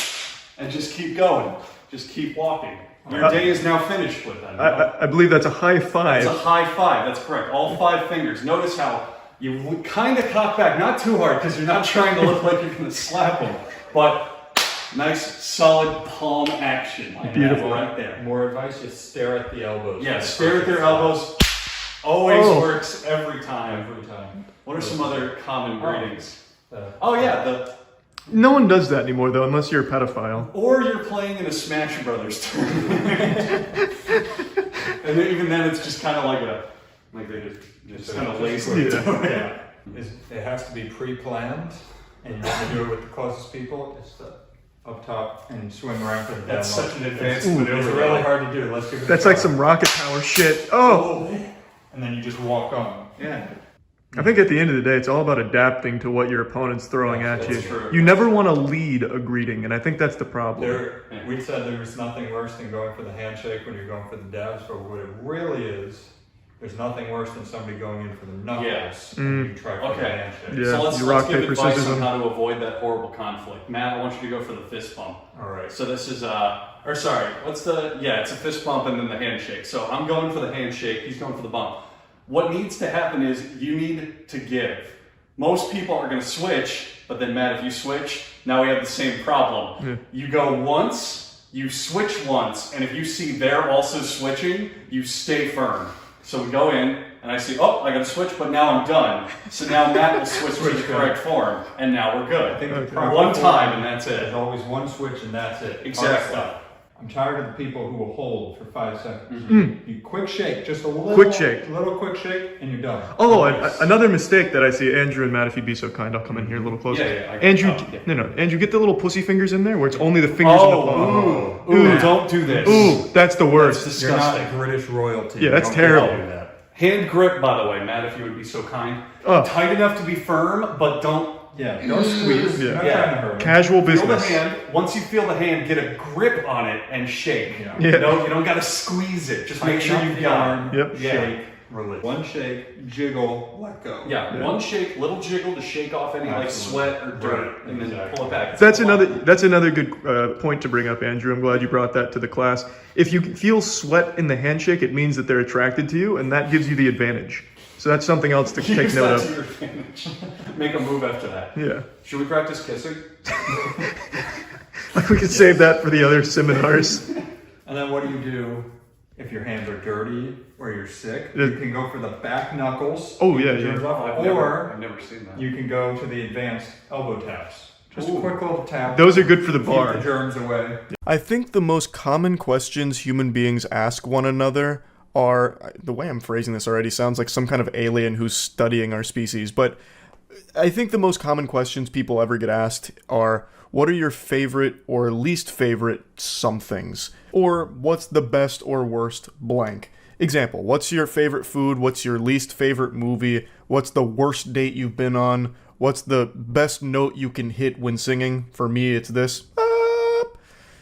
Speaker 17: And just keep going. Just keep walking. Your day is now finished with them.
Speaker 1: I believe that's a high five.
Speaker 17: It's a high five, that's correct. All 5 fingers. Notice how you kind of cock back, not too hard because you're not trying to look like you're going to slap them, but nice solid palm action.
Speaker 8: Beautiful.
Speaker 17: Right there.
Speaker 8: More advice, just stare at the elbows.
Speaker 17: Yeah, stare at their elbows. Always works every time.
Speaker 8: Every time.
Speaker 17: What are some other common greetings?
Speaker 8: The
Speaker 1: No one does that anymore, though, unless you're a pedophile.
Speaker 17: Or you're playing in a Smash Brothers tournament. And then, even then, it's just kind of like they just kind of lazily do it.
Speaker 8: Yeah. It has to be pre-planned, and you want to do it with the closest people. It's up top and swing around for the down.
Speaker 17: That's such an advanced maneuver.
Speaker 8: It's really hard to do. Let's give it
Speaker 1: That's like some rocket power shit. Oh!
Speaker 8: And then you just walk on.
Speaker 17: Yeah.
Speaker 1: I think at the end of the day, it's all about adapting to what your opponent's throwing at you.
Speaker 8: True.
Speaker 1: You never want to lead a greeting, and I think that's the problem.
Speaker 8: We said there was nothing worse than going for the handshake when you're going for the dabs, but what it really is, there's nothing worse than somebody going in for the knuckles and you try for the handshake.
Speaker 1: Yeah,
Speaker 17: so let's
Speaker 1: rock,
Speaker 17: give
Speaker 1: paper,
Speaker 17: advice
Speaker 1: scissors
Speaker 17: on how to avoid that horrible conflict. Matt, I want you to go for the fist bump.
Speaker 8: All right.
Speaker 17: So this is it's a fist bump and then the handshake. So I'm going for the handshake, he's going for the bump. What needs to happen is you need to give. Most people are going to switch, but then Matt, if you switch, now we have the same problem.
Speaker 1: Yeah.
Speaker 17: You go once, you switch once, and if you see they're also switching, you stay firm. So we go in, and I see, I got to switch, but now I'm done. So now Matt will switch to the correct form, and now we're good.
Speaker 8: I think
Speaker 17: one time, and that's it.
Speaker 8: There's always one switch, and that's it.
Speaker 17: Exactly.
Speaker 8: I'm tired of the people who will hold for 5 seconds. You quick shake, just a little
Speaker 1: quick shake,
Speaker 8: and you're done.
Speaker 1: Oh, another mistake that I see, Andrew and Matt, if you'd be so kind, I'll come in here a little closer. Andrew, Andrew, get the little pussy fingers in there, where it's only the fingers in the palm.
Speaker 17: Ooh, don't do this.
Speaker 1: Ooh, that's the worst.
Speaker 17: That's disgusting.
Speaker 8: You're not British royalty.
Speaker 1: Yeah, that's terrible.
Speaker 17: Hand grip, by the way, Matt, if you would be so kind. Tight enough to be firm, but don't
Speaker 8: squeeze.
Speaker 1: Yeah.
Speaker 8: Not trying to hurt.
Speaker 1: Casual business.
Speaker 17: Feel the hand. Once you feel the hand, get a grip on it and shake.
Speaker 1: Yeah.
Speaker 17: You don't got to squeeze it. Just make sure you got
Speaker 1: it.
Speaker 8: Shake, release. One shake, jiggle, let go.
Speaker 17: Yeah, one shake, little jiggle to shake off any sweat or dirt, and then pull it back.
Speaker 1: That's another good point to bring up, Andrew. I'm glad you brought that to the class. If you feel sweat in the handshake, it means that they're attracted to you, and that gives you the advantage. So that's something else to take note
Speaker 17: of. To your advantage. Make a move after that.
Speaker 1: Yeah.
Speaker 17: Should we practice kissing?
Speaker 1: Like we could save that for the other seminars.
Speaker 8: And then what do you do if your hands are dirty or you're sick? You can go for the back knuckles.
Speaker 1: Oh yeah.
Speaker 17: I've never seen that.
Speaker 8: You can go to the advanced elbow taps. Just a quick little tap.
Speaker 1: Those are good for the bar.
Speaker 8: Keep the germs away.
Speaker 1: I think the most common questions human beings ask one another are, the way I'm phrasing this already sounds like some kind of alien who's studying our species, but I think the most common questions people ever get asked are, what are your favorite or least favorite somethings? Or what's the best or worst blank? Example, what's your favorite food? What's your least favorite movie? What's the worst date you've been on? What's the best note you can hit when singing? For me, it's this.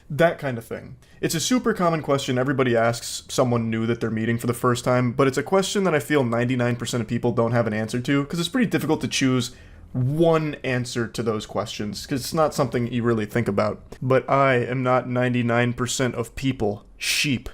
Speaker 1: That kind of thing. It's a super common question everybody asks someone new that they're meeting for the first time, but it's a question that I feel 99% of people don't have an answer to, because it's pretty difficult to choose one answer to those questions, because it's not something you really think about. But I am not 99% of people sheep.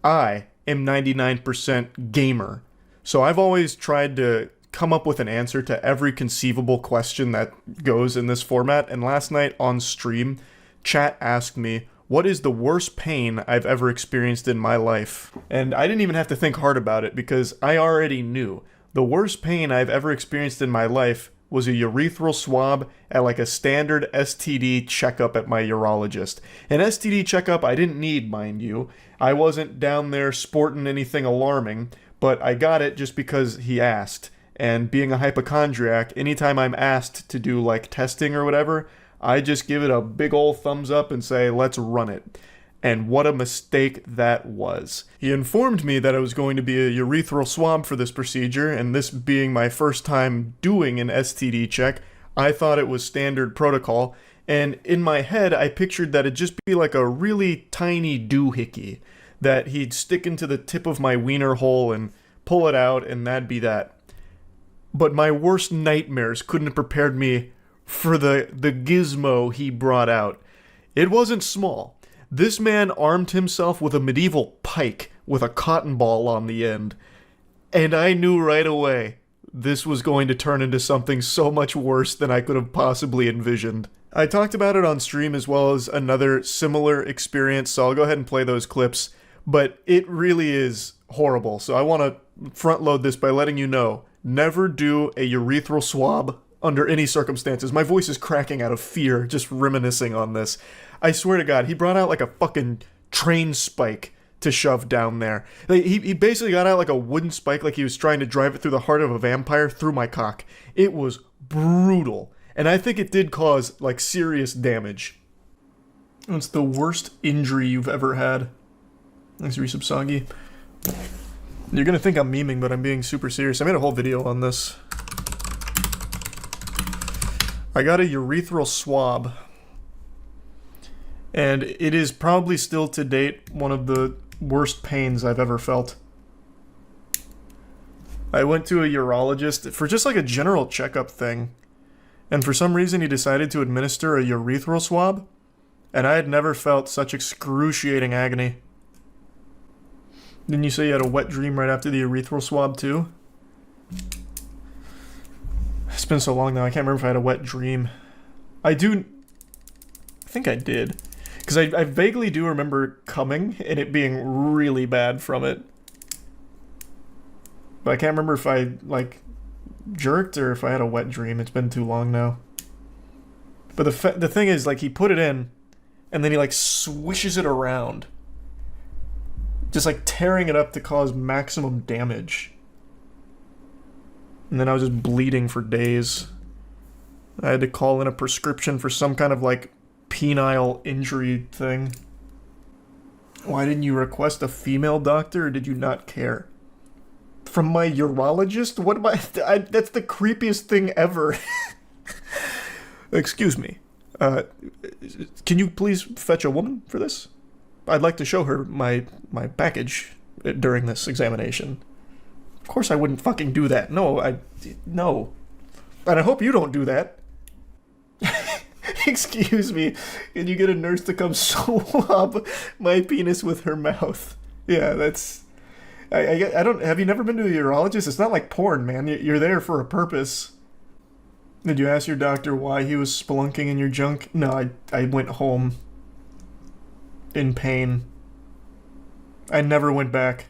Speaker 1: I am 99% gamer. So I've always tried to come up with an answer to every conceivable question that goes in this format, and last night on stream, chat asked me, what is the worst pain I've ever experienced in my life? And I didn't even have to think hard about it because I already knew. The worst pain I've ever experienced in my life was a urethral swab at like a standard STD checkup at my urologist. An STD checkup I didn't need, mind you. I wasn't down there sporting anything alarming, but I got it just because he asked. And being a hypochondriac, anytime I'm asked to do like testing or whatever, I just give it a big old thumbs up and say, let's run it. And what a mistake that was. He informed me that it was going to be a urethral swab for this procedure, and this being my first time doing an STD check, I thought it was standard protocol, and in my head I pictured that it'd just be like a really tiny doohickey that he'd stick into the tip of my wiener hole and pull it out, and that'd be that. But my worst nightmares couldn't have prepared me for the gizmo he brought out. It wasn't small. This man armed himself with a medieval pike with a cotton ball on the end. And I knew right away this was going to turn into something so much worse than I could have possibly envisioned. I talked about it on stream as well as another similar experience, so I'll go ahead and play those clips. But it really is horrible, so I want to front load this by letting you know, never do a urethral swab under any circumstances. My voice is cracking out of fear just reminiscing on this. I swear to God, he brought out like a fucking train spike to shove down there. Like, he basically got out like a wooden spike like he was trying to drive it through the heart of a vampire through my cock. It was brutal. And I think it did cause like serious damage. What's the worst injury you've ever had? Thanks, Resubsagi. You're gonna think I'm memeing, but I'm being super serious. I made a whole video on this. I got a urethral swab, and it is probably still to date one of the worst pains I've ever felt. I went to a urologist for just like a general checkup thing, and for some reason he decided to administer a urethral swab, and I had never felt such excruciating agony. Didn't you say you had a wet dream right after the urethral swab too? It's been so long now, I can't remember if I had a wet dream. I think I did. Because I vaguely do remember coming and it being really bad from it. But I can't remember if I, like, jerked or if I had a wet dream. It's been too long now. But the thing is, like, he put it in and then he, like, swishes it around. Just, like, tearing it up to cause maximum damage. And then I was just bleeding for days. I had to call in a prescription for some kind of, like, penile injury thing. Why didn't you request a female doctor, or did you not care? From my urologist? What am I that's the creepiest thing ever. Excuse me. Can you please fetch a woman for this? I'd like to show her my package during this examination. Of course I wouldn't fucking do that. No. And I hope you don't do that. Excuse me. Can you get a nurse to come swab my penis with her mouth? Yeah, that's... I don't... Have you never been to a urologist? It's not like porn, man. You're there for a purpose. Did you ask your doctor why he was spelunking in your junk? No, I went home in pain. I never went back.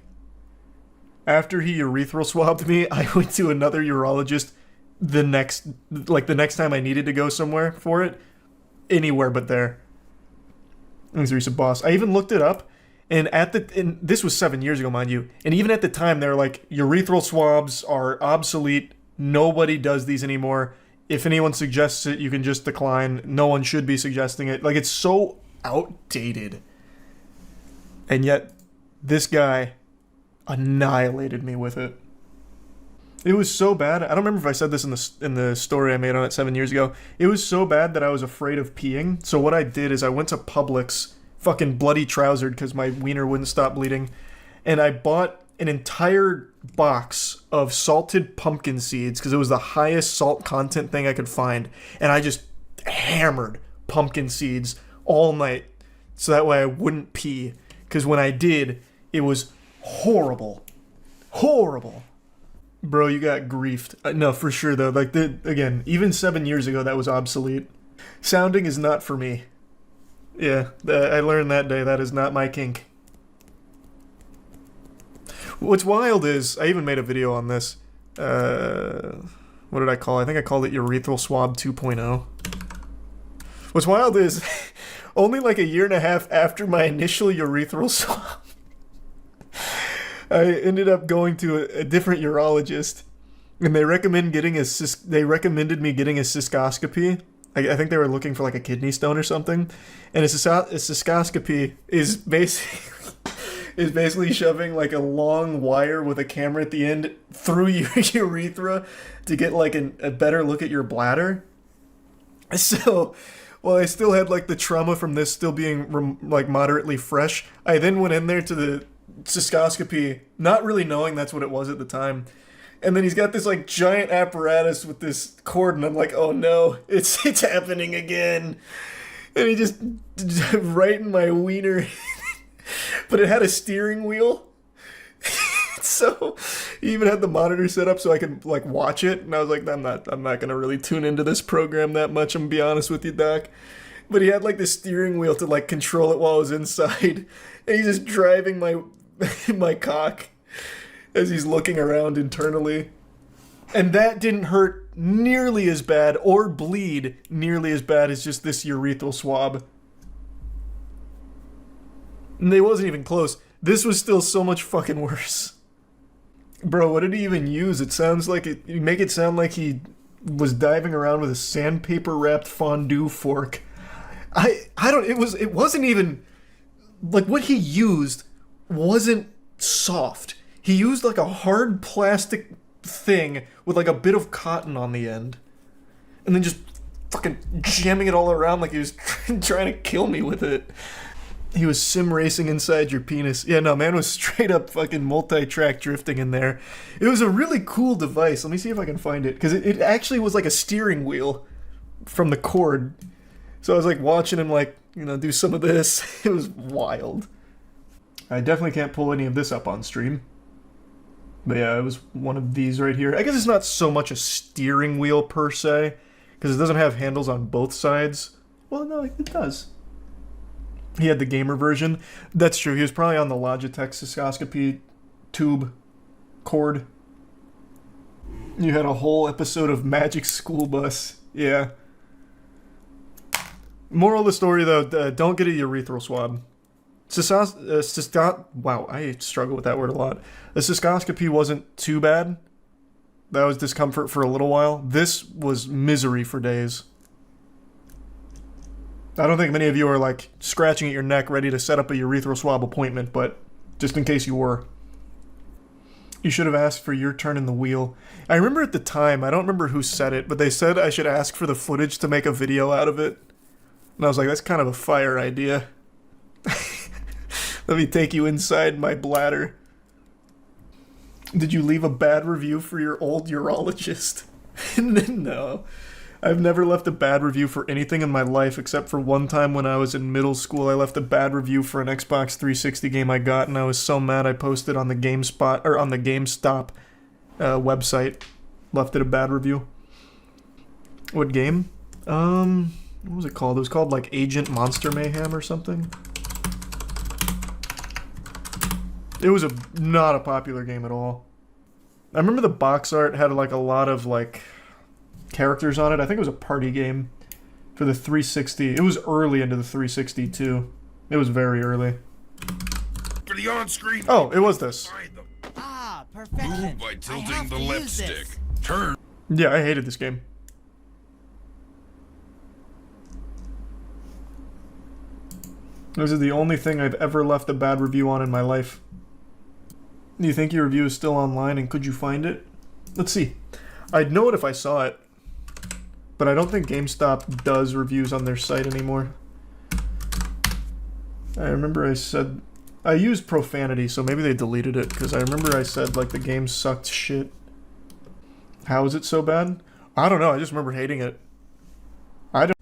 Speaker 1: After he urethral swabbed me, I went to another urologist the next time I needed to go somewhere for it. Anywhere but there. Thanks, Recent Boss. I even looked it up, and this was 7 years ago, mind you, and even at the time, they're like, urethral swabs are obsolete. Nobody does these anymore. If anyone suggests it, you can just decline. No one should be suggesting it. Like, it's so outdated. And yet, this guy annihilated me with it. It was so bad. I don't remember if I said this in the story I made on it 7 years ago. It was so bad that I was afraid of peeing. So what I did is I went to Publix, fucking bloody trousered because my wiener wouldn't stop bleeding, and I bought an entire box of salted pumpkin seeds because it was the highest salt content thing I could find, and I just hammered pumpkin seeds all night so that way I wouldn't pee, because when I did, it was horrible. Horrible. Bro, you got griefed. No, for sure, though. Like, again, even 7 years ago, that was obsolete. Sounding is not for me. Yeah, I learned that day that is not my kink. What's wild is, I even made a video on this. What did I call it? I think I called it Urethral Swab 2.0. What's wild is, only like a year and a half after my initial urethral swab, I ended up going to a different urologist, and they recommended me getting a cystoscopy. I think they were looking for like a kidney stone or something, and a cystoscopy is basically shoving like a long wire with a camera at the end through your urethra to get like a better look at your bladder. So, while I still had like the trauma from this still being like moderately fresh, I then went in there to the cystoscopy, not really knowing that's what it was at the time. And then he's got this like giant apparatus with this cord, and I'm like, oh no, it's happening again. And he just right in my wiener. But it had a steering wheel. So he even had the monitor set up so I could like watch it, and I was like, I'm not gonna really tune into this program that much, I'm gonna be honest with you, Doc. But he had like the steering wheel to like control it while I was inside, and he's just driving my my cock as he's looking around internally. And that didn't hurt nearly as bad or bleed nearly as bad as just this urethral swab. And they wasn't even close. This was still so much fucking worse. Bro, what did he even use? It sounds like you make it sound like he was diving around with a sandpaper wrapped fondue fork. It wasn't even like what he used wasn't soft. He used like a hard plastic thing with like a bit of cotton on the end, and then just fucking jamming it all around like he was trying to kill me with it. He was sim racing inside your penis. Yeah, no, man was straight up fucking multi-track drifting in there. It was a really cool device. Let me see if I can find it, because it actually was like a steering wheel from the cord. So I was like watching him like, do some of this. It was wild. I definitely can't pull any of this up on stream. But yeah, it was one of these right here. I guess it's not so much a steering wheel per se, because it doesn't have handles on both sides. Well, no, it does. He had the gamer version. That's true. He was probably on the Logitech cystoscopy tube cord. You had a whole episode of Magic School Bus. Yeah. Moral of the story, though, don't get a urethral swab. Wow, I struggle with that word a lot. The cystoscopy wasn't too bad. That was discomfort for a little while. This was misery for days. I don't think many of you are like scratching at your neck ready to set up a urethral swab appointment, but just in case you were. You should have asked for your turn in the wheel. I remember at the time, I don't remember who said it, but they said I should ask for the footage to make a video out of it. And I was like, that's kind of a fire idea. Let me take you inside my bladder. Did you leave a bad review for your old urologist? No. I've never left a bad review for anything in my life except for one time when I was in middle school. I left a bad review for an Xbox 360 game I got, and I was so mad I posted on the Gamestop website. Left it a bad review. What game? What was it called? It was called like Agent Monster Mayhem or something. It was not a popular game at all. I remember the box art had like a lot of like characters on it. I think it was a party game for the 360. It was early into the 360 too. It was very early.
Speaker 3: For the on-screen.
Speaker 1: Oh, it was this.
Speaker 3: Ah, perfection. Move by tilting the left stick. Turn.
Speaker 1: Yeah, I hated this game. This is the only thing I've ever left a bad review on in my life. Do you think your review is still online, and could you find it? Let's see. I'd know it if I saw it. But I don't think GameStop does reviews on their site anymore. I remember I said... I used profanity, so maybe they deleted it, because I remember I said, like, the game sucked shit. How is it so bad? I don't know, I just remember hating it.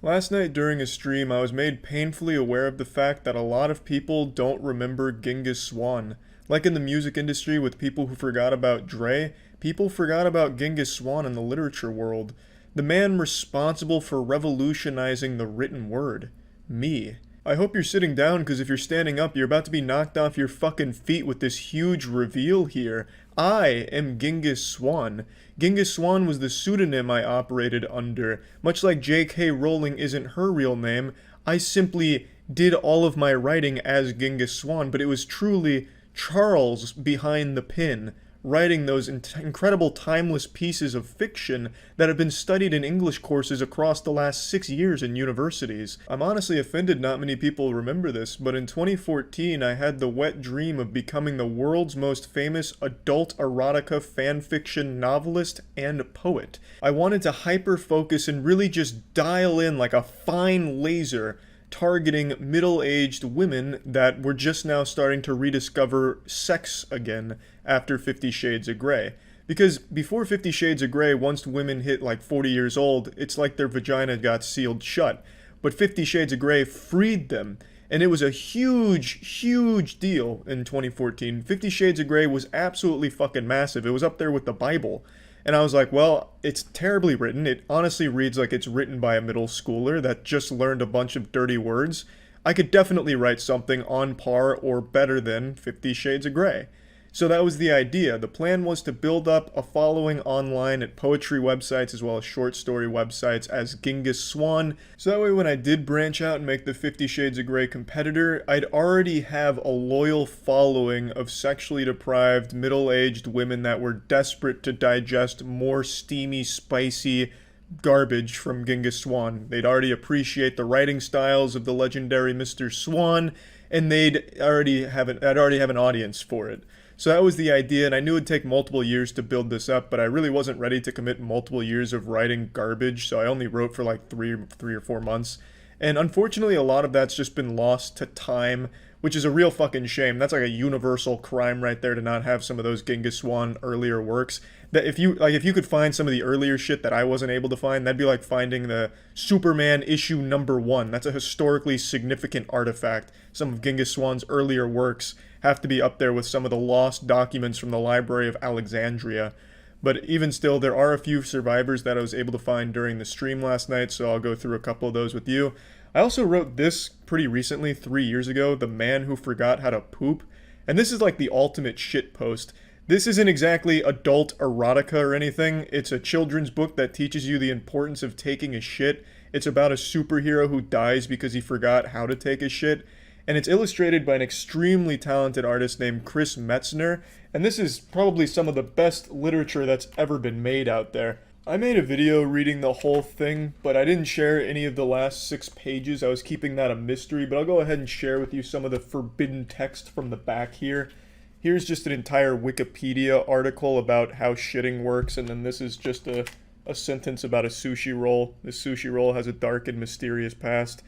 Speaker 1: Last night during a stream, I was made painfully aware of the fact that a lot of people don't remember Genghis Swan. Like in the music industry with people who forgot about Dre, people forgot about Genghis Swan in the literature world. The man responsible for revolutionizing the written word. Me. I hope you're sitting down, because if you're standing up, you're about to be knocked off your fucking feet with this huge reveal here. I am Genghis Swan. Genghis Swan was the pseudonym I operated under. Much like J.K. Rowling isn't her real name, I simply did all of my writing as Genghis Swan, but it was truly Charles behind the pen, writing those incredible timeless pieces of fiction that have been studied in English courses across the last 6 years in universities. I'm honestly offended not many people remember this, but in 2014 I had the wet dream of becoming the world's most famous adult erotica fanfiction novelist and poet. I wanted to hyper-focus and really just dial in like a fine laser, targeting middle-aged women that were just now starting to rediscover sex again after 50 Shades of Grey. Because before 50 Shades of Grey, once women hit like 40 years old, it's like their vagina got sealed shut. But 50 Shades of Grey freed them, and it was a huge deal in 2014. 50 Shades of Grey was absolutely fucking massive. It was up there with the Bible. And I was like, well, it's terribly written. It honestly reads like it's written by a middle schooler that just learned a bunch of dirty words. I could definitely write something on par or better than 50 Shades of Grey. So that was the idea. The plan was to build up a following online at poetry websites as well as short story websites as Genghis Swan. So that way when I did branch out and make the 50 Shades of Grey competitor, I'd already have a loyal following of sexually deprived middle-aged women that were desperate to digest more steamy, spicy garbage from Genghis Swan. They'd already appreciate the writing styles of the legendary Mr. Swan, and I'd already have an audience for it. So that was the idea, and I knew it'd take multiple years to build this up, but I really wasn't ready to commit multiple years of writing garbage, so I only wrote for like three or 4 months. And unfortunately, a lot of that's just been lost to time, which is a real fucking shame. That's like a universal crime right there to not have some of those Genghis Swan earlier works. That if you could find some of the earlier shit that I wasn't able to find, that'd be like finding the Superman issue #1. That's a historically significant artifact. Some of Genghis Swan's earlier works have to be up there with some of the lost documents from the Library of Alexandria. But even still, there are a few survivors that I was able to find during the stream last night, so I'll go through a couple of those with you. I also wrote this pretty recently, 3 years ago, The Man Who Forgot How to Poop. And this is like the ultimate shit post. This isn't exactly adult erotica or anything. It's a children's book that teaches you the importance of taking a shit. It's about a superhero who dies because he forgot how to take a shit. And it's illustrated by an extremely talented artist named Chris Metzner, and this is probably some of the best literature that's ever been made out there. I made a video reading the whole thing, but I didn't share any of the last 6 pages. I was keeping that a mystery, but I'll go ahead and share with you some of the forbidden text from the back here. Here's just an entire Wikipedia article about how shitting works, and then this is just a sentence about a sushi roll. This sushi roll has a dark and mysterious past.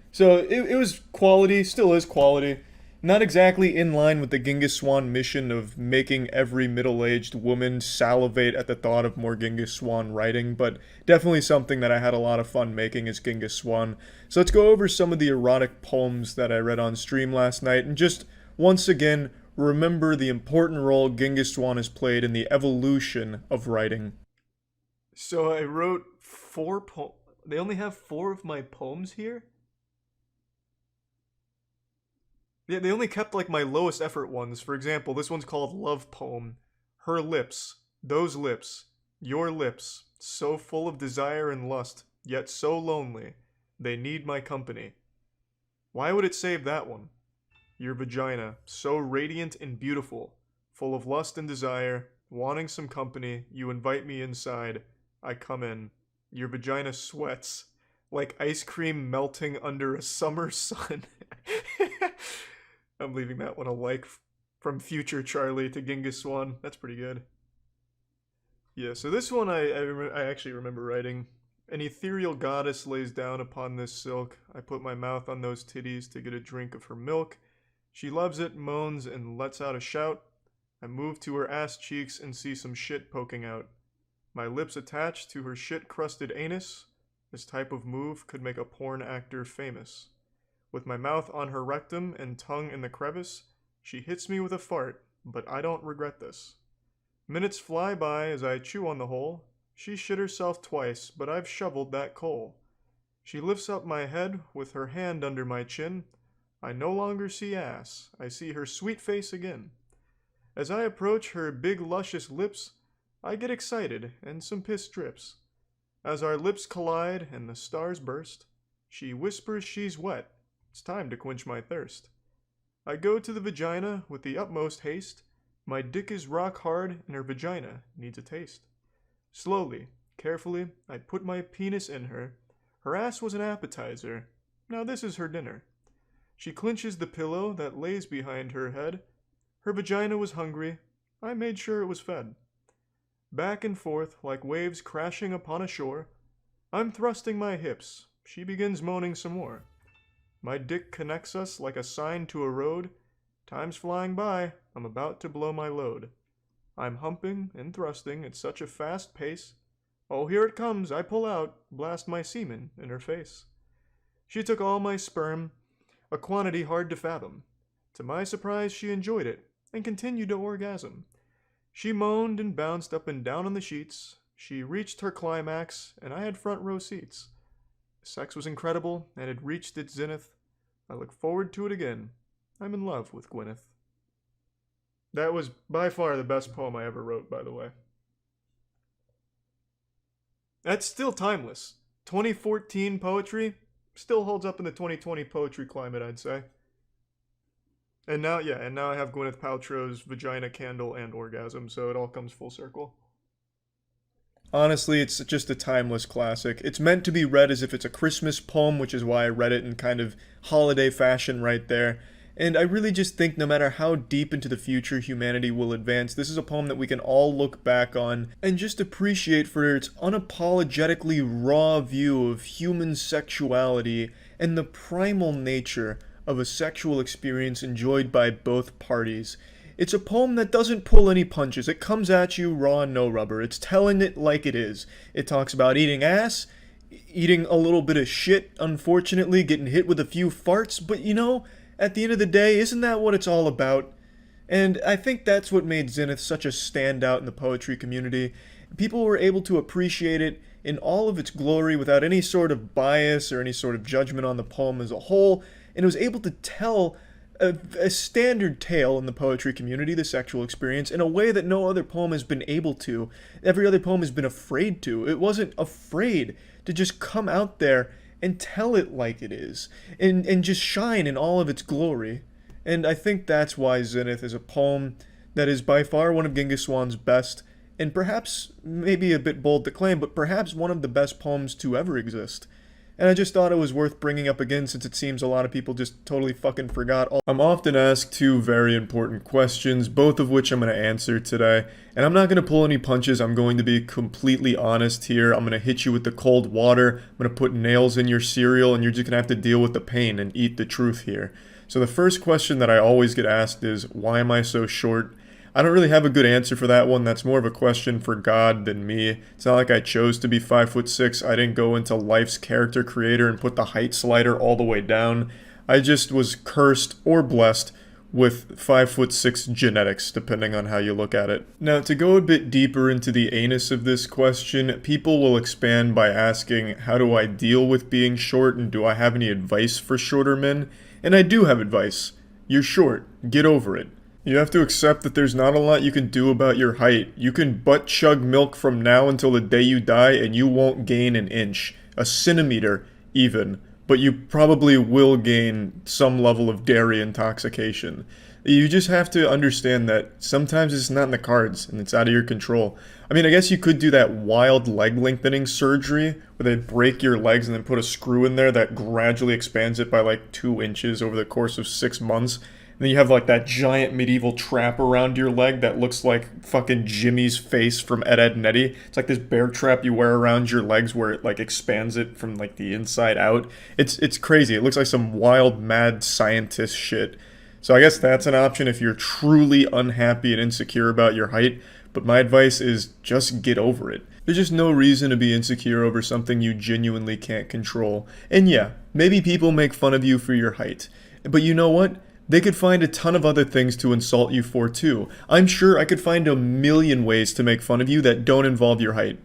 Speaker 1: So it was quality, still is quality. Not exactly in line with the Genghis Swan mission of making every middle-aged woman salivate at the thought of more Genghis Swan writing, but definitely something that I had a lot of fun making as Genghis Swan. So let's go over some of the erotic poems that I read on stream last night, and just, once again, remember the important role Genghis Swan has played in the evolution of writing. So I wrote 4 poems. They only have 4 of my poems here? Yeah, they only kept like my lowest effort ones. For example, this one's called Love Poem. Her lips, those lips, your lips, so full of desire and lust, yet so lonely, they need my company. Why would it save that one? Your vagina, so radiant and beautiful, full of lust and desire, wanting some company, you invite me inside, I come in. Your vagina sweats, like ice cream melting under a summer sun. I'm leaving that one a like from future Charlie to Genghis Swan. That's pretty good. Yeah, so this one I actually remember writing. An ethereal goddess lays down upon this silk. I put my mouth on those titties to get a drink of her milk. She loves it, moans, and lets out a shout. I move to her ass cheeks and see some shit poking out. My lips attached to her shit-crusted anus. This type of move could make a porn actor famous. With my mouth on her rectum and tongue in the crevice, she hits me with a fart, but I don't regret this. Minutes fly by as I chew on the hole. She shit herself twice, but I've shoveled that coal. She lifts up my head with her hand under my chin. I no longer see ass. I see her sweet face again. As I approach her big luscious lips, I get excited and some piss drips. As our lips collide and the stars burst, she whispers she's wet. It's time to quench my thirst. I go to the vagina with the utmost haste. My dick is rock hard and her vagina needs a taste. Slowly, carefully, I put my penis in her. Her ass was an appetizer. Now this is her dinner. She clinches the pillow that lays behind her head. Her vagina was hungry. I made sure it was fed. Back and forth, like waves crashing upon a shore, I'm thrusting my hips. She begins moaning some more. My dick connects us like a sign to a road. Time's flying by. I'm about to blow my load. I'm humping and thrusting at such a fast pace. Oh, here it comes. I pull out, blast my semen in her face. She took all my sperm, a quantity hard to fathom. To my surprise, she enjoyed it and continued to orgasm. She moaned and bounced up and down on the sheets. She reached her climax, and I had front row seats. Sex was incredible, and had reached its zenith. I look forward to it again. I'm in love with Gwyneth. That was by far the best poem I ever wrote, by the way. That's still timeless. 2014 poetry still holds up in the 2020 poetry climate, I'd say. And now I have Gwyneth Paltrow's vagina, candle, and orgasm, so it all comes full circle. Honestly, it's just a timeless classic. It's meant to be read as if it's a Christmas poem, which is why I read it in kind of holiday fashion right there. And I really just think no matter how deep into the future humanity will advance, this is a poem that we can all look back on and just appreciate for its unapologetically raw view of human sexuality and the primal nature of a sexual experience enjoyed by both parties. It's a poem that doesn't pull any punches. It comes at you raw and no rubber. It's telling it like it is. It talks about eating ass, eating a little bit of shit, unfortunately, getting hit with a few farts, but you know, at the end of the day, isn't that what it's all about? And I think that's what made Zenith such a standout in the poetry community. People were able to appreciate it in all of its glory without any sort of bias or any sort of judgment on the poem as a whole, and it was able to tell a standard tale in the poetry community, the sexual experience, in a way that no other poem has been able to. Every other poem has been afraid to. It wasn't afraid to just come out there and tell it like it is, and just shine in all of its glory. And I think that's why Zenith is a poem that is by far one of Genghis Swan's best, and perhaps, maybe a bit bold to claim, but perhaps one of the best poems to ever exist. And I just thought it was worth bringing up again since it seems a lot of people just totally fucking forgot. I'm often asked two very important questions, both of which I'm going to answer today. And I'm not going to pull any punches. I'm going to be completely honest here. I'm going to hit you with the cold water. I'm going to put nails in your cereal, and you're just going to have to deal with the pain and eat the truth here. So the first question that I always get asked is, why am I so short? I don't really have a good answer for that one. That's more of a question for God than me. It's not like I chose to be 5'6". I didn't go into life's character creator and put the height slider all the way down. I just was cursed or blessed with 5'6" genetics, depending on how you look at it. Now, to go a bit deeper into the anus of this question, people will expand by asking, how do I deal with being short, and do I have any advice for shorter men? And I do have advice. You're short. Get over it. You have to accept that there's not a lot you can do about your height. You can butt chug milk from now until the day you die and you won't gain an inch, a centimeter even, but you probably will gain some level of dairy intoxication. You just have to understand that sometimes it's not in the cards and it's out of your control. I mean, I guess you could do that wild leg lengthening surgery where they break your legs and then put a screw in there that gradually expands it by like 2 inches over the course of 6 months. And then you have like that giant medieval trap around your leg that looks like fucking Jimmy's face from Ed, Edd n Eddy. It's like this bear trap you wear around your legs where it like expands it from like the inside out. It's crazy. It looks like some wild, mad scientist shit. So I guess that's an option if you're truly unhappy and insecure about your height. But my advice is just get over it. There's just no reason to be insecure over something you genuinely can't control. And yeah, maybe people make fun of you for your height. But you know what? They could find a ton of other things to insult you for too. I'm sure I could find a million ways to make fun of you that don't involve your height.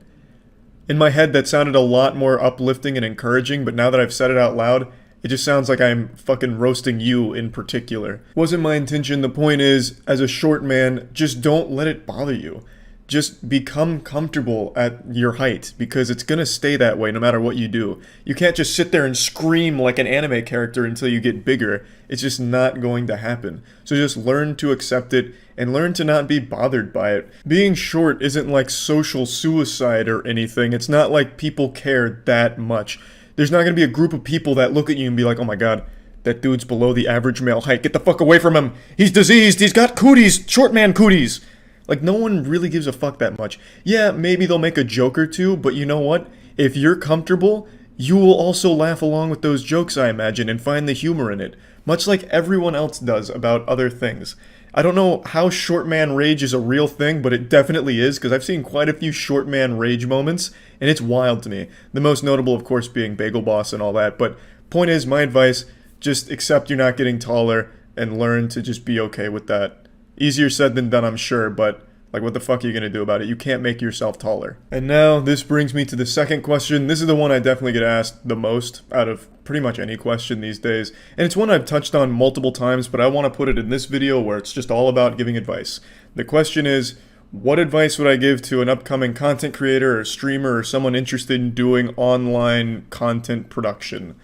Speaker 1: In my head, that sounded a lot more uplifting and encouraging, but now that I've said it out loud, it just sounds like I'm fucking roasting you in particular. Wasn't my intention. The point is, as a short man, just don't let it bother you. Just become comfortable at your height, because it's gonna stay that way no matter what you do. You can't just sit there and scream like an anime character until you get bigger. It's just not going to happen. So just learn to accept it and learn to not be bothered by it. Being short isn't like social suicide or anything. It's not like people care that much. There's not gonna be a group of people that look at you and be like, oh my god, that dude's below the average male height. Get the fuck away from him. He's diseased. He's got cooties. Short man cooties. Like, no one really gives a fuck that much. Yeah, maybe they'll make a joke or two, but you know what? If you're comfortable, you will also laugh along with those jokes, I imagine, and find the humor in it. Much like everyone else does about other things. I don't know how short man rage is a real thing, but it definitely is, because I've seen quite a few short man rage moments, and it's wild to me. The most notable, of course, being Bagel Boss and all that, but point is, my advice, just accept you're not getting taller, and learn to just be okay with that. Easier said than done, I'm sure, but like, what the fuck are you gonna do about it? You can't make yourself taller. And now, this brings me to the second question. This is the one I definitely get asked the most out of pretty much any question these days. And it's one I've touched on multiple times, but I want to put it in this video where it's just all about giving advice. The question is, what advice would I give to an upcoming content creator or streamer or someone interested in doing online content production?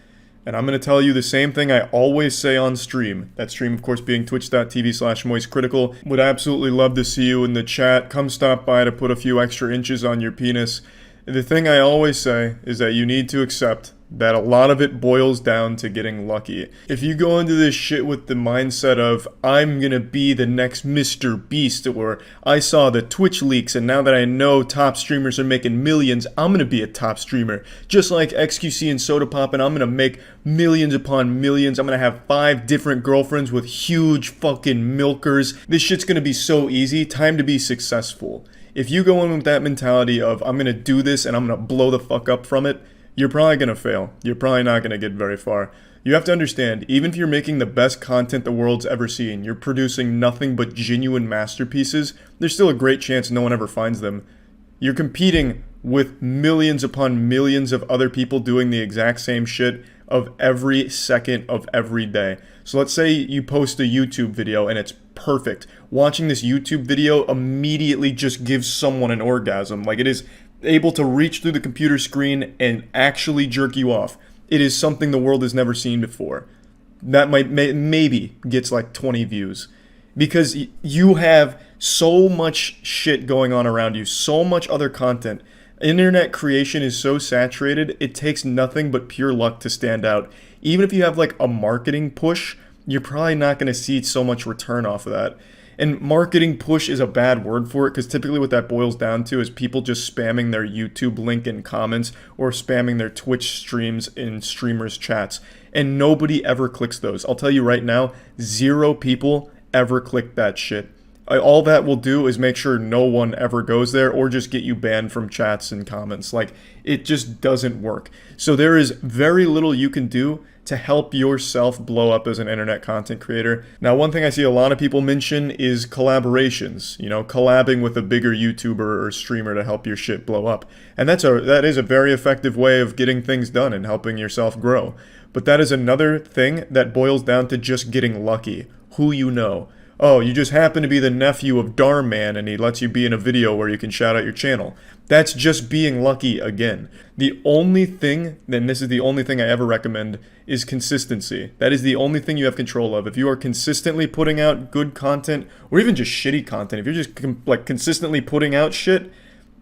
Speaker 1: And I'm going to tell you the same thing I always say on stream. That stream, of course, being twitch.tv/moistcritical. Would absolutely love to see you in the chat. Come stop by to put a few extra inches on your penis. The thing I always say is that you need to accept that a lot of it boils down to getting lucky. If you go into this shit with the mindset of, I'm gonna be the next Mr. Beast, or I saw the Twitch leaks and now that I know top streamers are making millions, I'm gonna be a top streamer. Just like XQC and Soda Pop, and I'm gonna make millions upon millions. I'm gonna have 5 different girlfriends with huge fucking milkers. This shit's gonna be so easy. Time to be successful. If you go in with that mentality of, I'm gonna do this and I'm gonna blow the fuck up from it, you're probably going to fail. You're probably not going to get very far. You have to understand, even if you're making the best content the world's ever seen, you're producing nothing but genuine masterpieces, there's still a great chance no one ever finds them. You're competing with millions upon millions of other people doing the exact same shit of every second of every day. So let's say you post a YouTube video and it's perfect. Watching this YouTube video immediately just gives someone an orgasm. Like, it is able to reach through the computer screen and actually jerk you off. It is something the world has never seen before. That maybe gets like 20 views. Because you have so much shit going on around you, so much other content. Internet creation is so saturated, it takes nothing but pure luck to stand out. Even if you have like a marketing push, you're probably not going to see so much return off of that. And marketing push is a bad word for it, because typically what that boils down to is people just spamming their YouTube link in comments or spamming their Twitch streams in streamers' chats. And nobody ever clicks those. I'll tell you right now, 0 people ever click that shit. All that will do is make sure no one ever goes there, or just get you banned from chats and comments. Like, it just doesn't work. So there is very little you can do to help yourself blow up as an internet content creator. Now, one thing I see a lot of people mention is collaborations. You know, collabing with a bigger YouTuber or streamer to help your shit blow up. And that is a very effective way of getting things done and helping yourself grow. But that is another thing that boils down to just getting lucky. Who you know. Oh, you just happen to be the nephew of Darman and he lets you be in a video where you can shout out your channel. That's just being lucky again. The only thing, and this is the only thing I ever recommend, is consistency. That is the only thing you have control of. If you are consistently putting out good content, or even just shitty content, if you're just like consistently putting out shit,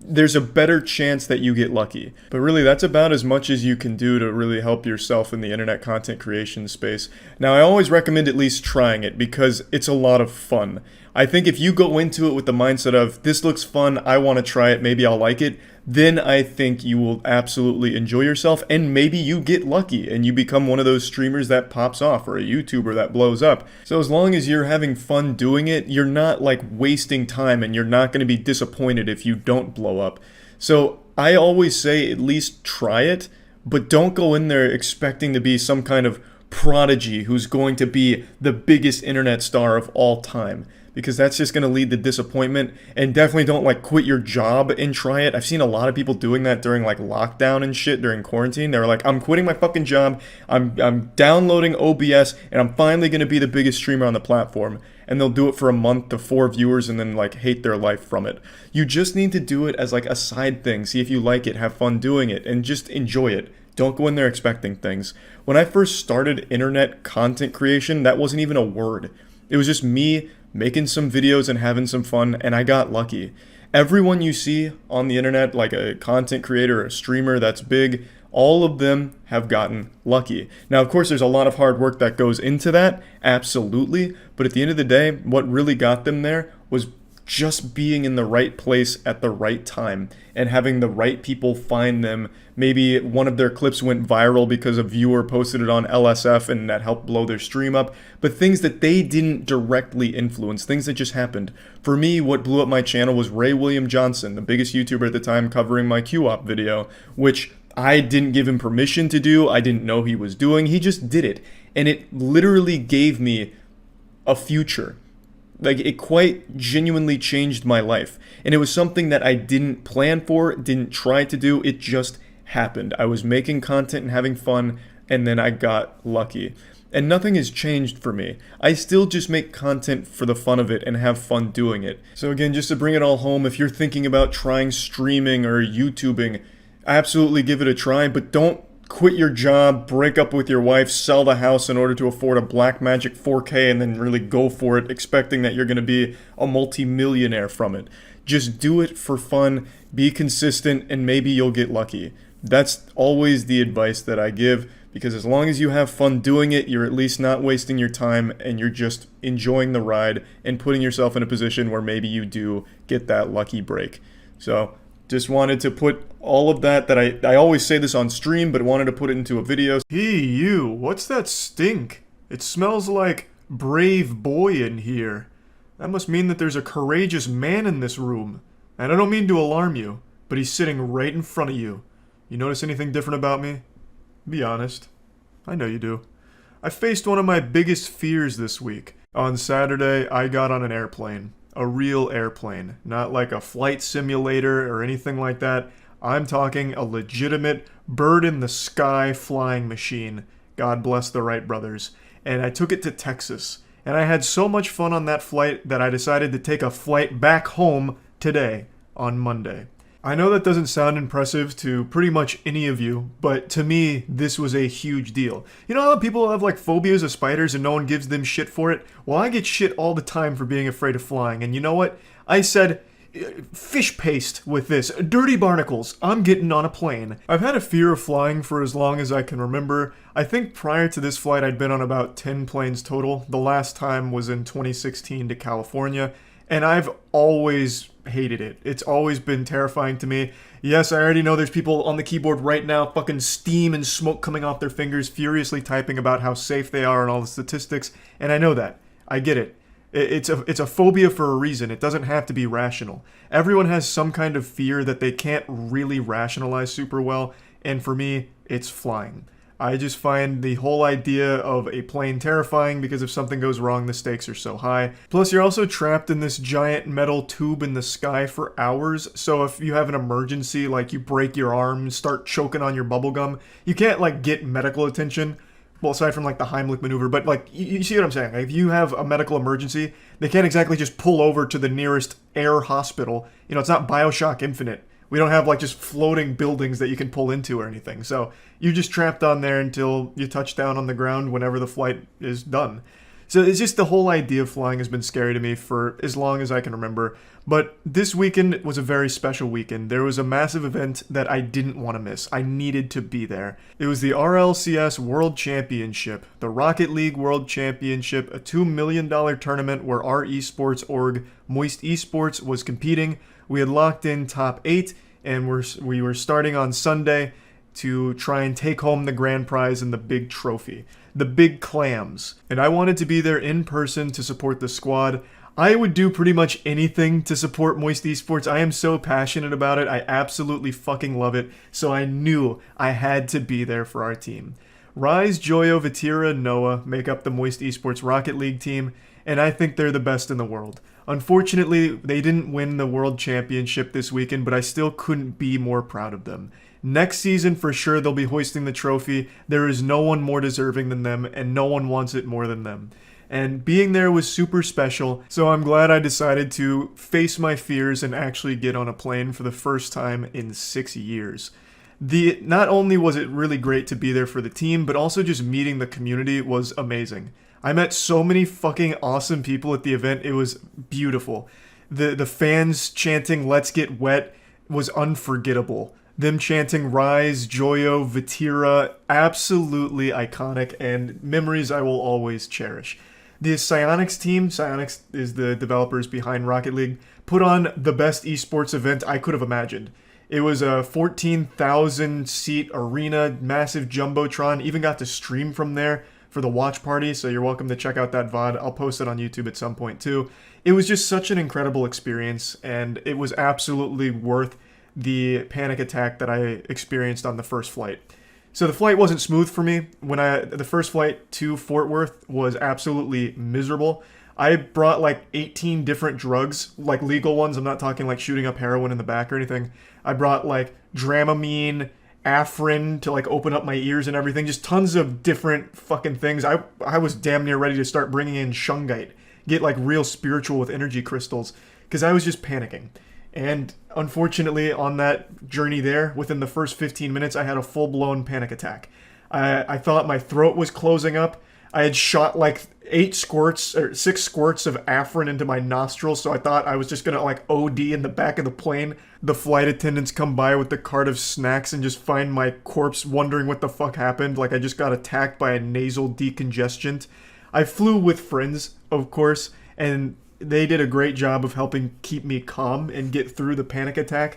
Speaker 1: there's a better chance that you get lucky. But really, that's about as much as you can do to really help yourself in the internet content creation space. Now, I always recommend at least trying it, because it's a lot of fun. I think if you go into it with the mindset of, this looks fun, I want to try it, maybe I'll like it, then I think you will absolutely enjoy yourself, and maybe you get lucky and you become one of those streamers that pops off, or a YouTuber that blows up. So as long as you're having fun doing it, you're not like wasting time, and you're not going to be disappointed if you don't blow up. So I always say, at least try it, but don't go in there expecting to be some kind of prodigy who's going to be the biggest internet star of all time. because that's just going to lead to disappointment. And definitely don't like quit your job and try it. I've seen a lot of people doing that during like lockdown and shit during quarantine. They were like, I'm quitting my fucking job, I'm downloading OBS, and I'm finally going to be the biggest streamer on the platform. And they'll do it for a month to 4 viewers and then like hate their life from it. You just need to do it as like a side thing. See if you like it, have fun doing it, and just enjoy it. Don't go in there expecting things. When I first started internet content creation, that wasn't even a word. It was just me making some videos and having some fun, and I got lucky. Everyone you see on the internet, like a content creator or a streamer that's big, all of them have gotten lucky. Now, of course, there's a lot of hard work that goes into that, absolutely, but at the end of the day, what really got them there was just being in the right place at the right time and having the right people find them. Maybe one of their clips went viral because a viewer posted it on LSF and that helped blow their stream up, but things that they didn't directly influence, things that just happened. For me, what blew up my channel was Ray William Johnson, the biggest YouTuber at the time, covering my Q-Op video, which I didn't give him permission to do, I didn't know he was doing, he just did it. And it literally gave me a future. Like, it quite genuinely changed my life. And it was something that I didn't plan for, didn't try to do, it just happened. I was making content and having fun, and then I got lucky. And nothing has changed for me. I still just make content for the fun of it and have fun doing it. So again, just to bring it all home, if you're thinking about trying streaming or YouTubing, absolutely give it a try, but don't quit your job, break up with your wife, sell the house in order to afford a Blackmagic 4K and then really go for it expecting that you're going to be a multi-millionaire from it. Just do it for fun, be consistent, and maybe you'll get lucky. That's always the advice that I give, because as long as you have fun doing it, you're at least not wasting your time and you're just enjoying the ride and putting yourself in a position where maybe you do get that lucky break. So just wanted to put all of that I always say this on stream, but wanted to put it into a video. Hey, you, what's that stink? It smells like brave boy in here. That must mean that there's a courageous man in this room. And I don't mean to alarm you, but he's sitting right in front of you. You notice anything different about me? Be honest. I know you do. I faced one of my biggest fears this week. On Saturday, I got on an airplane. A real airplane, not like a flight simulator or anything like that. I'm talking a legitimate bird in the sky flying machine. God bless the Wright brothers. And I took it to Texas. And I had so much fun on that flight that I decided to take a flight back home today, on Monday. I know that doesn't sound impressive to pretty much any of you, but to me, this was a huge deal. You know how people have like phobias of spiders and no one gives them shit for it? Well, I get shit all the time for being afraid of flying, and you know what? I said, fish paste with this. Dirty barnacles. I'm getting on a plane. I've had a fear of flying for as long as I can remember. I think prior to this flight, I'd been on about 10 planes total. The last time was in 2016 to California, and I've always hated it. It's always been terrifying to me. Yes, I already know there's people on the keyboard right now, fucking steam and smoke coming off their fingers, furiously typing about how safe they are and all the statistics, and I know that. I get it. It's a phobia for a reason. It doesn't have to be rational. Everyone has some kind of fear that they can't really rationalize super well, and for me, it's flying. I just find the whole idea of a plane terrifying because if something goes wrong, the stakes are so high. Plus, you're also trapped in this giant metal tube in the sky for hours, so if you have an emergency, like you break your arm, start choking on your bubblegum, you can't, like, get medical attention. Well, aside from, like, the Heimlich maneuver, but, like, you see what I'm saying? Like, if you have a medical emergency, they can't exactly just pull over to the nearest air hospital. You know, it's not BioShock Infinite. We don't have, like, just floating buildings that you can pull into or anything. So you're just trapped on there until you touch down on the ground whenever the flight is done. So it's just the whole idea of flying has been scary to me for as long as I can remember. But this weekend was a very special weekend. There was a massive event that I didn't want to miss. I needed to be there. It was the RLCS World Championship, the Rocket League World Championship, a $2 million tournament where our esports org, Moist Esports, was competing. We had locked in top 8, and we were starting on Sunday to try and take home the grand prize and the big trophy, the big clams. And I wanted to be there in person to support the squad. I would do pretty much anything to support Moist Esports. I am so passionate about it. I absolutely fucking love it. So I knew I had to be there for our team. Rise, Joyo, Vatira, and Noah make up the Moist Esports Rocket League team. and I think they're the best in the world. Unfortunately, they didn't win the World Championship this weekend, but I still couldn't be more proud of them. Next season, for sure, they'll be hoisting the trophy. There is no one more deserving than them, and no one wants it more than them. And being there was super special, so I'm glad I decided to face my fears and actually get on a plane for the first time in 6 years. Not only was it really great to be there for the team, but also just meeting the community was amazing. I met so many fucking awesome people at the event. It was beautiful. The fans chanting "Let's Get Wet" was unforgettable. Them chanting "Rise, Joyo, Vatira," absolutely iconic and memories I will always cherish. The Psyonix team, Psyonix is the developers behind Rocket League, put on the best esports event I could have imagined. It was a 14,000 seat arena, massive jumbotron, even got to stream from there for the watch party, so you're welcome to check out that VOD. I'll post it on YouTube at some point too. It was just such an incredible experience, and it was absolutely worth the panic attack that I experienced on the first flight. So the flight wasn't smooth for me. The first flight to Fort Worth was absolutely miserable. I brought like 18 different drugs, like legal ones. I'm not talking like shooting up heroin in the back or anything. I brought like Dramamine, Afrin to like open up my ears and everything. Just tons of different fucking things. I was damn near ready to start bringing in shungite, get like real spiritual with energy crystals, because I was just panicking. And unfortunately, on that journey there, within the first 15 minutes, I had a full-blown panic attack. I thought my throat was closing up. I had shot like 6 squirts of Afrin into my nostrils, so I thought I was just gonna like OD in the back of the plane. The flight attendants come by with the cart of snacks and just find my corpse, wondering what the fuck happened. Like I just got attacked by a nasal decongestant. I flew with friends, of course, and they did a great job of helping keep me calm and get through the panic attack.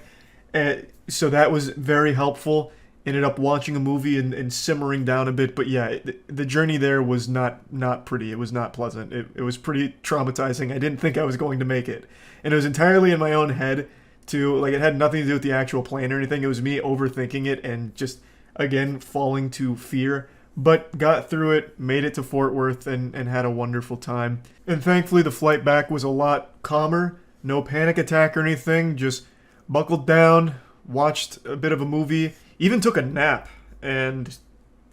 Speaker 1: So that was very helpful. Ended up watching a movie and simmering down a bit. But yeah, the journey there was not pretty. It was not pleasant. It was pretty traumatizing. I didn't think I was going to make it. And it was entirely in my own head too. Like it had nothing to do with the actual plane or anything. It was me overthinking it and just, again, falling to fear. But got through it, made it to Fort Worth, and had a wonderful time. And thankfully the flight back was a lot calmer. No panic attack or anything. Just buckled down, watched a bit of a movie, even took a nap. And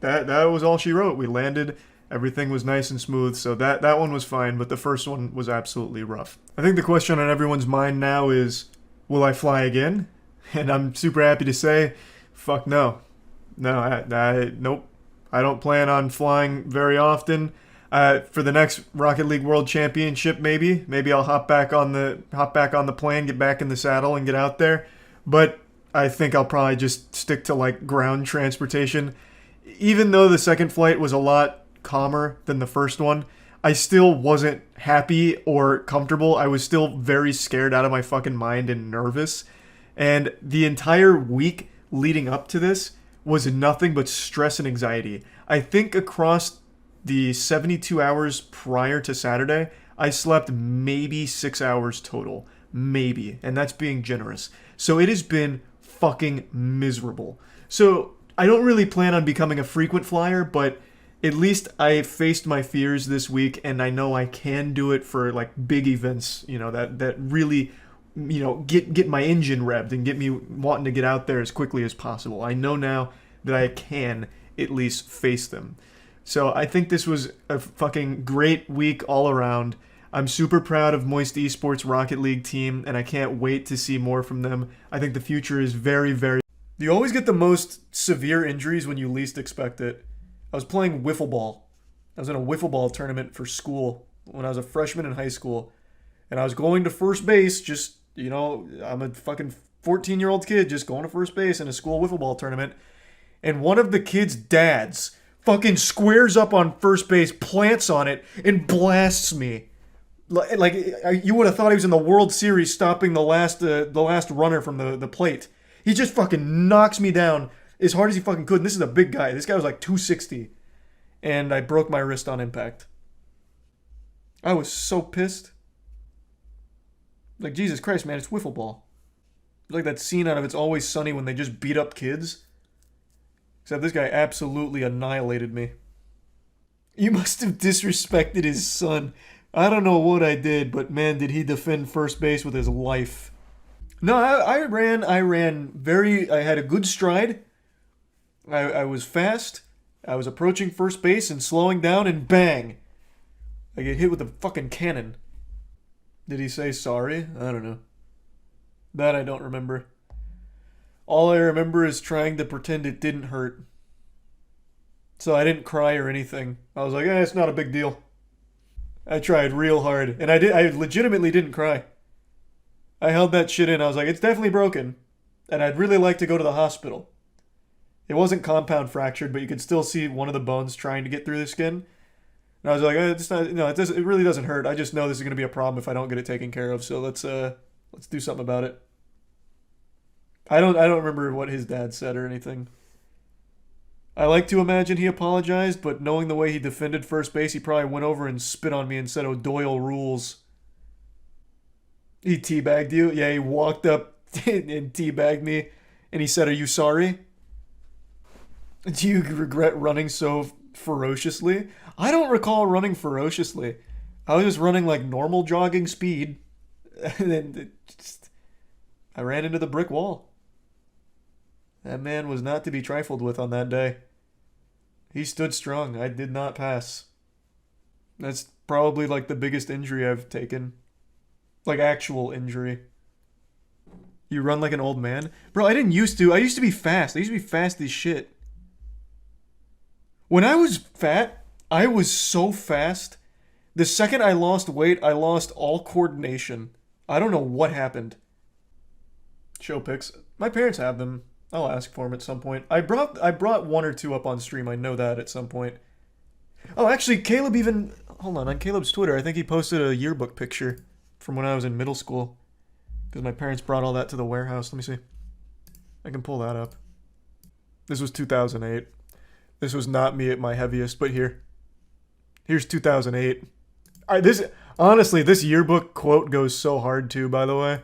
Speaker 1: that was all she wrote. We landed, everything was nice and smooth, so that one was fine, but the first one was absolutely rough. I think the question on everyone's mind now is, will I fly again? And I'm super happy to say, fuck no. No, nope. I don't plan on flying very often. For the next Rocket League World Championship, maybe I'll hop back on the plane, get back in the saddle, and get out there. But I think I'll probably just stick to like ground transportation. Even though the second flight was a lot calmer than the first one, I still wasn't happy or comfortable. I was still very scared out of my fucking mind and nervous. And the entire week leading up to this was nothing but stress and anxiety. I think across the 72 hours prior to Saturday, I slept maybe 6 hours total. Maybe. And that's being generous. So it has been fucking miserable. So I don't really plan on becoming a frequent flyer, but at least I faced my fears this week, and I know I can do it for like big events, that really, get my engine revved and get me wanting to get out there as quickly as possible. I know now that I can at least face them. So I think this was a fucking great week all around. I'm super proud of Moist Esports Rocket League team, and I can't wait to see more from them. I think the future is very, very... You always get the most severe injuries when you least expect it. I was playing wiffle ball. I was in a wiffle ball tournament for school when I was a freshman in high school. And I was going to first base, just, I'm a fucking 14-year-old kid just going to first base in a school wiffle ball tournament. And one of the kids' dads fucking squares up on first base, plants on it, and blasts me. Like you would have thought he was in the World Series stopping the last runner from the plate. He just fucking knocks me down as hard as he fucking could. And this is a big guy. This guy was like 260. And I broke my wrist on impact. I was so pissed. Like, Jesus Christ, man, it's wiffle ball. It's like that scene out of It's Always Sunny when they just beat up kids. Except this guy absolutely annihilated me. You must have disrespected his son. I don't know what I did, but man, did he defend first base with his life. No, I ran very, I had a good stride. I was fast. I was approaching first base and slowing down, and bang! I get hit with a fucking cannon. Did he say sorry? I don't know. That I don't remember. All I remember is trying to pretend it didn't hurt. So I didn't cry or anything. I was like, it's not a big deal. I tried real hard, and I legitimately didn't cry. I held that shit in. I was like, it's definitely broken, and I'd really like to go to the hospital. It wasn't compound fractured, but you could still see one of the bones trying to get through the skin. And I was like, it's not, no, it really doesn't hurt. I just know this is going to be a problem if I don't get it taken care of. So let's do something about it. I don't remember what his dad said or anything. I like to imagine he apologized, but knowing the way he defended first base, he probably went over and spit on me and said, "Oh, Doyle rules." He teabagged you? Yeah, he walked up and teabagged me, and he said, "Are you sorry? Do you regret running so ferociously?" I don't recall running ferociously. I was just running like normal jogging speed. And then I ran into the brick wall. That man was not to be trifled with on that day. He stood strong. I did not pass. That's probably like the biggest injury I've taken. Like actual injury. You run like an old man? Bro, I didn't used to. I used to be fast. I used to be fast as shit. When I was fat, I was so fast. The second I lost weight, I lost all coordination. I don't know what happened. Show pics. My parents have them. I'll ask for them at some point. I brought one or two up on stream. I know that at some point. Oh, actually, Caleb even... Hold on Caleb's Twitter, I think he posted a yearbook picture from when I was in middle school. Because my parents brought all that to the warehouse. Let me see. I can pull that up. This was 2008. This was not me at my heaviest, but here's 2008. Honestly, this yearbook quote goes so hard too, by the way.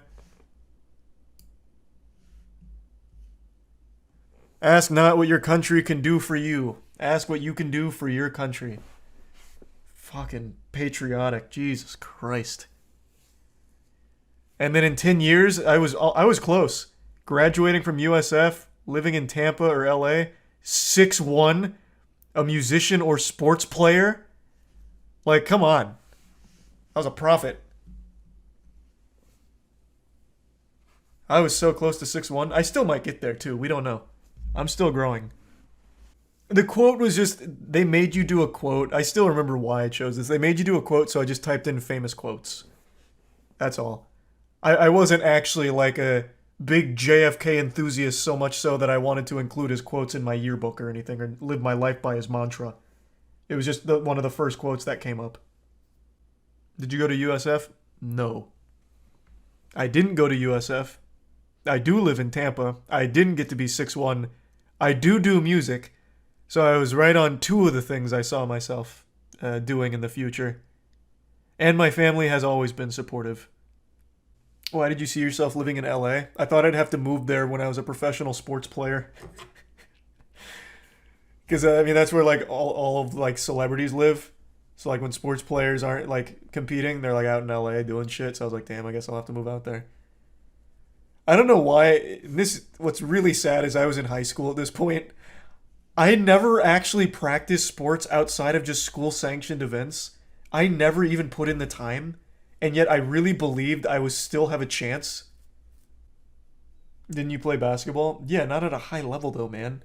Speaker 1: Ask not what your country can do for you. Ask what you can do for your country. Fucking patriotic. Jesus Christ. And then in 10 years, I was close. Graduating from USF, living in Tampa or LA, 6'1", a musician or sports player. Like, come on. I was a prophet. I was so close to 6'1". I still might get there too. We don't know. I'm still growing. The quote was just, they made you do a quote. I still remember why I chose this. They made you do a quote, so I just typed in famous quotes. That's all. I wasn't actually like a big JFK enthusiast, so much so that I wanted to include his quotes in my yearbook or anything, or live my life by his mantra. It was just one of the first quotes that came up. Did you go to USF? No. I didn't go to USF. I do live in Tampa. I didn't get to be 6'1". I do music. So I was right on two of the things I saw myself doing in the future. And my family has always been supportive. Why did you see yourself living in LA? I thought I'd have to move there when I was a professional sports player. Because, I mean, that's where, like, all of, like, celebrities live. So, like, when sports players aren't, like, competing, they're, like, out in LA doing shit. So I was like, damn, I guess I'll have to move out there. I don't know why. What's really sad is I was in high school at this point. I never actually practiced sports outside of just school-sanctioned events. I never even put in the time. And yet I really believed I would still have a chance. Didn't you play basketball? Yeah, not at a high level though, man.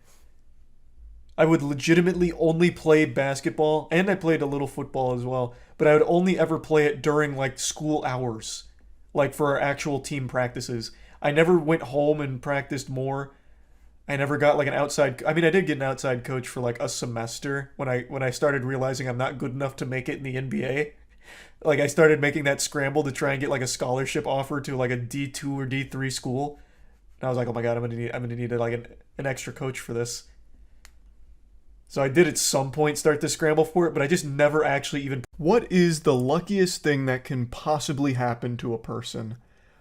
Speaker 1: I would legitimately only play basketball, and I played a little football as well, but I would only ever play it during like school hours, like for our actual team practices. I never went home and practiced more. I never got like an outside... I mean, I did get an outside coach for like a semester when I started realizing I'm not good enough to make it in the NBA. Like, I started making that scramble to try and get, like, a scholarship offer to, like, a D2 or D3 school. And I was like, oh my god, I'm gonna need like, an extra coach for this. So I did at some point start to scramble for it, but I just never actually even... What is the luckiest thing that can possibly happen to a person?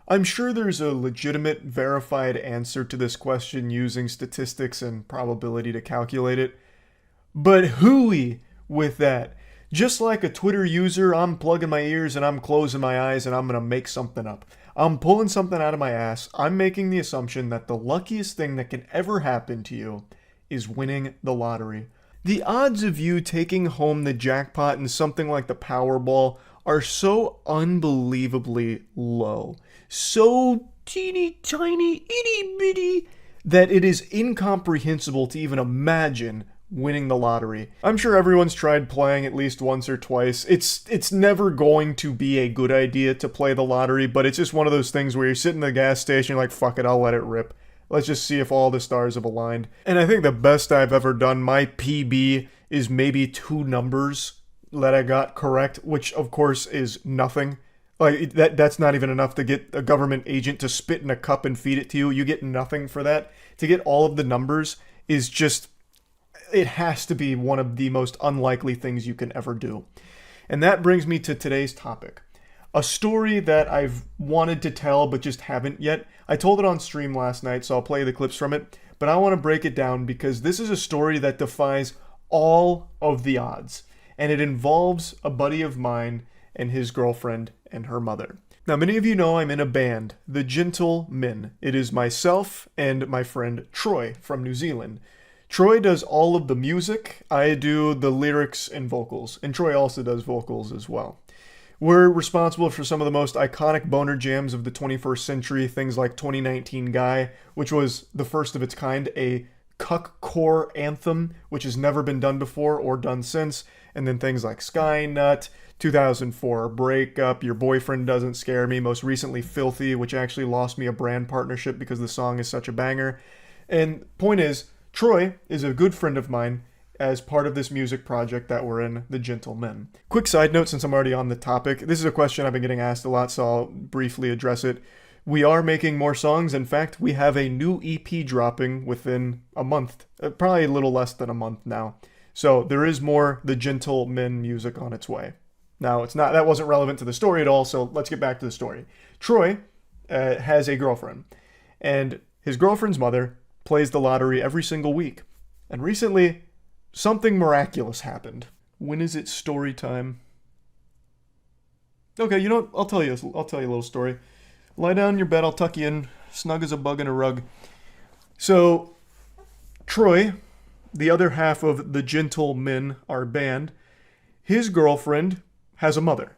Speaker 1: I'm sure there's a legitimate, verified answer to this question using statistics and probability to calculate it. But hooey with that. Just like a Twitter user, I'm plugging my ears and I'm closing my eyes and I'm going to make something up. I'm pulling something out of my ass. I'm making the assumption that the luckiest thing that can ever happen to you is winning the lottery. The odds of you taking home the jackpot in something like the Powerball are so unbelievably low. So teeny tiny, itty bitty, that it is incomprehensible to even imagine winning the lottery. I'm sure everyone's tried playing at least once or twice. It's never going to be a good idea to play the lottery, but it's just one of those things where you're sitting in the gas station, you're like, fuck it, I'll let it rip. Let's just see if all the stars have aligned. And I think the best I've ever done, my PB, is maybe 2 numbers that I got correct, which of course is nothing. Like, that's not even enough to get a government agent to spit in a cup and feed it to you. You get nothing for that. To get all of the numbers is just, it has to be one of the most unlikely things you can ever do. And that brings me to today's topic. A story that I've wanted to tell but just haven't yet. I told it on stream last night, so I'll play the clips from it. But I want to break it down because this is a story that defies all of the odds. And it involves a buddy of mine and his girlfriend and her mother. Now, many of you know I'm in a band, the Gentle Men. It is myself and my friend Troy from New Zealand. Troy does all of the music, I do the lyrics and vocals, and Troy also does vocals as well. We're responsible for some of the most iconic boner jams of the 21st century, things like 2019 Guy, which was the first of its kind, a cuck-core anthem, which has never been done before or done since, and then things like Skynut, 2004 Breakup, Your Boyfriend Doesn't Scare Me, most recently Filthy, which actually lost me a brand partnership because the song is such a banger. And point is, Troy is a good friend of mine as part of this music project that we're in, The Gentlemen. Quick side note, since I'm already on the topic, this is a question I've been getting asked a lot, so I'll briefly address it. We are making more songs. In fact, we have a new EP dropping within a month, probably a little less than a month now. So there is more The Gentlemen music on its way. Now, that wasn't relevant to the story at all, so let's get back to the story. Troy has a girlfriend, and his girlfriend's mother plays the lottery every single week. And recently, something miraculous happened. When is it story time? Okay, you know what? I'll tell you a little story. Lie down in your bed, I'll tuck you in, snug as a bug in a rug. So, Troy, the other half of the Gentlemen, our band, his girlfriend has a mother.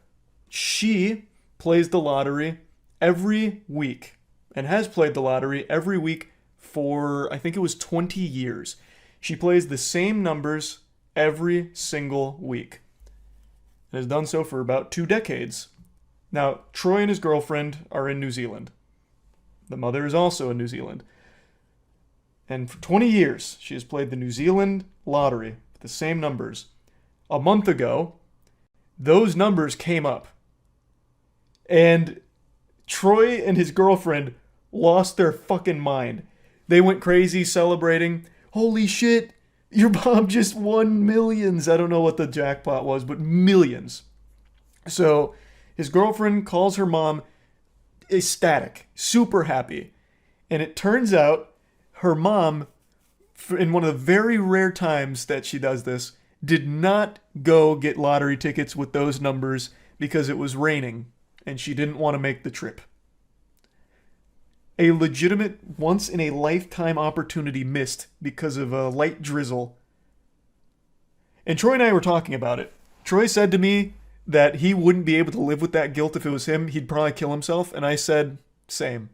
Speaker 1: She plays the lottery every week, and has played the lottery every week for, I think it was 20 years. She plays the same numbers every single week, and has done so for about 2 decades. Now, Troy and his girlfriend are in New Zealand. The mother is also in New Zealand. And for 20 years, she has played the New Zealand lottery with the same numbers. A month ago, those numbers came up. And Troy and his girlfriend lost their fucking mind. They went crazy celebrating. Holy shit, your mom just won millions. I don't know what the jackpot was, but millions. So his girlfriend calls her mom ecstatic, super happy. And it turns out her mom, in one of the very rare times that she does this, did not go get lottery tickets with those numbers because it was raining and she didn't want to make the trip. A legitimate once-in-a-lifetime opportunity missed because of a light drizzle. And Troy and I were talking about it. Troy said to me that he wouldn't be able to live with that guilt if it was him. He'd probably kill himself. And I said, same.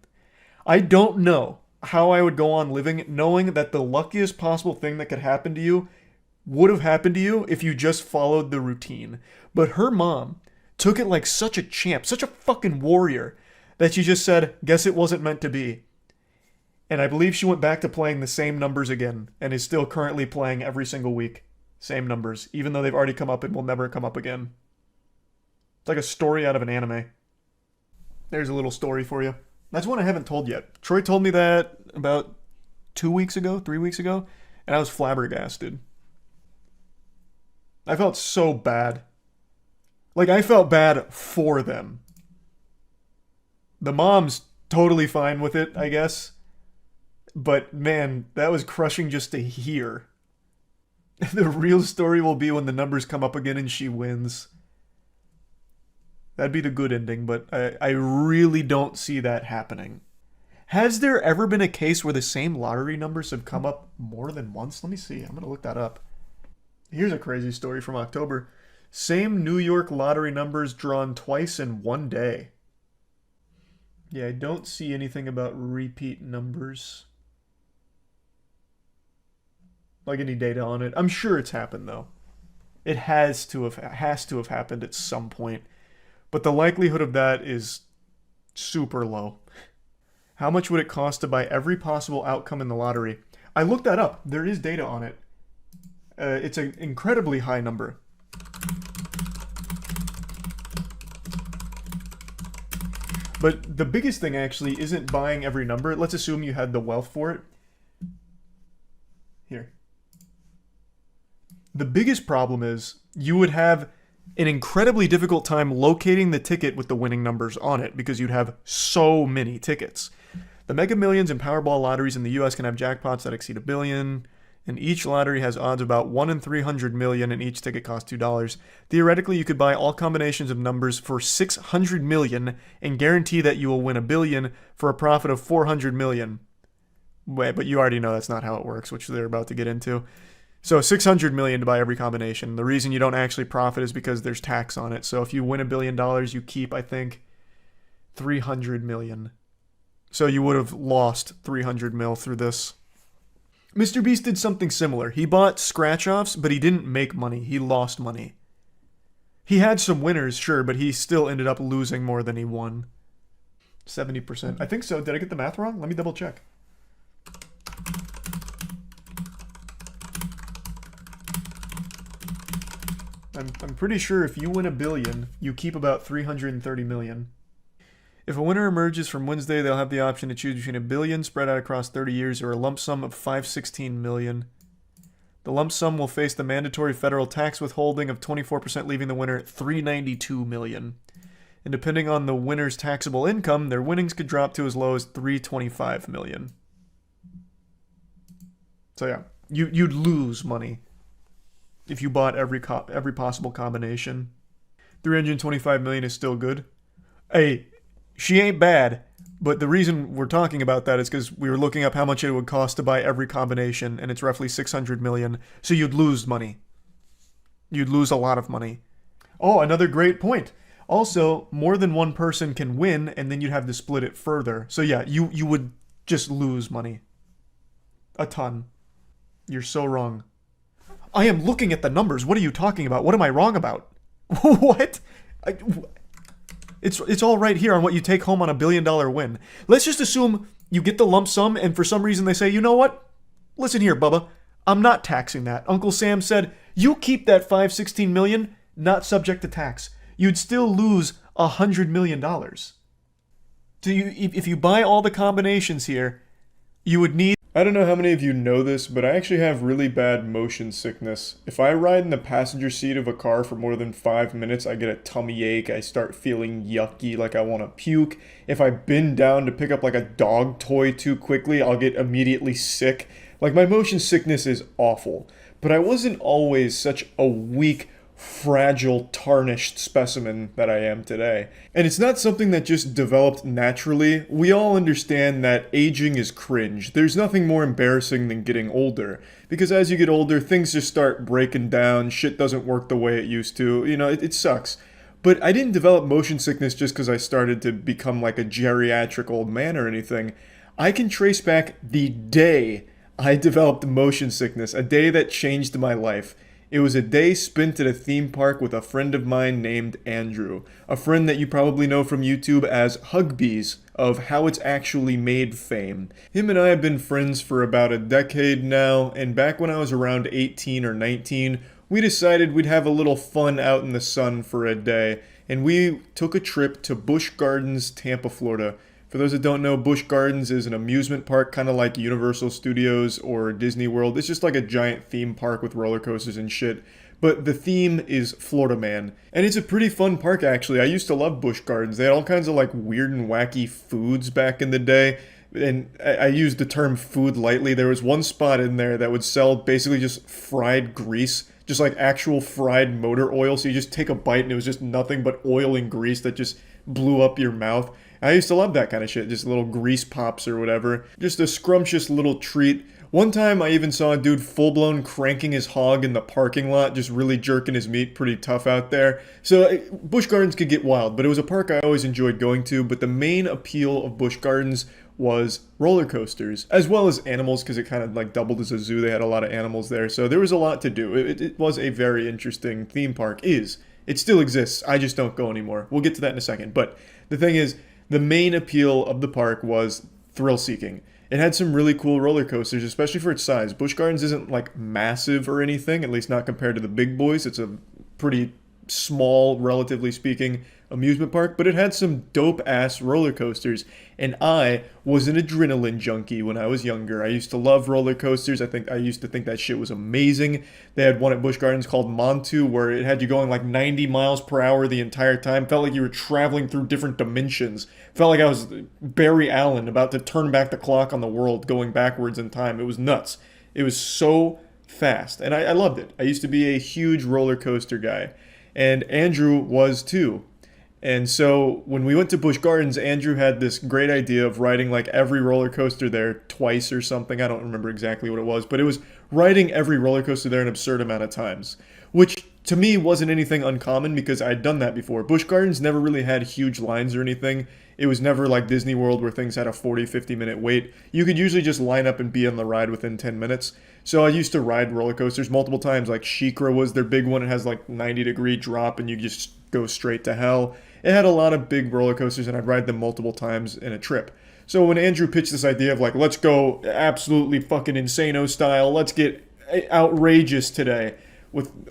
Speaker 1: I don't know how I would go on living knowing that the luckiest possible thing that could happen to you would have happened to you if you just followed the routine. But her mom took it like such a champ, such a fucking warrior, that she just said, guess it wasn't meant to be. And I believe she went back to playing the same numbers again, and is still currently playing every single week. Same numbers, even though they've already come up and will never come up again. It's like a story out of an anime. There's a little story for you. That's one I haven't told yet. Troy told me that about 3 weeks ago, and I was flabbergasted. I felt so bad. Like, I felt bad for them. The mom's totally fine with it, I guess. But, man, that was crushing just to hear. The real story will be when the numbers come up again and she wins. That'd be the good ending, but I really don't see that happening. Has there ever been a case where the same lottery numbers have come up more than once? Let me see. I'm going to look that up. Here's a crazy story from October. Same New York lottery numbers drawn twice in one day. Yeah, I don't see anything about repeat numbers. Like any data on it. I'm sure it's happened though. It has to have happened at some point. But the likelihood of that is super low. How much would it cost to buy every possible outcome in the lottery? I looked that up. There is data on it. It's an incredibly high number. But the biggest thing actually isn't buying every number. Let's assume you had the wealth for it. Here. The biggest problem is you would have an incredibly difficult time locating the ticket with the winning numbers on it because you'd have so many tickets. The Mega Millions and Powerball lotteries in the US can have jackpots that exceed $1 billion, and each lottery has odds about 1 in 300 million, and each ticket costs $2. Theoretically, you could buy all combinations of numbers for 600 million and guarantee that you will win $1 billion for a profit of 400 million. Wait, but you already know that's not how it works, which they're about to get into. So 600 million to buy every combination. The reason you don't actually profit is because there's tax on it. So if you win $1 billion, you keep, I think, 300 million. So you would have lost 300 mil through this. Mr. Beast did something similar. He bought scratch-offs, but he didn't make money. He lost money. He had some winners, sure, but he still ended up losing more than he won. 70%. I think so. Did I get the math wrong? Let me double check. I'm pretty sure if you win $1 billion, you keep about 330 million. If a winner emerges from Wednesday, they'll have the option to choose between $1 billion spread out across 30 years or a lump sum of 516 million. The lump sum will face the mandatory federal tax withholding of 24%, leaving the winner 392 million. And depending on the winner's taxable income, their winnings could drop to as low as 325 million. So yeah, you'd lose money if you bought every possible combination. 325 million is still good. Hey, she ain't bad, but the reason we're talking about that is because we were looking up how much it would cost to buy every combination, and it's roughly 600 million. So you'd lose money. You'd lose a lot of money. Oh, another great point. Also, more than one person can win, and then you'd have to split it further. So yeah, you would just lose money. A ton. You're so wrong. I am looking at the numbers. What are you talking about? What am I wrong about? What? It's all right here on what you take home on $1 billion win. Let's just assume you get the lump sum, and for some reason they say, you know what? Listen here, Bubba. I'm not taxing that. Uncle Sam said, you keep that 516 million, not subject to tax. You'd still lose $100 million. So if you buy all the combinations here, you would need... I don't know how many of you know this, but I actually have really bad motion sickness. If I ride in the passenger seat of a car for more than 5 minutes, I get a tummy ache, I start feeling yucky, like I want to puke. If I bend down to pick up like a dog toy too quickly, I'll get immediately sick. Like, my motion sickness is awful. But I wasn't always such a weak, fragile, tarnished specimen that I am today. And it's not something that just developed naturally. We all understand that aging is cringe. There's nothing more embarrassing than getting older. Because as you get older, things just start breaking down, shit doesn't work the way it used to, you know, it sucks. But I didn't develop motion sickness just because I started to become like a geriatric old man or anything. I can trace back the day I developed motion sickness, a day that changed my life. It was a day spent at a theme park with a friend of mine named Andrew, a friend that you probably know from YouTube as Hugbees of How It's Actually Made fame. Him and I have been friends for about a decade now, and back when I was around 18 or 19, we decided we'd have a little fun out in the sun for a day, and we took a trip to Busch Gardens, Tampa, Florida. For those that don't know, Busch Gardens is an amusement park, kind of like Universal Studios or Disney World. It's just like a giant theme park with roller coasters and shit. But the theme is Florida Man. And it's a pretty fun park, actually. I used to love Busch Gardens. They had all kinds of like weird and wacky foods back in the day. and I use the term food lightly. There was one spot in there that would sell basically just fried grease, just like actual fried motor oil. So you just take a bite and it was just nothing but oil and grease that just blew up your mouth. I used to love that kind of shit, just little grease pops or whatever. Just a scrumptious little treat. One time I even saw a dude full-blown cranking his hog in the parking lot, just really jerking his meat, pretty tough out there. So Busch Gardens could get wild, but it was a park I always enjoyed going to. But the main appeal of Busch Gardens was roller coasters, as well as animals, because it kind of like doubled as a zoo. They had a lot of animals there, so there was a lot to do. It was a very interesting theme park. It still exists, I just don't go anymore. We'll get to that in a second. But the thing is, the main appeal of the park was thrill-seeking. It had some really cool roller coasters, especially for its size. Busch Gardens isn't like massive or anything, at least not compared to the big boys. It's a pretty small, relatively speaking, amusement park, but it had some dope-ass roller coasters, and I was an adrenaline junkie when I was younger. I used to love roller coasters. I used to think that shit was amazing. They had one at Busch Gardens called Montu, where it had you going like 90 miles per hour the entire time. Felt like you were traveling through different dimensions. Felt like I was Barry Allen about to turn back the clock on the world, going backwards in time. It was nuts. It was so fast, and I loved it. I used to be a huge roller coaster guy, and Andrew was too. And so when we went to Busch Gardens, Andrew had this great idea of riding like every roller coaster there twice or something. I don't remember exactly what it was, but it was riding every roller coaster there an absurd amount of times, which to me wasn't anything uncommon because I'd done that before. Busch Gardens never really had huge lines or anything. It was never like Disney World where things had a 40, 50-minute wait. You could usually just line up and be on the ride within 10 minutes. So I used to ride roller coasters multiple times. Like SheiKra was their big one. It has like 90-degree drop and you just go straight to hell. It had a lot of big roller coasters and I'd ride them multiple times in a trip. So when Andrew pitched this idea of like, let's go absolutely fucking insano style, let's get outrageous today with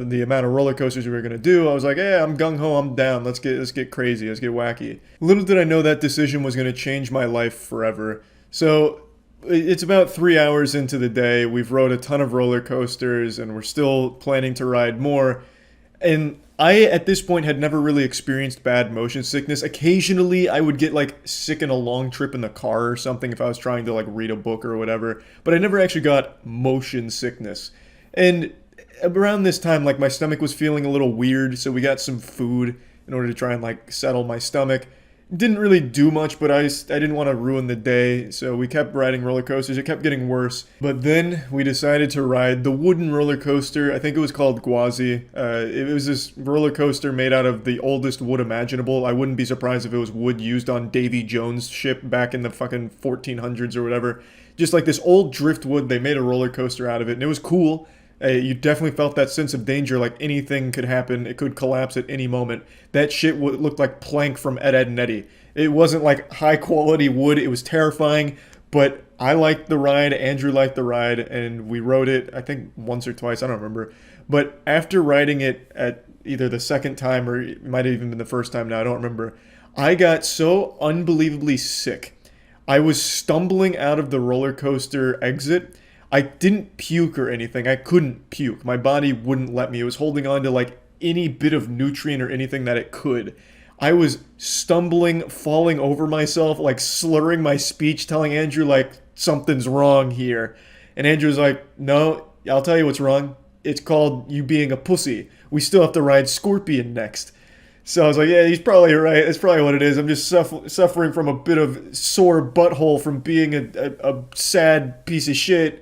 Speaker 1: the amount of roller coasters we were going to do, I was like, yeah, I'm gung-ho, I'm down, let's get crazy, let's get wacky. Little did I know that decision was going to change my life forever. So it's about 3 hours into the day, we've rode a ton of roller coasters and we're still planning to ride more, and I, at this point, had never really experienced bad motion sickness. Occasionally, I would get, like, sick in a long trip in the car or something if I was trying to, like, read a book or whatever. But I never actually got motion sickness. And around this time, like, my stomach was feeling a little weird, so we got some food in order to try and, like, settle my stomach. Didn't really do much, but I didn't want to ruin the day, so we kept riding roller coasters. It kept getting worse. But then we decided to ride the wooden roller coaster. I think it was called Gwazi. It was this roller coaster made out of the oldest wood imaginable. I wouldn't be surprised if it was wood used on Davy Jones' ship back in the fucking 1400s or whatever. Just like this old driftwood, they made a roller coaster out of it, and it was cool. You definitely felt that sense of danger, like anything could happen. It could collapse at any moment. That shit looked like plank from Ed, Edd n Eddy. It wasn't like high quality wood. It was terrifying, but I liked the ride. Andrew liked the ride, and we rode it, I think, once or twice. I don't remember. But after riding it at either the second time or it might have even been the first time now, I don't remember, I got so unbelievably sick. I was stumbling out of the roller coaster exit. I didn't puke or anything. I couldn't puke. My body wouldn't let me. It was holding on to like any bit of nutrient or anything that it could. I was stumbling, falling over myself, like slurring my speech, telling Andrew like something's wrong here. And Andrew was like, no, I'll tell you what's wrong. It's called you being a pussy. We still have to ride Scorpion next. So I was like, yeah, he's probably right. That's probably what it is. I'm just suffering from a bit of sore butthole from being a sad piece of shit.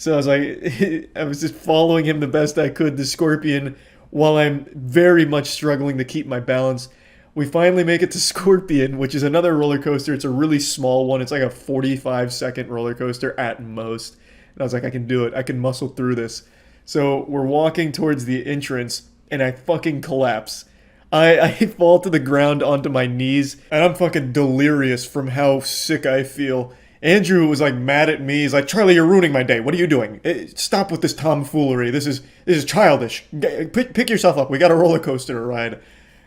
Speaker 1: So I was like, I was just following him the best I could, the Scorpion, while I'm very much struggling to keep my balance. We finally make it to Scorpion, which is another roller coaster. It's a really small one. It's like a 45-second roller coaster at most. And I was like, I can do it. I can muscle through this. So we're walking towards the entrance, and I fucking collapse. I fall to the ground onto my knees, and I'm fucking delirious from how sick I feel. Andrew was like mad at me. He's like, Charlie, you're ruining my day. What are you doing? Stop with this tomfoolery. This is childish. Pick yourself up. We got a roller coaster to ride.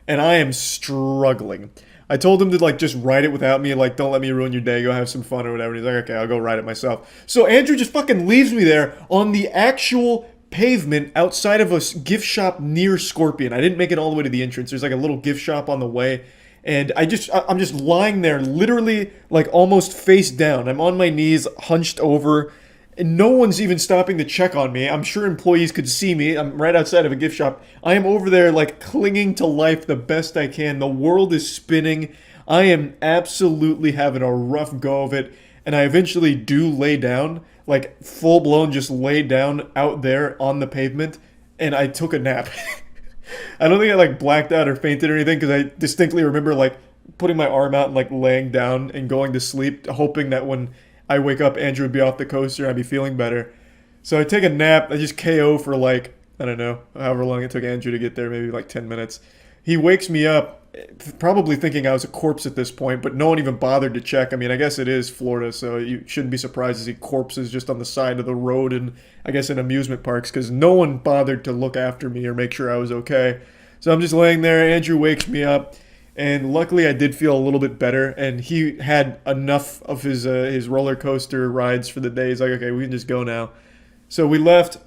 Speaker 1: And I am struggling. I told him to like just ride it without me. Like, don't let me ruin your day. Go have some fun or whatever. And he's like, okay, I'll go ride it myself. So Andrew just fucking leaves me there on the actual pavement outside of a gift shop near Scorpion. I didn't make it all the way to the entrance. There's like a little gift shop on the way. And I'm just lying there, literally like almost face down. I'm on my knees, hunched over, and no one's even stopping to check on me. I'm sure employees could see me. I'm right outside of a gift shop. I am over there like clinging to life the best I can. The world is spinning. I am absolutely having a rough go of it. And I eventually do lay down, like full blown just lay down out there on the pavement. And I took a nap. I don't think I like blacked out or fainted or anything, because I distinctly remember like putting my arm out and like laying down and going to sleep, hoping that when I wake up, Andrew would be off the coaster and I'd be feeling better. So I take a nap. I just KO for like, I don't know, however long it took Andrew to get there, maybe like 10 minutes. He wakes me up, probably thinking I was a corpse at this point, but no one even bothered to check. I mean, I guess it is Florida, so you shouldn't be surprised to see corpses just on the side of the road and I guess in amusement parks, because no one bothered to look after me or make sure I was okay. So I'm just laying there. Andrew wakes me up, and luckily I did feel a little bit better, and he had enough of his roller coaster rides for the day. He's like, okay, we can just go now. So we left,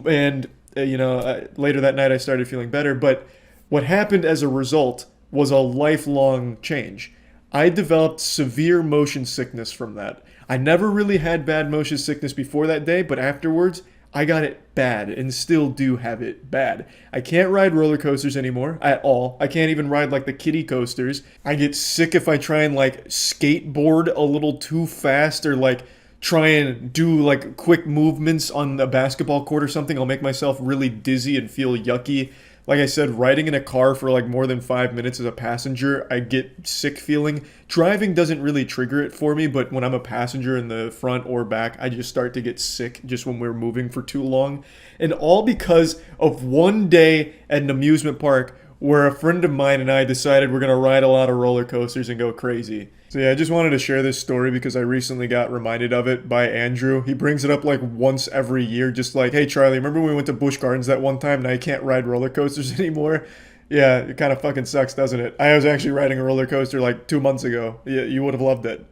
Speaker 1: and later that night I started feeling better, but what happened as a result was a lifelong change. I developed severe motion sickness from that. I never really had bad motion sickness before that day, but afterwards, I got it bad and still do have it bad. I can't ride roller coasters anymore at all. I can't even ride like the kiddie coasters. I get sick if I try and like skateboard a little too fast or like try and do like quick movements on a basketball court or something. I'll make myself really dizzy and feel yucky. Like I said, riding in a car for like more than 5 minutes as a passenger, I get sick feeling. Driving doesn't really trigger it for me, but when I'm a passenger in the front or back, I just start to get sick just when we're moving for too long. And all because of one day at an amusement park where a friend of mine and I decided we're going to ride a lot of roller coasters and go crazy. So yeah, I just wanted to share this story because I recently got reminded of it by Andrew. He brings it up like once every year, just like, hey Charlie, remember when we went to Busch Gardens that one time? Now you can't ride roller coasters anymore? Yeah, it kind of fucking sucks, doesn't it? I was actually riding a roller coaster like 2 months ago. Yeah, you would have loved it.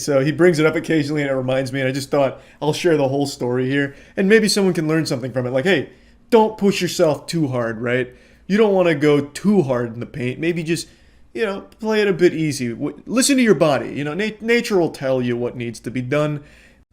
Speaker 1: So he brings it up occasionally and it reminds me, and I just thought I'll share the whole story here. And maybe someone can learn something from it. Like, hey, don't push yourself too hard, right? You don't want to go too hard in the paint. Maybe just, play it a bit easy. Listen to your body. Nature will tell you what needs to be done.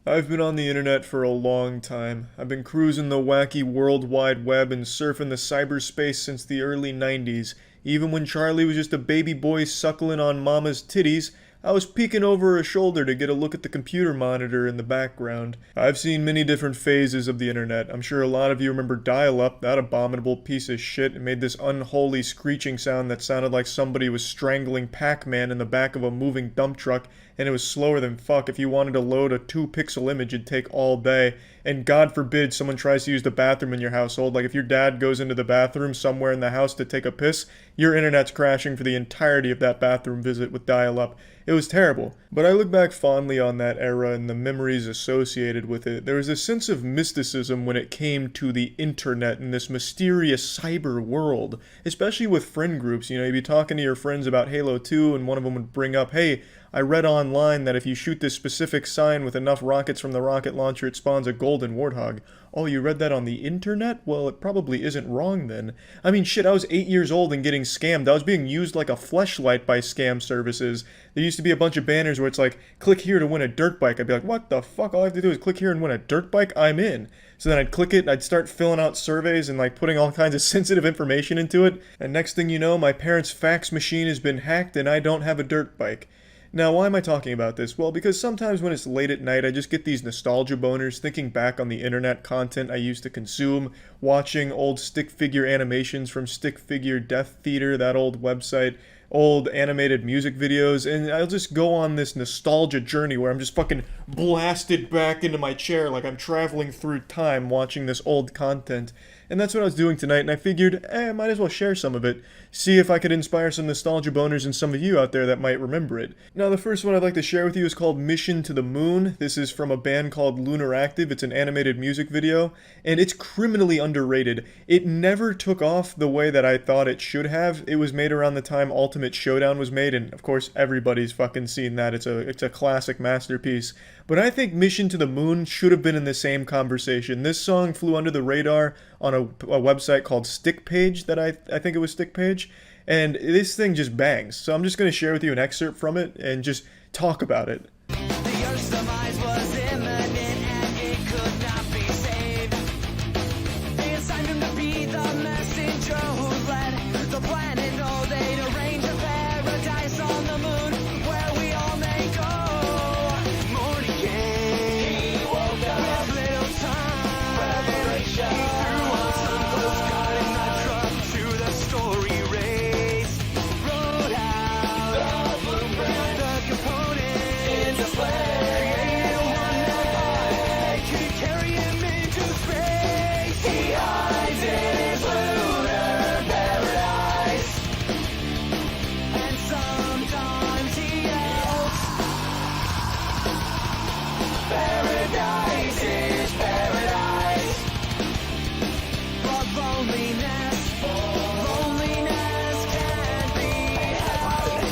Speaker 1: I've been on the internet for a long time. I've been cruising the wacky World Wide Web and surfing the cyberspace since the early 90s. Even when Charlie was just a baby boy suckling on mama's titties, I was peeking over her shoulder to get a look at the computer monitor in the background. I've seen many different phases of the internet. I'm sure a lot of you remember dial-up, that abominable piece of shit. It made this unholy screeching sound that sounded like somebody was strangling Pac-Man in the back of a moving dump truck, and it was slower than fuck. If you wanted to load a 2-pixel image, it'd take all day. And God forbid someone tries to use the bathroom in your household. Like if your dad goes into the bathroom somewhere in the house to take a piss, your internet's crashing for the entirety of that bathroom visit with dial-up. It was terrible. But I look back fondly on that era and the memories associated with it. There was a sense of mysticism when it came to the internet and this mysterious cyber world. Especially with friend groups. You'd be talking to your friends about Halo 2 and one of them would bring up, hey, I read online that if you shoot this specific sign with enough rockets from the rocket launcher, it spawns a golden warthog. Oh, you read that on the internet? Well, it probably isn't wrong then. I mean, shit, I was 8 years old and getting scammed. I was being used like a fleshlight by scam services. There used to be a bunch of banners where it's like, click here to win a dirt bike. I'd be like, what the fuck? All I have to do is click here and win a dirt bike? I'm in. So then I'd click it, and I'd start filling out surveys and like putting all kinds of sensitive information into it. And next thing you know, my parents' fax machine has been hacked and I don't have a dirt bike. Now, why am I talking about this? Well, because sometimes when it's late at night, I just get these nostalgia boners thinking back on the internet content I used to consume, watching old stick figure animations from Stick Figure Death Theater, that old website, old animated music videos, and I'll just go on this nostalgia journey where I'm just fucking blasted back into my chair like I'm traveling through time watching this old content. And that's what I was doing tonight, and I figured, I might as well share some of it, see if I could inspire some nostalgia boners in some of you out there that might remember it. Now, the first one I'd like to share with you is called Mission to the Moon. This is from a band called Lunar Active. It's an animated music video, and it's criminally underrated. It never took off the way that I thought it should have. It was made around the time Ultimate Showdown was made, and of course, everybody's fucking seen that. It's a classic masterpiece. But I think Mission to the Moon should have been in the same conversation. This song flew under the radar on a website called StickPage, that I think it was StickPage. and this thing just bangs. So I'm just going to share with you an excerpt from it and just talk about it.
Speaker 4: The Earth's demise was imminent and it could not be saved. They assigned him to be the messenger who led the planet. No, they'd arrange a paradise on the moon where we all may go. Morning came, he woke up with little time. Preparation. He threw on some postcard in the truck to the story race. Wrote out the blueprint, the components in display. Created one that could carry him into space. He hides in his lunar paradise, and sometimes he yells, "Paradise is paradise." But loneliness can't be helped.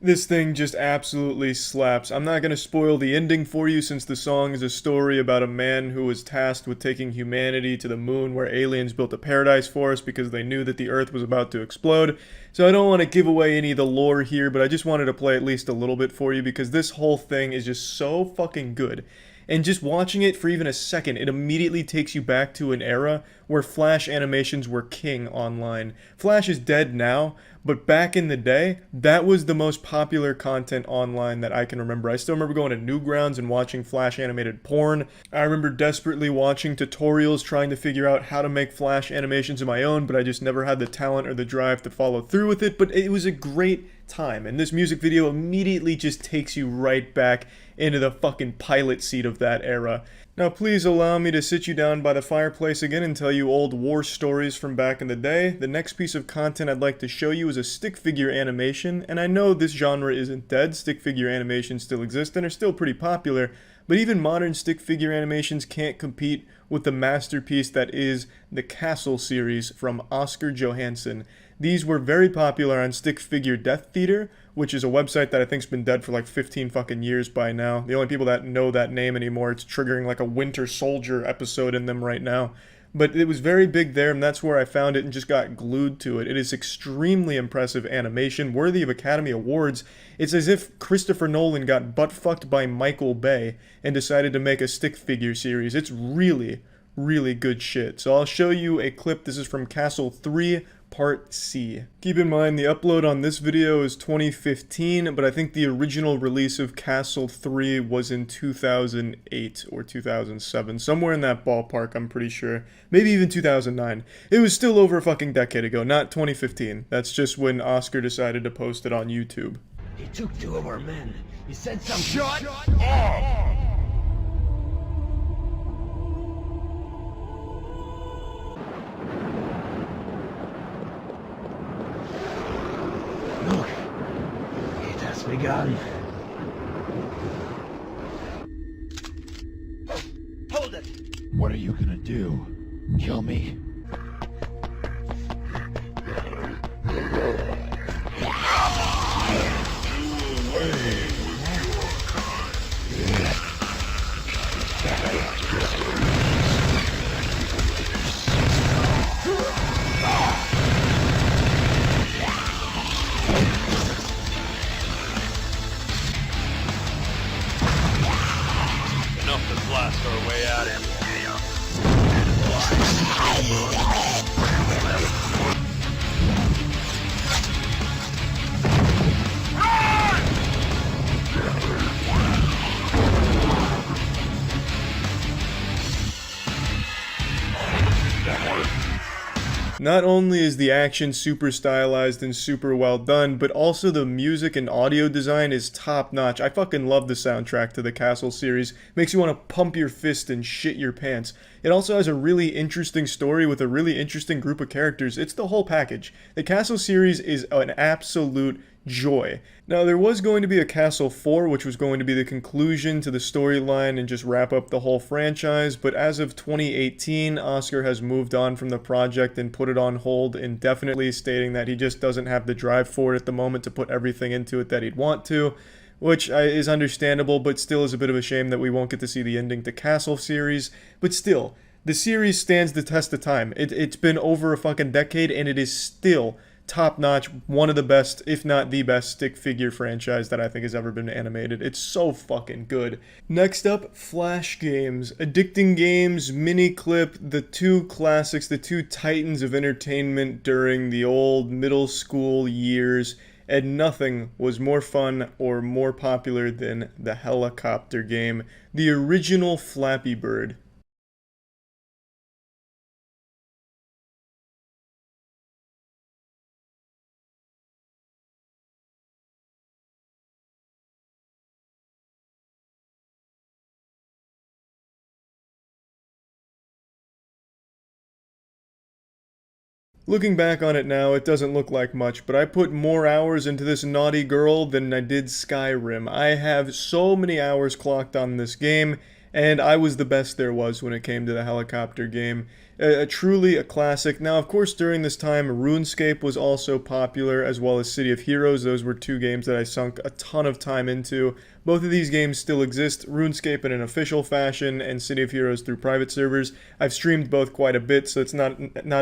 Speaker 1: This thing just absolutely slaps. I'm not going to spoil the ending for you since the song is a story about a man who was tasked with taking humanity to the moon where aliens built a paradise for us because they knew that the Earth was about to explode. So I don't want to give away any of the lore here, but I just wanted to play at least a little bit for you because this whole thing is just so fucking good. And just watching it for even a second, it immediately takes you back to an era where Flash animations were king online. Flash is dead now, but back in the day, that was the most popular content online that I can remember. I still remember going to Newgrounds and watching Flash animated porn. I remember desperately watching tutorials trying to figure out how to make Flash animations of my own, but I just never had the talent or the drive to follow through with it. But it was a great time, and this music video immediately just takes you right back into the fucking pilot seat of that era. Now please allow me to sit you down by the fireplace again and tell you old war stories from back in the day. The next piece of content I'd like to show you is a stick figure animation, and I know this genre isn't dead. Stick figure animations still exist and are still pretty popular, but even modern stick figure animations can't compete with the masterpiece that is the Castle series from Oscar Johansson. These were very popular on Stick Figure Death Theater, which is a website that I think's been dead for like 15 fucking years by now. The only people that know that name anymore, it's triggering like a Winter Soldier episode in them right now. But it was very big there, and that's where I found it and just got glued to it. It is extremely impressive animation, worthy of Academy Awards. It's as if Christopher Nolan got butt-fucked by Michael Bay and decided to make a stick figure series. It's really, really good shit. So I'll show you a clip. This is from Castle 3, Part C. Keep in mind the upload on this video is 2015, but I think the original release of Castle 3 was in 2008 or 2007. Somewhere in that ballpark, I'm pretty sure. Maybe even 2009. It was still over a fucking decade ago, not 2015. That's just when Oscar decided to post it on YouTube.
Speaker 4: He took 2 of our men. He said something. Shut up! Look, it has begun. Hold it!
Speaker 3: What are you gonna do? Kill me?
Speaker 14: Enough to blast our way out of here.
Speaker 1: Not only is the action super stylized and super well done, but also the music and audio design is top notch. I fucking love the soundtrack to the Castle series. Makes you want to pump your fist and shit your pants. It also has a really interesting story with a really interesting group of characters. It's the whole package. The Castle series is an absolute joy. Now, there was going to be a Castle 4, which was going to be the conclusion to the storyline and just wrap up the whole franchise, but as of 2018, Oscar has moved on from the project and put it on hold indefinitely, stating that he just doesn't have the drive for it at the moment to put everything into it that he'd want to. which is understandable, but still is a bit of a shame that we won't get to see the ending to Castle series. But still, the series stands the test of time. It's been over a fucking decade, and it is still top-notch, one of the best, if not the best, stick figure franchise that I think has ever been animated. It's so fucking good. Next up, Flash games. Addicting games, mini clip, the two classics, the two titans of entertainment during the old middle school years, and nothing was more fun or more popular than the helicopter game, the original Flappy Bird. Looking back on it now, it doesn't look like much, but I put more hours into this naughty girl than I did Skyrim. I have so many hours clocked on this game, and I was the best there was when it came to the helicopter game. Truly a classic. Now, of course, during this time, RuneScape was also popular, as well as City of Heroes. Those were two games that I sunk a ton of time into. Both of these games still exist, RuneScape in an official fashion, and City of Heroes through private servers. I've streamed both quite a bit, so it's not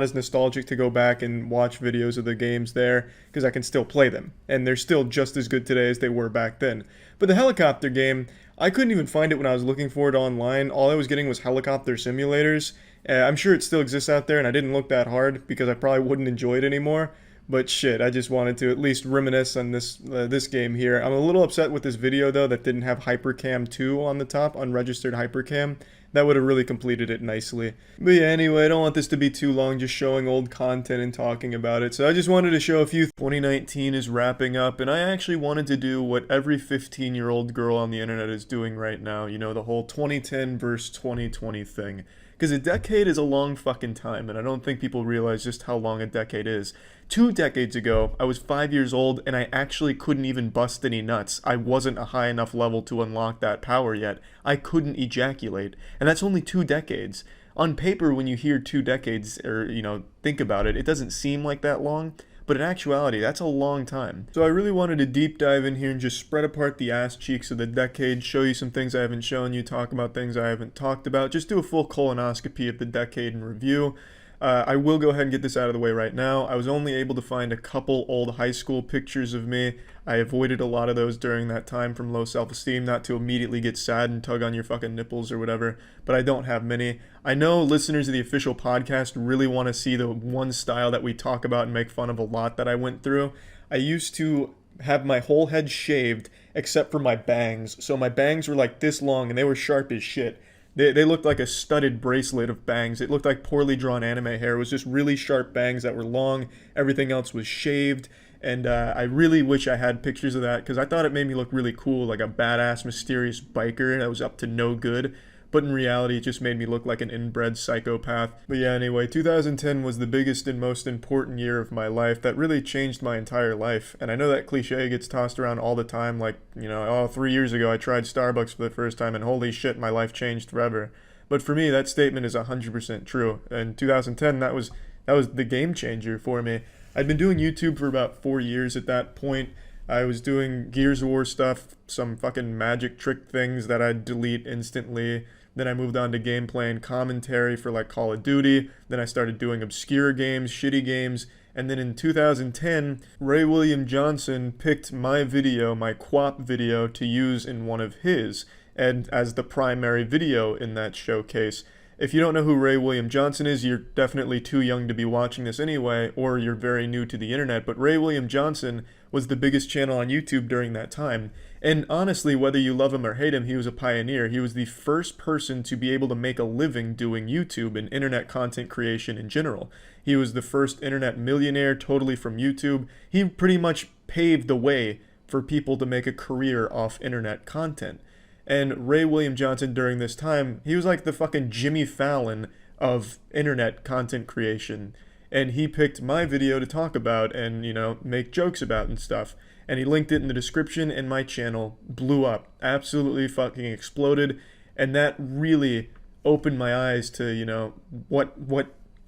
Speaker 1: as nostalgic to go back and watch videos of the games there, because I can still play them, and they're still just as good today as they were back then. But the helicopter game, I couldn't even find it when I was looking for it online. All I was getting was helicopter simulators. I'm sure it still exists out there, and I didn't look that hard because I probably wouldn't enjoy it anymore. But shit, I just wanted to at least reminisce on this game here. I'm a little upset with this video, though, that didn't have Hypercam 2 on the top, unregistered Hypercam. That would have really completed it nicely. But yeah, anyway, I don't want this to be too long, just showing old content and talking about it. So I just wanted to show a few. 2019 is wrapping up, and I actually wanted to do what every 15-year-old girl on the internet is doing right now. You know, the whole 2010 versus 2020 thing. Because a decade is a long fucking time, and I don't think people realize just how long a decade is. 2 decades ago, I was 5 years old, and I actually couldn't even bust any nuts. I wasn't a high enough level to unlock that power yet. I couldn't ejaculate, and that's only 2 decades. On paper, when you hear 2 decades, or, you know, think about it, it doesn't seem like that long. But in actuality, that's a long time. So I really wanted to deep dive in here and just spread apart the ass cheeks of the decade, show you some things I haven't shown you, talk about things I haven't talked about, just do a full colonoscopy of the decade in review. I will go ahead and get this out of the way right now. I was only able to find a couple old high school pictures of me. I avoided a lot of those during that time from low self-esteem, not to immediately get sad and tug on your fucking nipples or whatever, but I don't have many. I know listeners of the official podcast really want to see the one style that we talk about and make fun of a lot that I went through. I used to have my whole head shaved except for my bangs, so my bangs were like this long and they were sharp as shit. They looked like a studded bracelet of bangs. It looked like poorly drawn anime hair. It was just really sharp bangs that were long. Everything else was shaved. And I really wish I had pictures of that because I thought it made me look really cool, like a badass, mysterious biker that was up to no good. But in reality, it just made me look like an inbred psychopath. But yeah, anyway, 2010 was the biggest and most important year of my life. That really changed my entire life. And I know that cliche gets tossed around all the time, like, you know, oh, 3 years ago I tried Starbucks for the first time and holy shit, my life changed forever. But for me, that statement is 100% true. And 2010, that was the game changer for me. I'd been doing YouTube for about 4 years at that point. I was doing Gears of War stuff, some fucking magic trick things that I'd delete instantly. Then I moved on to gameplay and commentary for like Call of Duty. Then I started doing obscure games, shitty games. And then in 2010, Ray William Johnson picked my video, my QWOP video, to use in one of his, and as the primary video in that showcase. If you don't know who Ray William Johnson is, you're definitely too young to be watching this anyway, or you're very new to the internet, but Ray William Johnson was the biggest channel on YouTube during that time. And honestly, whether you love him or hate him, he was a pioneer. He was the first person to be able to make a living doing YouTube and internet content creation in general. He was the first internet millionaire totally from YouTube. He pretty much paved the way for people to make a career off internet content. And Ray William Johnson during this time, he was like the fucking Jimmy Fallon of internet content creation. And he picked my video to talk about and, you know, make jokes about and stuff. And he linked it in the description, and my channel blew up. Absolutely fucking exploded. And that really opened my eyes to, you know, what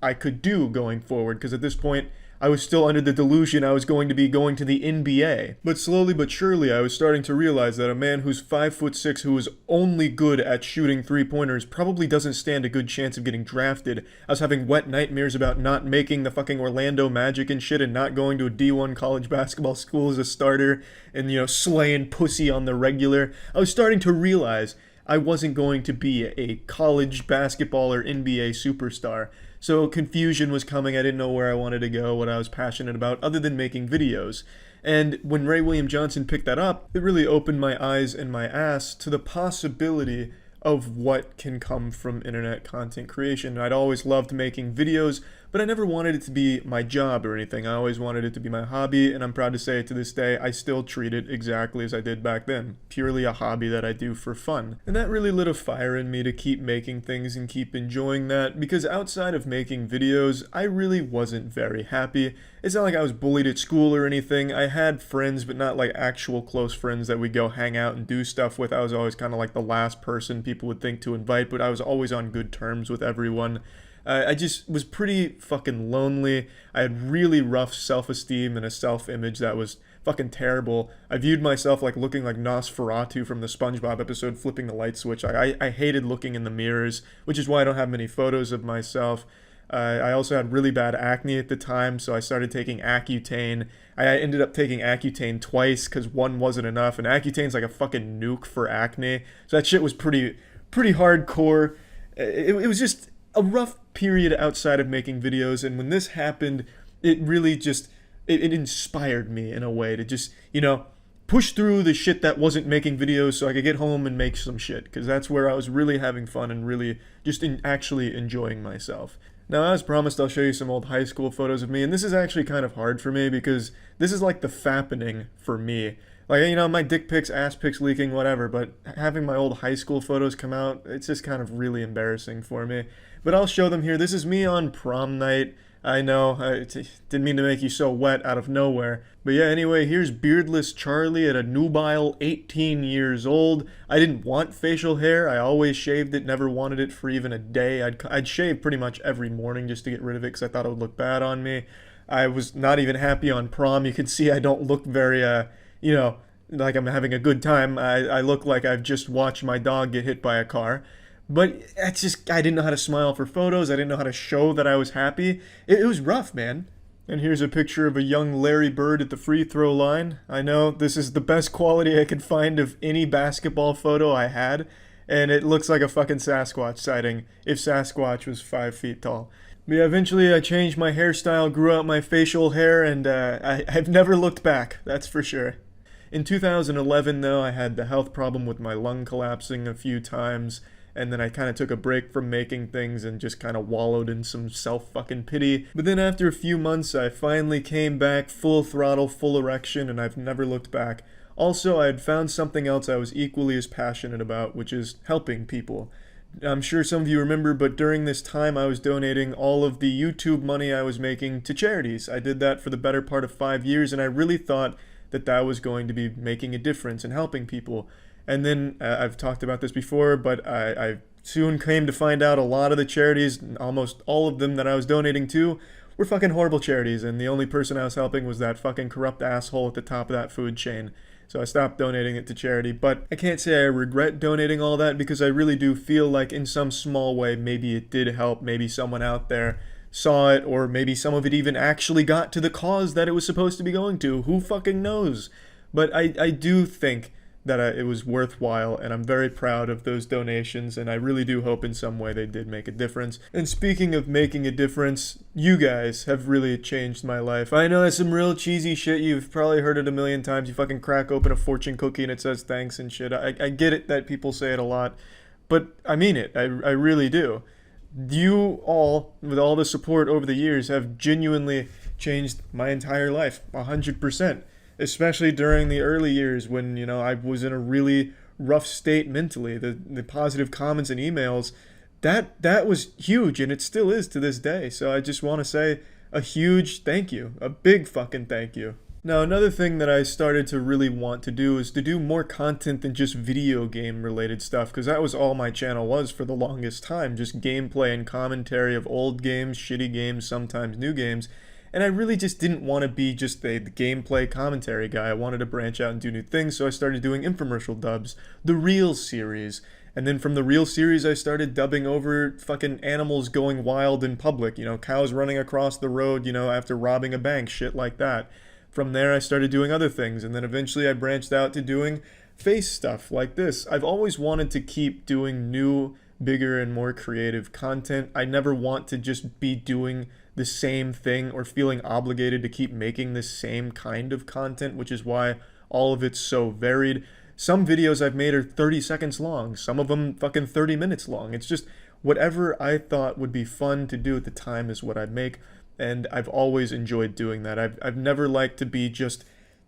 Speaker 1: I could do going forward. Because at this point, I was still under the delusion I was going to be going to the NBA. But slowly but surely, I was starting to realize that a man who's 5'6", who is only good at shooting three-pointers, probably doesn't stand a good chance of getting drafted. I was having wet nightmares about not making the fucking Orlando Magic and shit, and not going to a D1 college basketball school as a starter, and, you know, slaying pussy on the regular. I was starting to realize I wasn't going to be a college basketball or NBA superstar. So confusion was coming. I didn't know where I wanted to go, what I was passionate about, other than making videos. And when Ray William Johnson picked that up, it really opened my eyes and my ass to the possibility of what can come from internet content creation. I'd always loved making videos, but I never wanted it to be my job or anything. I always wanted it to be my hobby, and I'm proud to say to this day, I still treat it exactly as I did back then. Purely a hobby that I do for fun. And that really lit a fire in me to keep making things and keep enjoying that, because outside of making videos, I really wasn't very happy. It's not like I was bullied at school or anything. I had friends, but not like actual close friends that we'd go hang out and do stuff with. I was always kind of like the last person people would think to invite, but I was always on good terms with everyone. I just was pretty fucking lonely. I had really rough self-esteem and a self-image that was fucking terrible. I viewed myself like looking like Nosferatu from the SpongeBob episode Flipping the Light Switch. I hated looking in the mirrors, which is why I don't have many photos of myself. I also had really bad acne at the time, so I started taking Accutane. I ended up taking Accutane twice because one wasn't enough, and Accutane's like a fucking nuke for acne. So that shit was pretty hardcore. It was just a rough period outside of making videos, and when this happened, it really just, it inspired me in a way to just, you know, push through the shit that wasn't making videos so I could get home and make some shit, because that's where I was really having fun and really just actually enjoying myself. Now, as promised, I'll show you some old high school photos of me, and this is actually kind of hard for me because this is like the fappening for me. Like, you know, my dick pics, ass pics leaking, whatever, but having my old high school photos come out, it's just kind of really embarrassing for me. But I'll show them here. This is me on prom night. I know, I didn't mean to make you so wet out of nowhere. But yeah, anyway, here's beardless Charlie at a nubile 18 years old. I didn't want facial hair. I always shaved it, never wanted it for even a day. I'd shave pretty much every morning just to get rid of it because I thought it would look bad on me. I was not even happy on prom. You can see I don't look very, you know, like I'm having a good time. I look like I've just watched my dog get hit by a car. But it's just, I didn't know how to smile for photos. I didn't know how to show that I was happy. It was rough, man. And here's a picture of a young Larry Bird at the free throw line. I know, this is the best quality I could find of any basketball photo I had. And it looks like a fucking Sasquatch sighting, if Sasquatch was 5 feet tall. But yeah, eventually I changed my hairstyle, grew out my facial hair, and I've never looked back, that's for sure. In 2011, though, I had the health problem with my lung collapsing a few times. And then I kind of took a break from making things and just kind of wallowed in some self-fucking-pity. But then after a few months, I finally came back full throttle, full erection, and I've never looked back. Also, I had found something else I was equally as passionate about, which is helping people. I'm sure some of you remember, but during this time I was donating all of the YouTube money I was making to charities. I did that for the better part of 5 years, and I really thought that that was going to be making a difference and helping people. And then, I've talked about this before, but I soon came to find out a lot of the charities, almost all of them that I was donating to, were fucking horrible charities, and the only person I was helping was that fucking corrupt asshole at the top of that food chain. So I stopped donating it to charity, but I can't say I regret donating all that because I really do feel like in some small way maybe it did help, maybe someone out there saw it, or maybe some of it even actually got to the cause that it was supposed to be going to. Who fucking knows? But I do think that it was worthwhile, and I'm very proud of those donations, and I really do hope in some way they did make a difference. And speaking of making a difference, you guys have really changed my life. I know it's some real cheesy shit, you've probably heard it a million times. You fucking crack open a fortune cookie and it says thanks and shit. I get it that people say it a lot, but I mean it, I really do. You all, with all the support over the years, have genuinely changed my entire life, 100%. Especially during the early years when, you know, I was in a really rough state mentally. The positive comments and emails, that was huge, and it still is to this day. So I just want to say a huge thank you, a big fucking thank you. Now, another thing that I started to really want to do is to do more content than just video game related stuff, because that was all my channel was for the longest time, just gameplay and commentary of old games, shitty games, sometimes new games. And I really just didn't want to be just the gameplay commentary guy. I wanted to branch out and do new things, so I started doing infomercial dubs, the Real series. And then from the Real series, I started dubbing over fucking animals going wild in public. You know, cows running across the road, you know, after robbing a bank, shit like that. From there, I started doing other things, and then eventually I branched out to doing face stuff like this. I've always wanted to keep doing new, bigger, and more creative content. I never want to just be doing the same thing or feeling obligated to keep making the same kind of content, which is why all of it's so varied. Some videos I've made are 30 seconds long, some of them fucking 30 minutes long. It's just whatever I thought would be fun to do at the time is what I'd make, and I've always enjoyed doing that. I've never liked to be just,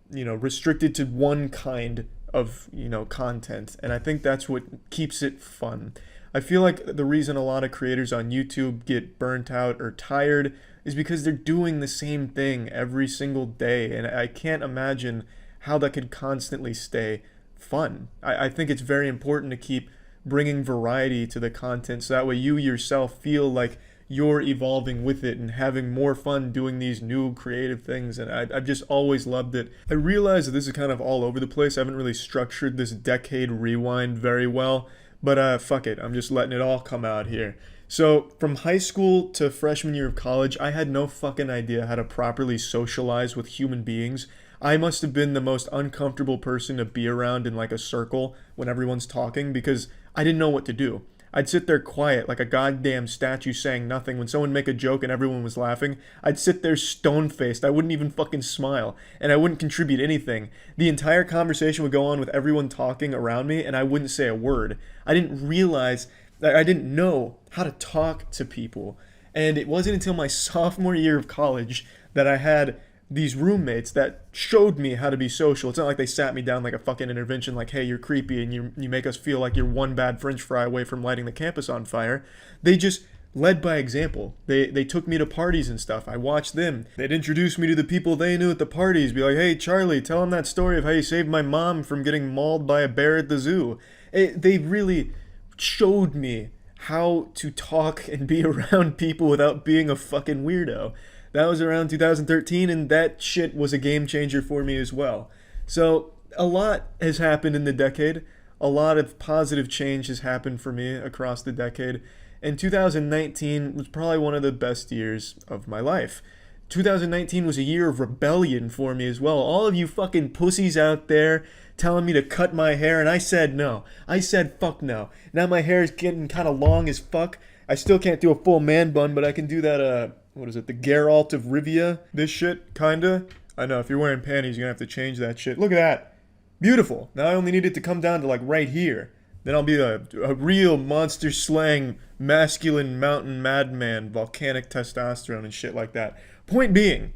Speaker 1: you know, restricted to one kind of, you know, content, and I think that's what keeps it fun. I feel like the reason a lot of creators on YouTube get burnt out or tired is because they're doing the same thing every single day, and I can't imagine how that could constantly stay fun. I think it's very important to keep bringing variety to the content so that way you yourself feel like you're evolving with it and having more fun doing these new creative things, and I've just always loved it. I realize that this is kind of all over the place. I haven't really structured this decade rewind very well, but fuck it, I'm just letting it all come out here. So from high school to freshman year of college, I had no fucking idea how to properly socialize with human beings. I must have been the most uncomfortable person to be around in like a circle when everyone's talking because I didn't know what to do. I'd sit there quiet like a goddamn statue saying nothing. When someone make a joke and everyone was laughing, I'd sit there stone-faced. I wouldn't even fucking smile, and I wouldn't contribute anything. The entire conversation would go on with everyone talking around me, and I wouldn't say a word. I didn't realize that I didn't know how to talk to people. And it wasn't until my sophomore year of college that I had these roommates that showed me how to be social. It's not like they sat me down like a fucking intervention like, hey, you're creepy and you make us feel like you're one bad french fry away from lighting the campus on fire. They just led by example. They took me to parties and stuff. I watched them. They'd introduce me to the people they knew at the parties. Be like, hey, Charlie, tell them that story of how you saved my mom from getting mauled by a bear at the zoo. They really showed me how to talk and be around people without being a fucking weirdo. That was around 2013, and that shit was a game changer for me as well. So a lot has happened in the decade. A lot of positive change has happened for me across the decade. And 2019 was probably one of the best years of my life. 2019 was a year of rebellion for me as well. All of you fucking pussies out there telling me to cut my hair, and I said no. I said fuck no. Now my hair is getting kind of long as fuck. I still can't do a full man bun, but I can do that, what is it, the Geralt of Rivia? This shit, kinda. I know, if you're wearing panties, you're gonna have to change that shit. Look at that. Beautiful. Now I only need it to come down to like right here. Then I'll be a real monster slang, masculine mountain madman, volcanic testosterone and shit like that. Point being,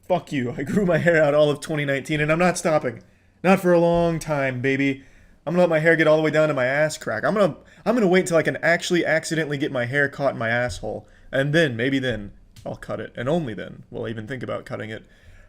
Speaker 1: fuck you. I grew my hair out all of 2019 and I'm not stopping. Not for a long time, baby. I'm gonna let my hair get all the way down to my ass crack. I'm gonna wait until I can actually accidentally get my hair caught in my asshole. And then, maybe then, I'll cut it. And only then will I even think about cutting it.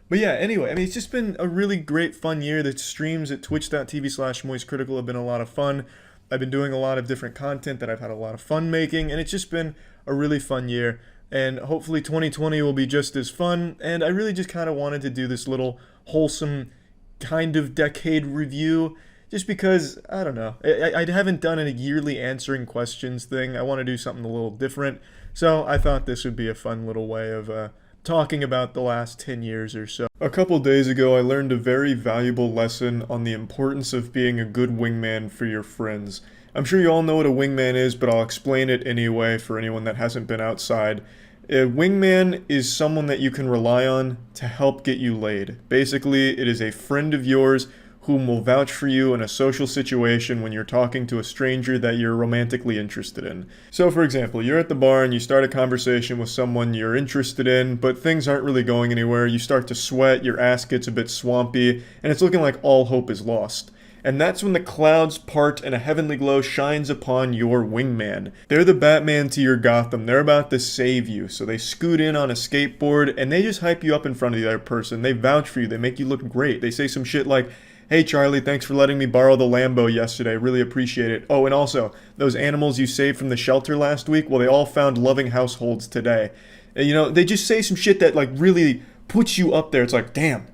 Speaker 1: But yeah, anyway, I mean, it's just been a really great, fun year. The streams at twitch.tv/moistcritical have been a lot of fun. I've been doing a lot of different content that I've had a lot of fun making, and it's just been a really fun year. And hopefully 2020 will be just as fun. And I really just kind of wanted to do this little wholesome kind of decade review, just because, I don't know, I haven't done a yearly answering questions thing. I want to do something a little different. So I thought this would be a fun little way of talking about the last 10 years or so. A couple days ago, I learned a very valuable lesson on the importance of being a good wingman for your friends. I'm sure you all know what a wingman is, but I'll explain it anyway for anyone that hasn't been outside. A wingman is someone that you can rely on to help get you laid. Basically, it is a friend of yours whom will vouch for you in a social situation when you're talking to a stranger that you're romantically interested in. So for example, you're at the bar and you start a conversation with someone you're interested in, but things aren't really going anywhere. You start to sweat, your ass gets a bit swampy, and it's looking like all hope is lost. And that's when the clouds part and a heavenly glow shines upon your wingman. They're the Batman to your Gotham. They're about to save you. So they scoot in on a skateboard and they just hype you up in front of the other person. They vouch for you. They make you look great. They say some shit like, hey Charlie, thanks for letting me borrow the Lambo yesterday. Really appreciate it. Oh, and also, those animals you saved from the shelter last week, well, they all found loving households today. And, you know, they just say some shit that like really puts you up there. It's like, damn,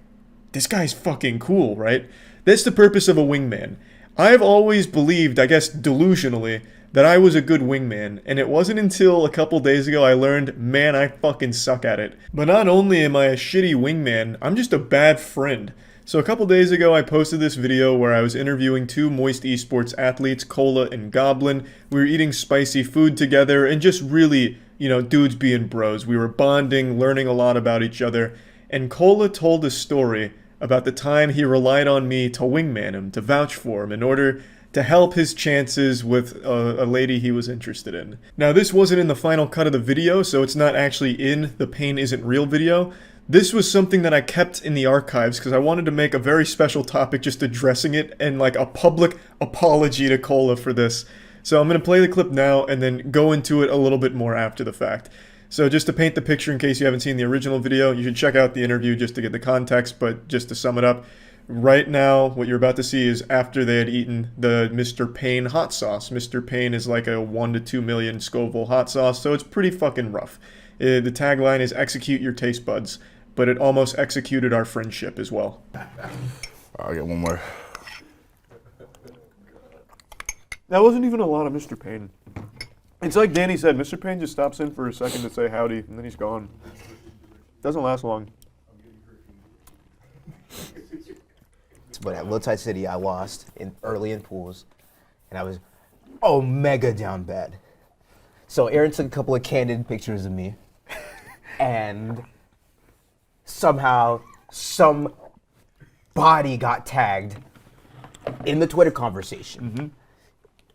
Speaker 1: this guy's fucking cool, right? That's the purpose of a wingman. I've always believed, I guess delusionally, that I was a good wingman, and it wasn't until a couple days ago I learned, man, I fucking suck at it. But not only am I a shitty wingman, I'm just a bad friend. So a couple days ago I posted this video where I was interviewing two Moist Esports athletes, Cola and Goblin. We were eating spicy food together and just really, you know, dudes being bros. We were bonding, learning a lot about each other, and Cola told a story about the time he relied on me to wingman him, to vouch for him in order to help his chances with a lady he was interested in. Now this wasn't in the final cut of the video, so it's not actually in the Pain Isn't Real video. This was something that I kept in the archives because I wanted to make a very special topic just addressing it and like a public apology to Cola for this. So I'm going to play the clip now and then go into it a little bit more after the fact. So just to paint the picture in case you haven't seen the original video, you should check out the interview just to get the context, but just to sum it up, right now what you're about to see is after they had eaten the Mr. Pain hot sauce. Mr. Pain is like a 1 to 2 million Scoville hot sauce, so it's pretty fucking rough. The tagline is execute your taste buds, but it almost executed our friendship as well.
Speaker 18: I'll get one more.
Speaker 1: That wasn't even a lot of Mr. Pain. It's like Danny said, Mr. Pain just stops in for a second to say howdy, and then he's gone. Doesn't last long.
Speaker 19: But at Low Tide City, I lost early in pools, and I was mega down bad. So Aaron took a couple of candid pictures of me, and somehow some body got tagged in the Twitter conversation.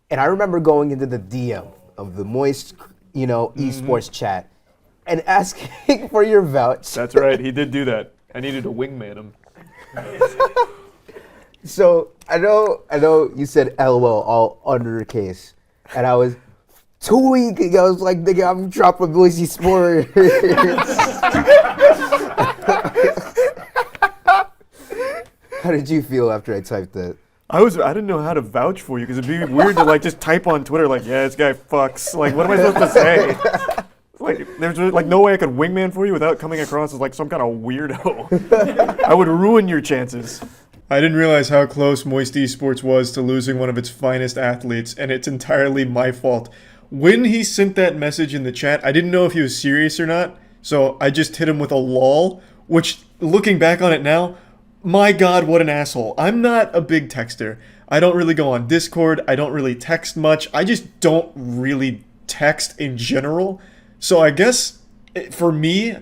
Speaker 19: And I remember going into the DM of the Moist, you know, esports chat and asking for your vouch.
Speaker 1: That's right, he did do that. I needed to wingman him.
Speaker 19: So I know you said LOL all undercase, and I was tweaking. I was like, nigga, I'm dropping Moist Sports. How did you feel after I typed that?
Speaker 1: I didn't know how to vouch for you because it'd be weird to like just type on Twitter like, yeah, this guy fucks. Like, what am I supposed to say? Like, there's like no way I could wingman for you without coming across as like some kind of weirdo. I would ruin your chances. I didn't realize how close Moist Esports was to losing one of its finest athletes, and it's entirely my fault. When he sent that message in the chat, I didn't know if he was serious or not, so I just hit him with a lol, which, looking back on it now, my god, what an asshole. I'm not a big texter. I don't really go on Discord, I don't really text much, I just don't really text in general, so I guess, for me,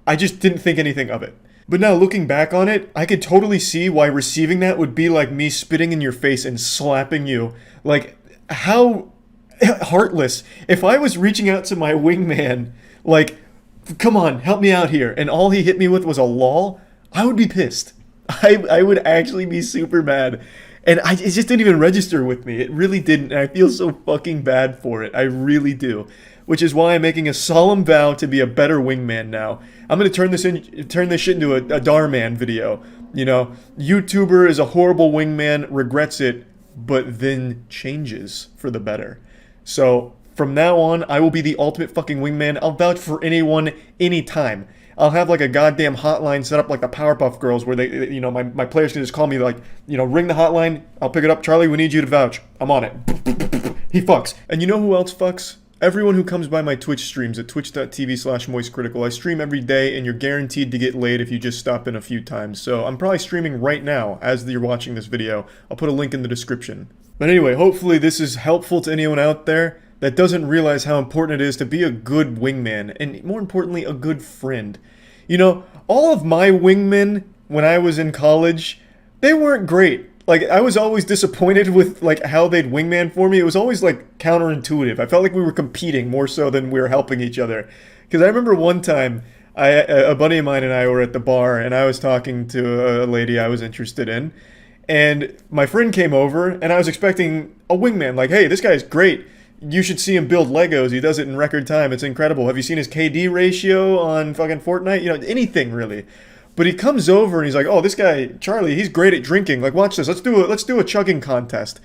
Speaker 1: I just didn't think anything of it. But now looking back on it, I could totally see why receiving that would be like me spitting in your face and slapping you. Like, how heartless. If I was reaching out to my wingman, like, come on, help me out here, and all he hit me with was a lol, I would be pissed. I would actually be super mad. And it just didn't even register with me. It really didn't, and I feel so fucking bad for it. I really do. Which is why I'm making a solemn vow to be a better wingman now. I'm gonna turn this shit into a Darman video. You know, YouTuber is a horrible wingman, regrets it, but then changes for the better. So from now on, I will be the ultimate fucking wingman. I'll vouch for anyone, anytime. I'll have like a goddamn hotline set up like the Powerpuff Girls where they, you know, my players can just call me like, you know, ring the hotline, I'll pick it up, Charlie, we need you to vouch. I'm on it. He fucks. And you know who else fucks? Everyone who comes by my Twitch streams at twitch.tv/moistcritical. I stream every day and you're guaranteed to get laid if you just stop in a few times. So I'm probably streaming right now as you're watching this video. I'll put a link in the description. But anyway, hopefully this is helpful to anyone out there that doesn't realize how important it is to be a good wingman, and more importantly, a good friend. You know, all of my wingmen when I was in college, they weren't great. Like, I was always disappointed with, like, how they'd wingman for me. It was always, like, counterintuitive. I felt like we were competing more so than we were helping each other. Because I remember one time, a buddy of mine and I were at the bar, and I was talking to a lady I was interested in. And my friend came over, and I was expecting a wingman. Like, hey, this guy's great. You should see him build Legos. He does it in record time. It's incredible. Have you seen his KD ratio on fucking Fortnite? You know, anything, really. But he comes over and he's like, oh, this guy, Charlie, he's great at drinking. Like, watch this. Let's do a chugging contest.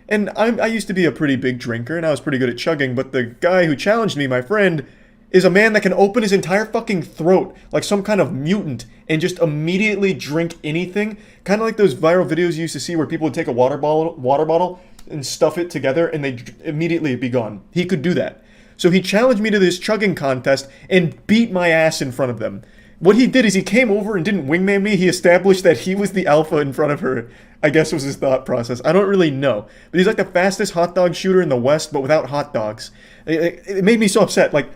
Speaker 1: And I used to be a pretty big drinker, and I was pretty good at chugging. But the guy who challenged me, my friend, is a man that can open his entire fucking throat like some kind of mutant and just immediately drink anything. Kind of like those viral videos you used to see where people would take a water bottle and stuff it together and they'd immediately be gone. He could do that. So he challenged me to this chugging contest and beat my ass in front of them. What he did is he came over and didn't wingman me. He established that he was the alpha in front of her, I guess was his thought process. I don't really know. But he's like the fastest hot dog shooter in the West, but without hot dogs. It made me so upset. Like,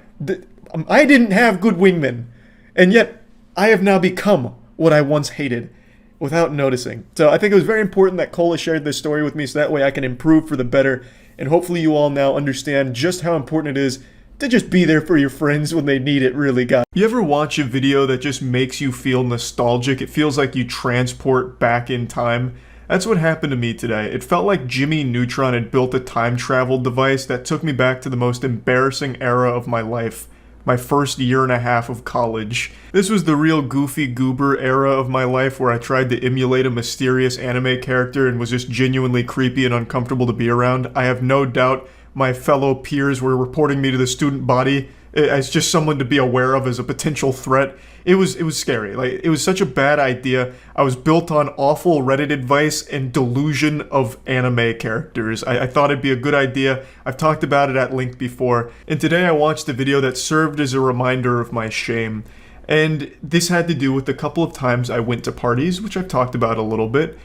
Speaker 1: I didn't have good wingmen. And yet, I have now become what I once hated without noticing. So I think it was very important that Cola shared this story with me so that way I can improve for the better. And hopefully you all now understand just how important it is to just be there for your friends when they need it really, guys. You ever watch a video that just makes you feel nostalgic? It feels like you transport back in time. That's what happened to me today. It felt like Jimmy Neutron had built a time travel device that took me back to the most embarrassing era of my life. My first year and a half of college. This was the real goofy goober era of my life where I tried to emulate a mysterious anime character and was just genuinely creepy and uncomfortable to be around. I have no doubt my fellow peers were reporting me to the student body as just someone to be aware of as a potential threat. It was scary. Like, it was such a bad idea. I was built on awful Reddit advice and delusion of anime characters. I thought it'd be a good idea. I've talked about it at length before. And today I watched a video that served as a reminder of my shame. And this had to do with the couple of times I went to parties, which I've talked about a little bit.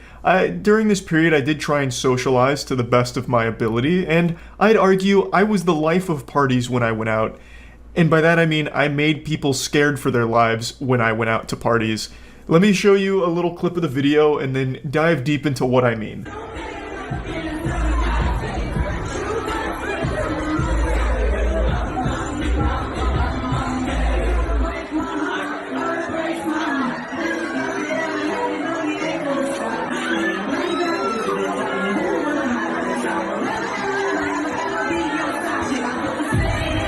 Speaker 1: During this period, I did try and socialize to the best of my ability, and I'd argue I was the life of parties when I went out. And by that I mean I made people scared for their lives when I went out to parties. Let me show you a little clip of the video and then dive deep into what I mean.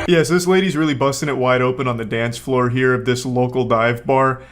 Speaker 1: Yeah, so this lady's really busting it wide open on the dance floor here of this local dive bar.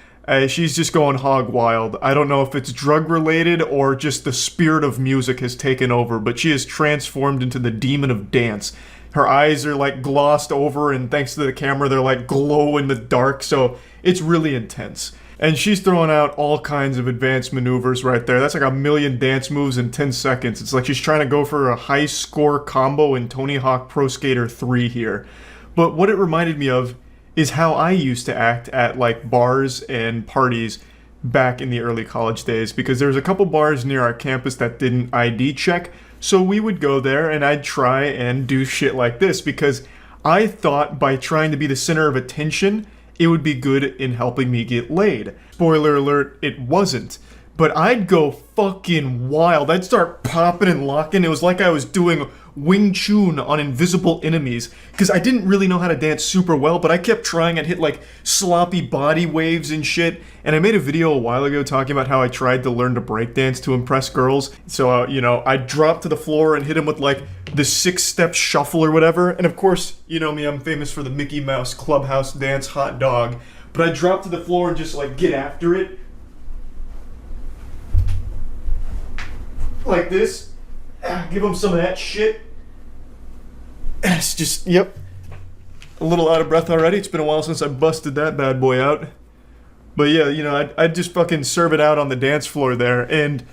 Speaker 1: She's just going hog wild. I don't know if it's drug related or just the spirit of music has taken over, but she is transformed into the demon of dance. Her eyes are like glossed over, and thanks to the camera, they're like glow in the dark, so it's really intense. And she's throwing out all kinds of advanced maneuvers right there. That's like 1,000,000 dance moves in 10 seconds. It's like she's trying to go for a high score combo in Tony Hawk Pro Skater 3 here. But what it reminded me of is how I used to act at like bars and parties back in the early college days, because there was a couple bars near our campus that didn't ID check, so we would go there and I'd try and do shit like this because I thought by trying to be the center of attention it would be good in helping me get laid. Spoiler alert, it wasn't. But I'd go fucking wild. I'd start popping and locking. It was like I was doing Wing Chun on invisible enemies. Because I didn't really know how to dance super well, but I kept trying. I'd hit like sloppy body waves and shit. And I made a video a while ago talking about how I tried to learn to breakdance to impress girls. So, I'd drop to the floor and hit them with like the 6-step shuffle or whatever. And of course, you know me, I'm famous for the Mickey Mouse Clubhouse dance hot dog. But I'd drop to the floor and just like get after it. Like this. Give them some of that shit. It's just, yep. A little out of breath already. It's been a while since I busted that bad boy out. But yeah, I'd just fucking serve it out on the dance floor there. And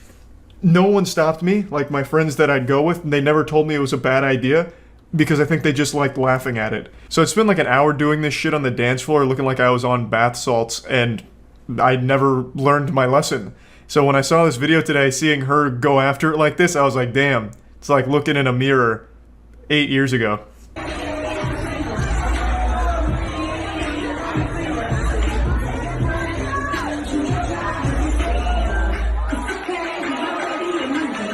Speaker 1: no one stopped me. Like my friends that I'd go with, they never told me it was a bad idea. Because I think they just liked laughing at it. So it's been like an hour doing this shit on the dance floor, looking like I was on bath salts. And I never learned my lesson. So when I saw this video today, seeing her go after it like this, I was like, damn, it's like looking in a mirror 8 years ago.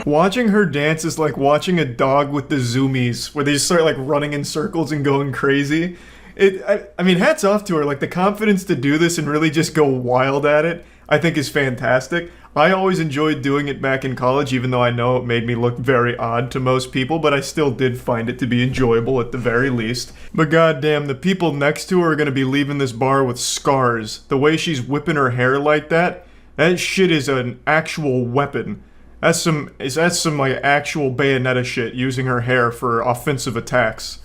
Speaker 1: Watching her dance is like watching a dog with the zoomies, where they just start like running in circles and going crazy. I mean, hats off to her. Like the confidence to do this and really just go wild at it, I think is fantastic. I always enjoyed doing it back in college, even though I know it made me look very odd to most people, but I still did find it to be enjoyable at the very least. But goddamn, the people next to her are gonna be leaving this bar with scars. The way she's whipping her hair like that shit is an actual weapon. That's some like actual Bayonetta shit, using her hair for offensive attacks.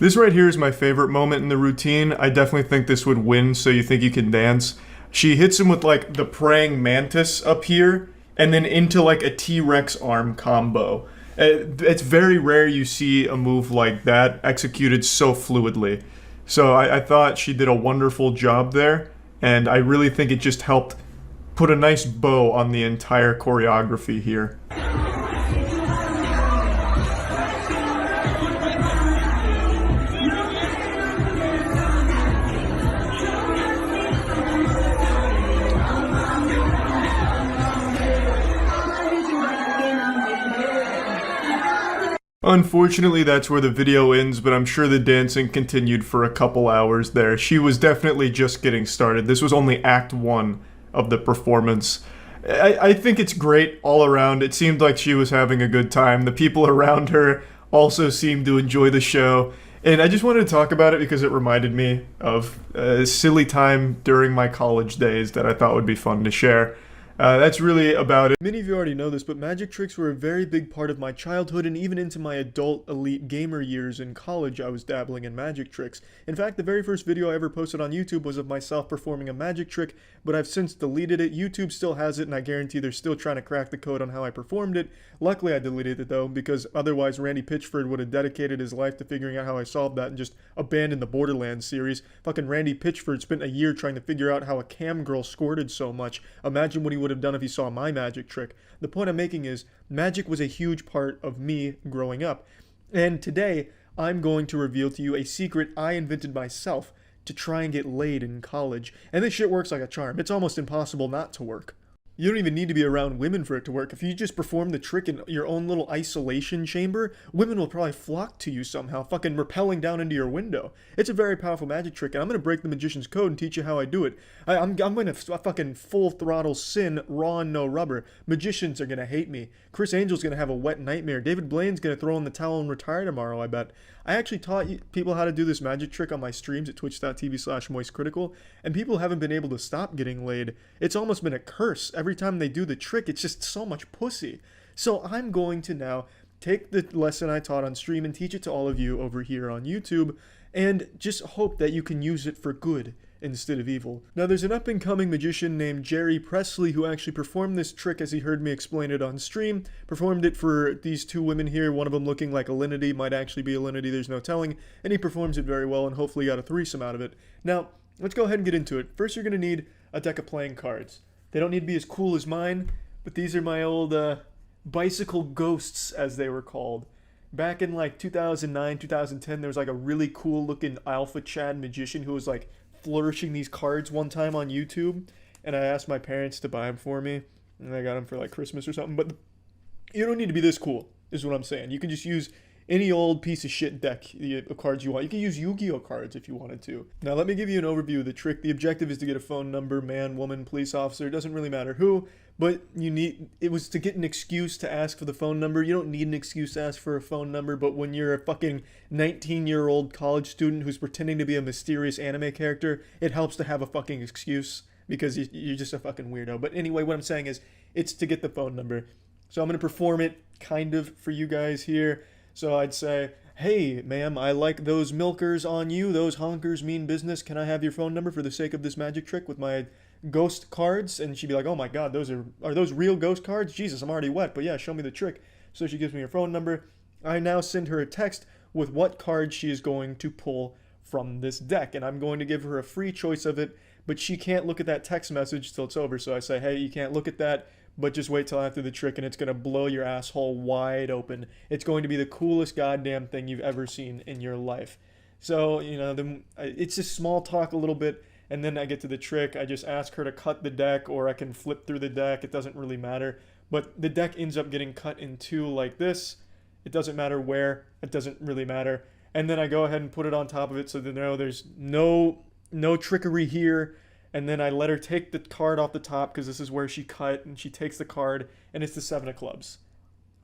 Speaker 1: This right here is my favorite moment in the routine. I definitely think this would win, so you think you can dance. She hits him with like the praying mantis up here, and then into like a T-Rex arm combo. It's very rare you see a move like that executed so fluidly. So I thought she did a wonderful job there, and I really think it just helped put a nice bow on the entire choreography here. Unfortunately, that's where the video ends, but I'm sure the dancing continued for a couple hours there. She was definitely just getting started. This was only Act 1 of the performance. I think it's great all around. It seemed like she was having a good time. The people around her also seemed to enjoy the show. And I just wanted to talk about it because it reminded me of a silly time during my college days that I thought would be fun to share. That's really about it. Many of you already know this, but magic tricks were a very big part of my childhood and even into my adult elite gamer years in college. I was dabbling in magic tricks. In fact, the very first video I ever posted on YouTube was of myself performing a magic trick, but I've since deleted it. YouTube still has it, and I guarantee they're still trying to crack the code on how I performed it. Luckily, I deleted it though, because otherwise Randy Pitchford would have dedicated his life to figuring out how I solved that and just abandoned the Borderlands series. Fucking Randy Pitchford spent a year trying to figure out how a cam girl squirted so much. Imagine what he would have done if he saw my magic trick. The point I'm making is, magic was a huge part of me growing up. And today, I'm going to reveal to you a secret I invented myself to try and get laid in college. And this shit works like a charm. It's almost impossible not to work. You don't even need to be around women for it to work. If you just perform the trick in your own little isolation chamber, women will probably flock to you somehow, fucking rappelling down into your window. It's a very powerful magic trick, and I'm going to break the magician's code and teach you how I do it. I'm going to fucking full throttle sin, raw and no rubber. Magicians are going to hate me. Chris Angel's going to have a wet nightmare. David Blaine's going to throw in the towel and retire tomorrow, I bet. I actually taught people how to do this magic trick on my streams at twitch.tv/moistcritical, and people haven't been able to stop getting laid. It's almost been a curse. Every time they do the trick, it's just so much pussy. So I'm going to now take the lesson I taught on stream and teach it to all of you over here on YouTube, and just hope that you can use it for good instead of evil. Now, there's an up-and-coming magician named Jerry Presley who actually performed this trick as he heard me explain it on stream. Performed it for these two women here, one of them looking like Alinity, might actually be Alinity, there's no telling, and he performs it very well and hopefully got a threesome out of it. Now, let's go ahead and get into it. First, you're going to need a deck of playing cards. They don't need to be as cool as mine, but these are my old bicycle ghosts, as they were called. Back in like 2009, 2010, there was like a really cool looking Alpha Chad magician who was like flourishing these cards one time on YouTube, and I asked my parents to buy them for me, and I got them for like Christmas or something. But you don't need to be this cool, is what I'm saying. You can just use any old piece of shit deck of cards you want. You can use Yu-Gi-Oh cards if you wanted to. Now let me give you an overview of the trick. The objective is to get a phone number, man, woman, police officer, it doesn't really matter who, but it was to get an excuse to ask for the phone number. You don't need an excuse to ask for a phone number, but when you're a fucking 19-year-old college student who's pretending to be a mysterious anime character, it helps to have a fucking excuse because you're just a fucking weirdo. But anyway, what I'm saying is, it's to get the phone number. So I'm going to perform it kind of for you guys here. So I'd say, hey, ma'am, I like those milkers on you. Those honkers mean business. Can I have your phone number for the sake of this magic trick with my ghost cards? And she'd be like, oh my god, are those real ghost cards? Jesus, I'm already wet, but yeah, show me the trick. So she gives me her phone number. I now send her a text with what card she is going to pull from this deck, and I'm going to give her a free choice of it, but she can't look at that text message till it's over. So I say, hey, you can't look at that, but just wait till after the trick and it's going to blow your asshole wide open. It's going to be the coolest goddamn thing you've ever seen in your life. So, you know, it's just small talk a little bit, and then I get to the trick. I just ask her to cut the deck, or I can flip through the deck. It doesn't really matter. But the deck ends up getting cut in two like this. It doesn't matter where. It doesn't really matter. And then I go ahead and put it on top of it so that there's no trickery here. And then I let her take the card off the top because this is where she cut, and she takes the card, and it's the 7 of clubs.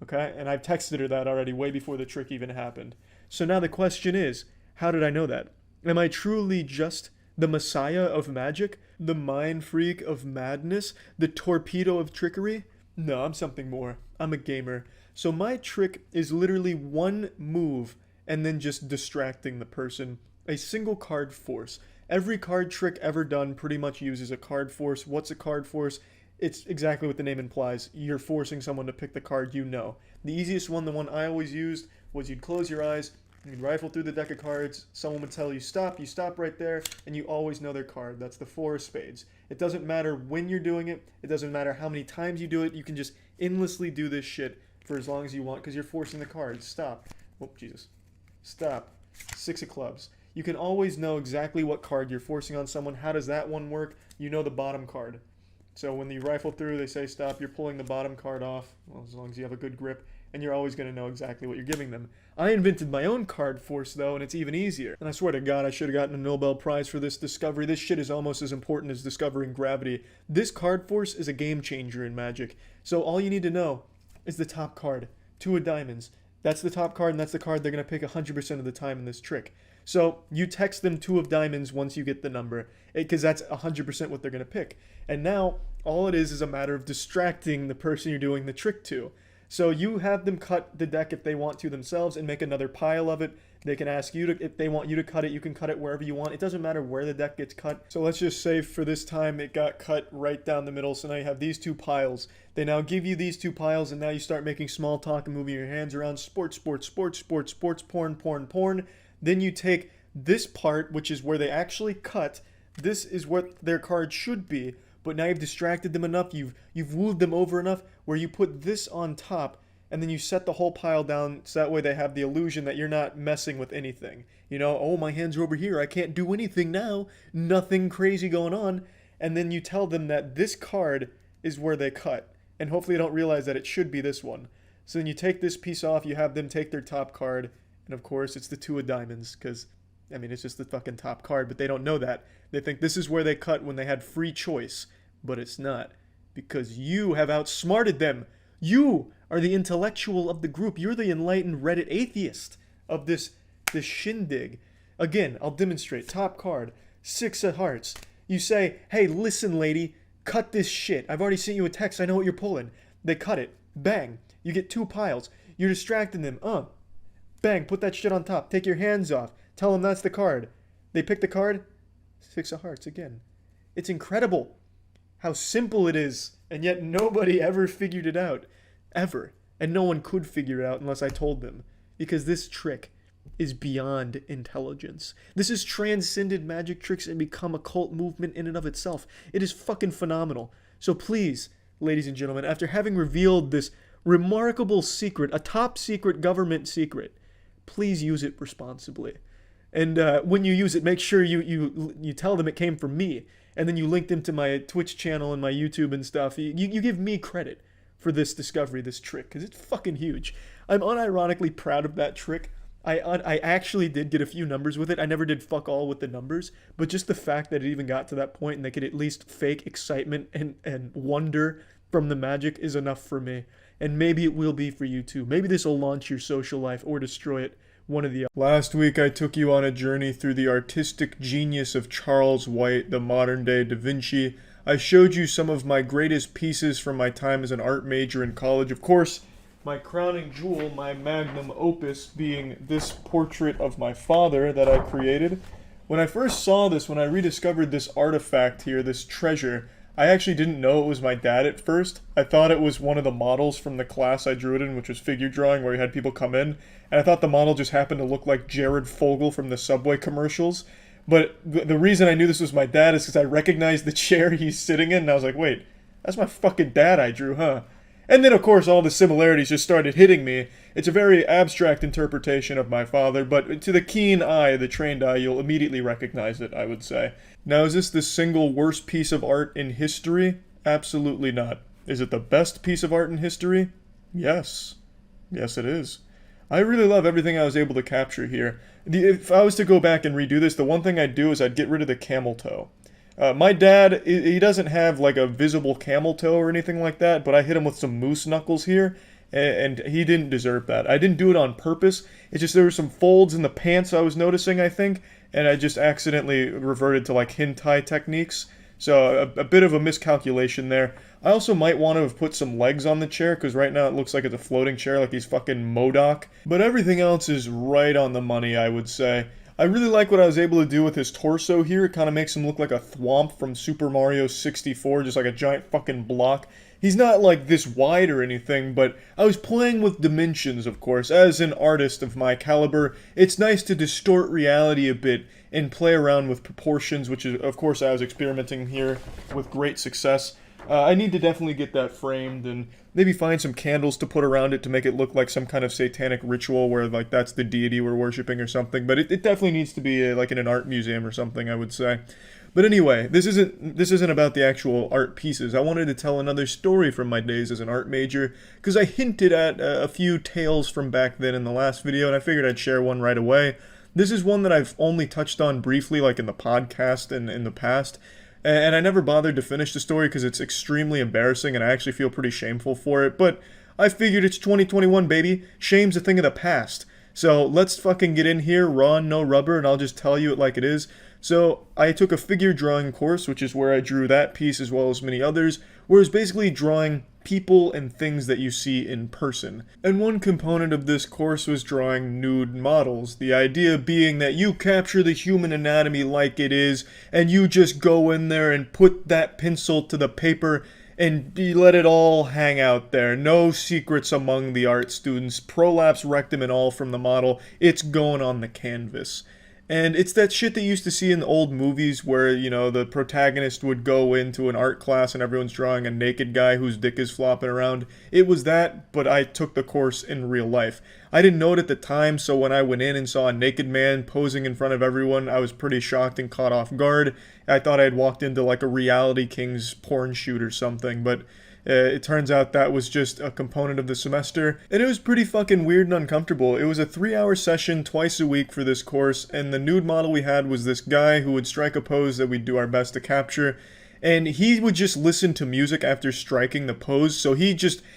Speaker 1: Okay? And I've texted her that already way before the trick even happened. So now the question is, how did I know that? Am I truly just the messiah of magic? The mind freak of madness? The torpedo of trickery? No, I'm something more. I'm a gamer. So my trick is literally one move, and then just distracting the person. A single card force. Every card trick ever done pretty much uses a card force. What's a card force? It's exactly what the name implies. You're forcing someone to pick the card you know. The easiest one, the one I always used, was you'd close your eyes, you'd rifle through the deck of cards, someone would tell you stop right there, and you always know their card. That's the 4 of spades. It doesn't matter when you're doing it, it doesn't matter how many times you do it, you can just endlessly do this shit for as long as you want, because you're forcing the cards. Stop. Oh, Jesus. Stop. 6 of clubs. You can always know exactly what card you're forcing on someone. How does that one work? You know the bottom card. So when you rifle through, they say stop, you're pulling the bottom card off, well, as long as you have a good grip, and you're always going to know exactly what you're giving them. I invented my own card force, though, and it's even easier. And I swear to God, I should have gotten a Nobel Prize for this discovery. This shit is almost as important as discovering gravity. This card force is a game changer in Magic. So all you need to know is the top card, 2 of diamonds. That's the top card, and that's the card they're going to pick 100% of the time in this trick. So you text them 2 of diamonds once you get the number, because that's 100% what they're going to pick. And now, all it is a matter of distracting the person you're doing the trick to. So you have them cut the deck if they want to themselves and make another pile of it. They can ask you to, if they want you to cut it, you can cut it wherever you want. It doesn't matter where the deck gets cut. So let's just say for this time it got cut right down the middle. So now you have these 2 piles. They now give you these 2 piles, and now you start making small talk and moving your hands around. Sports, porn. Then you take this part, which is where they actually cut. This is what their card should be. But now you've distracted them enough, you've wooed them over enough where you put this on top, and then you set the whole pile down so that way they have the illusion that you're not messing with anything. You know, oh, my hands are over here, I can't do anything now, nothing crazy going on. And then you tell them that this card is where they cut, and hopefully they don't realize that it should be this one. So then you take this piece off, you have them take their top card, and of course it's the 2 of diamonds, because, I mean, it's just the fucking top card, but they don't know that. They think this is where they cut when they had free choice. But it's not, because you have outsmarted them. You are the intellectual of the group. You're the enlightened Reddit atheist of this shindig. Again, I'll demonstrate. Top card, 6 of hearts. You say, hey, listen, lady, cut this shit. I've already sent you a text. I know what you're pulling. They cut it. Bang. You get 2 piles. You're distracting them. Bang. Put that shit on top. Take your hands off. Tell them that's the card. They pick the card. 6 of hearts again. It's incredible how simple it is, and yet nobody ever figured it out. Ever. And no one could figure it out unless I told them. Because this trick is beyond intelligence. This has transcended magic tricks and become a cult movement in and of itself. It is fucking phenomenal. So please, ladies and gentlemen, after having revealed this remarkable secret, a top secret government secret, please use it responsibly. And when you use it, make sure you tell them it came from me. And then you link them to my Twitch channel and my YouTube and stuff. You give me credit for this discovery, this trick, because it's fucking huge. I'm unironically proud of that trick. I actually did get a few numbers with it. I never did fuck all with the numbers, but just the fact that it even got to that point and they could at least fake excitement and wonder from the magic is enough for me. And maybe it will be for you too. Maybe this will launch your social life or destroy it. One of the other. Last week I took you on a journey through the artistic genius of Charles White, the modern-day Da Vinci. I showed you some of my greatest pieces from my time as an art major in college. Of course, my crowning jewel, my magnum opus, being this portrait of my father that I created. When I first saw this, when I rediscovered this artifact here, this treasure, I actually didn't know it was my dad at first. I thought it was one of the models from the class I drew it in, which was figure drawing, where you had people come in, and I thought the model just happened to look like Jared Fogle from the Subway commercials. But the reason I knew this was my dad is because I recognized the chair he's sitting in, and I was like, wait, that's my fucking dad I drew, huh? And then, of course, all the similarities just started hitting me. It's a very abstract interpretation of my father, but to the keen eye, the trained eye, you'll immediately recognize it, I would say. Now, is this the single worst piece of art in history? Absolutely not. Is it the best piece of art in history? Yes. Yes, it is. I really love everything I was able to capture here. If I was to go back and redo this, the one thing I'd do is I'd get rid of the camel toe. My dad, he doesn't have like a visible camel toe or anything like that, but I hit him with some moose knuckles here, and he didn't deserve that. I didn't do it on purpose. It's just there were some folds in the pants I was noticing, I think, and I just accidentally reverted to like hentai techniques. So a bit of a miscalculation there. I also might want to have put some legs on the chair, because right now it looks like it's a floating chair, like he's fucking MODOK. But everything else is right on the money, I would say. I really like what I was able to do with his torso here. It kind of makes him look like a thwomp from Super Mario 64, just like a giant fucking block. He's not like this wide or anything, but I was playing with dimensions, of course. As an artist of my caliber, it's nice to distort reality a bit and play around with proportions, which is, of course, I was experimenting here with great success. I need to definitely get that framed and maybe find some candles to put around it to make it look like some kind of satanic ritual where, like, that's the deity we're worshipping or something. But it definitely needs to be, like, in an art museum or something, I would say. But anyway, this isn't about the actual art pieces. I wanted to tell another story from my days as an art major, because I hinted at a few tales from back then in the last video, and I figured I'd share one right away. This is one that I've only touched on briefly, like in the podcast and in the past, and I never bothered to finish the story because it's extremely embarrassing and I actually feel pretty shameful for it, but I figured it's 2021, baby. Shame's a thing of the past. So let's fucking get in here, raw and no rubber, and I'll just tell you it like it is. So I took a figure drawing course, which is where I drew that piece as well as many others, where it's basically drawing people and things that you see in person. And one component of this course was drawing nude models, the idea being that you capture the human anatomy like it is, and you just go in there and put that pencil to the paper and you let it all hang out there. No secrets among the art students, prolapse, rectum, and all from the model. It's going on the canvas. And it's that shit that you used to see in the old movies where, you know, the protagonist would go into an art class and everyone's drawing a naked guy whose dick is flopping around. It was that, but I took the course in real life. I didn't know it at the time, so when I went in and saw a naked man posing in front of everyone, I was pretty shocked and caught off guard. I thought I had walked into like a Reality Kings porn shoot or something, but it turns out that was just a component of the semester, and it was pretty fucking weird and uncomfortable. It was a 3-hour session twice a week for this course, and the nude model we had was this guy who would strike a pose that we'd do our best to capture, and he would just listen to music after striking the pose, so he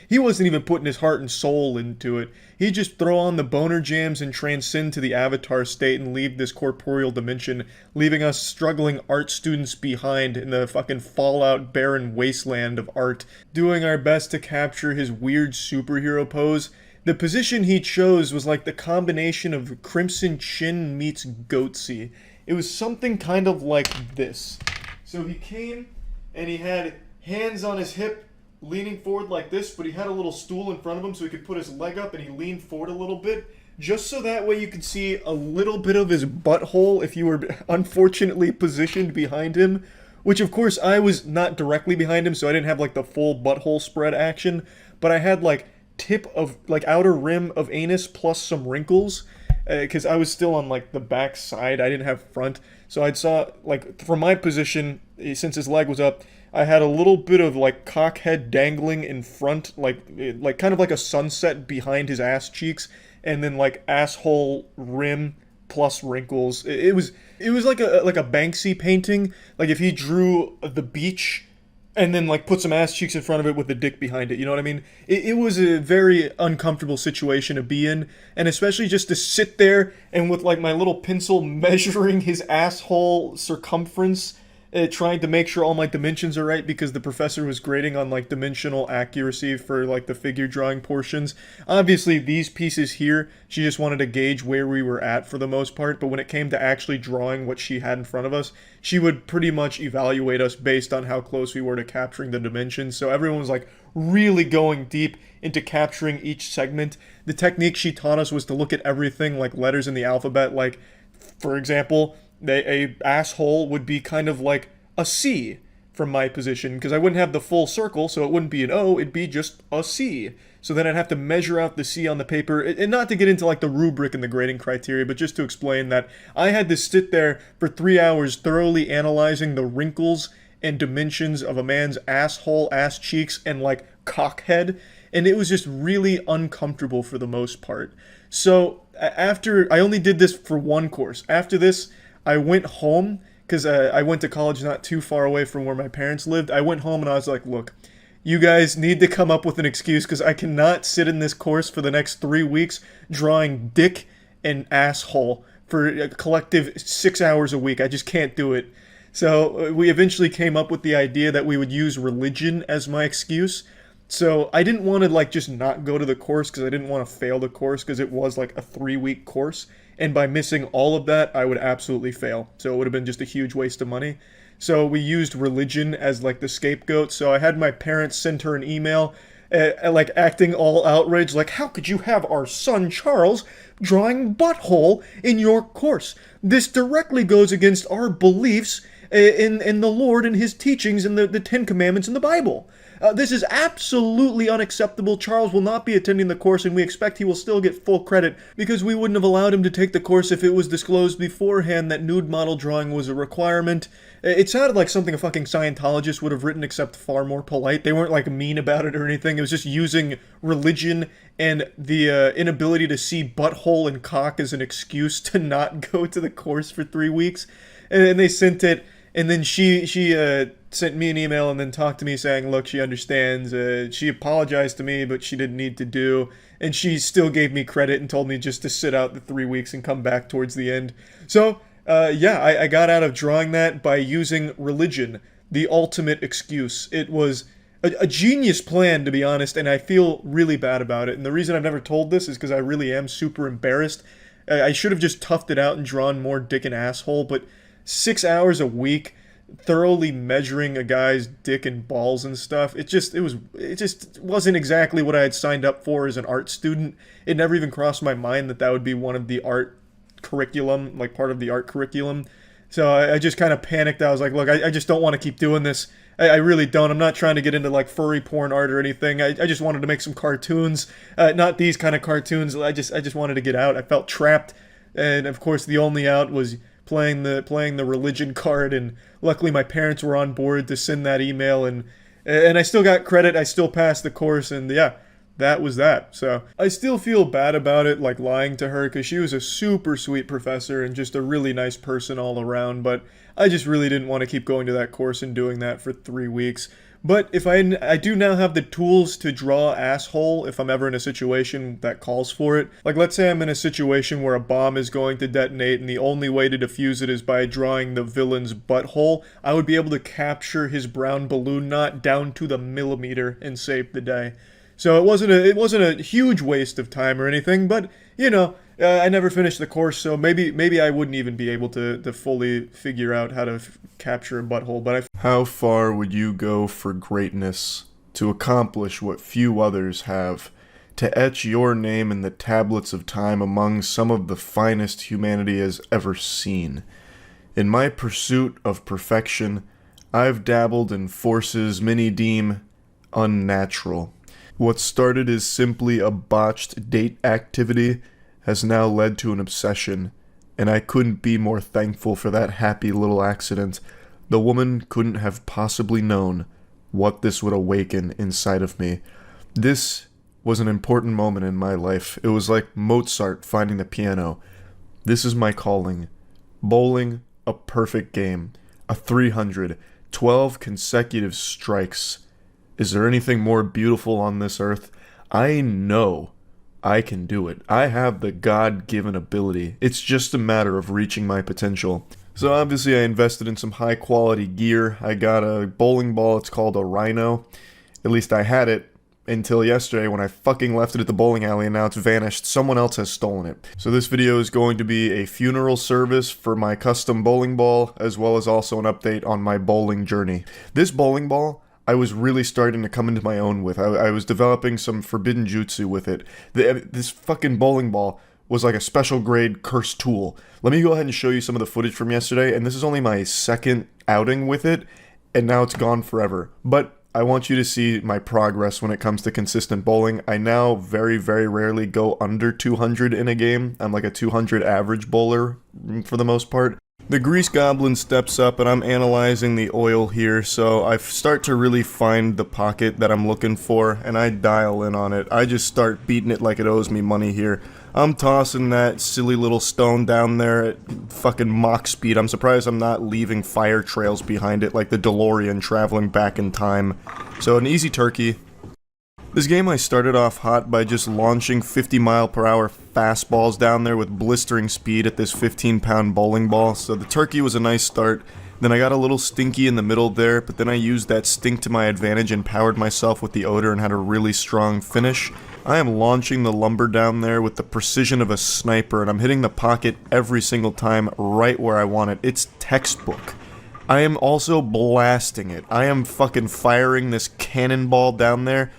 Speaker 1: wasn't even putting his heart and soul into it. He'd just throw on the boner jams and transcend to the avatar state and leave this corporeal dimension, leaving us struggling art students behind in the fucking fallout barren wasteland of art, doing our best to capture his weird superhero pose. The position he chose was like the combination of Crimson Chin meets Goatsy. It was something kind of like this. So he came and he had hands on his hip, leaning forward like this, but he had a little stool in front of him so he could put his leg up, and he leaned forward a little bit, just so that way you could see a little bit of his butthole if you were unfortunately positioned behind him, which of course I was not directly behind him, so I didn't have like the full butthole spread action, but I had like tip of, like outer rim of anus plus some wrinkles, because I was still on like the back side, I didn't have front, so I saw, like, from my position, since his leg was up, I had a little bit of like cock head dangling in front, like kind of like a sunset behind his ass cheeks, and then like asshole rim plus wrinkles. It was like a Banksy painting, like if he drew the beach and then like put some ass cheeks in front of it with the dick behind it, you know what I mean? It was a very uncomfortable situation to be in, and especially just to sit there and with like my little pencil measuring his asshole circumference, trying to make sure all my dimensions are right, because the professor was grading on like dimensional accuracy for like the figure drawing portions. Obviously these pieces here, she just wanted to gauge where we were at for the most part, but when it came to actually drawing what she had in front of us, she would pretty much evaluate us based on how close we were to capturing the dimensions. So everyone was like really going deep into capturing each segment. The technique she taught us was to look at everything like letters in the alphabet, like for example, a asshole would be kind of like a C from my position, because I wouldn't have the full circle, so it wouldn't be an O, it'd be just a C. So then I'd have to measure out the C on the paper, and not to get into like the rubric and the grading criteria, but just to explain that I had to sit there for 3 hours thoroughly analyzing the wrinkles and dimensions of a man's asshole, ass cheeks, and like cockhead, and it was just really uncomfortable for the most part. So after, I only did this for one course. After this, I went home, because I went to college not too far away from where my parents lived. I went home and I was like, look, you guys need to come up with an excuse, because I cannot sit in this course for the next 3 weeks drawing dick and asshole for a collective 6 hours a week. I just can't do it. So we eventually came up with the idea that we would use religion as my excuse. So I didn't want to like just not go to the course because I didn't want to fail the course because it was like a 3-week course. And by missing all of that, I would absolutely fail. So it would have been just a huge waste of money. So we used religion as like the scapegoat. So I had my parents send her an email, like acting all outraged, like, how could you have our son Charles drawing butthole in your course? This directly goes against our beliefs in the Lord and his teachings in the Ten Commandments in the Bible. This is absolutely unacceptable. Charles will not be attending the course, and we expect he will still get full credit because we wouldn't have allowed him to take the course if it was disclosed beforehand that nude model drawing was a requirement. It sounded like something a fucking Scientologist would have written, except far more polite. They weren't like mean about it or anything. It was just using religion and the inability to see butthole and cock as an excuse to not go to the course for 3 weeks. And they sent it. And then she sent me an email and then talked to me saying, look, she understands. She apologized to me, but she didn't need to do. And she still gave me credit and told me just to sit out the 3 weeks and come back towards the end. So, yeah, I got out of drawing that by using religion, the ultimate excuse. It was a genius plan, to be honest, and I feel really bad about it. And the reason I've never told this is because I really am super embarrassed. I should have just toughed it out and drawn more dick and asshole, but 6 hours a week thoroughly measuring a guy's dick and balls and stuff, it just wasn't exactly what I had signed up for as an art student. It never even crossed my mind that would be one of the art curriculum, like part of the art curriculum. So I just kind of panicked. I was like, look, I just don't want to keep doing this. I really don't. I'm not trying to get into like furry porn art or anything. I just wanted to make some cartoons, not these kind of cartoons. I just wanted to get out. I felt trapped, and of course the only out was playing the religion card, and luckily my parents were on board to send that email, and I still got credit. I still passed the course, and yeah, that was that. So I still feel bad about it, like lying to her, because she was a super sweet professor and just a really nice person all around, but I just really didn't want to keep going to that course and doing that for 3 weeks. But if I do now have the tools to draw asshole if I'm ever in a situation that calls for it. Like, let's say I'm in a situation where a bomb is going to detonate and the only way to defuse it is by drawing the villain's butthole. I would be able to capture his brown balloon knot down to the millimeter and save the day. So it wasn't a huge waste of time or anything, but you know, I never finished the course, so maybe I wouldn't even be able to fully figure out how to capture a butthole. But
Speaker 18: how far would you go for greatness to accomplish what few others have, to etch your name in the tablets of time among some of the finest humanity has ever seen? In my pursuit of perfection, I've dabbled in forces many deem unnatural. What started as simply a botched date activity has now led to an obsession, and I couldn't be more thankful for that happy little accident. The woman couldn't have possibly known what this would awaken inside of me. This was an important moment in my life. It was like Mozart finding the piano. This is my calling. Bowling, a perfect game. A 300, 12 consecutive strikes. Is there anything more beautiful on this earth? I know I can do it. I have the God-given ability. It's just a matter of reaching my potential. So obviously I invested in some high-quality gear. I got a bowling ball. It's called a Rhino. At least I had it until yesterday when I fucking left it at the bowling alley, and now it's vanished. Someone else has stolen it. So this video is going to be a funeral service for my custom bowling ball, as well as also an update on my bowling journey. This bowling ball, I was really starting to come into my own with. I was developing some forbidden jutsu with it. This fucking bowling ball was like a special grade cursed tool. Let me go ahead and show you some of the footage from yesterday, and this is only my second outing with it, and now it's gone forever. But I want you to see my progress when it comes to consistent bowling. I now very, very rarely go under 200 in a game. I'm like a 200 average bowler for the most part. The Grease Goblin steps up, and I'm analyzing the oil here, so I start to really find the pocket that I'm looking for, and I dial in on it. I just start beating it like it owes me money here. I'm tossing that silly little stone down there at fucking Mach speed. I'm surprised I'm not leaving fire trails behind it like the DeLorean traveling back in time. So an easy turkey. This game I started off hot by just launching 50 mile per hour fastballs down there with blistering speed at this 15-pound bowling ball, so the turkey was a nice start. Then I got a little stinky in the middle there, but then I used that stink to my advantage and powered myself with the odor and had a really strong finish. I am launching the lumber down there with the precision of a sniper, and I'm hitting the pocket every single time right where I want it. It's textbook. I am also blasting it. I am fucking firing this cannonball down there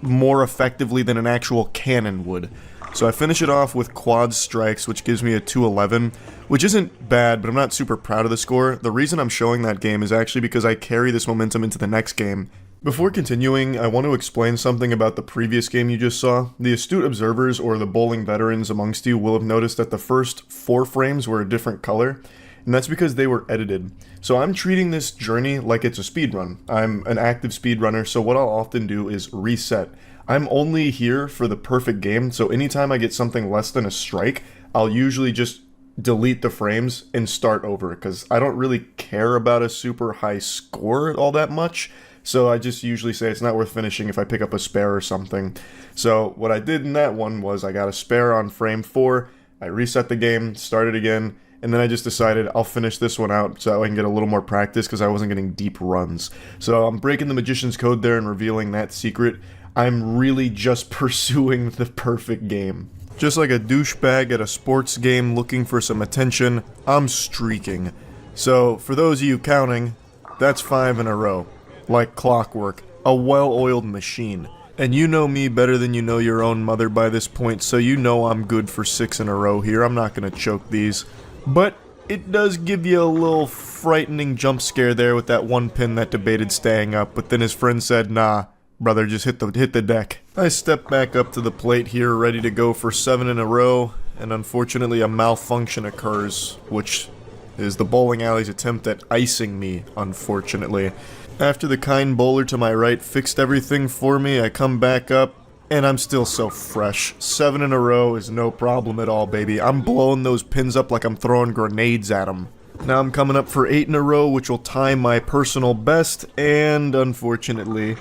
Speaker 18: more effectively than an actual cannon would. So I finish it off with quad strikes, which gives me a 211, which isn't bad, but I'm not super proud of the score. The reason I'm showing that game is actually because I carry this momentum into the next game. Before continuing, I want to explain something about the previous game you just saw. The astute observers, or the bowling veterans amongst you, will have noticed that the first 4 frames were a different color, and that's because they were edited. So I'm treating this journey like it's a speedrun. I'm an active speedrunner, so what I'll often do is reset. I'm only here for the perfect game, so anytime I get something less than a strike, I'll usually just delete the frames and start over, because I don't really care about a super high score all that much, so I just usually say it's not worth finishing if I pick up a spare or something. So what I did in that one was I got a spare on frame 4, I reset the game, started again, and then I just decided I'll finish this one out so I can get a little more practice because I wasn't getting deep runs. So I'm breaking the magician's code there and revealing that secret. I'm really just pursuing the perfect game. Just like a douchebag at a sports game looking for some attention, I'm streaking. So for those of you counting, that's 5 in a row. Like clockwork, a well-oiled machine. And you know me better than you know your own mother by this point, so you know I'm good for 6 in a row here. I'm not gonna choke these. But it does give you a little frightening jump scare there with that one pin that debated staying up, but then his friend said, nah, brother, just hit the deck. I step back up to the plate here, ready to go for 7 in a row, and unfortunately a malfunction occurs, which is the bowling alley's attempt at icing me, unfortunately. After the kind bowler to my right fixed everything for me, I come back up, and I'm still so fresh. 7 in a row is no problem at all, baby. I'm blowing those pins up like I'm throwing grenades at them. Now I'm coming up for 8 in a row, which will tie my personal best, and unfortunately,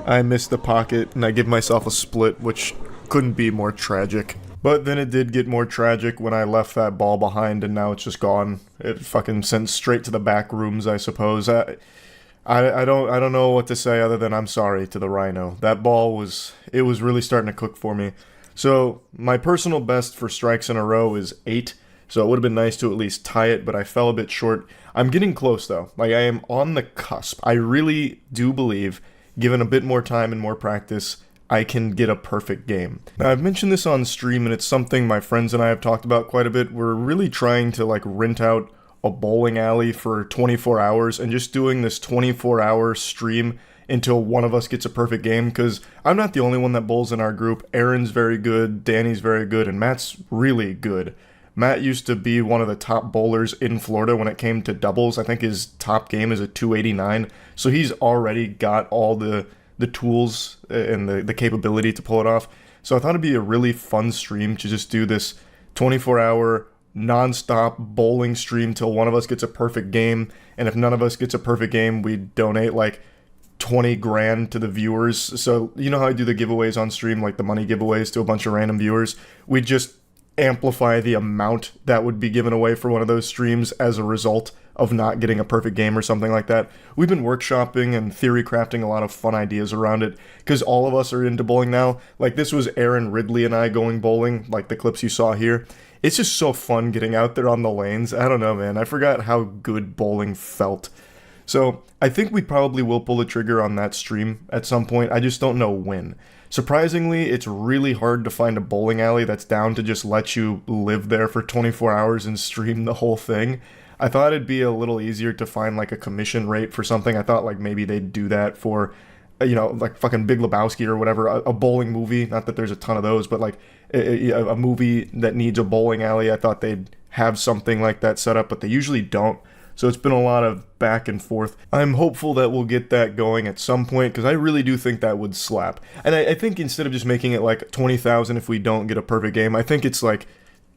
Speaker 18: I missed the pocket, and I give myself a split, which couldn't be more tragic. But then it did get more tragic when I left that ball behind, and now it's just gone. It fucking sent straight to the back rooms, I suppose. I don't know what to say other than I'm sorry to the Rhino. That ball was really starting to cook for me. So my personal best for strikes in a row is 8. So it would have been nice to at least tie it, but I fell a bit short. I'm getting close though. Like I am on the cusp. I really do believe, given a bit more time and more practice, I can get a perfect game. Now I've mentioned this on stream and it's something my friends and I have talked about quite a bit. We're really trying to like rent out a bowling alley for 24 hours and just doing this 24-hour stream until one of us gets a perfect game, because I'm not the only one that bowls in our group. Aaron's very good, Danny's very good, and Matt's really good. Matt used to be one of the top bowlers in Florida when it came to doubles. I think his top game is a 289, so he's already got all the tools and the capability to pull it off. So I thought it'd be a really fun stream to just do this 24-hour non-stop bowling stream till one of us gets a perfect game, and if none of us gets a perfect game, we donate like 20 grand to the viewers. So you know how I do the giveaways on stream, like the money giveaways to a bunch of random viewers? We just amplify the amount that would be given away for one of those streams as a result of not getting a perfect game or something like that. We've been workshopping and theory crafting a lot of fun ideas around it, because all of us are into bowling now. Like this was Aaron Ridley and I going bowling, like the clips you saw here. It's just so fun getting out there on the lanes. I don't know, man. I forgot how good bowling felt. So I think we probably will pull the trigger on that stream at some point. I just don't know when. Surprisingly, it's really hard to find a bowling alley that's down to just let you live there for 24 hours and stream the whole thing. I thought it'd be a little easier to find like a commission rate for something. I thought like maybe they'd do that for, you know, like fucking Big Lebowski or whatever, a bowling movie. Not that there's a ton of those, but like a movie that needs a bowling alley. I thought they'd have something like that set up, but they usually don't. So it's been a lot of back and forth. I'm hopeful that we'll get that going at some point, because I really do think that would slap. And I think instead of just making it like 20,000 if we don't get a perfect game, I think it's like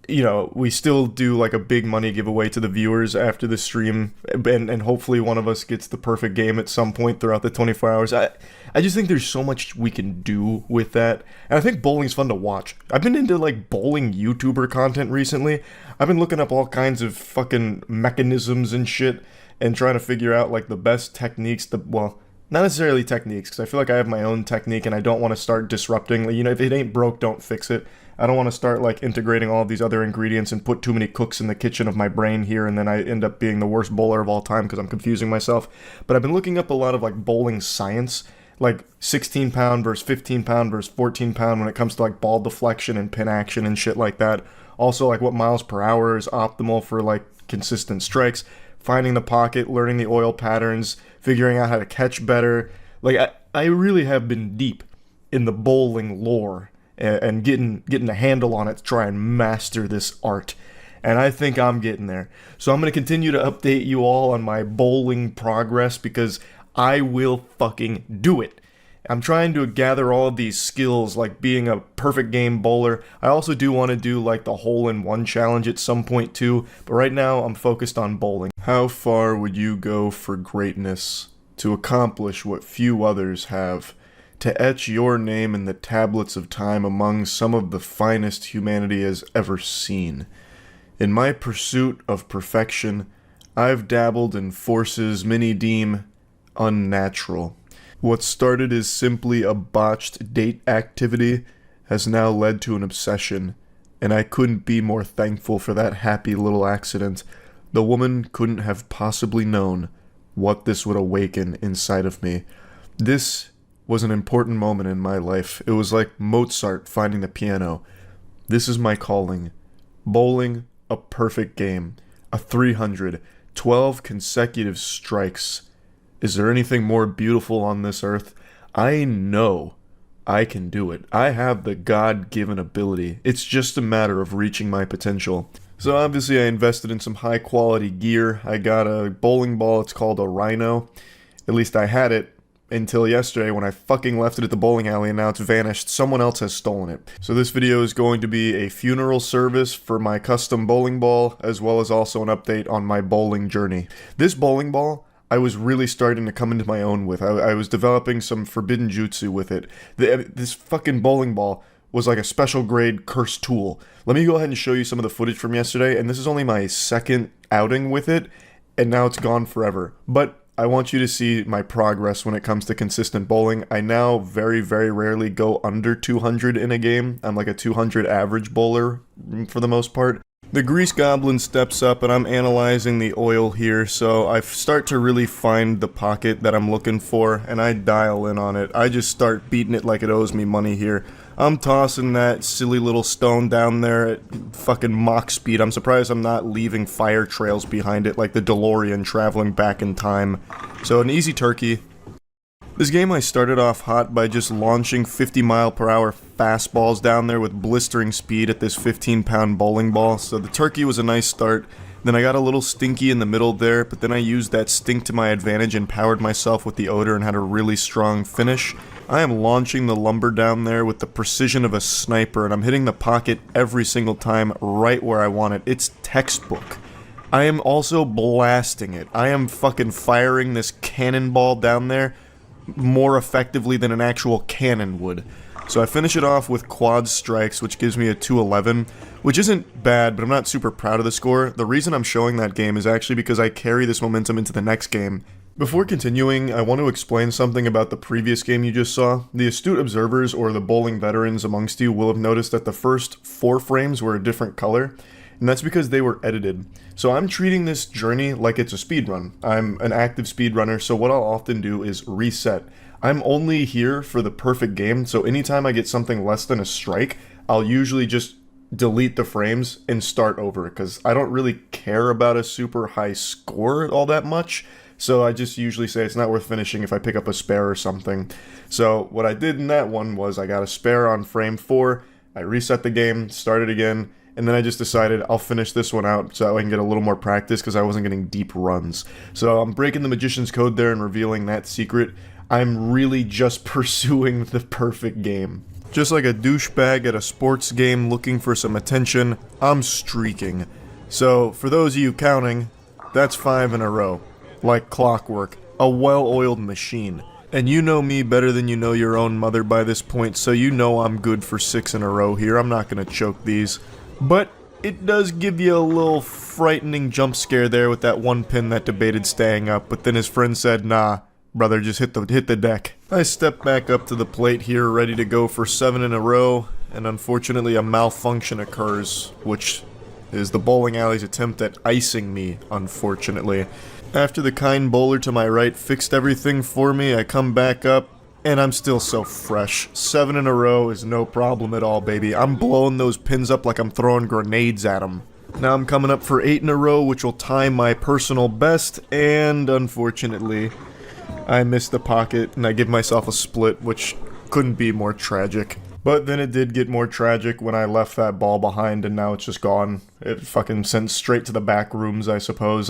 Speaker 18: you know, we still do like a big money giveaway to the viewers after the stream, and hopefully one of us gets the perfect game at some point throughout the 24 hours. I just think there's so much we can do with that, and I think bowling's fun to watch. I've been into like bowling YouTuber content recently. I've been looking up all kinds of fucking mechanisms and shit, and trying to figure out like the best techniques, well, not necessarily techniques, because I feel like I have my own technique and I don't want to start disrupting. Like, you know, if it ain't broke, don't fix it. I don't want to start like integrating all of these other ingredients and put too many cooks in the kitchen of my brain here, and then I end up being the worst bowler of all time because I'm confusing myself. But I've been looking up a lot of like bowling science, like 16 pound versus 15 pound versus 14 pound when it comes to like ball deflection and pin action and shit like that. Also like what miles per hour is optimal for like consistent strikes, finding the pocket, learning the oil patterns, figuring out how to catch better. Like I really have been deep in the bowling lore and getting a handle on it to try and master this art. And I think I'm getting there. So I'm going to continue to update you all on my bowling progress because I will fucking do it. I'm trying to gather all of these skills, like being a perfect game bowler. I also do want to do like the hole-in-one challenge at some point too, but right now I'm focused on bowling. How far would you go for greatness to accomplish what few others have? To etch your name in the tablets of time among some of the finest humanity has ever seen. In my pursuit of perfection, I've dabbled in forces many deem unnatural. What started as simply a botched date activity has now led to an obsession, and I couldn't be more thankful for that happy little accident. The woman couldn't have possibly known what this would awaken inside of me. This was an important moment in my life. It was like Mozart finding the piano. This is my calling. Bowling, a perfect game. A 300. 12 consecutive strikes. Is there anything more beautiful on this earth? I know I can do it. I have the God-given ability. It's just a matter of reaching my potential. So obviously I invested in some high-quality gear. I got a bowling ball. It's called a Rhino. At least I had it until yesterday when I fucking left it at the bowling alley and now it's vanished. Someone else has stolen it. So this video is going to be a funeral service for my custom bowling ball, as well as also an update on my bowling journey. This bowling ball, I was really starting to come into my own with. I was developing some forbidden jutsu with it. This fucking bowling ball was like a special grade cursed tool. Let me go ahead and show you some of the footage from yesterday, and this is only my second outing with it, and now it's gone forever. But I want you to see my progress when it comes to consistent bowling. I now very, very rarely go under 200 in a game. I'm like a 200 average bowler for the most part. The Grease Goblin steps up and I'm analyzing the oil here, so I start to really find the pocket that I'm looking for, and I dial in on it. I just start beating it like it owes me money here. I'm tossing that silly little stone down there at fucking Mach speed. I'm surprised I'm not leaving fire trails behind it like the DeLorean traveling back in time. So an easy turkey. This game I started off hot by just launching 50-mile-per-hour fastballs down there with blistering speed at this 15-pound bowling ball, so the turkey was a nice start. Then I got a little stinky in the middle there, but then I used that stink to my advantage and powered myself with the odor and had a really strong finish. I am launching the lumber down there with the precision of a sniper, and I'm hitting the pocket every single time right where I want it. It's textbook. I am also blasting it. I am fucking firing this cannonball down there more effectively than an actual cannon would. So I finish it off with quad strikes, which gives me a 211, which isn't bad, but I'm not super proud of the score. The reason I'm showing that game is actually because I carry this momentum into the next game. Before continuing, I want to explain something about the previous game you just saw. The astute observers, or the bowling veterans amongst you, will have noticed that the first 4 frames were a different color, and that's because they were edited. So I'm treating this journey like it's a speedrun. I'm an active speedrunner, so what I'll often do is reset. I'm only here for the perfect game, so anytime I get something less than a strike, I'll usually just delete the frames and start over, because I don't really care about a super high score all that much, so I just usually say it's not worth finishing if I pick up a spare or something. So what I did in that one was I got a spare on frame 4, I reset the game, started again, and then I just decided I'll finish this one out so I can get a little more practice because I wasn't getting deep runs. So I'm breaking the magician's code there and revealing that secret. I'm really just pursuing the perfect game. Just like a douchebag at a sports game looking for some attention, I'm streaking. So, for those of you counting, that's 5 in a row. Like clockwork. A well-oiled machine. And you know me better than you know your own mother by this point, so you know I'm good for 6 in a row here. I'm not gonna choke these. But it does give you a little frightening jump scare there with that one pin that debated staying up, but then his friend said, nah, brother, just hit the deck. I step back up to the plate here, ready to go for 7 in a row, and unfortunately a malfunction occurs, which is the bowling alley's attempt at icing me, unfortunately. After the kind bowler to my right fixed everything for me, I come back up, and I'm still so fresh. 7 in a row is no problem at all, baby. I'm blowing those pins up like I'm throwing grenades at them. Now I'm coming up for 8 in a row, which will tie my personal best, and unfortunately, I missed the pocket, and I give myself a split, which couldn't be more tragic. But then it did get more tragic when I left that ball behind, and now it's just gone. It fucking sent straight to the back rooms, I suppose.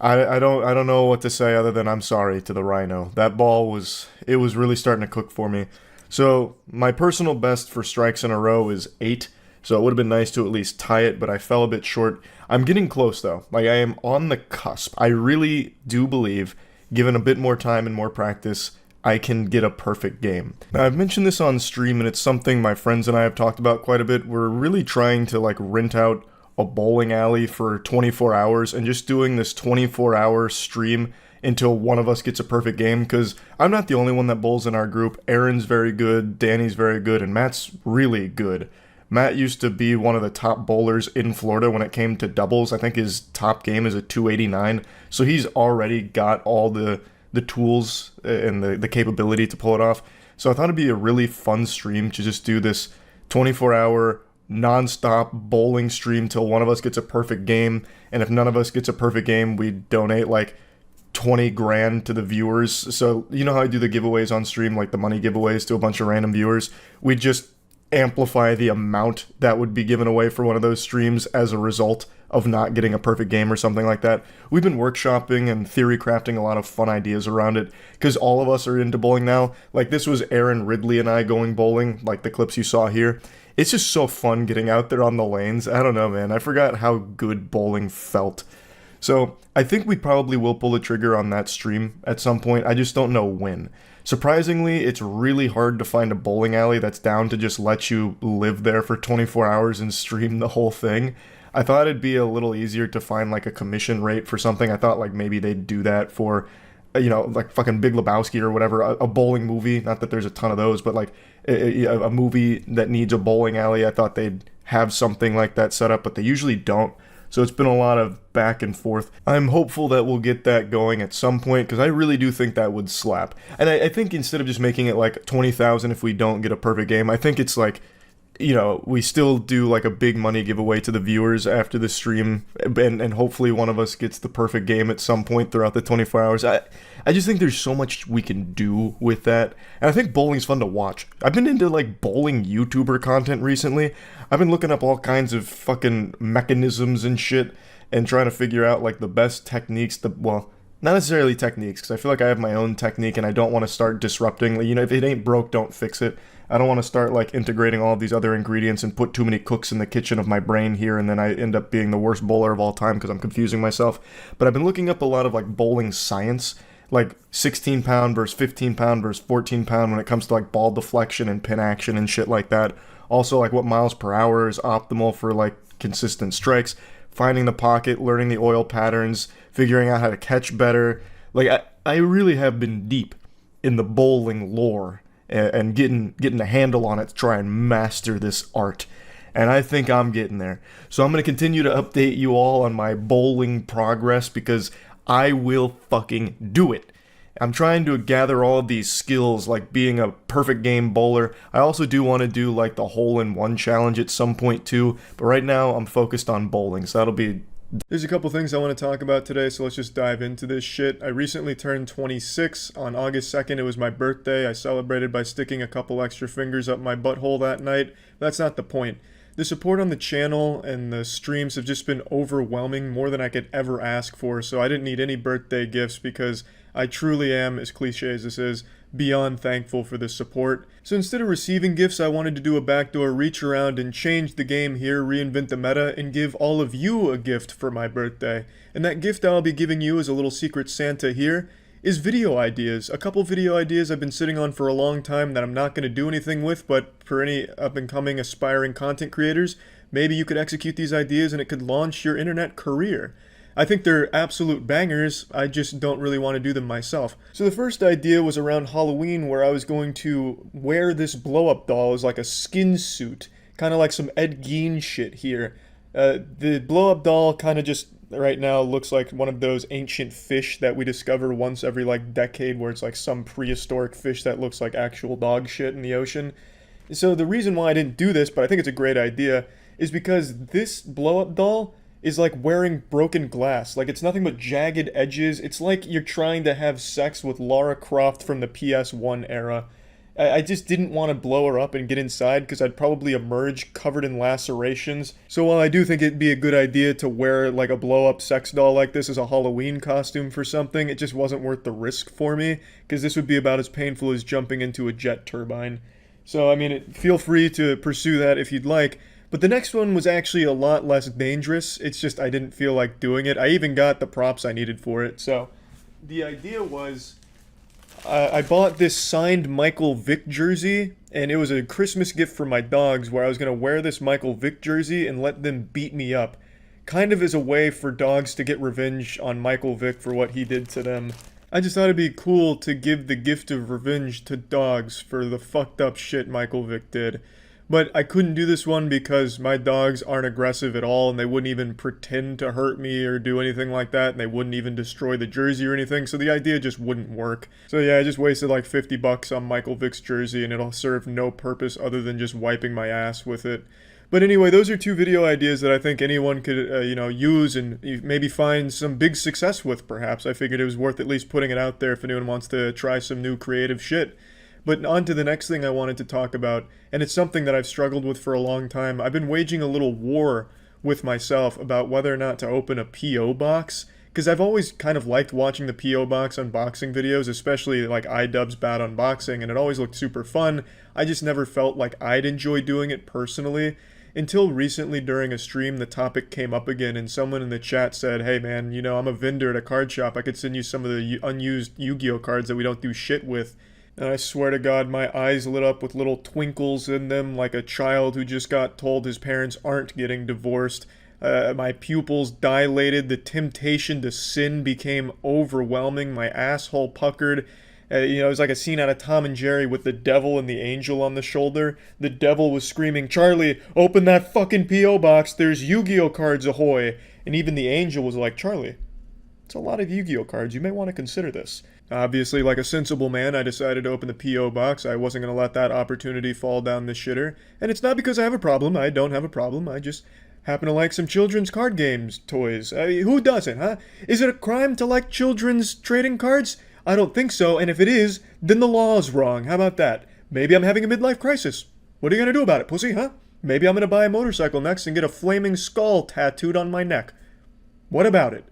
Speaker 18: I don't know what to say other than I'm sorry to the Rhino. That ball was really starting to cook for me. So my personal best for strikes in a row is 8. So it would have been nice to at least tie it, but I fell a bit short. I'm getting close though. Like I am on the cusp. I really do believe, given a bit more time and more practice, I can get a perfect game. Now I've mentioned this on stream and it's something my friends and I have talked about quite a bit. We're really trying to like rent out a bowling alley for 24 hours and just doing this 24-hour stream until one of us gets a perfect game, because I'm not the only one that bowls in our group. Aaron's very good, Danny's very good, and Matt's really good. Matt used to be one of the top bowlers in Florida when it came to doubles. I think his top game is a 289, so he's already got all the tools and the capability to pull it off. So I thought it'd be a really fun stream to just do this 24-hour non-stop bowling stream till one of us gets a perfect game, and if none of us gets a perfect game, we donate like 20 grand to the viewers. So you know how I do the giveaways on stream, like the money giveaways to a bunch of random viewers? We just amplify the amount that would be given away for one of those streams as a result of not getting a perfect game or something like that. We've been workshopping and theory crafting a lot of fun ideas around it, because all of us are into bowling now. Like this was Aaron Ridley and I going bowling, like the clips you saw here. It's just so fun getting out there on the lanes. I don't know, man. I forgot how good bowling felt. So I think we probably will pull the trigger on that stream at some point. I just don't know when. Surprisingly, it's really hard to find a bowling alley that's down to just let you live there for 24 hours and stream the whole thing. I thought it'd be a little easier to find like a commission rate for something. I thought like maybe they'd do that for, you know, like fucking Big Lebowski or whatever, a bowling movie. Not that there's a ton of those, but like a movie that needs a bowling alley. I thought they'd have something like that set up, but they usually don't. So it's been a lot of back and forth. I'm hopeful that we'll get that going at some point, because I really do think that would slap. And I think instead of just making it like 20,000 if we don't get a perfect game, I think it's like, you know, we still do like a big money giveaway to the viewers after the stream, and hopefully one of us gets the perfect game at some point throughout the 24 hours. I just think there's so much we can do with that, and I think bowling's fun to watch. I've been into like bowling YouTuber content recently. I've been looking up all kinds of fucking mechanisms and shit, and trying to figure out like the best techniques, well, not necessarily techniques, because I feel like I have my own technique and I don't want to start disrupting. You know, if it ain't broke, don't fix it. I don't want to start like integrating all of these other ingredients and put too many cooks in the kitchen of my brain here, and then I end up being the worst bowler of all time because I'm confusing myself. But I've been looking up a lot of like bowling science, like 16 pound versus 15 pound versus 14 pound when it comes to like ball deflection and pin action and shit like that. Also like what miles per hour is optimal for like consistent strikes, finding the pocket, learning the oil patterns, figuring out how to catch better. Like I really have been deep in the bowling lore and getting a handle on it to try and master this art. And I think I'm getting there. So I'm going to continue to update you all on my bowling progress, because I will fucking do it. I'm trying to gather all of these skills, like being a perfect game bowler. I also do want to do like the hole-in-one challenge at some point too, but right now I'm focused on bowling, so that'll be...
Speaker 1: There's a couple things I want to talk about today, so let's just dive into this shit. I recently turned 26. On August 2nd, it was my birthday. I celebrated by sticking a couple extra fingers up my butthole that night. That's not the point. The support on the channel and the streams have just been overwhelming, more than I could ever ask for, so I didn't need any birthday gifts, because I truly am, as cliche as this is, beyond thankful for this support. So instead of receiving gifts, I wanted to do a backdoor reach around and change the game here, reinvent the meta, and give all of you a gift for my birthday. And that gift I'll be giving you as a little secret Santa here is video ideas. A couple video ideas I've been sitting on for a long time that I'm not going to do anything with, but for any up-and-coming aspiring content creators, maybe you could execute these ideas and it could launch your internet career. I think they're absolute bangers, I just don't really want to do them myself. So the first idea was around Halloween, where I was going to wear this blow-up doll as like a skin suit, kind of like some Ed Gein shit here. The blow-up doll kind of just right now looks like one of those ancient fish that we discover once every like decade, where it's like some prehistoric fish that looks like actual dog shit in the ocean. So the reason why I didn't do this, but I think it's a great idea, is because this blow-up doll is like wearing broken glass. Like, it's nothing but jagged edges. It's like you're trying to have sex with Lara Croft from the PS1 era. I just didn't want to blow her up and get inside because I'd probably emerge covered in lacerations. So while I do think it'd be a good idea to wear like a blow-up sex doll like this as a Halloween costume for something, it just wasn't worth the risk for me, because this would be about as painful as jumping into a jet turbine. So I mean, feel free to pursue that if you'd like. But the next one was actually a lot less dangerous. It's just I didn't feel like doing it. I even got the props I needed for it. So the idea was I bought this signed Michael Vick jersey, and it was a Christmas gift for my dogs, where I was going to wear this Michael Vick jersey and let them beat me up, kind of as a way for dogs to get revenge on Michael Vick for what he did to them. I just thought it'd be cool to give the gift of revenge to dogs for the fucked up shit Michael Vick did. But I couldn't do this one because my dogs aren't aggressive at all, and they wouldn't even pretend to hurt me or do anything like that, and they wouldn't even destroy the jersey or anything, so the idea just wouldn't work. So yeah, I just wasted like $50 on Michael Vick's jersey, and it'll serve no purpose other than just wiping my ass with it. But anyway, those are two video ideas that I think anyone could, use and maybe find some big success with, perhaps. I figured it was worth at least putting it out there if anyone wants to try some new creative shit. But on to the next thing I wanted to talk about, and it's something that I've struggled with for a long time. I've been waging a little war with myself about whether or not to open a P.O. box, because I've always kind of liked watching the P.O. box unboxing videos, especially like iDubbbz's Bad Unboxing, and it always looked super fun. I just never felt like I'd enjoy doing it personally. Until recently during a stream, the topic came up again, and someone in the chat said, hey man, I'm a vendor at a card shop, I could send you some of the unused Yu-Gi-Oh cards that we don't do shit with. And I swear to God, my eyes lit up with little twinkles in them like a child who just got told his parents aren't getting divorced. My pupils dilated, the temptation to sin became overwhelming, my asshole puckered. It was like a scene out of Tom and Jerry with the devil and the angel on the shoulder. The devil was screaming, Charlie, open that fucking P.O. box, there's Yu-Gi-Oh cards ahoy. And even the angel was like, Charlie, it's a lot of Yu-Gi-Oh cards, you may want to consider this. Obviously, like a sensible man, I decided to open the P.O. box. I wasn't going to let that opportunity fall down the shitter. And it's not because I have a problem. I don't have a problem. I just happen to like some children's card games toys. Who doesn't, huh? Is it a crime to like children's trading cards? I don't think so, and if it is, then the law's wrong. How about that? Maybe I'm having a midlife crisis. What are you going to do about it, pussy, huh? Maybe I'm going to buy a motorcycle next and get a flaming skull tattooed on my neck. What about it?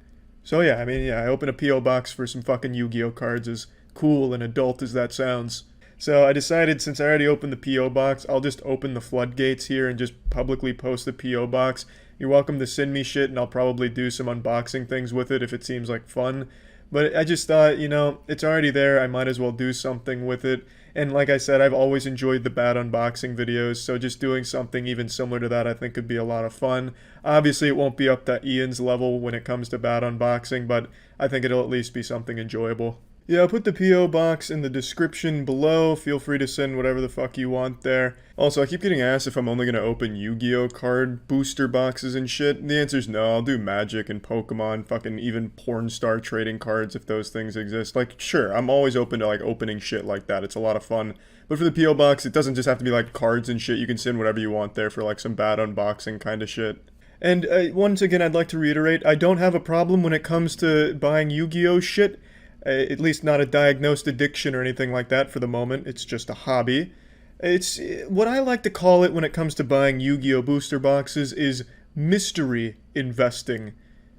Speaker 1: So yeah, I opened a P.O. box for some fucking Yu-Gi-Oh cards, as cool and adult as that sounds. So I decided, since I already opened the P.O. box, I'll just open the floodgates here and just publicly post the P.O. box. You're welcome to send me shit, and I'll probably do some unboxing things with it if it seems like fun. But I just thought, it's already there, I might as well do something with it. And like I said, I've always enjoyed the bad unboxing videos, so just doing something even similar to that I think could be a lot of fun. Obviously, it won't be up to Ian's level when it comes to bad unboxing, but I think it'll at least be something enjoyable. Yeah, I'll put the P.O. box in the description below. Feel free to send whatever the fuck you want there. Also, I keep getting asked if I'm only going to open Yu-Gi-Oh card booster boxes and shit. The answer's no. I'll do Magic and Pokemon, fucking even porn star trading cards if those things exist. Like, sure, I'm always open to, like, opening shit like that. It's a lot of fun. But for the P.O. box, it doesn't just have to be, like, cards and shit. You can send whatever you want there for, like, some bad unboxing kind of shit. And once again, I'd like to reiterate, I don't have a problem when it comes to buying Yu-Gi-Oh shit. At least not a diagnosed addiction or anything like that for the moment. It's just a hobby. It's what I like to call it when it comes to buying Yu-Gi-Oh booster boxes is mystery investing.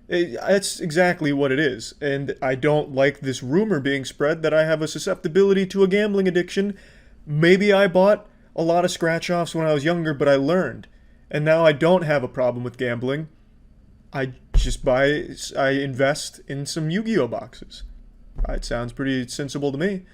Speaker 1: That's exactly what it is. And I don't like this rumor being spread that I have a susceptibility to a gambling addiction. Maybe I bought a lot of scratch-offs when I was younger, but I learned. And now I don't have a problem with gambling. I invest in some Yu-Gi-Oh boxes. It sounds pretty sensible to me.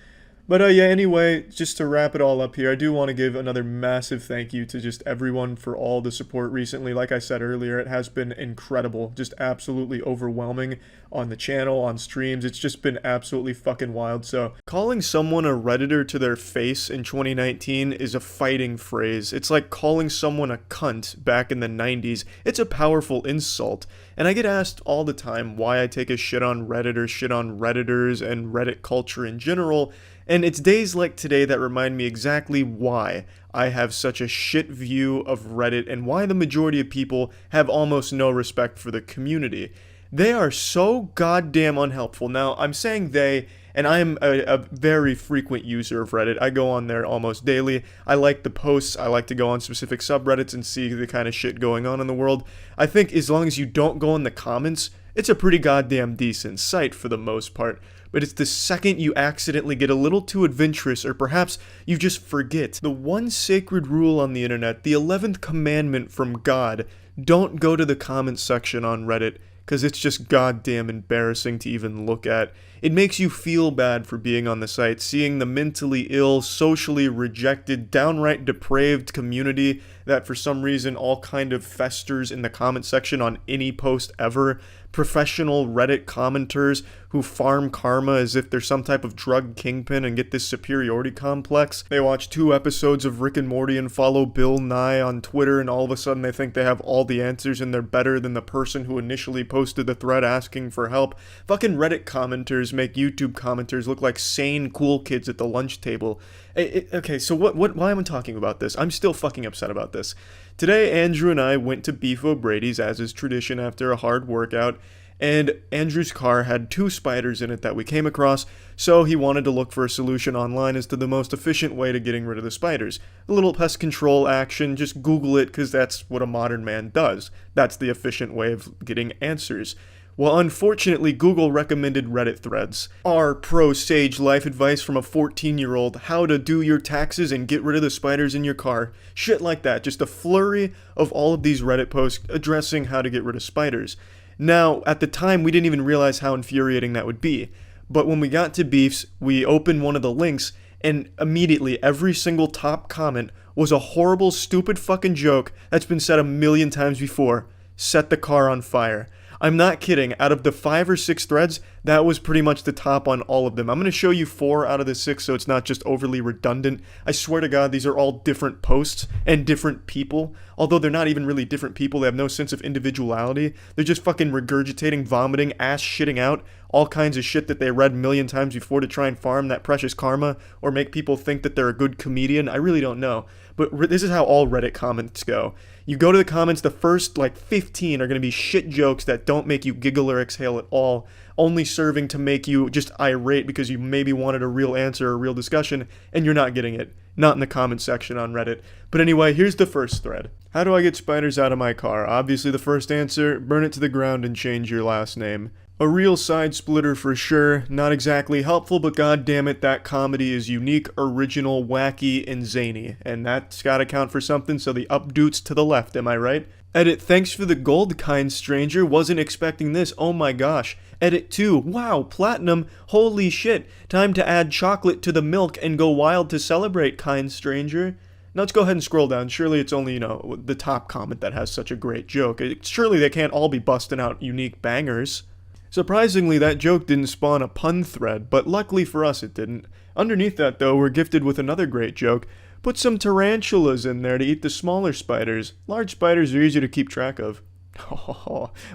Speaker 1: But yeah, anyway, just to wrap it all up here, I do want to give another massive thank you to just everyone for all the support recently. Like I said earlier, it has been incredible, just absolutely overwhelming on the channel, on streams. It's just been absolutely fucking wild. So calling someone a Redditor to their face in 2019 is a fighting phrase. It's like calling someone a cunt back in the 90s. It's a powerful insult. And I get asked all the time why I take a shit on Reddit or shit on Redditors and Reddit culture in general. And it's days like today that remind me exactly why I have such a shit view of Reddit and why the majority of people have almost no respect for the community. They are so goddamn unhelpful. Now, I'm saying they, and I am a very frequent user of Reddit. I go on there almost daily. I like the posts. I like to go on specific subreddits and see the kind of shit going on in the world. I think as long as you don't go in the comments, it's a pretty goddamn decent site for the most part. But it's the second you accidentally get a little too adventurous, or perhaps you just forget the one sacred rule on the internet, the 11th commandment from God: don't go to the comments section on Reddit, because it's just goddamn embarrassing to even look at. It makes you feel bad for being on the site, seeing the mentally ill, socially rejected, downright depraved community that for some reason all kind of festers in the comment section on any post ever. Professional Reddit commenters who farm karma as if they're some type of drug kingpin and get this superiority complex. They watch 2 episodes of Rick and Morty and follow Bill Nye on Twitter, and all of a sudden they think they have all the answers and they're better than the person who initially posted the thread asking for help. Fucking Reddit commenters make YouTube commenters look like sane cool kids at the lunch table. Okay, so why am I talking about this? I'm still fucking upset about this. Today, Andrew and I went to Beef O'Brady's, as is tradition after a hard workout, and Andrew's car had 2 spiders in it that we came across, so he wanted to look for a solution online as to the most efficient way to getting rid of the spiders. A little pest control action, just Google it, because that's what a modern man does. That's the efficient way of getting answers. Well, unfortunately, Google recommended Reddit threads. Our pro-sage life advice from a 14-year-old, how to do your taxes and get rid of the spiders in your car. Shit like that, just a flurry of all of these Reddit posts addressing how to get rid of spiders. Now, at the time, we didn't even realize how infuriating that would be. But when we got to Beef's, we opened one of the links, and immediately every single top comment was a horrible, stupid fucking joke that's been said a million times before. Set the car on fire. I'm not kidding. Out of the 5 or 6 threads, that was pretty much the top on all of them. I'm going to show you 4 out of the 6 so it's not just overly redundant. I swear to God, these are all different posts and different people. Although they're not even really different people. They have no sense of individuality. They're just fucking regurgitating, vomiting, ass shitting out all kinds of shit that they read a million times before to try and farm that precious karma or make people think that they're a good comedian. I really don't know. But this is how all Reddit comments go. You go to the comments, the first 15 are going to be shit jokes that don't make you giggle or exhale at all, only serving to make you just irate because you maybe wanted a real answer or a real discussion, and you're not getting it. Not in the comment section on Reddit. But anyway, here's the first thread. How do I get spiders out of my car? Obviously the first answer, burn it to the ground and change your last name. A real side splitter for sure, not exactly helpful, but goddammit, that comedy is unique, original, wacky, and zany. And that's gotta count for something, so the updoots to the left, am I right? Edit, thanks for the gold, kind stranger, wasn't expecting this, oh my gosh. Edit 2, wow, platinum, holy shit, time to add chocolate to the milk and go wild to celebrate, kind stranger. Now let's go ahead and scroll down, surely it's only, the top comment that has such a great joke. Surely they can't all be busting out unique bangers. Surprisingly, that joke didn't spawn a pun thread, but luckily for us it didn't. Underneath that, though, we're gifted with another great joke. Put some tarantulas in there to eat the smaller spiders. Large spiders are easier to keep track of.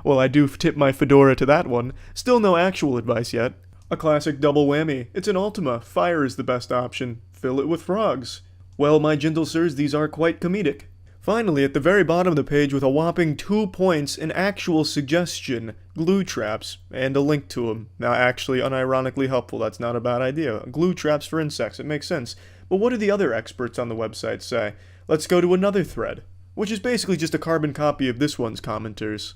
Speaker 1: Well, I do tip my fedora to that one. Still no actual advice yet. A classic double whammy. It's an Ultima. Fire is the best option. Fill it with frogs. Well, my gentle sirs, these are quite comedic. Finally, at the very bottom of the page with a whopping 2 points, an actual suggestion, glue traps, and a link to them. Now, actually, unironically helpful, that's not a bad idea. Glue traps for insects, it makes sense. But what do the other experts on the website say? Let's go to another thread, which is basically just a carbon copy of this one's commenters.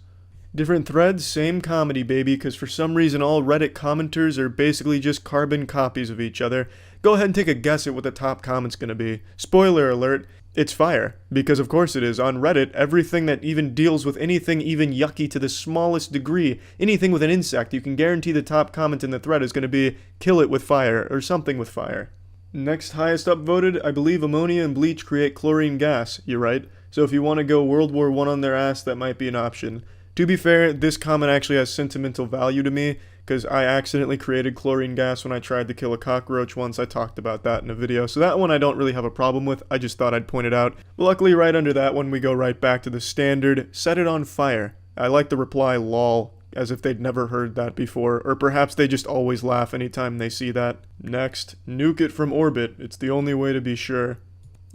Speaker 1: Different threads, same comedy, baby, because for some reason all Reddit commenters are basically just carbon copies of each other. Go ahead and take a guess at what the top comment's gonna be. Spoiler alert, it's fire. Because of course it is. On Reddit, everything that even deals with anything even yucky to the smallest degree, anything with an insect, you can guarantee the top comment in the thread is gonna be, kill it with fire, or something with fire. Next highest upvoted, I believe ammonia and bleach create chlorine gas. You're right. So if you want to go World War I on their ass, that might be an option. To be fair, this comment actually has sentimental value to me, because I accidentally created chlorine gas when I tried to kill a cockroach once. I talked about that in a video, so that one I don't really have a problem with. I just thought I'd point it out. Luckily, right under that one, we go right back to the standard, set it on fire. I like the reply, lol, as if they'd never heard that before, or perhaps they just always laugh anytime they see that. Next, nuke it from orbit. It's the only way to be sure.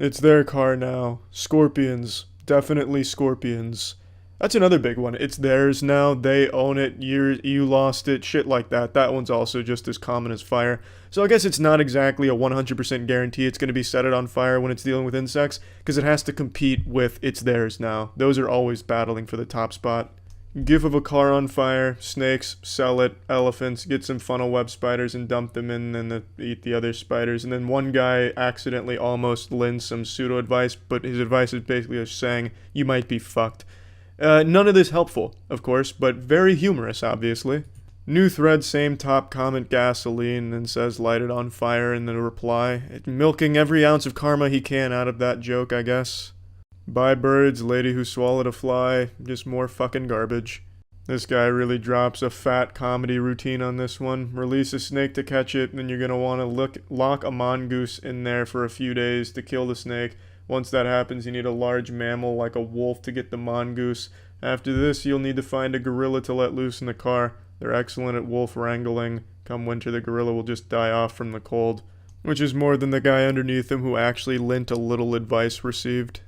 Speaker 1: It's their car now. Scorpions. Definitely scorpions. That's another big one. It's theirs now. They own it. You lost it. Shit like that. That one's also just as common as fire. So I guess it's not exactly a 100% guarantee it's going to be set it on fire when it's dealing with insects, because it has to compete with it's theirs now. Those are always battling for the top spot. GIF of a car on fire, snakes, sell it, elephants, get some funnel web spiders and dump them in and eat the other spiders. And then one guy accidentally almost lends some pseudo advice, but his advice is basically just saying, you might be fucked. None of this helpful, of course, but very humorous, obviously. New thread, same top comment, gasoline, and says light it on fire in the reply. Milking every ounce of karma he can out of that joke, I guess. Bye birds, lady who swallowed a fly, just more fucking garbage. This guy really drops a fat comedy routine on this one. Release a snake to catch it, then you're gonna want to lock a mongoose in there for a few days to kill the snake. Once that happens, you need a large mammal like a wolf to get the mongoose. After this, you'll need to find a gorilla to let loose in the car. They're excellent at wolf wrangling. Come winter, the gorilla will just die off from the cold. Which is more than the guy underneath him who actually lent a little advice received.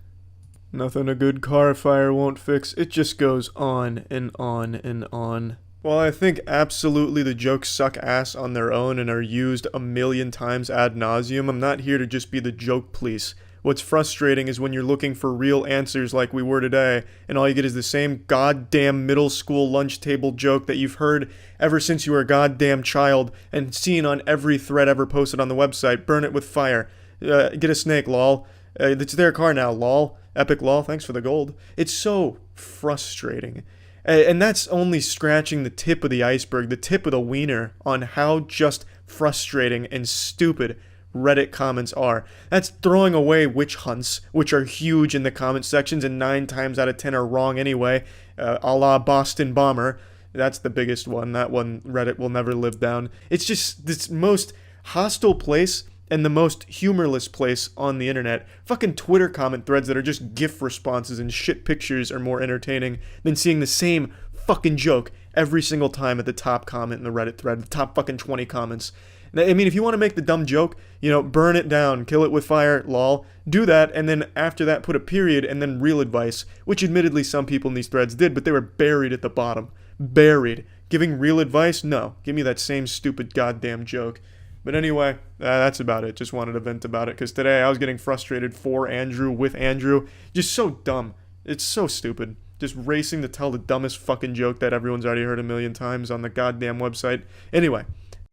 Speaker 1: Nothing a good car fire won't fix. It just goes on and on and on. While I think absolutely the jokes suck ass on their own and are used a million times ad nauseum, I'm not here to just be the joke police. What's frustrating is when you're looking for real answers like we were today, and all you get is the same goddamn middle school lunch table joke that you've heard ever since you were a goddamn child and seen on every thread ever posted on the website. Burn it with fire. Get a snake, lol. It's their car now, lol. Epic lol, thanks for the gold. It's so frustrating. And that's only scratching the tip of the iceberg, the tip of the wiener on how just frustrating and stupid Reddit comments are. That's throwing away witch hunts, which are huge in the comment sections and 9 times out of 10 are wrong anyway, a la Boston Bomber. That's the biggest one. That one Reddit will never live down. It's just this most hostile place and the most humorless place on the internet. Fucking Twitter comment threads that are just GIF responses and shit pictures are more entertaining than seeing the same fucking joke every single time at the top comment in the Reddit thread, the top fucking 20 comments. I mean, if you want to make the dumb joke, burn it down, kill it with fire, lol, do that, and then after that put a period and then real advice, which admittedly some people in these threads did, but they were buried at the bottom. Buried. Giving real advice? No. Give me that same stupid goddamn joke. But anyway, that's about it. Just wanted to vent about it, because today I was getting frustrated for Andrew, with Andrew. Just so dumb. It's so stupid. Just racing to tell the dumbest fucking joke that everyone's already heard a million times on the goddamn website. Anyway.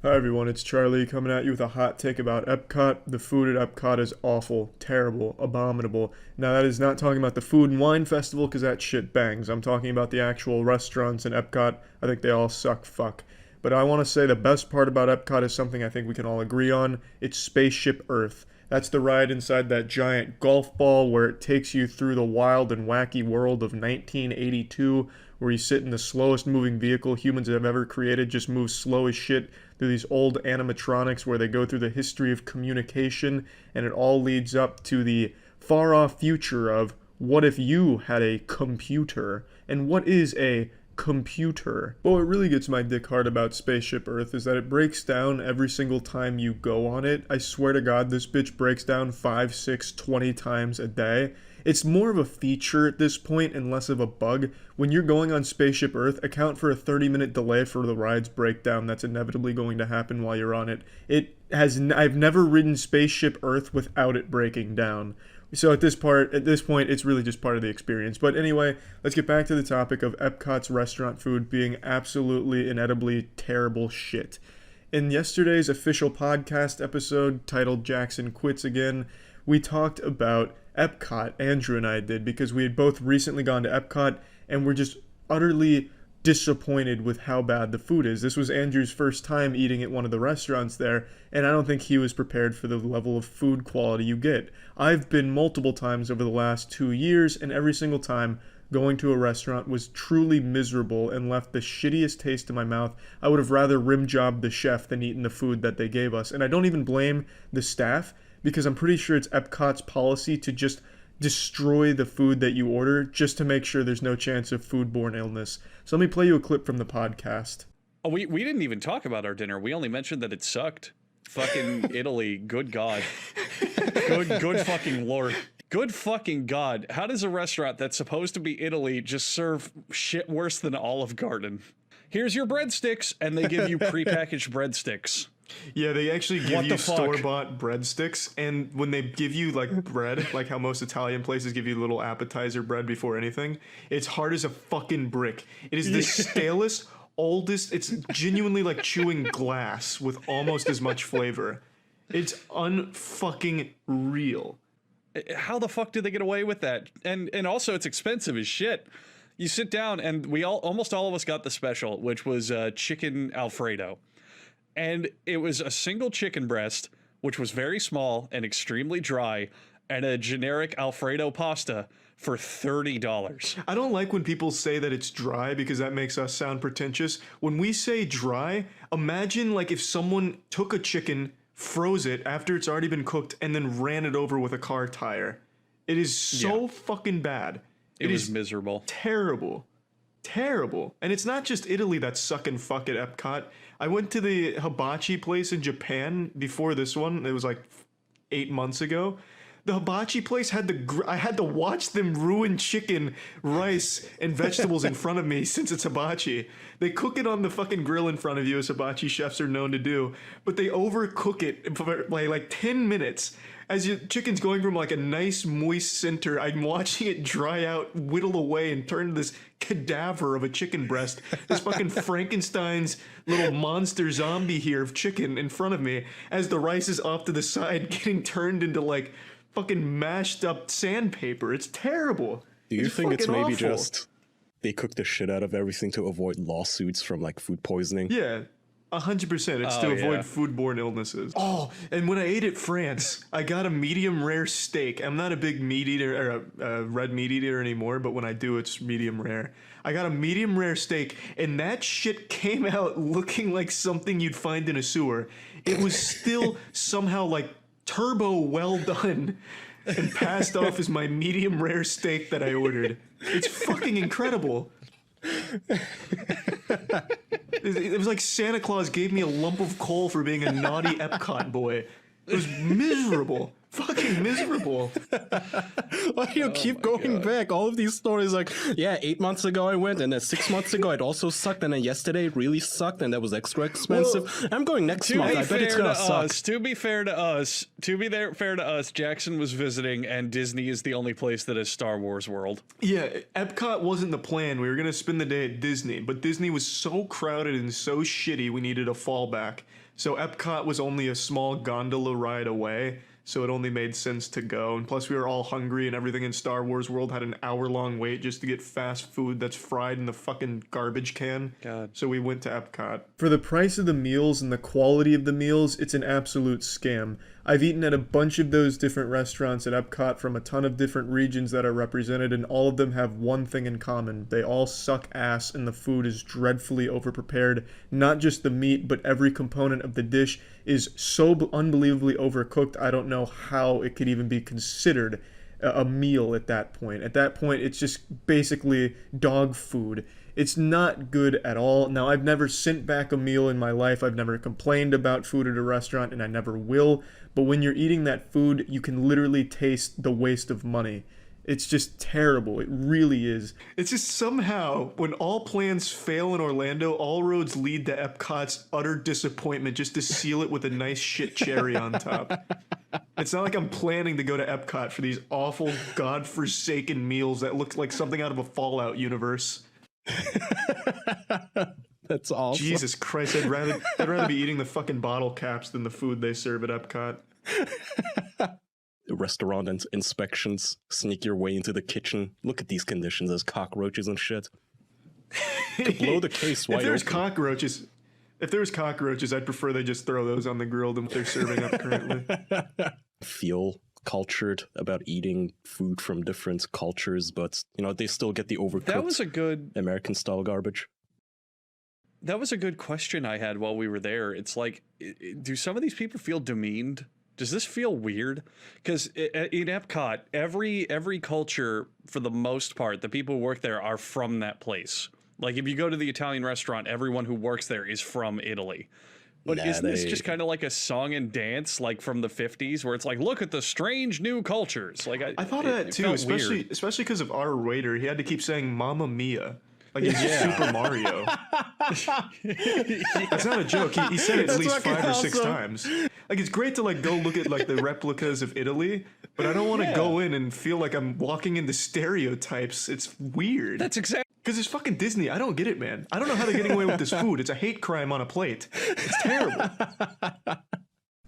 Speaker 1: Hi everyone, it's Charlie coming at you with a hot take about Epcot. The food at Epcot is awful, terrible, abominable. Now that is not talking about the food and wine festival, because that shit bangs. I'm talking about the actual restaurants in Epcot. I think they all suck fuck. But I want to say the best part about Epcot is something I think we can all agree on. It's Spaceship Earth. That's the ride inside that giant golf ball where it takes you through the wild and wacky world of 1982, where you sit in the slowest moving vehicle humans have ever created, just moves slow as shit through these old animatronics where they go through the history of communication, and it all leads up to the far-off future of what if you had a computer, and what is a computer? Well, what really gets my dick hard about Spaceship Earth is that it breaks down every single time you go on it. I swear to God, this bitch breaks down 5, 6, 20 times a day. It's more of a feature at this point and less of a bug. When you're going on Spaceship Earth, account for a 30-minute delay for the ride's breakdown. That's inevitably going to happen while you're on it. I've never ridden Spaceship Earth without it breaking down. So at this point, it's really just part of the experience. But anyway, let's get back to the topic of Epcot's restaurant food being absolutely inedibly terrible shit. In yesterday's official podcast episode titled Jackson Quits Again, we talked about Epcot, Andrew and I did, because we had both recently gone to Epcot and we're just utterly disappointed with how bad the food is. This was Andrew's first time eating at one of the restaurants there, and I don't think he was prepared for the level of food quality you get. I've been multiple times over the last 2 years, and every single time going to a restaurant was truly miserable and left the shittiest taste in my mouth. I would have rather rim-jobbed the chef than eaten the food that they gave us. And I don't even blame the staff, because I'm pretty sure it's Epcot's policy to just destroy the food that you order just to make sure there's no chance of foodborne illness. So let me play you a clip from the podcast.
Speaker 20: Oh, we didn't even talk about our dinner. We only mentioned that it sucked. Fucking Italy. Good God. Good fucking Lord. Good fucking God. How does a restaurant that's supposed to be Italy just serve shit worse than Olive Garden? Here's your breadsticks, and they give you prepackaged breadsticks.
Speaker 1: Yeah, they actually give you store-bought breadsticks, and when they give you, like, bread, like how most Italian places give you little appetizer bread before anything, it's hard as a fucking brick. It is the stalest, oldest, it's genuinely like chewing glass with almost as much flavor. It's unfucking real.
Speaker 20: How the fuck did they get away with that? And also, it's expensive as shit. You sit down, and almost all of us got the special, which was chicken Alfredo. And it was a single chicken breast, which was very small and extremely dry, and a generic Alfredo pasta for $30.
Speaker 1: I don't like when people say that it's dry because that makes us sound pretentious. When we say dry, imagine like if someone took a chicken, froze it after it's already been cooked, and then ran it over with a car tire. It is so fucking bad.
Speaker 20: It was miserable.
Speaker 1: Terrible. Terrible. And it's not just Italy that's suck and fuck at Epcot. I went to the hibachi place in Japan before this one. It was like 8 months ago. The hibachi place had I had to watch them ruin chicken, rice, and vegetables in front of me since it's hibachi. They cook it on the fucking grill in front of you, as hibachi chefs are known to do, but they overcook it for like 10 minutes. As your chicken's going from like a nice moist center, I'm watching it dry out, whittle away, and turn to this cadaver of a chicken breast. This fucking Frankenstein's little monster zombie here of chicken in front of me, as the rice is off to the side getting turned into like fucking mashed up sandpaper. It's terrible.
Speaker 21: Do you think it's maybe
Speaker 1: awful.
Speaker 21: just they cook the shit out of everything to avoid lawsuits from like food poisoning?
Speaker 1: Yeah. 100%. It's to avoid foodborne illnesses. Oh, and when I ate at France, I got a medium rare steak. I'm not a big meat eater or a red meat eater anymore, but when I do, it's medium rare. I got a medium rare steak, and that shit came out looking like something you'd find in a sewer. It was still somehow like turbo well done and passed off as my medium rare steak that I ordered. It's fucking incredible. It was like Santa Claus gave me a lump of coal for being a naughty Epcot boy. It was miserable. Fucking miserable.
Speaker 21: Why do you keep going back? All of these stories like, yeah, 8 months ago I went, and then 6 months ago it also sucked, and then yesterday it really sucked, and that was extra expensive. I'm going next month. I bet it's gonna suck.
Speaker 20: To be fair to us, Jackson was visiting, and Disney is the only place that has Star Wars World.
Speaker 1: Yeah, Epcot wasn't the plan. We were gonna spend the day at Disney, but Disney was so crowded and so shitty we needed a fallback. So Epcot was only a small gondola ride away, so it only made sense to go. And plus we were all hungry, and everything in Star Wars World had an hour-long wait just to get fast food that's fried in the fucking garbage can.
Speaker 20: God.
Speaker 1: So we went to Epcot. For the price of the meals and the quality of the meals, it's an absolute scam. I've eaten at a bunch of those different restaurants at Epcot from a ton of different regions that are represented, and all of them have one thing in common. They all suck ass, and the food is dreadfully overprepared. Not just the meat, but every component of the dish is so unbelievably overcooked, I don't know how it could even be considered a meal at that point. At that point, it's just basically dog food. It's not good at all. Now, I've never sent back a meal in my life. I've never complained about food at a restaurant, and I never will. But when you're eating that food, you can literally taste the waste of money. It's just terrible. It really is. It's just somehow, when all plans fail in Orlando, all roads lead to Epcot's utter disappointment just to seal it with a nice shit cherry on top. It's not like I'm planning to go to Epcot for these awful, godforsaken meals that look like something out of a Fallout universe.
Speaker 21: That's awesome.
Speaker 1: Jesus Christ, I'd rather be eating the fucking bottle caps than the food they serve at Epcot.
Speaker 21: Restaurant inspections, sneak your way into the kitchen. Look at these conditions, there's cockroaches and shit. To blow the case wide
Speaker 1: If there's
Speaker 21: open.
Speaker 1: cockroaches, I'd prefer they just throw those on the grill than what they're serving up currently.
Speaker 21: Feel cultured about eating food from different cultures, but you know they still get the overcooked.
Speaker 20: That was a good
Speaker 21: American style garbage.
Speaker 20: That was a good question I had while we were there. It's like, do some of these people feel demeaned? Does this feel weird? Because in Epcot, every culture, for the most part, the people who work there are from that place. Like, if you go to the Italian restaurant, everyone who works there is from Italy. But isn't this just kind of like a song and dance, like from the 50s, where it's like, look at the strange new cultures? Like,
Speaker 1: I thought of that too, especially because of our waiter. He had to keep saying "Mamma Mia." Like it's Super Mario. That's not a joke. He said it at least 5 or 6 times. Like it's great to like go look at like the replicas of Italy, but I don't want to go in and feel like I'm walking into stereotypes. It's weird.
Speaker 20: That's exactly
Speaker 1: because it's fucking Disney. I don't get it, man. I don't know how they're getting away with this food. It's a hate crime on a plate. It's terrible.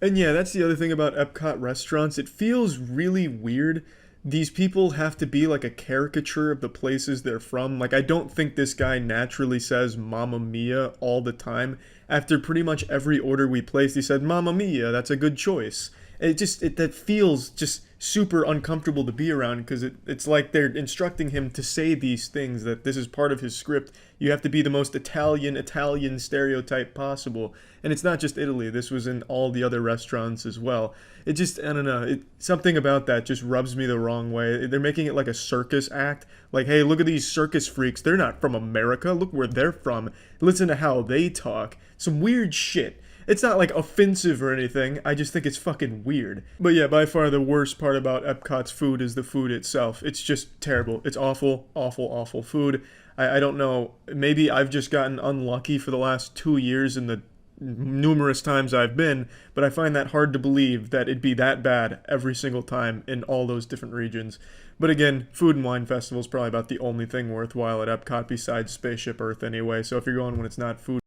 Speaker 1: And yeah, that's the other thing about Epcot restaurants. It feels really weird. These people have to be like a caricature of the places they're from. Like, I don't think this guy naturally says Mamma Mia all the time. After pretty much every order we placed, he said, Mamma Mia, that's a good choice. And that feels just super uncomfortable to be around because it's like they're instructing him to say these things, that this is part of his script. You have to be the most Italian stereotype possible. And it's not just Italy. This was in all the other restaurants as well. It just, I don't know, something about that just rubs me the wrong way. They're making it like a circus act. Like, hey, look at these circus freaks. They're not from America. Look where they're from. Listen to how they talk. Some weird shit. It's not like offensive or anything, I just think it's fucking weird. But yeah, by far the worst part about Epcot's food is the food itself. It's just terrible. It's awful, awful, awful food. I don't know, maybe I've just gotten unlucky for the last 2 years in the numerous times I've been, but I find that hard to believe that it'd be that bad every single time in all those different regions. But again, Food and Wine Festival is probably about the only thing worthwhile at Epcot besides Spaceship Earth anyway, so if you're going when it's not food